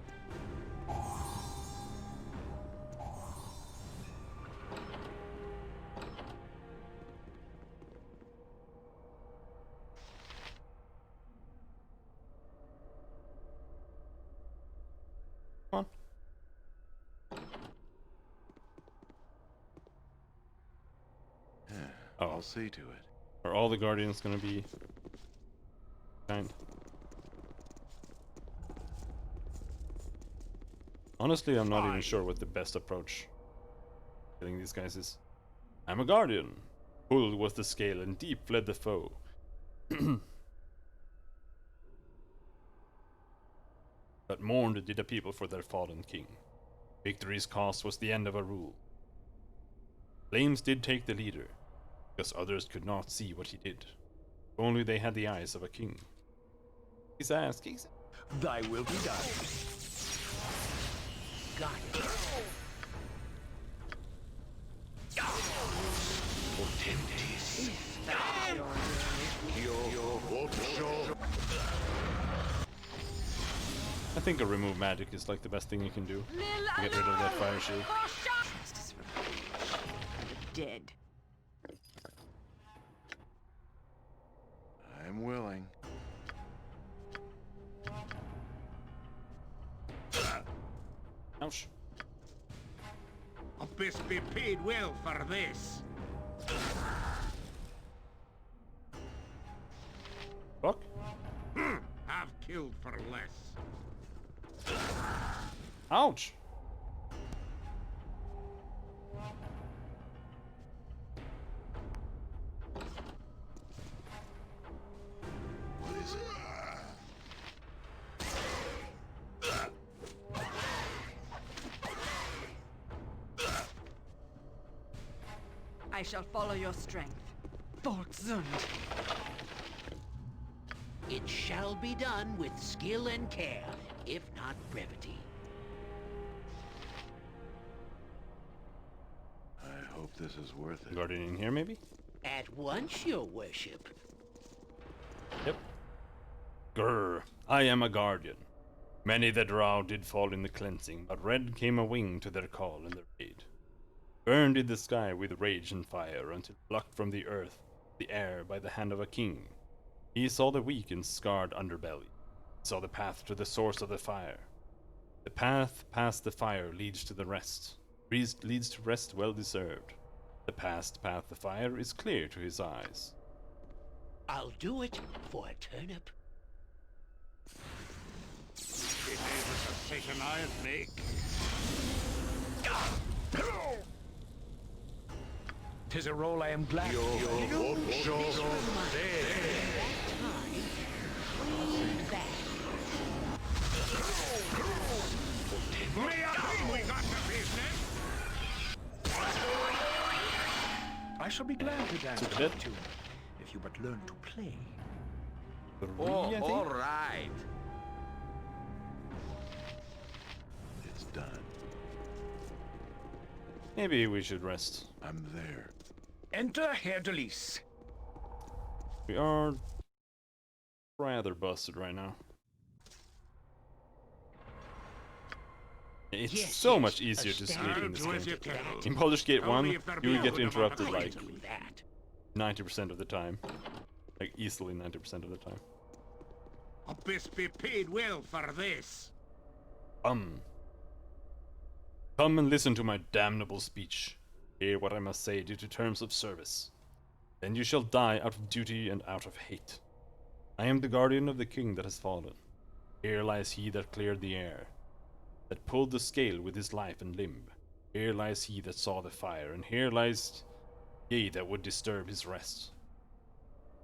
Come on. Yeah, Oh. I'll see to it. Are all the guardians gonna be kind? Honestly, I'm not even sure what the best approach killing these guys is. I'm a guardian. Full was the scale and deep fled the foe. But mourned did the people for their fallen king. Victory's cost was the end of a rule. Flames did take the leader, because others could not see what he did. If only they had the eyes of a king. He's asking. Thy will be done. Got it. I think a remove magic is like the best thing you can do to get rid of that fire shield. Dead. I'm willing. Ouch. I'll best be paid well for this. Fuck. I've killed for less. Ouch. What is it? I shall follow your strength. Volksund. It shall be done with skill and care, if not brevity. if this is worth it. Guardian in here, maybe? At once, your worship. Yep. Grr, I am a guardian. Many that drow did fall in the cleansing, but red came a wing to their call and their aid. Burned in the sky with rage and fire, until plucked from the earth, the air by the hand of a king. He saw the weak and scarred underbelly, saw the path to the source of the fire. The path past the fire leads to the rest, leads to rest well deserved. The past path the fire is clear to his eyes. I'll do it for a turnip. It is a decision I'll make. 'Tis a role I am glad I shall be glad to dance to that tune, if you but learn to play. Oh, all right. It's done. Maybe we should rest. I'm there. Enter Herr de Lis. We are rather busted right now. It's so much easier to sleep in this game. In Baldur's Gate 1, you will get interrupted like 90% of the time. Like easily 90% of the time. Abyss be paid well for this. Come and listen to my damnable speech. Hear what I must say due to terms of service. Then you shall die out of duty and out of hate. I am the guardian of the king that has fallen. Here lies he that cleared the air, that pulled the scale with his life and limb. Here lies he that saw the fire, and here lies ye that would disturb his rest.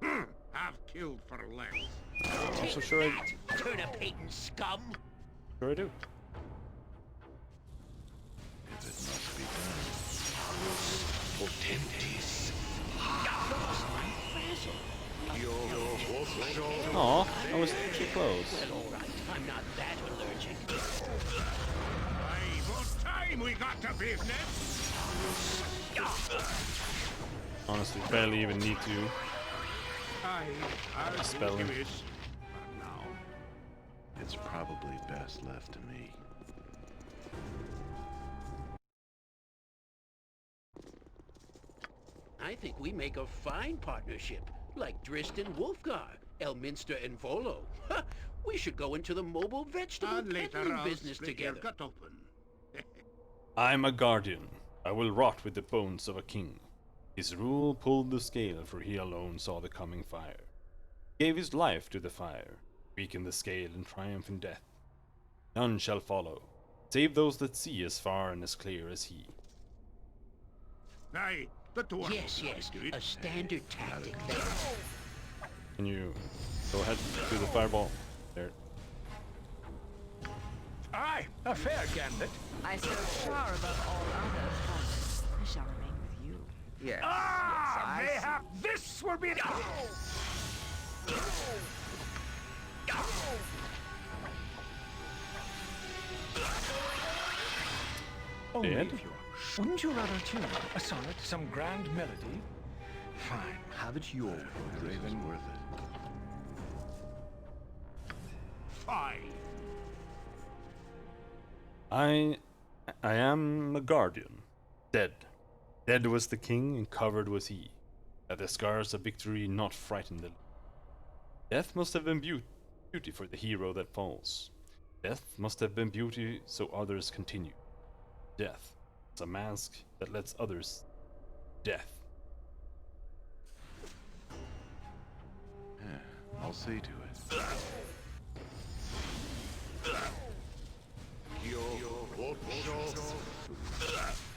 I've killed for less. I'm so sure I... Turnip-hating scum! Sure I do. If it must be done. Aw, I was too close. Well, all right. I'm not that allergic. Aye, what time we got to business? Honestly, barely even need to. I'll spell him. Now, it's probably best left to me. I think we make a fine partnership, like Dristan Wolfgar, Elminster and Volo. We should go into the mobile vegetable peddling business together. Cut open. I'm a guardian. I will rot with the bones of a king. His rule pulled the scale, for he alone saw the coming fire. Gave his life to the fire, weakened the scale and triumph in death. None shall follow, save those that see as far and as clear as he. Aye, the door. Yes, a standard tactic there. Can you go ahead to the fireball? There. Aye, a fair gambit. I so far above all others, but I shall remain with you. Yes. Ah, yes, I mayhap this will be. Only Dead? if you are. Wouldn't you rather tune a sonnet, some grand melody? Fine, have it your way, Raven. Worth it. Fine. I am a guardian. Dead. Dead was the king, and covered was he. At the scars of victory not frightened the Death must have been beauty for the hero that falls. Death must have been beauty so others continue. Death is a mask that lets others death. Yeah, I'll see to it.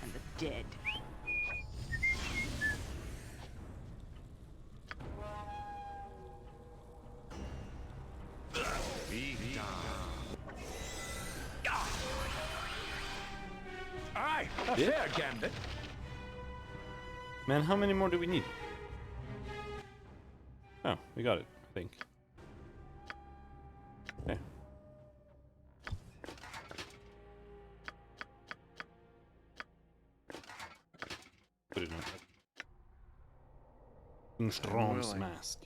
And the dead. Aye, a Yeah. fair gambit. Man, how many more do we need? Oh, we got it, I think. Okay. Put didn't know. King Strom's willing. mask.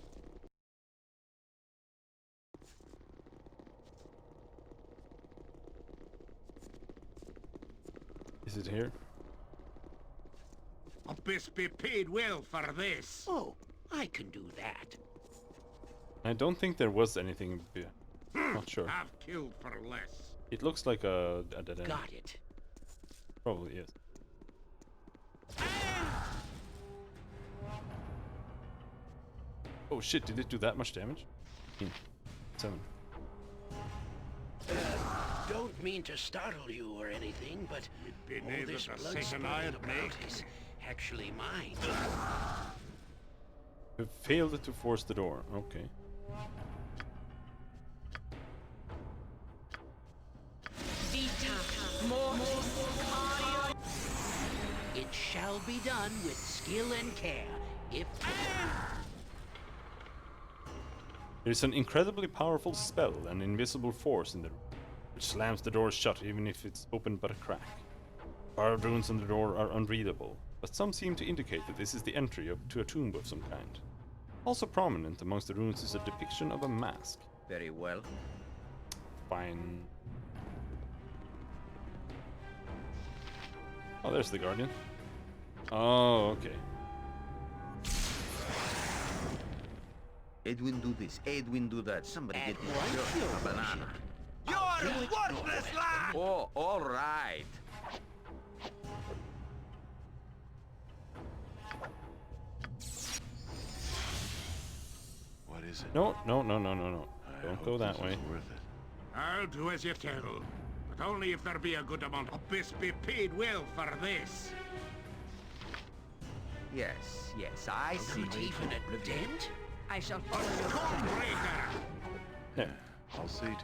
Is it here? A best be paid well for this. Oh, I can do that. I don't think there was anything. Not sure. Have killed for less. It looks like a dead end. Got it. Probably is. Oh shit, did it do that much damage? 7. Don't mean to startle you or anything, but Been all able this to blood second spurting I'd about make. is actually mine. You failed to force the door. Okay. It shall be done with skill and care. If There's an incredibly powerful spell, an invisible force in the room, which slams the door shut even if it's opened but a crack. Carved runes on the door are unreadable, but some seem to indicate that this is the entry to a tomb of some kind. Also prominent amongst the runes is a depiction of a mask. Very well. Fine. Oh, there's the Guardian. Oh, okay. Edwin do this, Edwin do that. Somebody get me a banana. You're a worthless lad! Oh, all right. What is it? No. Don't go that way. Worth it. I'll do as you tell, but only if there be a good amount. A best be paid well for this. Yes, I see. not even a dent? I shall follow your plan. Yeah. I'll see to it.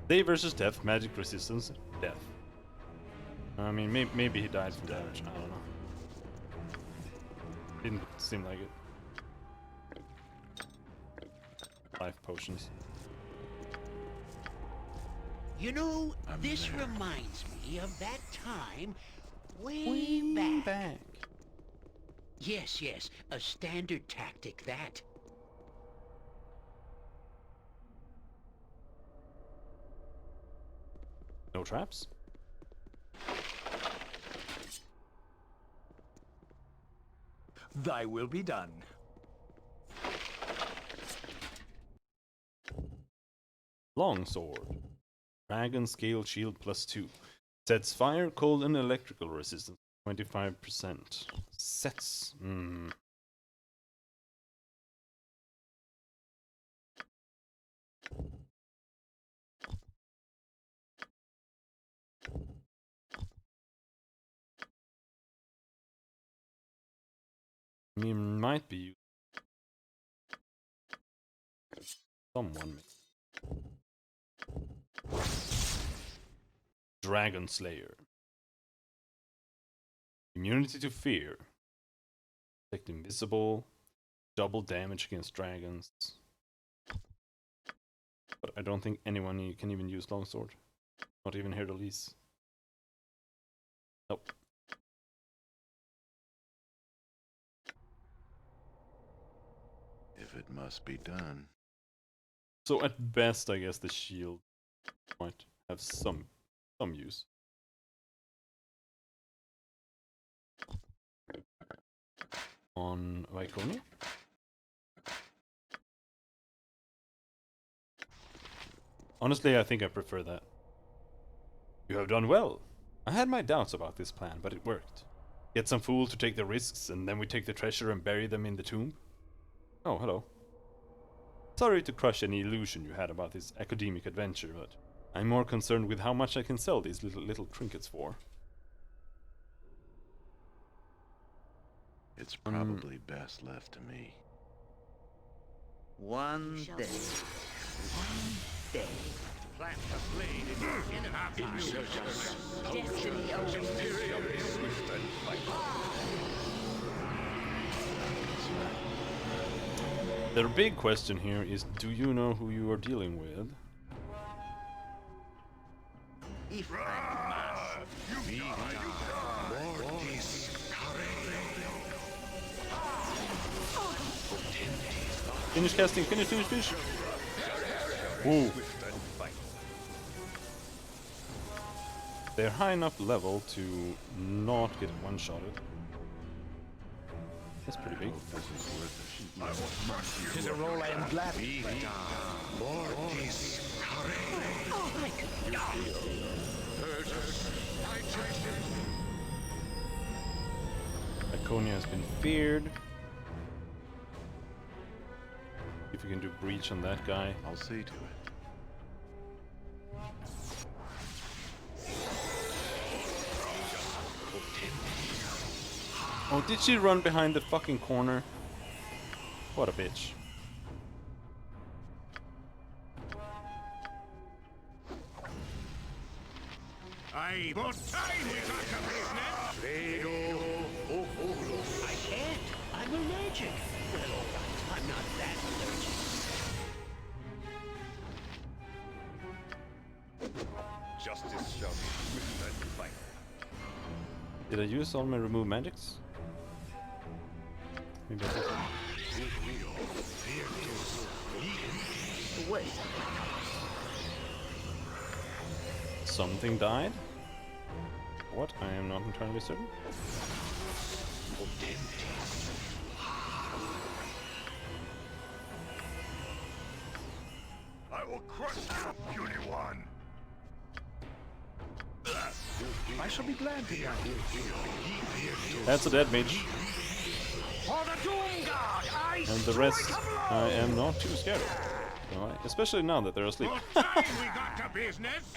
Day versus death, magic resistance, death. I mean, maybe he died from damage. I don't know. Didn't seem like it. Life potions. You know, this there. reminds me of that time way back. Yes, a standard tactic, that. No traps? Thy will be done. Longsword. Dragon scale shield +2. Sets fire, cold, and electrical resistance 25%. Sets. I mean, might be someone. Dragon Slayer. Immunity to fear. Protect invisible. Double damage against dragons. But I don't think anyone can even use longsword. Not even Hercules. Nope. If it must be done. So at best, I guess the shield might have some use. On Viconia? Honestly, I think I prefer that. You have done well. I had my doubts about this plan, but it worked. Get some fool to take the risks, and then we take the treasure and bury them in the tomb. Oh, hello. Sorry to crush any illusion you had about this academic adventure, but I'm more concerned with how much I can sell these little trinkets for. It's probably best left to me. One day. Plant the blade in your Destiny awaits. The big question here is, do you know who you are dealing with? If Finish casting, finish. Ooh. They're high enough level to not get one-shotted. That's pretty big. This is worth it. Tis a role I am glad. Laconia has been feared. If we can do breach on that guy. I'll see to it. Oh, did she run behind the fucking corner? What a bitch. Aye, what time we got to business? I can't. I'm allergic. Well, all right. I'm not that allergic. Justice shall be swift and final. Did I use all my remove magics? Maybe I did. Wait. Something died? What? I am not entirely certain. I will crush you, puny one. I shall be glad to guide you. That's a dead mage. For the Doom God, And the rest I am not too scared of. No, especially now that they're asleep. What time we got to business?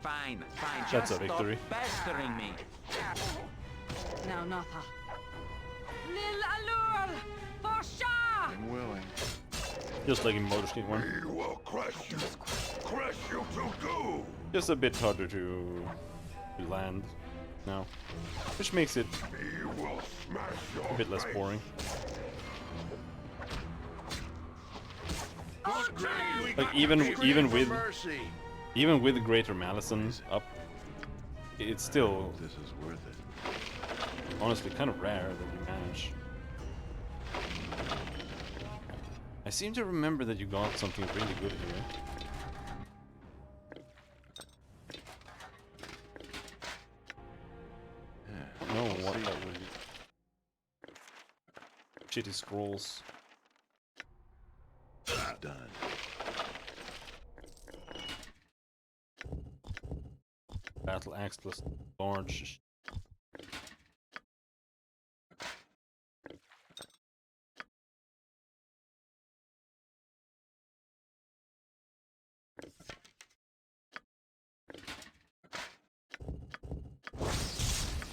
Fine. That's a victory. Stop pestering me. Now, Natha. Lil Alul! For Shah! I'm willing. Just like in Baldur's Gate 1. We will crush you. Crush you to goo. Just a bit harder to land now. Which makes it a bit less boring. Like even with Greater Malison up, it's still This is worth it. honestly kind of rare that you manage. I seem to remember that you got something really good here. I don't know what that would be. Shitty scrolls. Done. Battle axe plus large.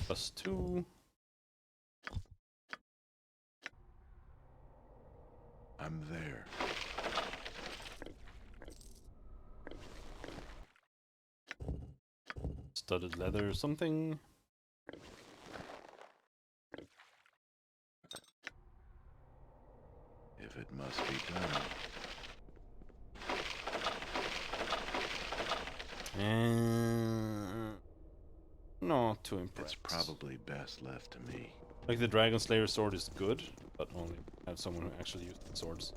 +2. I'm there. Studded leather or something. If it must be done. Not too impressed. It's probably best left to me. Like the Dragon Slayer sword is good, but only have someone who actually uses swords.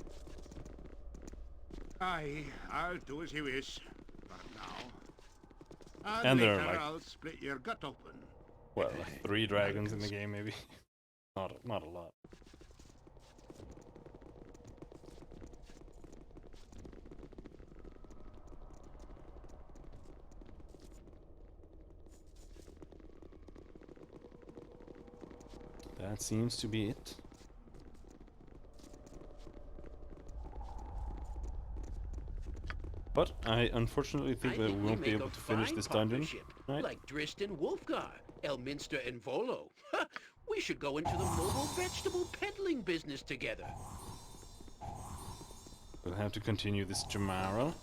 Aye, I'll do as you wish. But now. And there are later like, I'll split your gut open. well, like 3 dragons in the game maybe. Not a lot. That seems to be it. But I unfortunately think that we won't be able to finish this dungeon, right? Like Dristan Wolfgar, Elminster and Volo. We should go into the mobile vegetable peddling business together. We'll have to continue this Jamara.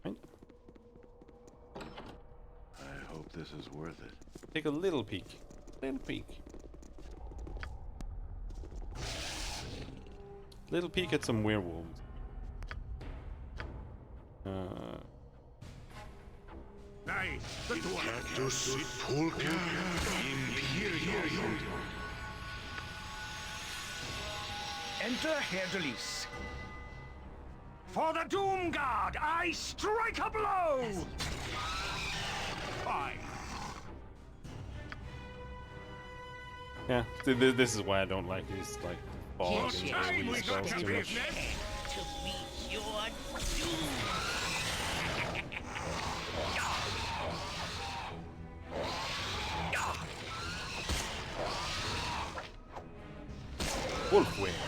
Right. I hope this is worth it. Take a little peek. little peek at some werewolves. Nice. Enter Herr de Lis. For the Doom Guard, I strike a blow! Fine. Yeah, this is why I don't like these like fog and AoE spells too much. To meet your doom. Wolfwing.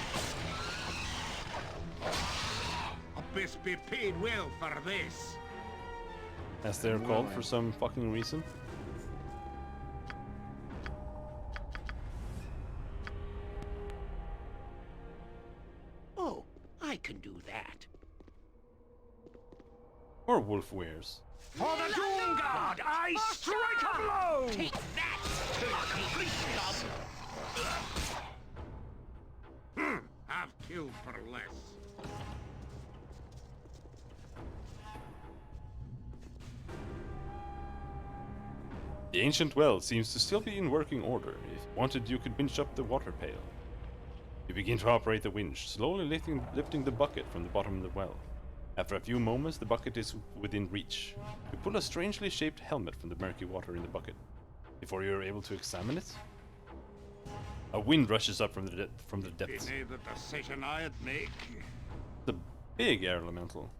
Abyss be paid well for this. As they're called for some fucking reason. Oh, I can do that. Or wolf wares. For the Doom Guard, I strike a blow! Take that, complete scum! Have killed for less. The ancient well seems to still be in working order. If you wanted, you could winch up the water pail. You begin to operate the winch, slowly lifting the bucket from the bottom of the well. After a few moments, the bucket is within reach. You pull a strangely shaped helmet from the murky water in the bucket. Before you are able to examine it, a wind rushes up from the depths. Been the decision I'd make. The big air elemental.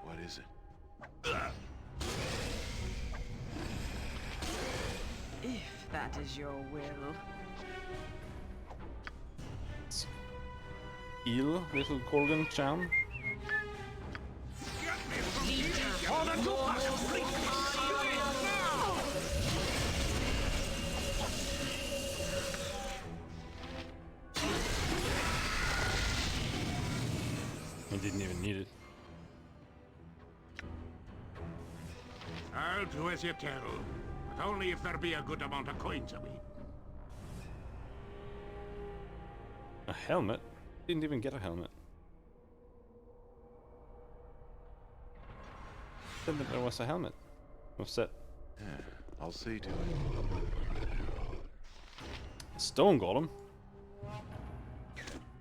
What is it? If that is your will. Eel, little Korgan Chan. I didn't even need it. I'll do as you tell, but only if there be a good amount of coins of it. A helmet? Didn't even get a helmet. Said that there was a helmet. No set. Yeah, I'll see to it. Stone golem.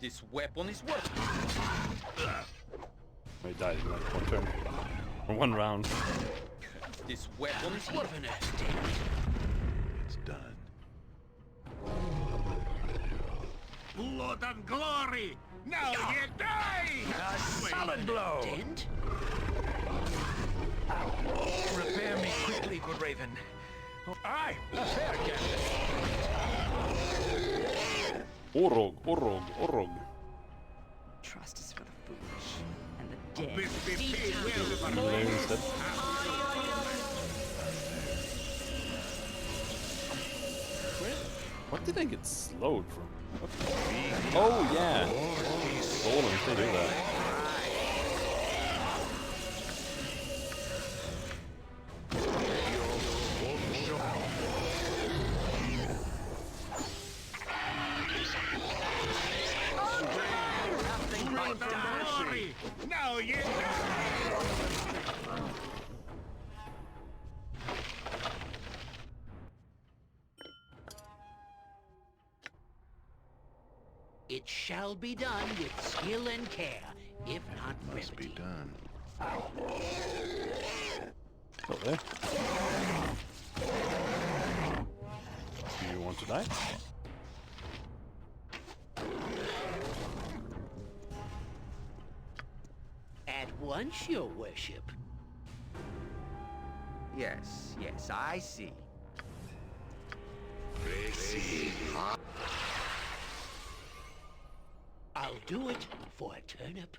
This weapon is worth. He died in like one turn. Or one round. This weapon is worth. It's done. Blood and glory! Now you die! A solid blow! Dent? Repair me quickly, good Raven. Aye, a fair candidate. Orog. Trust is for the foolish and the dead. There instead. What did I get slowed from? Oh yeah! Golems, they do that. Now you It shall be done with skill and care, if not Must be done. Okay. Do you want to die? At once, your worship. Yes, I see. I'll do it for a turnip.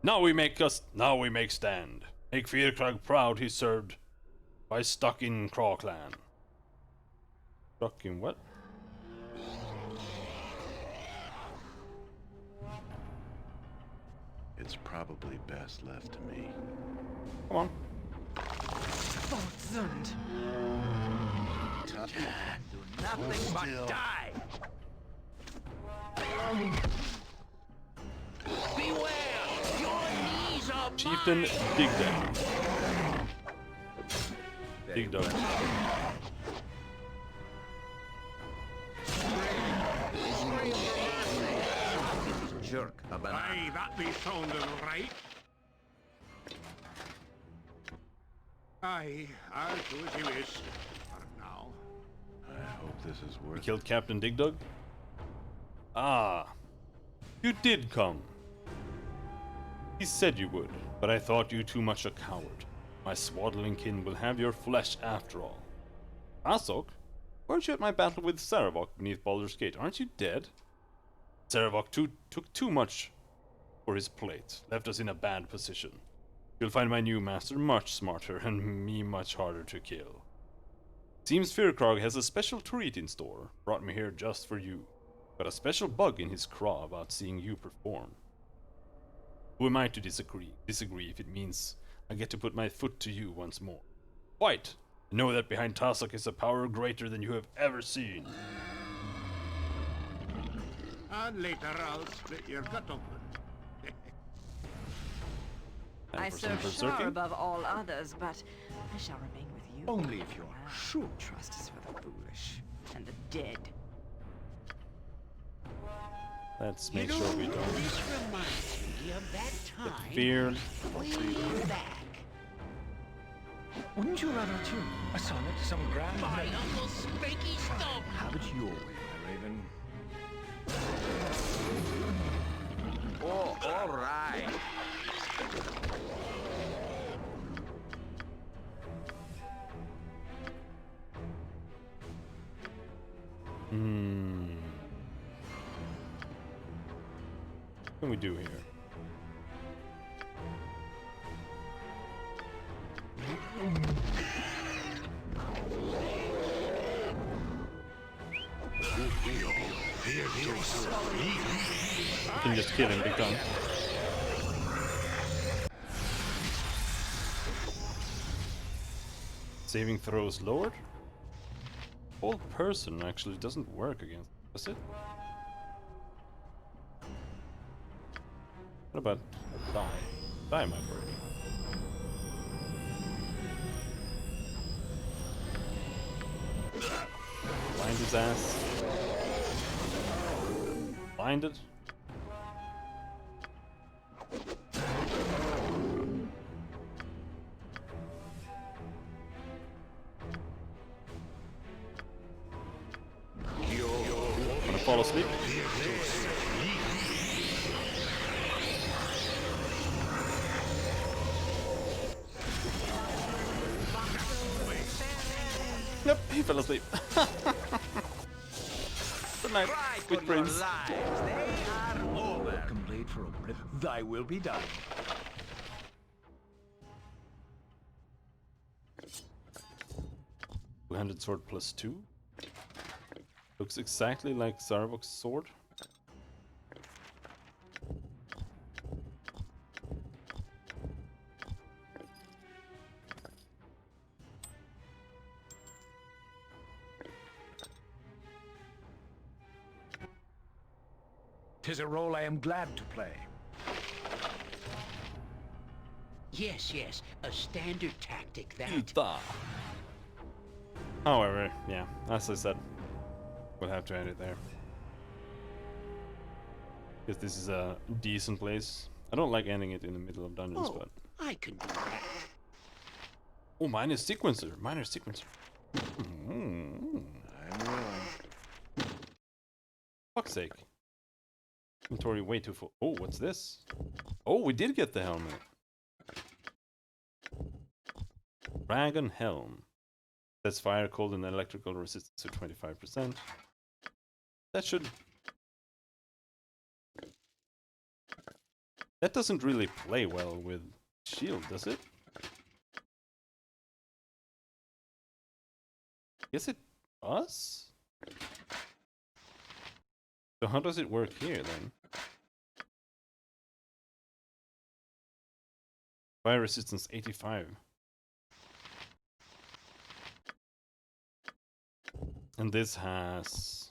Now we make stand. Make Fierkrag proud he served by stuck in Craw clan. Stuck in what? It's probably best left to me. Come on. Voltzund. You can do nothing but die. Beware! Your knees are Chieftain Dig Dug. Dig Dug. Jerk, a banana. Aye, that be sounding right. Aye, I'll do as you wish. For now. I hope this is You worth killed Captain Dig Dug? Ah, you did come. He said you would, but I thought you too much a coward. My swaddling kin will have your flesh after all. Asok, weren't you at my battle with Saravok beneath Baldur's Gate? Aren't you dead? Saravok took too much for his plate, left us in a bad position. You'll find my new master much smarter and me much harder to kill. Seems Firkrog has a special treat in store, brought me here just for you. Got a special bug in his craw about seeing you perform. Who am I to disagree if it means I get to put my foot to you once more? Fight! Know that behind Tasok is a power greater than you have ever seen. And later I'll split your gut open. I serve Shar above all others, but I shall remain with you. Only if you're sure. Trust is for the foolish and the dead. Let's make sure we don't This reminds me of that get time feared. way back. Wouldn't you rather tune a sonnet, some grand... My Uncle Spanky Stomp! Have it your way, my raven. Oh, all right. What can we do here? Can just kill him, be done. Saving throws lowered? Whole person actually doesn't work against, does it? What about die? Die might work. Blind his ass. Blinded. Gonna fall asleep. Yep, he fell asleep. Good night, sweet prince. They are over. Welcome blade for a rip. Thy will be done. Two-handed sword +2. Looks exactly like Saravok's sword. Tis a role I am glad to play. Yes, yes, a standard tactic that... Ita. However, yeah, as I said, we'll have to end it there. Because this is a decent place. I don't like ending it in the middle of dungeons, but... I can do that. Oh, minor sequencer. Minor sequencer. I'm willing. Fuck's sake. Inventory way too full. Oh, what's this? Oh, we did get the helmet. Dragon Helm. That's fire, cold, and electrical resistance to 25%. That should... That doesn't really play well with shield, does it? Guess it does? So how does it work here then? Fire resistance 85. And this has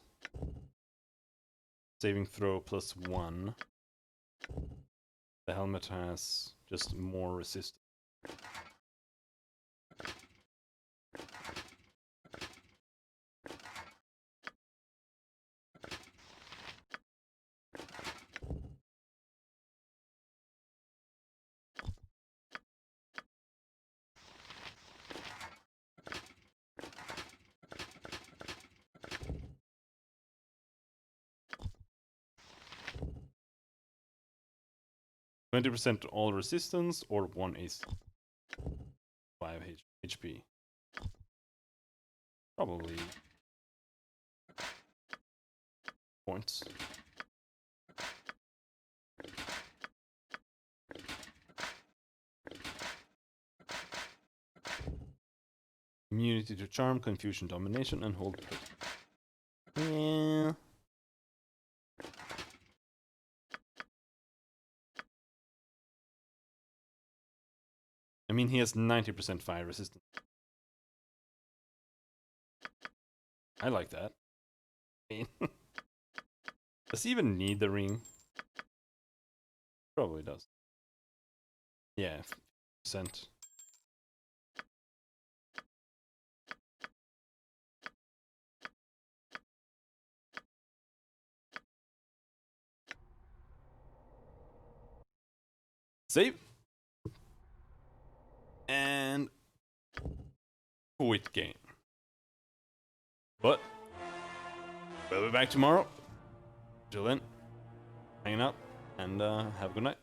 saving throw +1. The helmet has just more resistance. %20% all resistance, or 1 is 5 HP. Probably points. Immunity to charm, confusion, domination, and hold. Yeah. I mean, he has 90% fire resistance. I like that. I mean, does he even need the ring? Probably does. Yeah, %. Save. And quit game. But we'll be back tomorrow. Till then, hanging out, and have a good night.